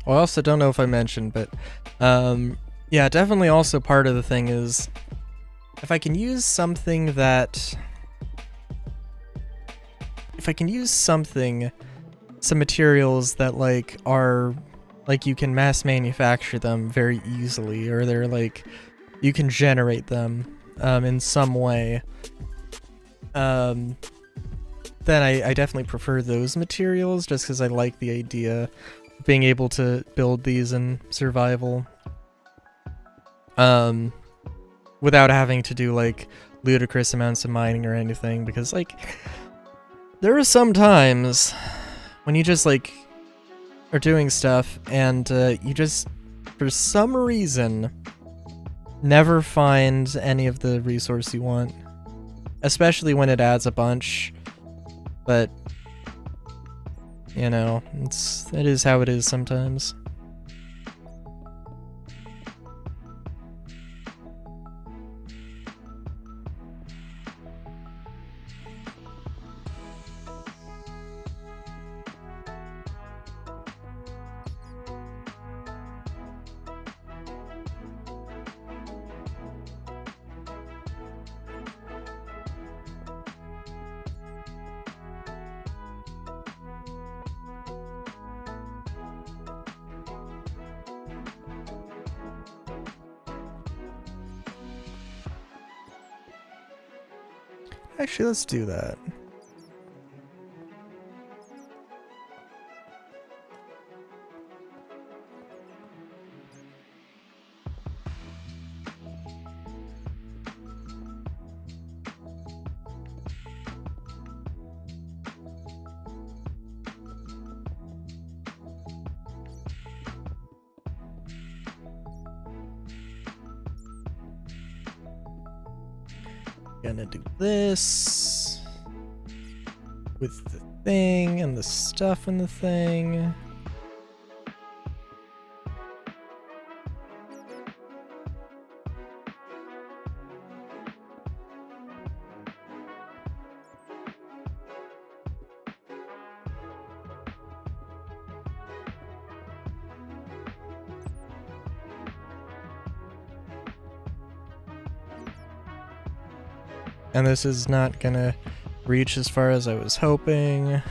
Well, I also don't know if I mentioned, but yeah, definitely also part of the thing is if I can use something that... If I can use something, some materials that like are, like you can mass manufacture them very easily, or they're like, you can generate them in some way, then I definitely prefer those materials just because I like the idea of being able to build these in survival without having to do like ludicrous amounts of mining or anything, because like there are some times when you just like are doing stuff and you just for some reason never find any of the resource you want, especially when it adds a bunch. But you know, it is how it is sometimes. Actually, let's do that. gonna do this with the thing and the stuff in the thing. And this is not gonna reach as far as I was hoping.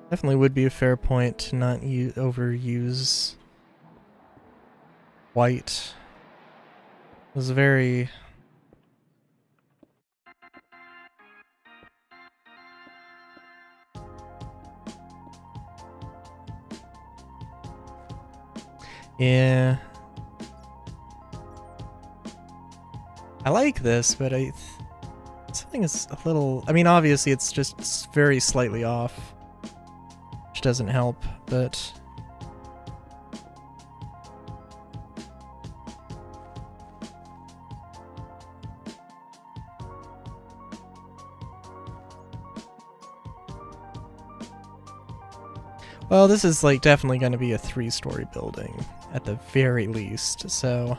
Definitely would be a fair point to not overuse white. It was very... Yeah. I like this, but something is a little... I mean, obviously it's just very slightly off, which doesn't help, but... Well, this is like definitely going to be a 3-story building at the very least, so...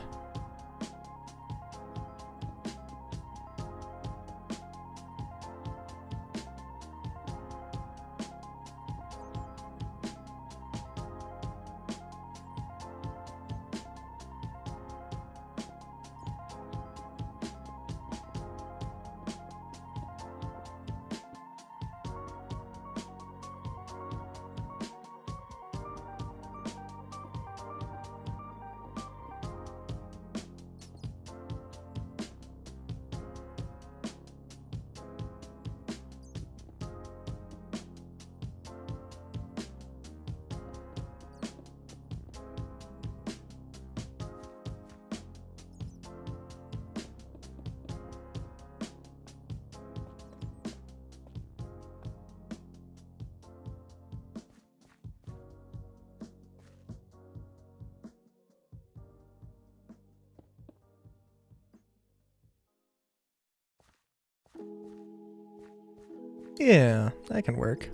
Yeah, that can work.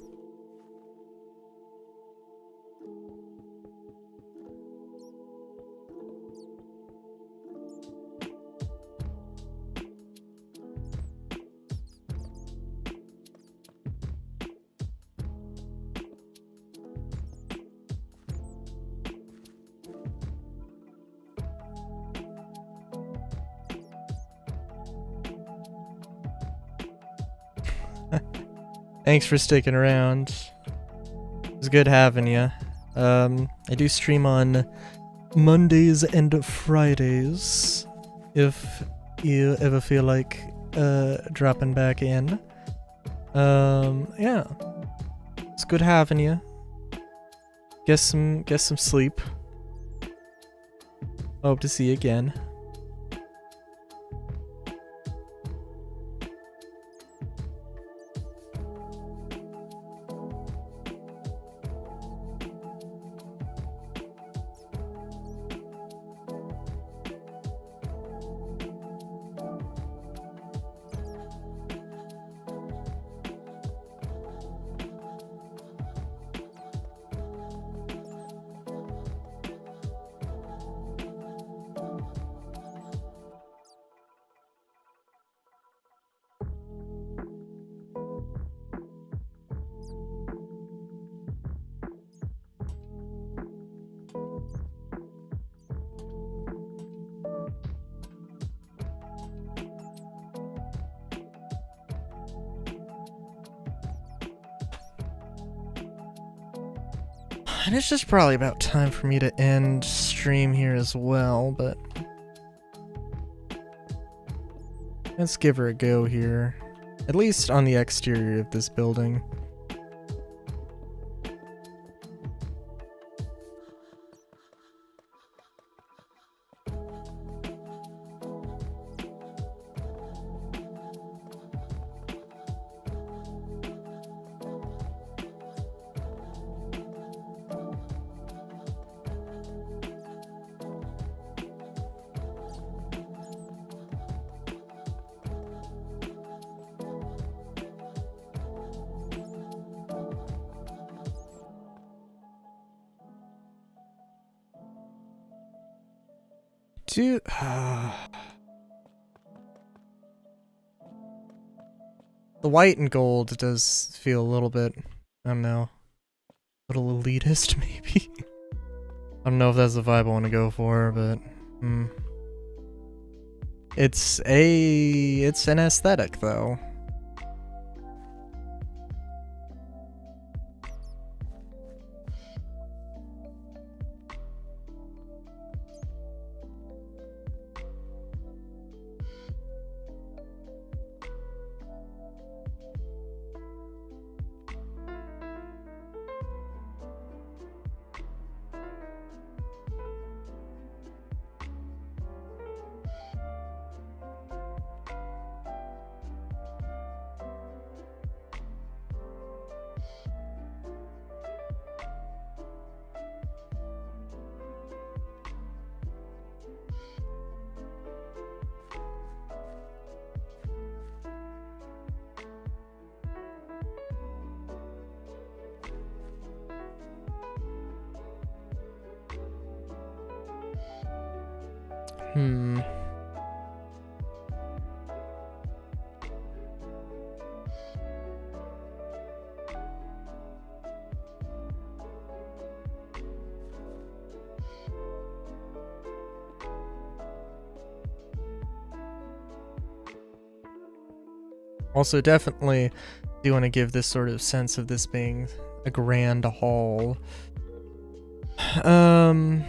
Thanks for sticking around. It's good having you. I do stream on Mondays and Fridays if you ever feel like dropping back in. Yeah. It's good having you. Get some sleep. Hope to see you again. And it's just probably about time for me to end stream here as well, but let's give her a go here. At least on the exterior of this building. do... The white and gold does feel a little bit, I don't know, a little elitist maybe. I don't know if that's the vibe I want to go for, but it's an aesthetic though. Also, definitely do want to give this sort of sense of this being a grand hall. And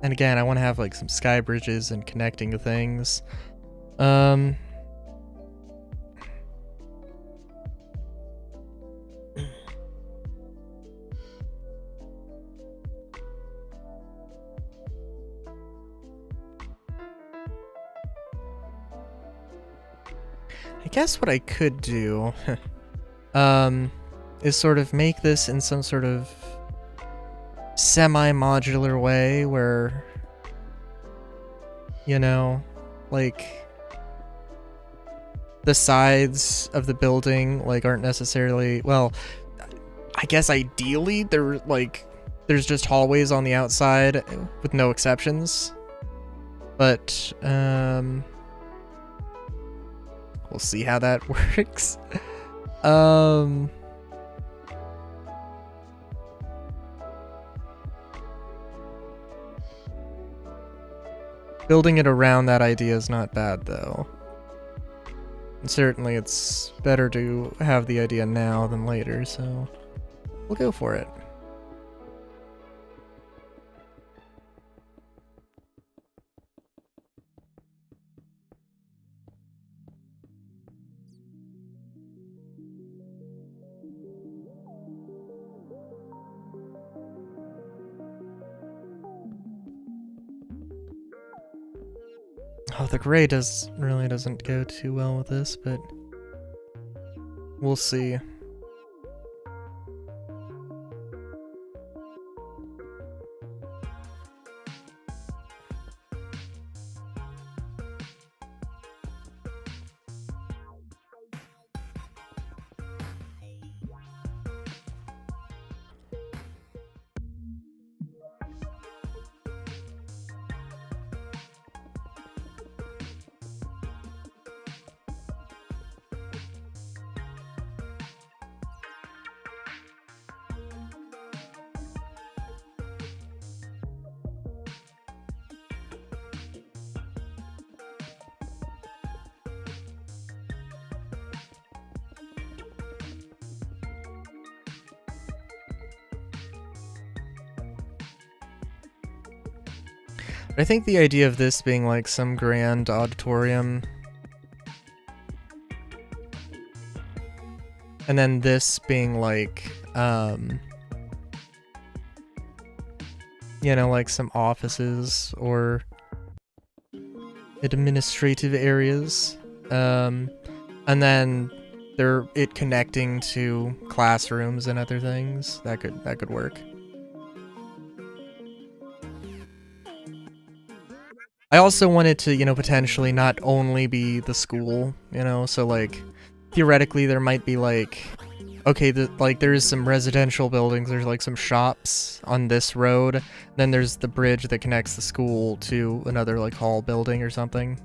again, I want to have like some sky bridges and connecting to things. I guess what I could do is sort of make this in some sort of semi-modular way where, you know, like the sides of the building like aren't necessarily, well, I guess ideally they're like there's just hallways on the outside with no exceptions, but we'll see how that works. Building it around that idea is not bad, though. And certainly it's better to have the idea now than later, so we'll go for it. Oh, the gray really doesn't go too well with this, but we'll see. I think the idea of this being like some grand auditorium, and then this being like, you know, like some offices or administrative areas, and then it connecting to classrooms and other things. That could work. I also wanted to, you know, potentially not only be the school, you know, so like theoretically there might be like okay, like there's some residential buildings, there's like some shops on this road, then there's the bridge that connects the school to another like hall building or something.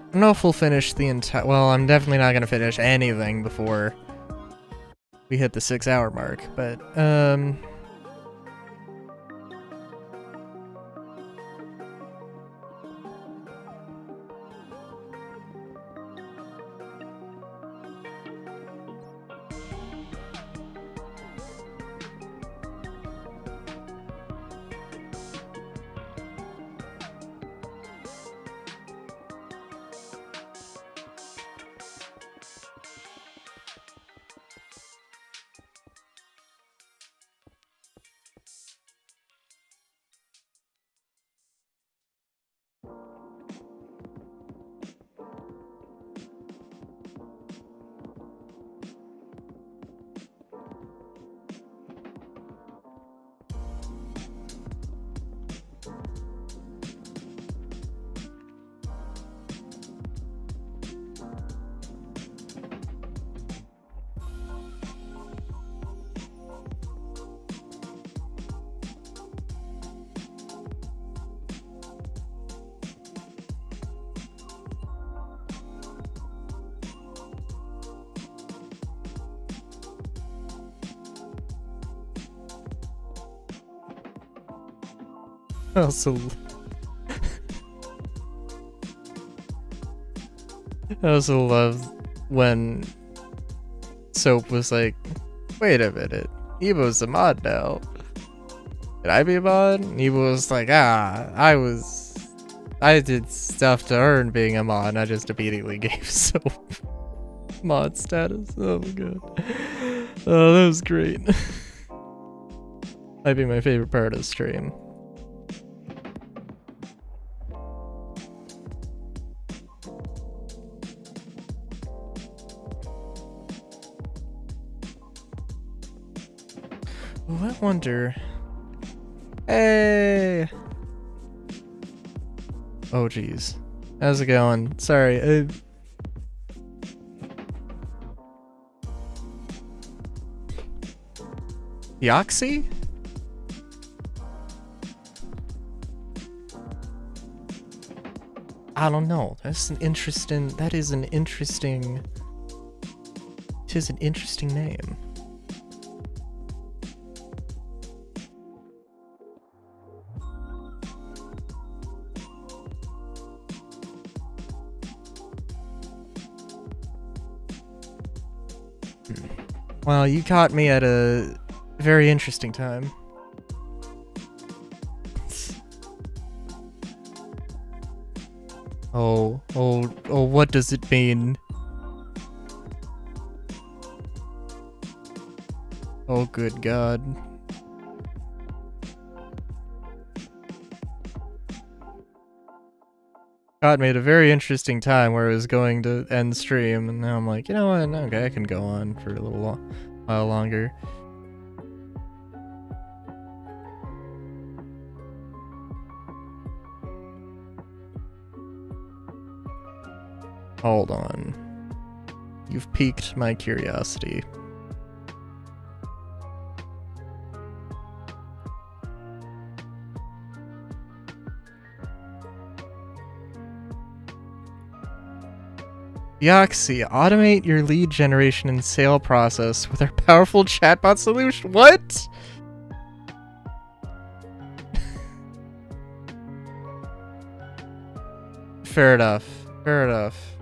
I don't know if we'll finish the entire, well, I'm definitely not gonna finish anything before we hit the 6-hour mark, but, I also love when Soap was like, wait a minute, Evo's a mod now. Can I be a mod? And Evo was like, I did stuff to earn being a mod, and I just immediately gave Soap mod status. Oh my god. Oh, that was great. Might be my favorite part of the stream. I wonder. Hey. Oh geez, how's it going? Sorry. Yoxie? I don't know. That's an interesting. That is an interesting. It is an interesting name. Well, you caught me at a very interesting time. Oh, what does it mean? Oh, good God. Caught me at a very interesting time where I was going to end stream, and now I'm like, you know what, okay, I can go on for a little while longer. Hold on. You've piqued my curiosity. Yoxie, automate your lead generation and sale process with our powerful chatbot solution. What? Fair enough. Fair enough.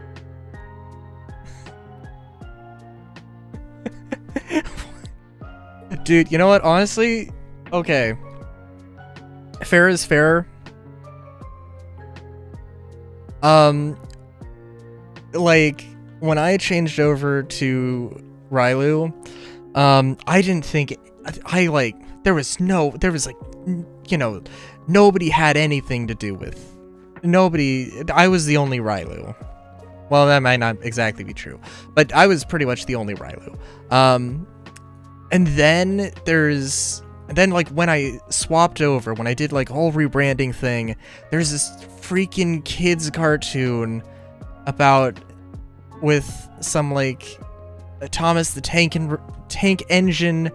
Dude, you know what? Honestly, okay. Fair is fair. Like, when I changed over to Rylu, I didn't think, there was like, you know, nobody had anything to do with, I was the only Rylu. Well, that might not exactly be true, but I was pretty much the only Rylu. And then like when I swapped over, when I did like whole rebranding thing, there's this freaking kids cartoon about with some like Thomas the Tank Engine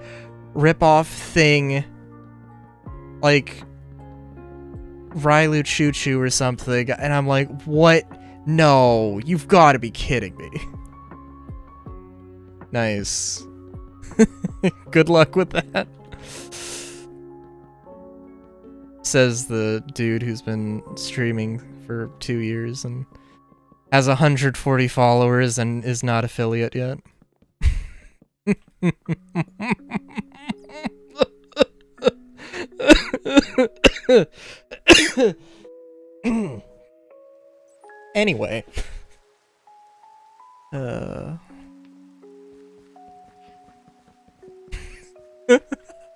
ripoff thing, like Rylu Choo Choo or something, and I'm like, what? No, you've got to be kidding me. Nice. Good luck with that. Says the dude who's been streaming for 2 years and has 140 followers and is not affiliate yet. Anyway.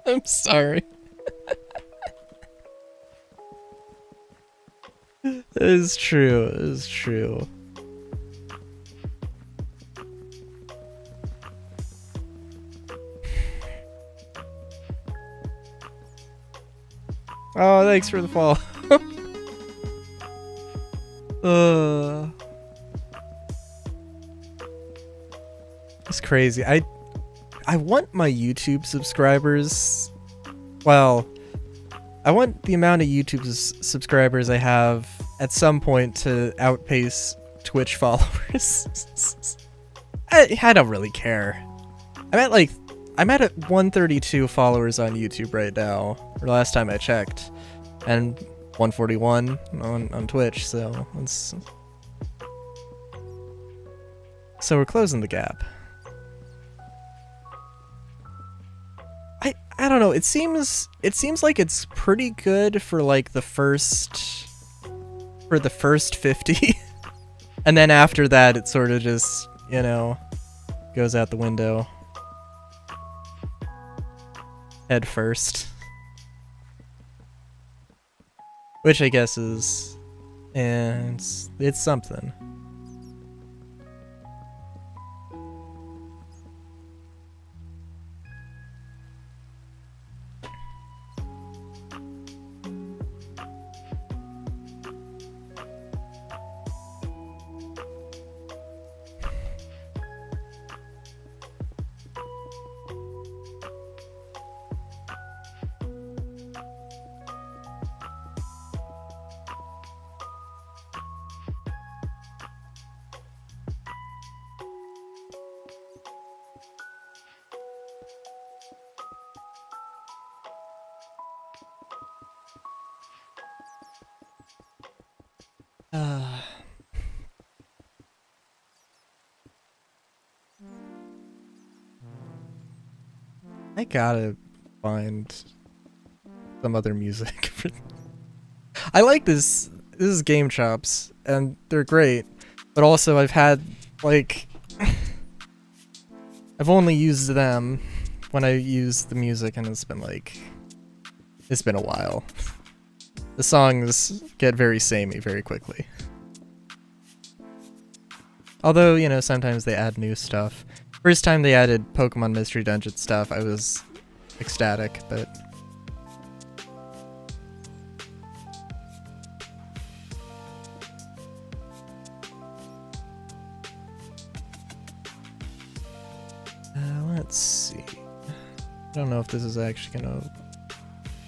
I'm sorry. It is true. It is true. Oh, thanks for the follow. It's crazy. I want my YouTube subscribers. Well, I want the amount of YouTube subscribers I have at some point to outpace Twitch followers. I don't really care. I'm at 132 followers on YouTube right now, or last time I checked, and 141 on Twitch, so we're closing the gap. I don't know, it seems like it's pretty good for like the first 50. And then after that it sort of just, you know, goes out the window. Head first. Which I guess is, and it's something. I gotta find some other music. I like this. This is Game Chops, and they're great. But also, I've had like I've only used them when I use the music, and it's been a while. The songs get very samey very quickly. Although, you know, sometimes they add new stuff. First time they added Pokemon Mystery Dungeon stuff, I was ecstatic, but... let's see. I don't know if this is actually gonna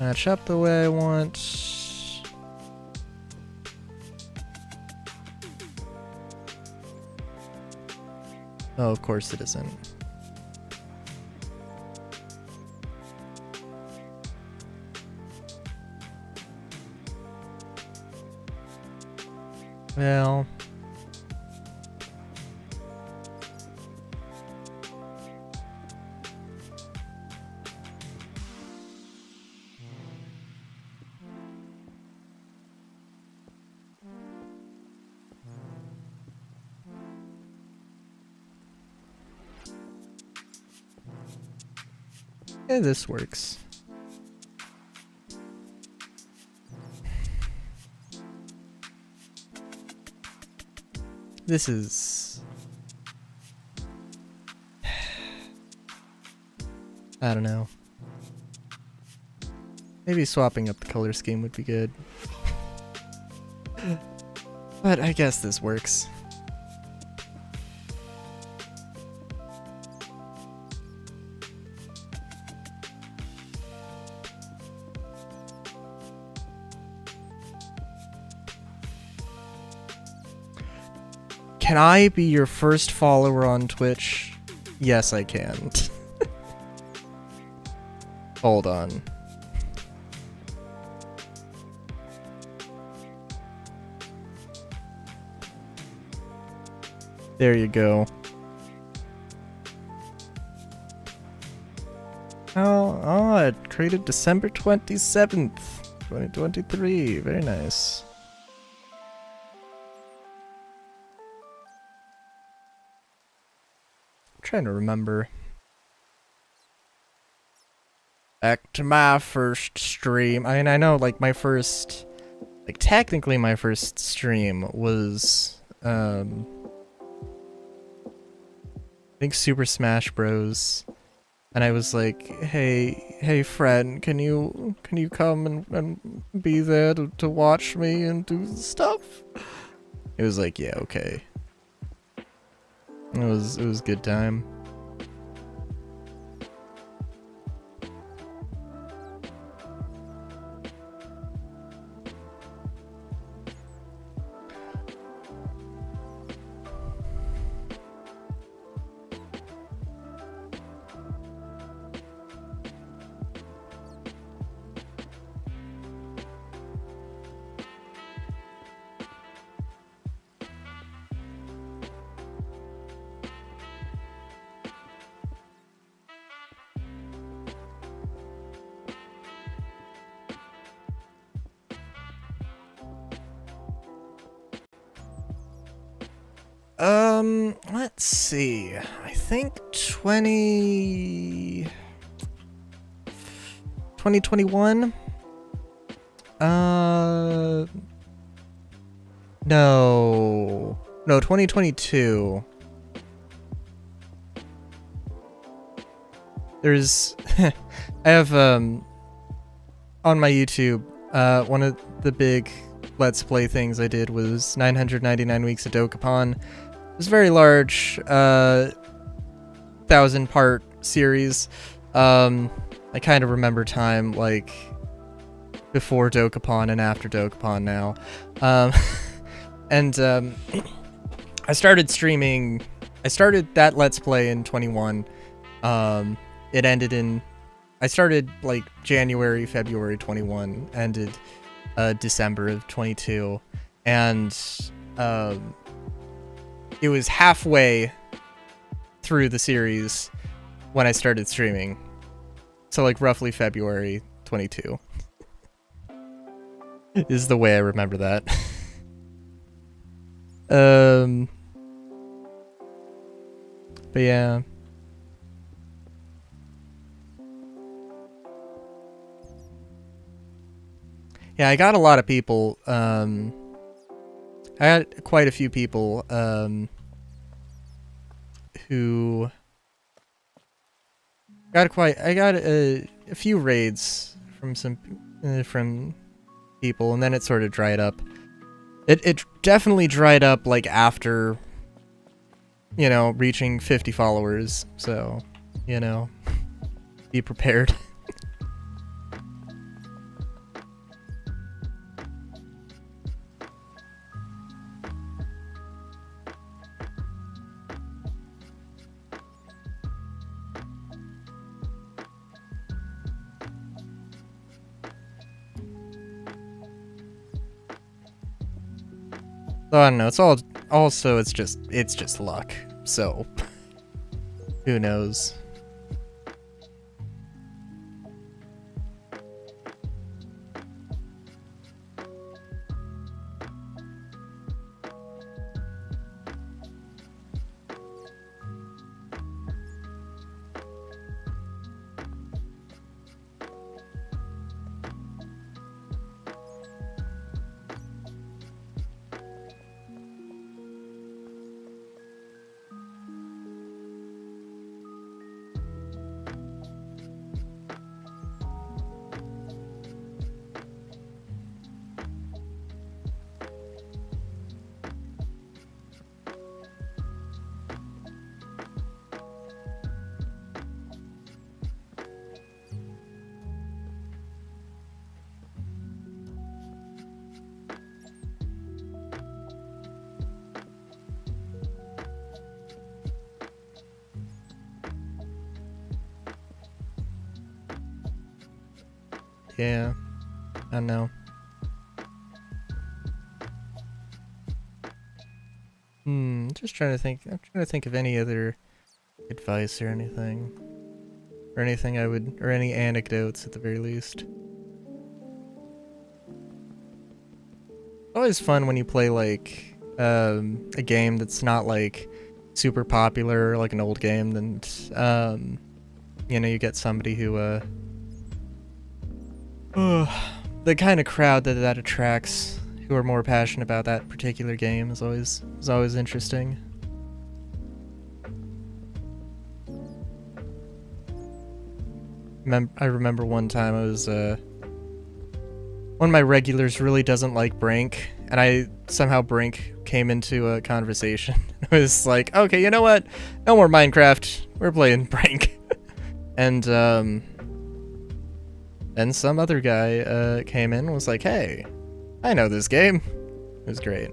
match up the way I want. Oh, of course it isn't. Well... yeah, this works. This is... I don't know. Maybe swapping up the color scheme would be good. But I guess this works. Can I be your first follower on Twitch? Yes, I can. Hold on. There you go. Oh, it created December 27th, 2023. Very nice. I'm trying to remember. Back to my first stream. I mean, I know, like, my first... Like, technically my first stream was, I think Super Smash Bros. And I was like, hey friend, can you come and be there to watch me and do stuff? It was like, yeah, okay. It was a good time. Let's see. I think 2021? No, 2022. There's, I have, on my YouTube, one of the big Let's Play things I did was 999 Weeks of Dokapon. It was a very large, 1,000-part series. I kind of remember time, like, before Dokapon and after Dokapon now. I started streaming, I started that Let's Play in 21. It ended in, I started, like, January, February 21, ended, December of 22, and, it was halfway through the series when I started streaming. So, like, roughly February 22 is the way I remember that. But yeah. Yeah, I got a lot of people, I had quite a few people, who got I got a few raids from from people, and then it sort of dried up. It definitely dried up, like, after, you know, reaching 50 followers, so, you know, be prepared. So, I don't know, it's just luck, so, who knows. Yeah. I don't know. Just trying to think. I'm trying to think of any other advice or anything. Or anything or any anecdotes at the very least. Always fun when you play like a game that's not like super popular, like an old game, and you know, you get somebody who the kind of crowd that attracts, who are more passionate about that particular game, is always interesting. I remember one time I was one of my regulars really doesn't like Brink, and somehow Brink came into a conversation. I was like, okay, you know what? No more Minecraft. We're playing Brink. And then some other guy came in and was like, hey, I know this game. It was great.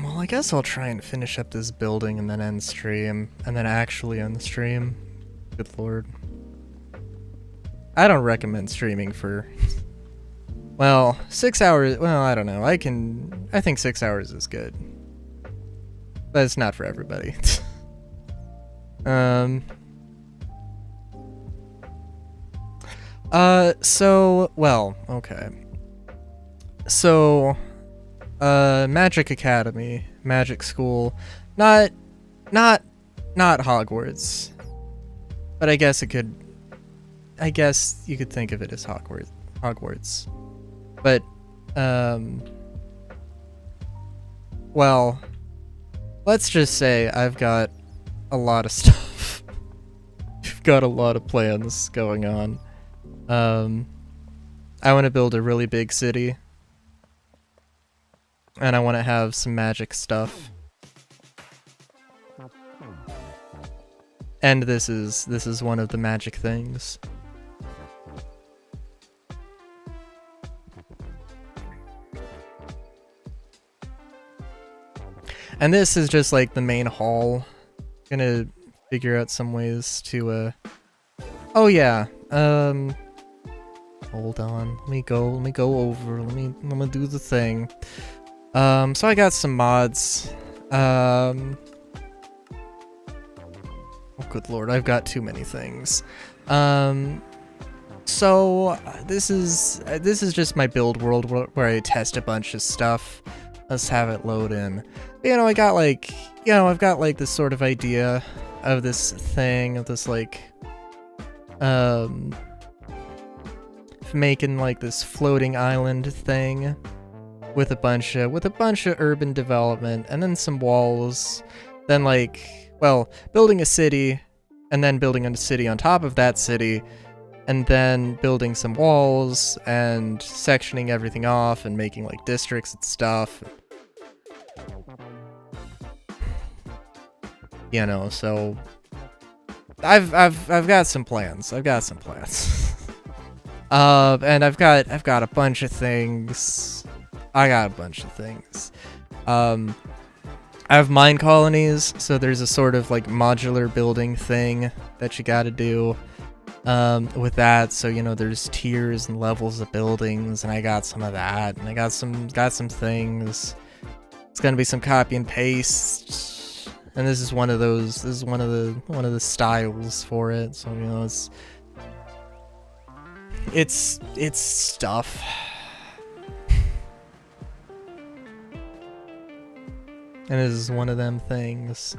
Well, I guess I'll try and finish up this building and then end stream, and then actually end the stream. Good lord. I don't recommend streaming for, well, 6 hours. Well, I don't know. I think 6 hours is good. But it's not for everybody. Well, okay. So, Magic Academy, Magic School, not Hogwarts, but I guess you could think of it as Hogwarts, but, well, let's just say I've got a lot of stuff. I've got a lot of plans going on. I want to build a really big city. And I want to have some magic stuff. And this is one of the magic things. And this is just like the main hall. Gonna figure out some ways to oh yeah. Hold on. Let me go over. Let me do the thing. So I got some mods. Oh good lord, I've got too many things. So this is just my build world where I test a bunch of stuff. Let's have it load in. You know, I've got like this sort of idea of this thing, of this like making like this floating island thing with a bunch of urban development, and then some walls, then like, well, building a city, and then building a city on top of that city, and then building some walls and sectioning everything off and making like districts and stuff. You know, so I've got some plans. And I've got a bunch of things. I have mine colonies, so there's a sort of like modular building thing that you gotta do with that. So, you know, there's tiers and levels of buildings, and I got some of that, and I got some things. It's gonna be some copy and paste, and this is one of those. This is one of the styles for it. So, you know, it's stuff. And this is one of them things.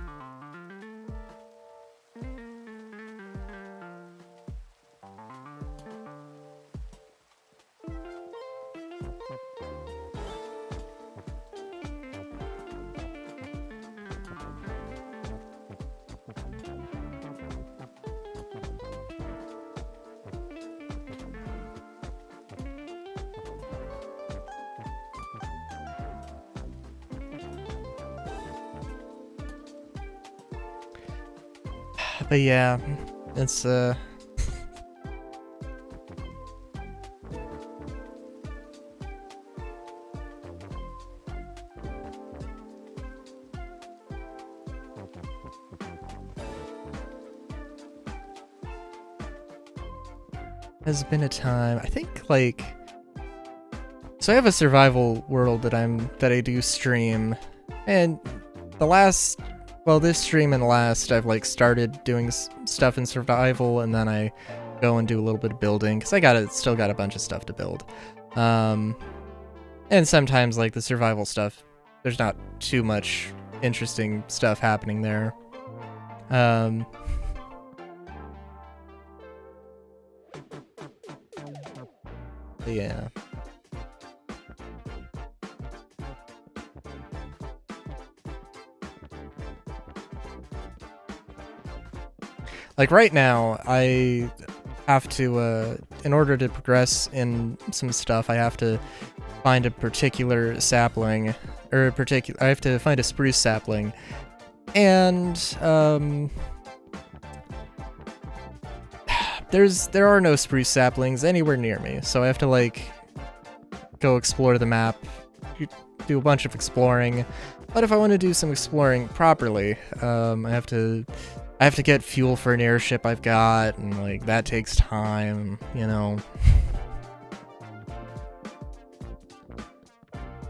But yeah, it's has been a time. I think like, so I have a survival world that I do stream, and the last, well, this stream and last, I've like started doing stuff in survival, and then I go and do a little bit of building because I still got a bunch of stuff to build. And sometimes like the survival stuff, there's not too much interesting stuff happening there. Yeah. Like right now, I have to, in order to progress in some stuff, I have to find a particular sapling, or I have to find a spruce sapling, and, there are no spruce saplings anywhere near me, so I have to, like, go explore the map, do a bunch of exploring. But if I want to do some exploring properly, I have to get fuel for an airship I've got, and, like, that takes time, you know.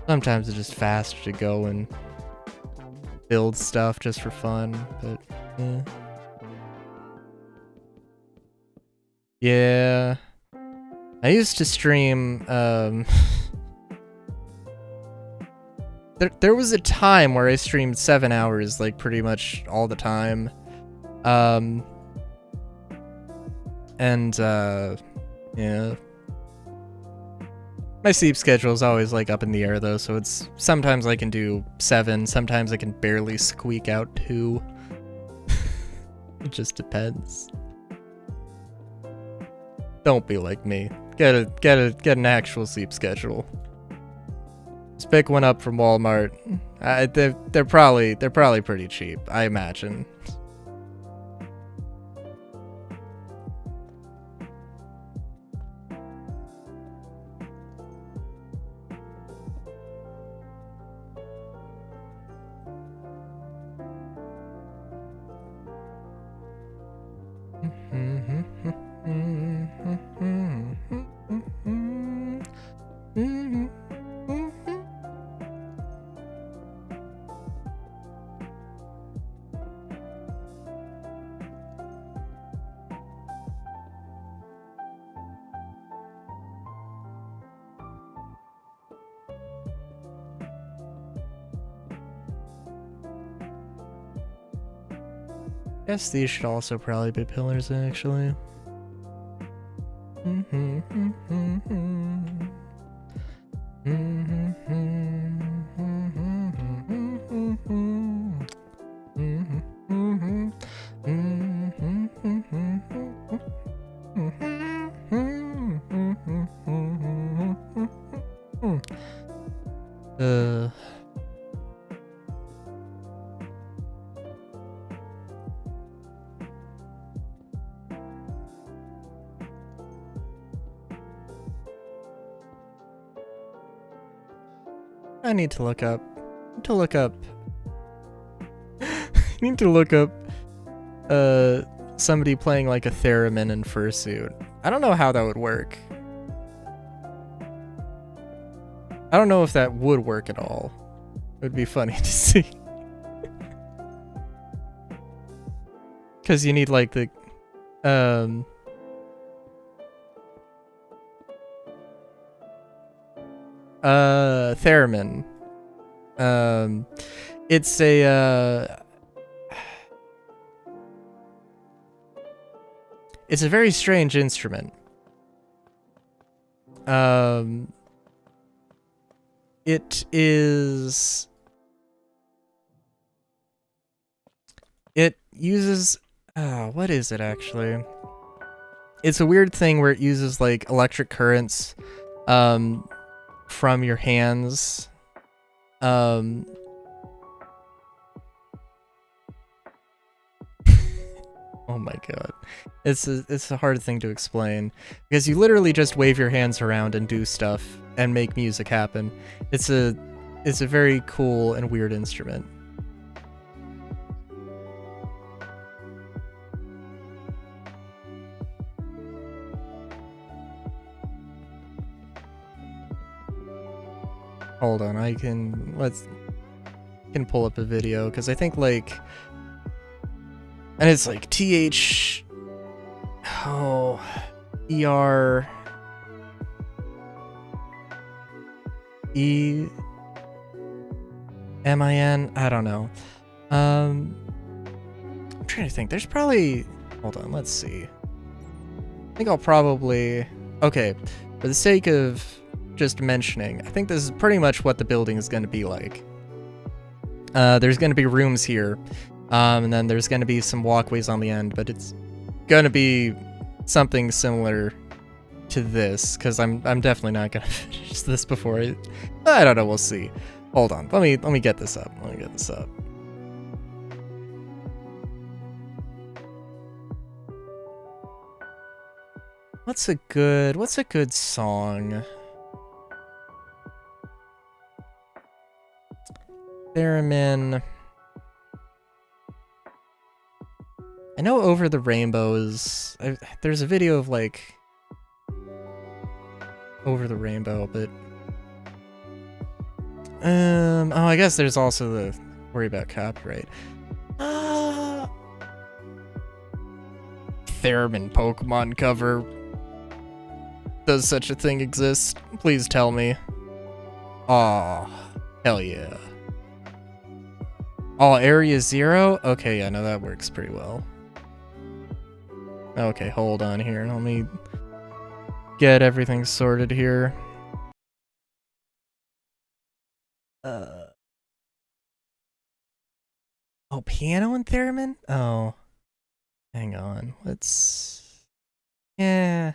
Sometimes it's just faster to go and build stuff just for fun, but, eh. Yeah. I used to stream, there was a time where I streamed 7 hours, like, pretty much all the time. Yeah. My sleep schedule is always, like, up in the air, though, so it's, sometimes I can do 7, sometimes I can barely squeak out 2. It just depends. Don't be like me. Get an actual sleep schedule. Just pick one up from Walmart. They're probably pretty cheap, I imagine. Guess these should also probably be pillars, actually. I need to look up. Somebody playing like a theremin in fursuit. I don't know how that would work. I don't know if that would work at all. It would be funny to see. Cause you need like the theremin. It's a very strange instrument. It uses, what is it actually? It's a weird thing where it uses like electric currents, from your hands. Oh my god. It's a hard thing to explain because you literally just wave your hands around and do stuff and make music happen. It's a very cool and weird instrument. Hold on, I can pull up a video because I think like, and it's like ER EMIN. I don't know. I'm trying to think. There's probably. Hold on. Let's see. I think I'll probably. Okay, for the sake of just mentioning, I think this is pretty much what the building is going to be like. There's going to be rooms here, and then there's going to be some walkways on the end, but it's going to be something similar to this, because I'm definitely not going to finish this before I don't know, we'll see. Hold on, let me get this up. What's a good song? Theremin. I know Over the Rainbow is... there's a video of, like... Over the Rainbow, but... oh, I guess there's also the worry about copyright. Theremin Pokemon cover. Does such a thing exist? Please tell me. Aw, hell yeah. Oh, Area Zero? Okay, yeah, no, that works pretty well. Okay, hold on here. Let me get everything sorted here. Oh, piano and theremin? Oh. Hang on. Let's... Yeah.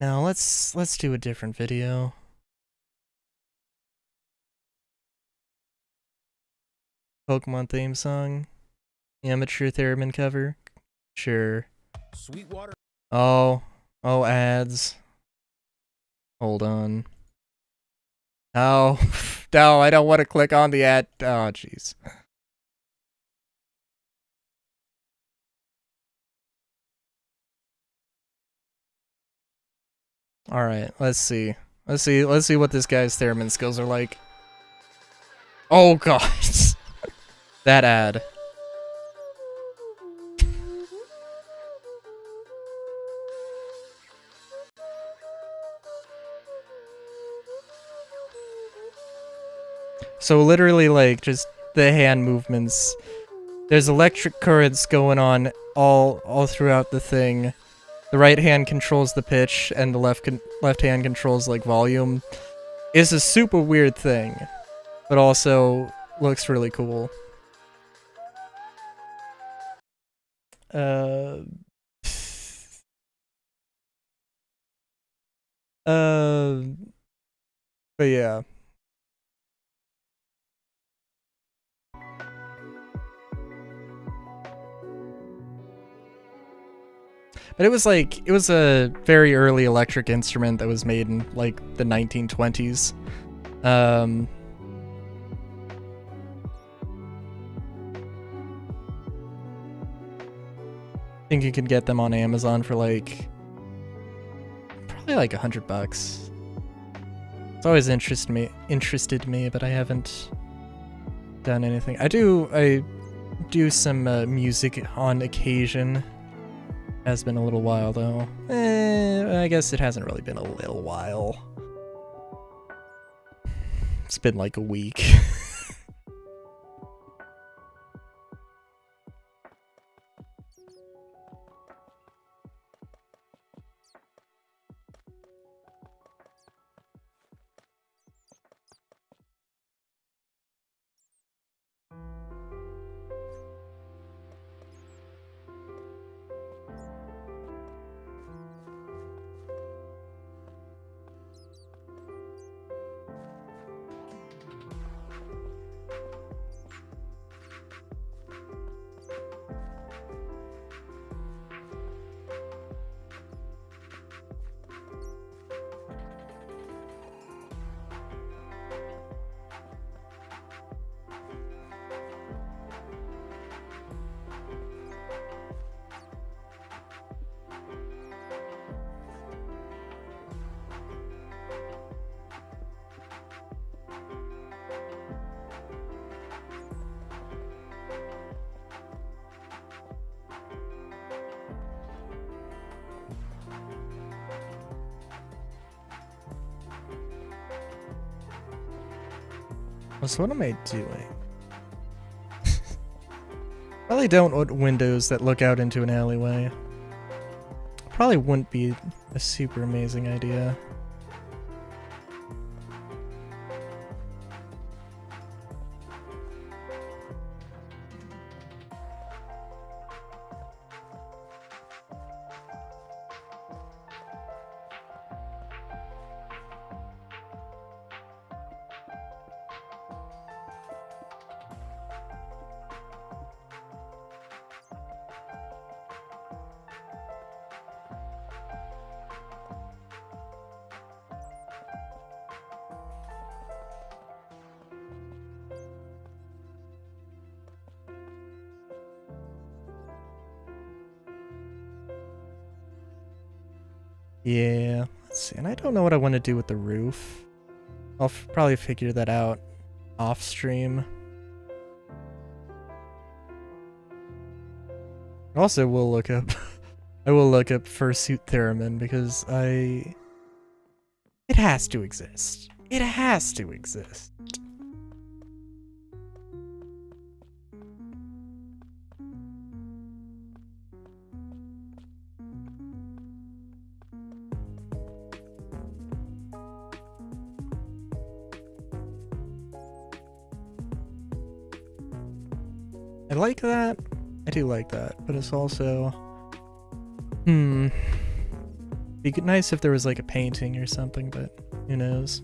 Now let's do a different video. Pokemon theme song. Amateur theremin cover. Sure. Sweetwater. Oh, ads. Hold on. Oh, no, I don't want to click on the ad. Oh, jeez. All right, let's see. Let's see what this guy's theremin skills are like. Oh god. That ad. So literally, like, just the hand movements. There's electric currents going on all throughout the thing. The right hand controls the pitch, and the left hand controls, like, volume. It's a super weird thing, but also looks really cool. But yeah. But it was like, it was a very early electric instrument that was made in like the 1920s. I think you can get them on Amazon for like, probably like $100. It's always interested me, but I haven't done anything. I do some music on occasion. Has been a little while though. I guess it hasn't really been a little while. It's been like a week. So what am I doing? Probably don't want windows that look out into an alleyway. Probably wouldn't be a super amazing idea. Yeah, let's see. And I don't know what I want to do with the roof. I'll probably figure that out off stream. Also, we'll look up. I will look up fursuit theremin because it has to exist. It has to exist. I like that. I do like that, but it's also... Be nice if there was like a painting or something, but who knows.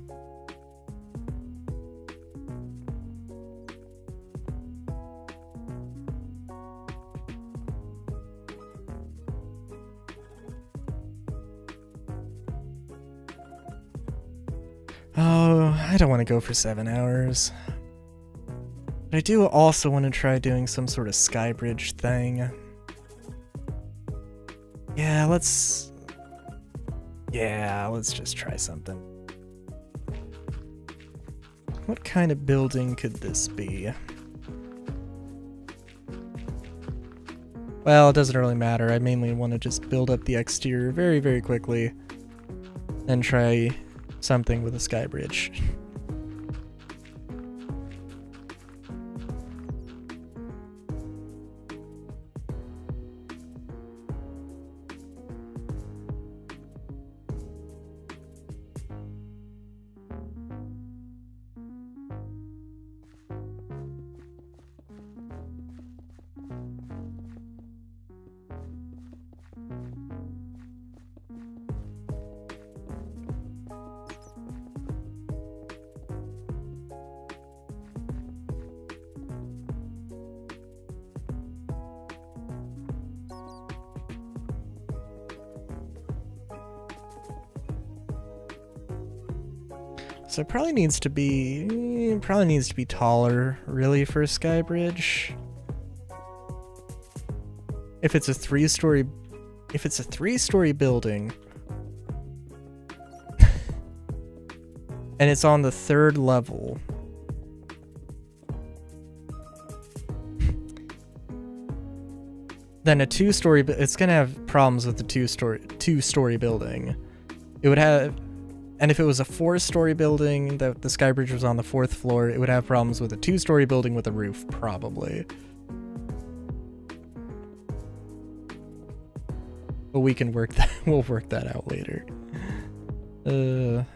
Oh, I don't want to go for 7 hours. But I do also want to try doing some sort of skybridge thing. Yeah, let's just try something. What kind of building could this be? Well, it doesn't really matter. I mainly want to just build up the exterior very, very quickly and try something with a skybridge. So it probably needs to be taller, really, for a skybridge. If it's a three-story building and it's on the 3rd level, then a it's gonna have problems with the two-story building. It would have. And if it was a 4-story building that the skybridge was on the 4th floor, it would have problems with a 2-story building with a roof, probably. But we can work that. We'll work that out later. Could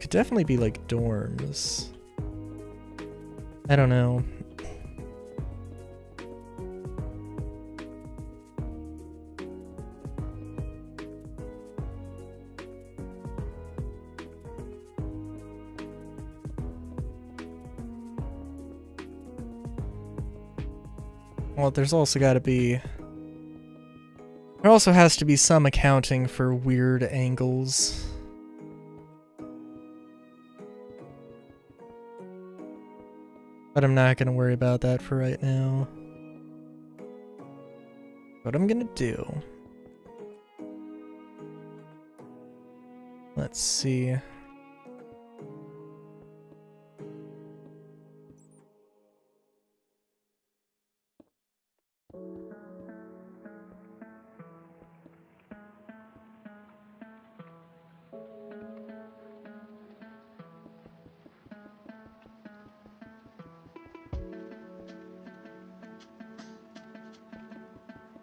definitely be like dorms. I don't know. Well, there's also got to be... There also has to be some accounting for weird angles. But I'm not going to worry about that for right now. What I'm going to do... Let's see...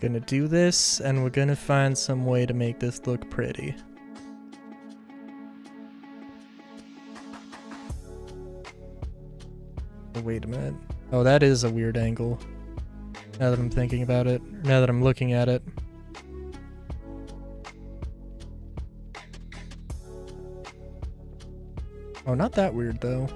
Gonna do this, and we're gonna find some way to make this look pretty. Oh, wait a minute. Oh, that is a weird angle. Now that I'm thinking about it. Now that I'm looking at it. Oh, not that weird, though.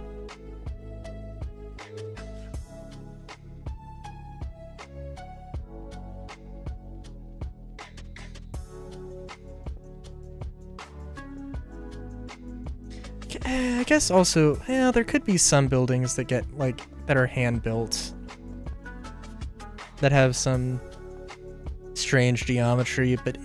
I guess also, yeah, there could be some buildings that get, like, that are hand-built. That have some strange geometry, but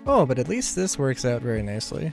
oh, but at least this works out very nicely.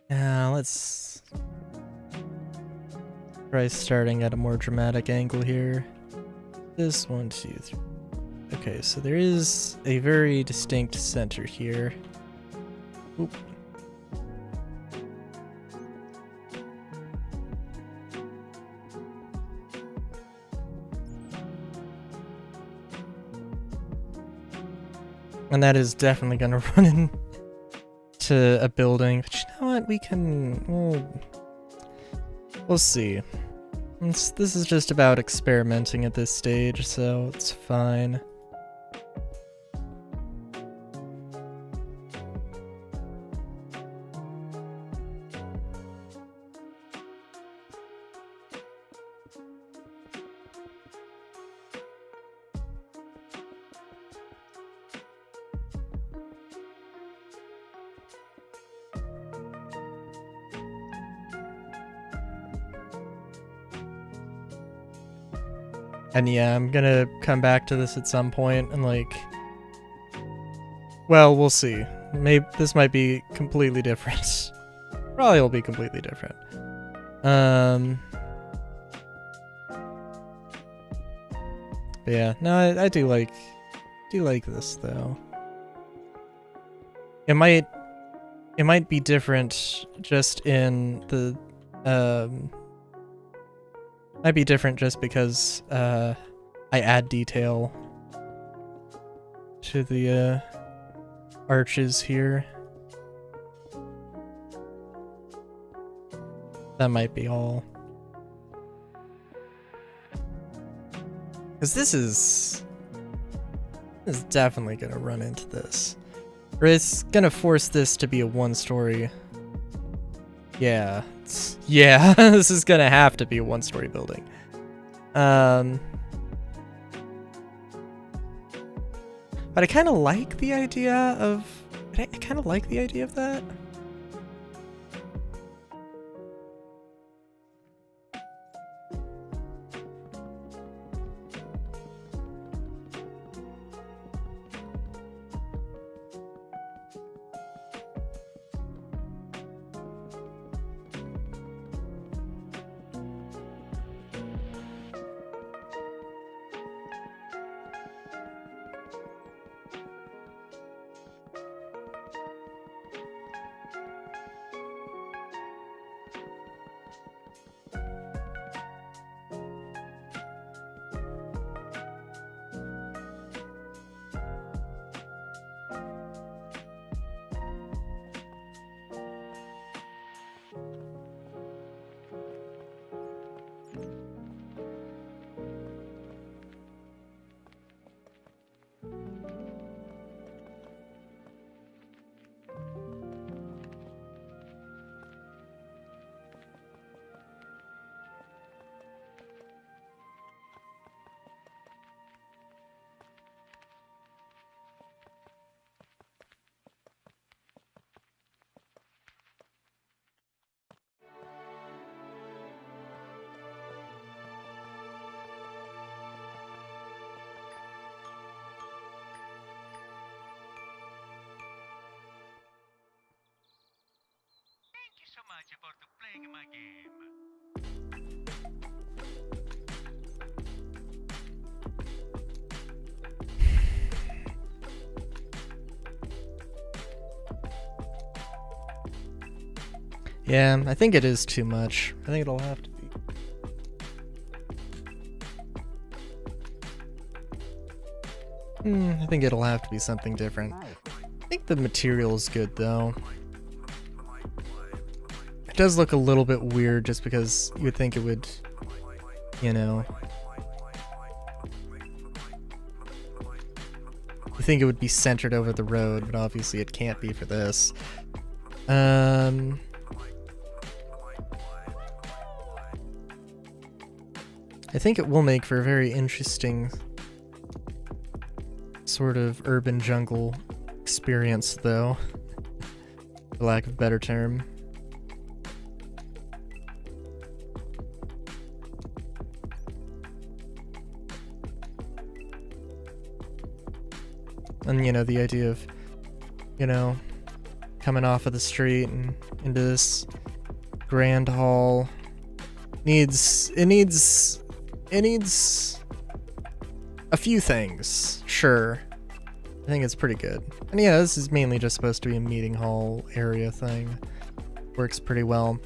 Now let's try starting at a more dramatic angle here. This 1, 2, 3. Okay, so there is a very distinct center here. Oop. And that is definitely gonna run into a building. But you know what? We can... We'll see. This is just about experimenting at this stage, so it's fine. And yeah, I'm gonna come back to this at some point and like... Well, we'll see. Maybe this might be completely different. Probably will be completely different. But yeah, no, I do like this though. It might be different just in the might be different just because I add detail to the arches here. That might be all. Because this is definitely gonna run into this. Or it's gonna force this to be a one-story. Yeah. Yeah, this is gonna have to be a one-story building. But I kind of like the idea of But I kind of like the idea of that. So much for playing my game. Yeah, I think it is too much. I think it'll have to be. I think it'll have to be something different. I think the material is good though. It does look a little bit weird just because you would think it would, you know, you think it would be centered over the road, but obviously it can't be for this. I think it will make for a very interesting sort of urban jungle experience though, for lack of a better term. And, you know, the idea of, you know, coming off of the street and into this grand hall needs a few things, sure. I think it's pretty good. And yeah, this is mainly just supposed to be a meeting hall area thing. Works pretty well.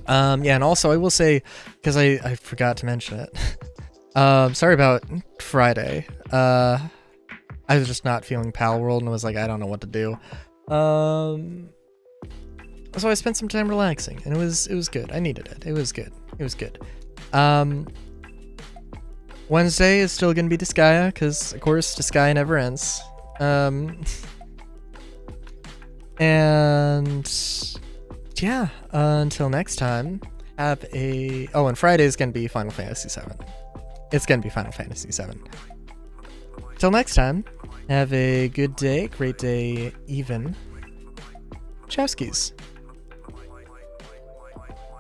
Yeah, and also I will say, because I forgot to mention it, sorry about Friday. I was just not feeling Pal World and was like, I don't know what to do. So I spent some time relaxing, and it was good. I needed it. It was good. It was good. Wednesday is still gonna be Disgaea, because of course Disgaea never ends. And yeah, until next time, have a... Oh, and Friday is gonna be Final Fantasy VII. It's gonna be Final Fantasy VII. Till next time, have a good day, great day even. Chowskis.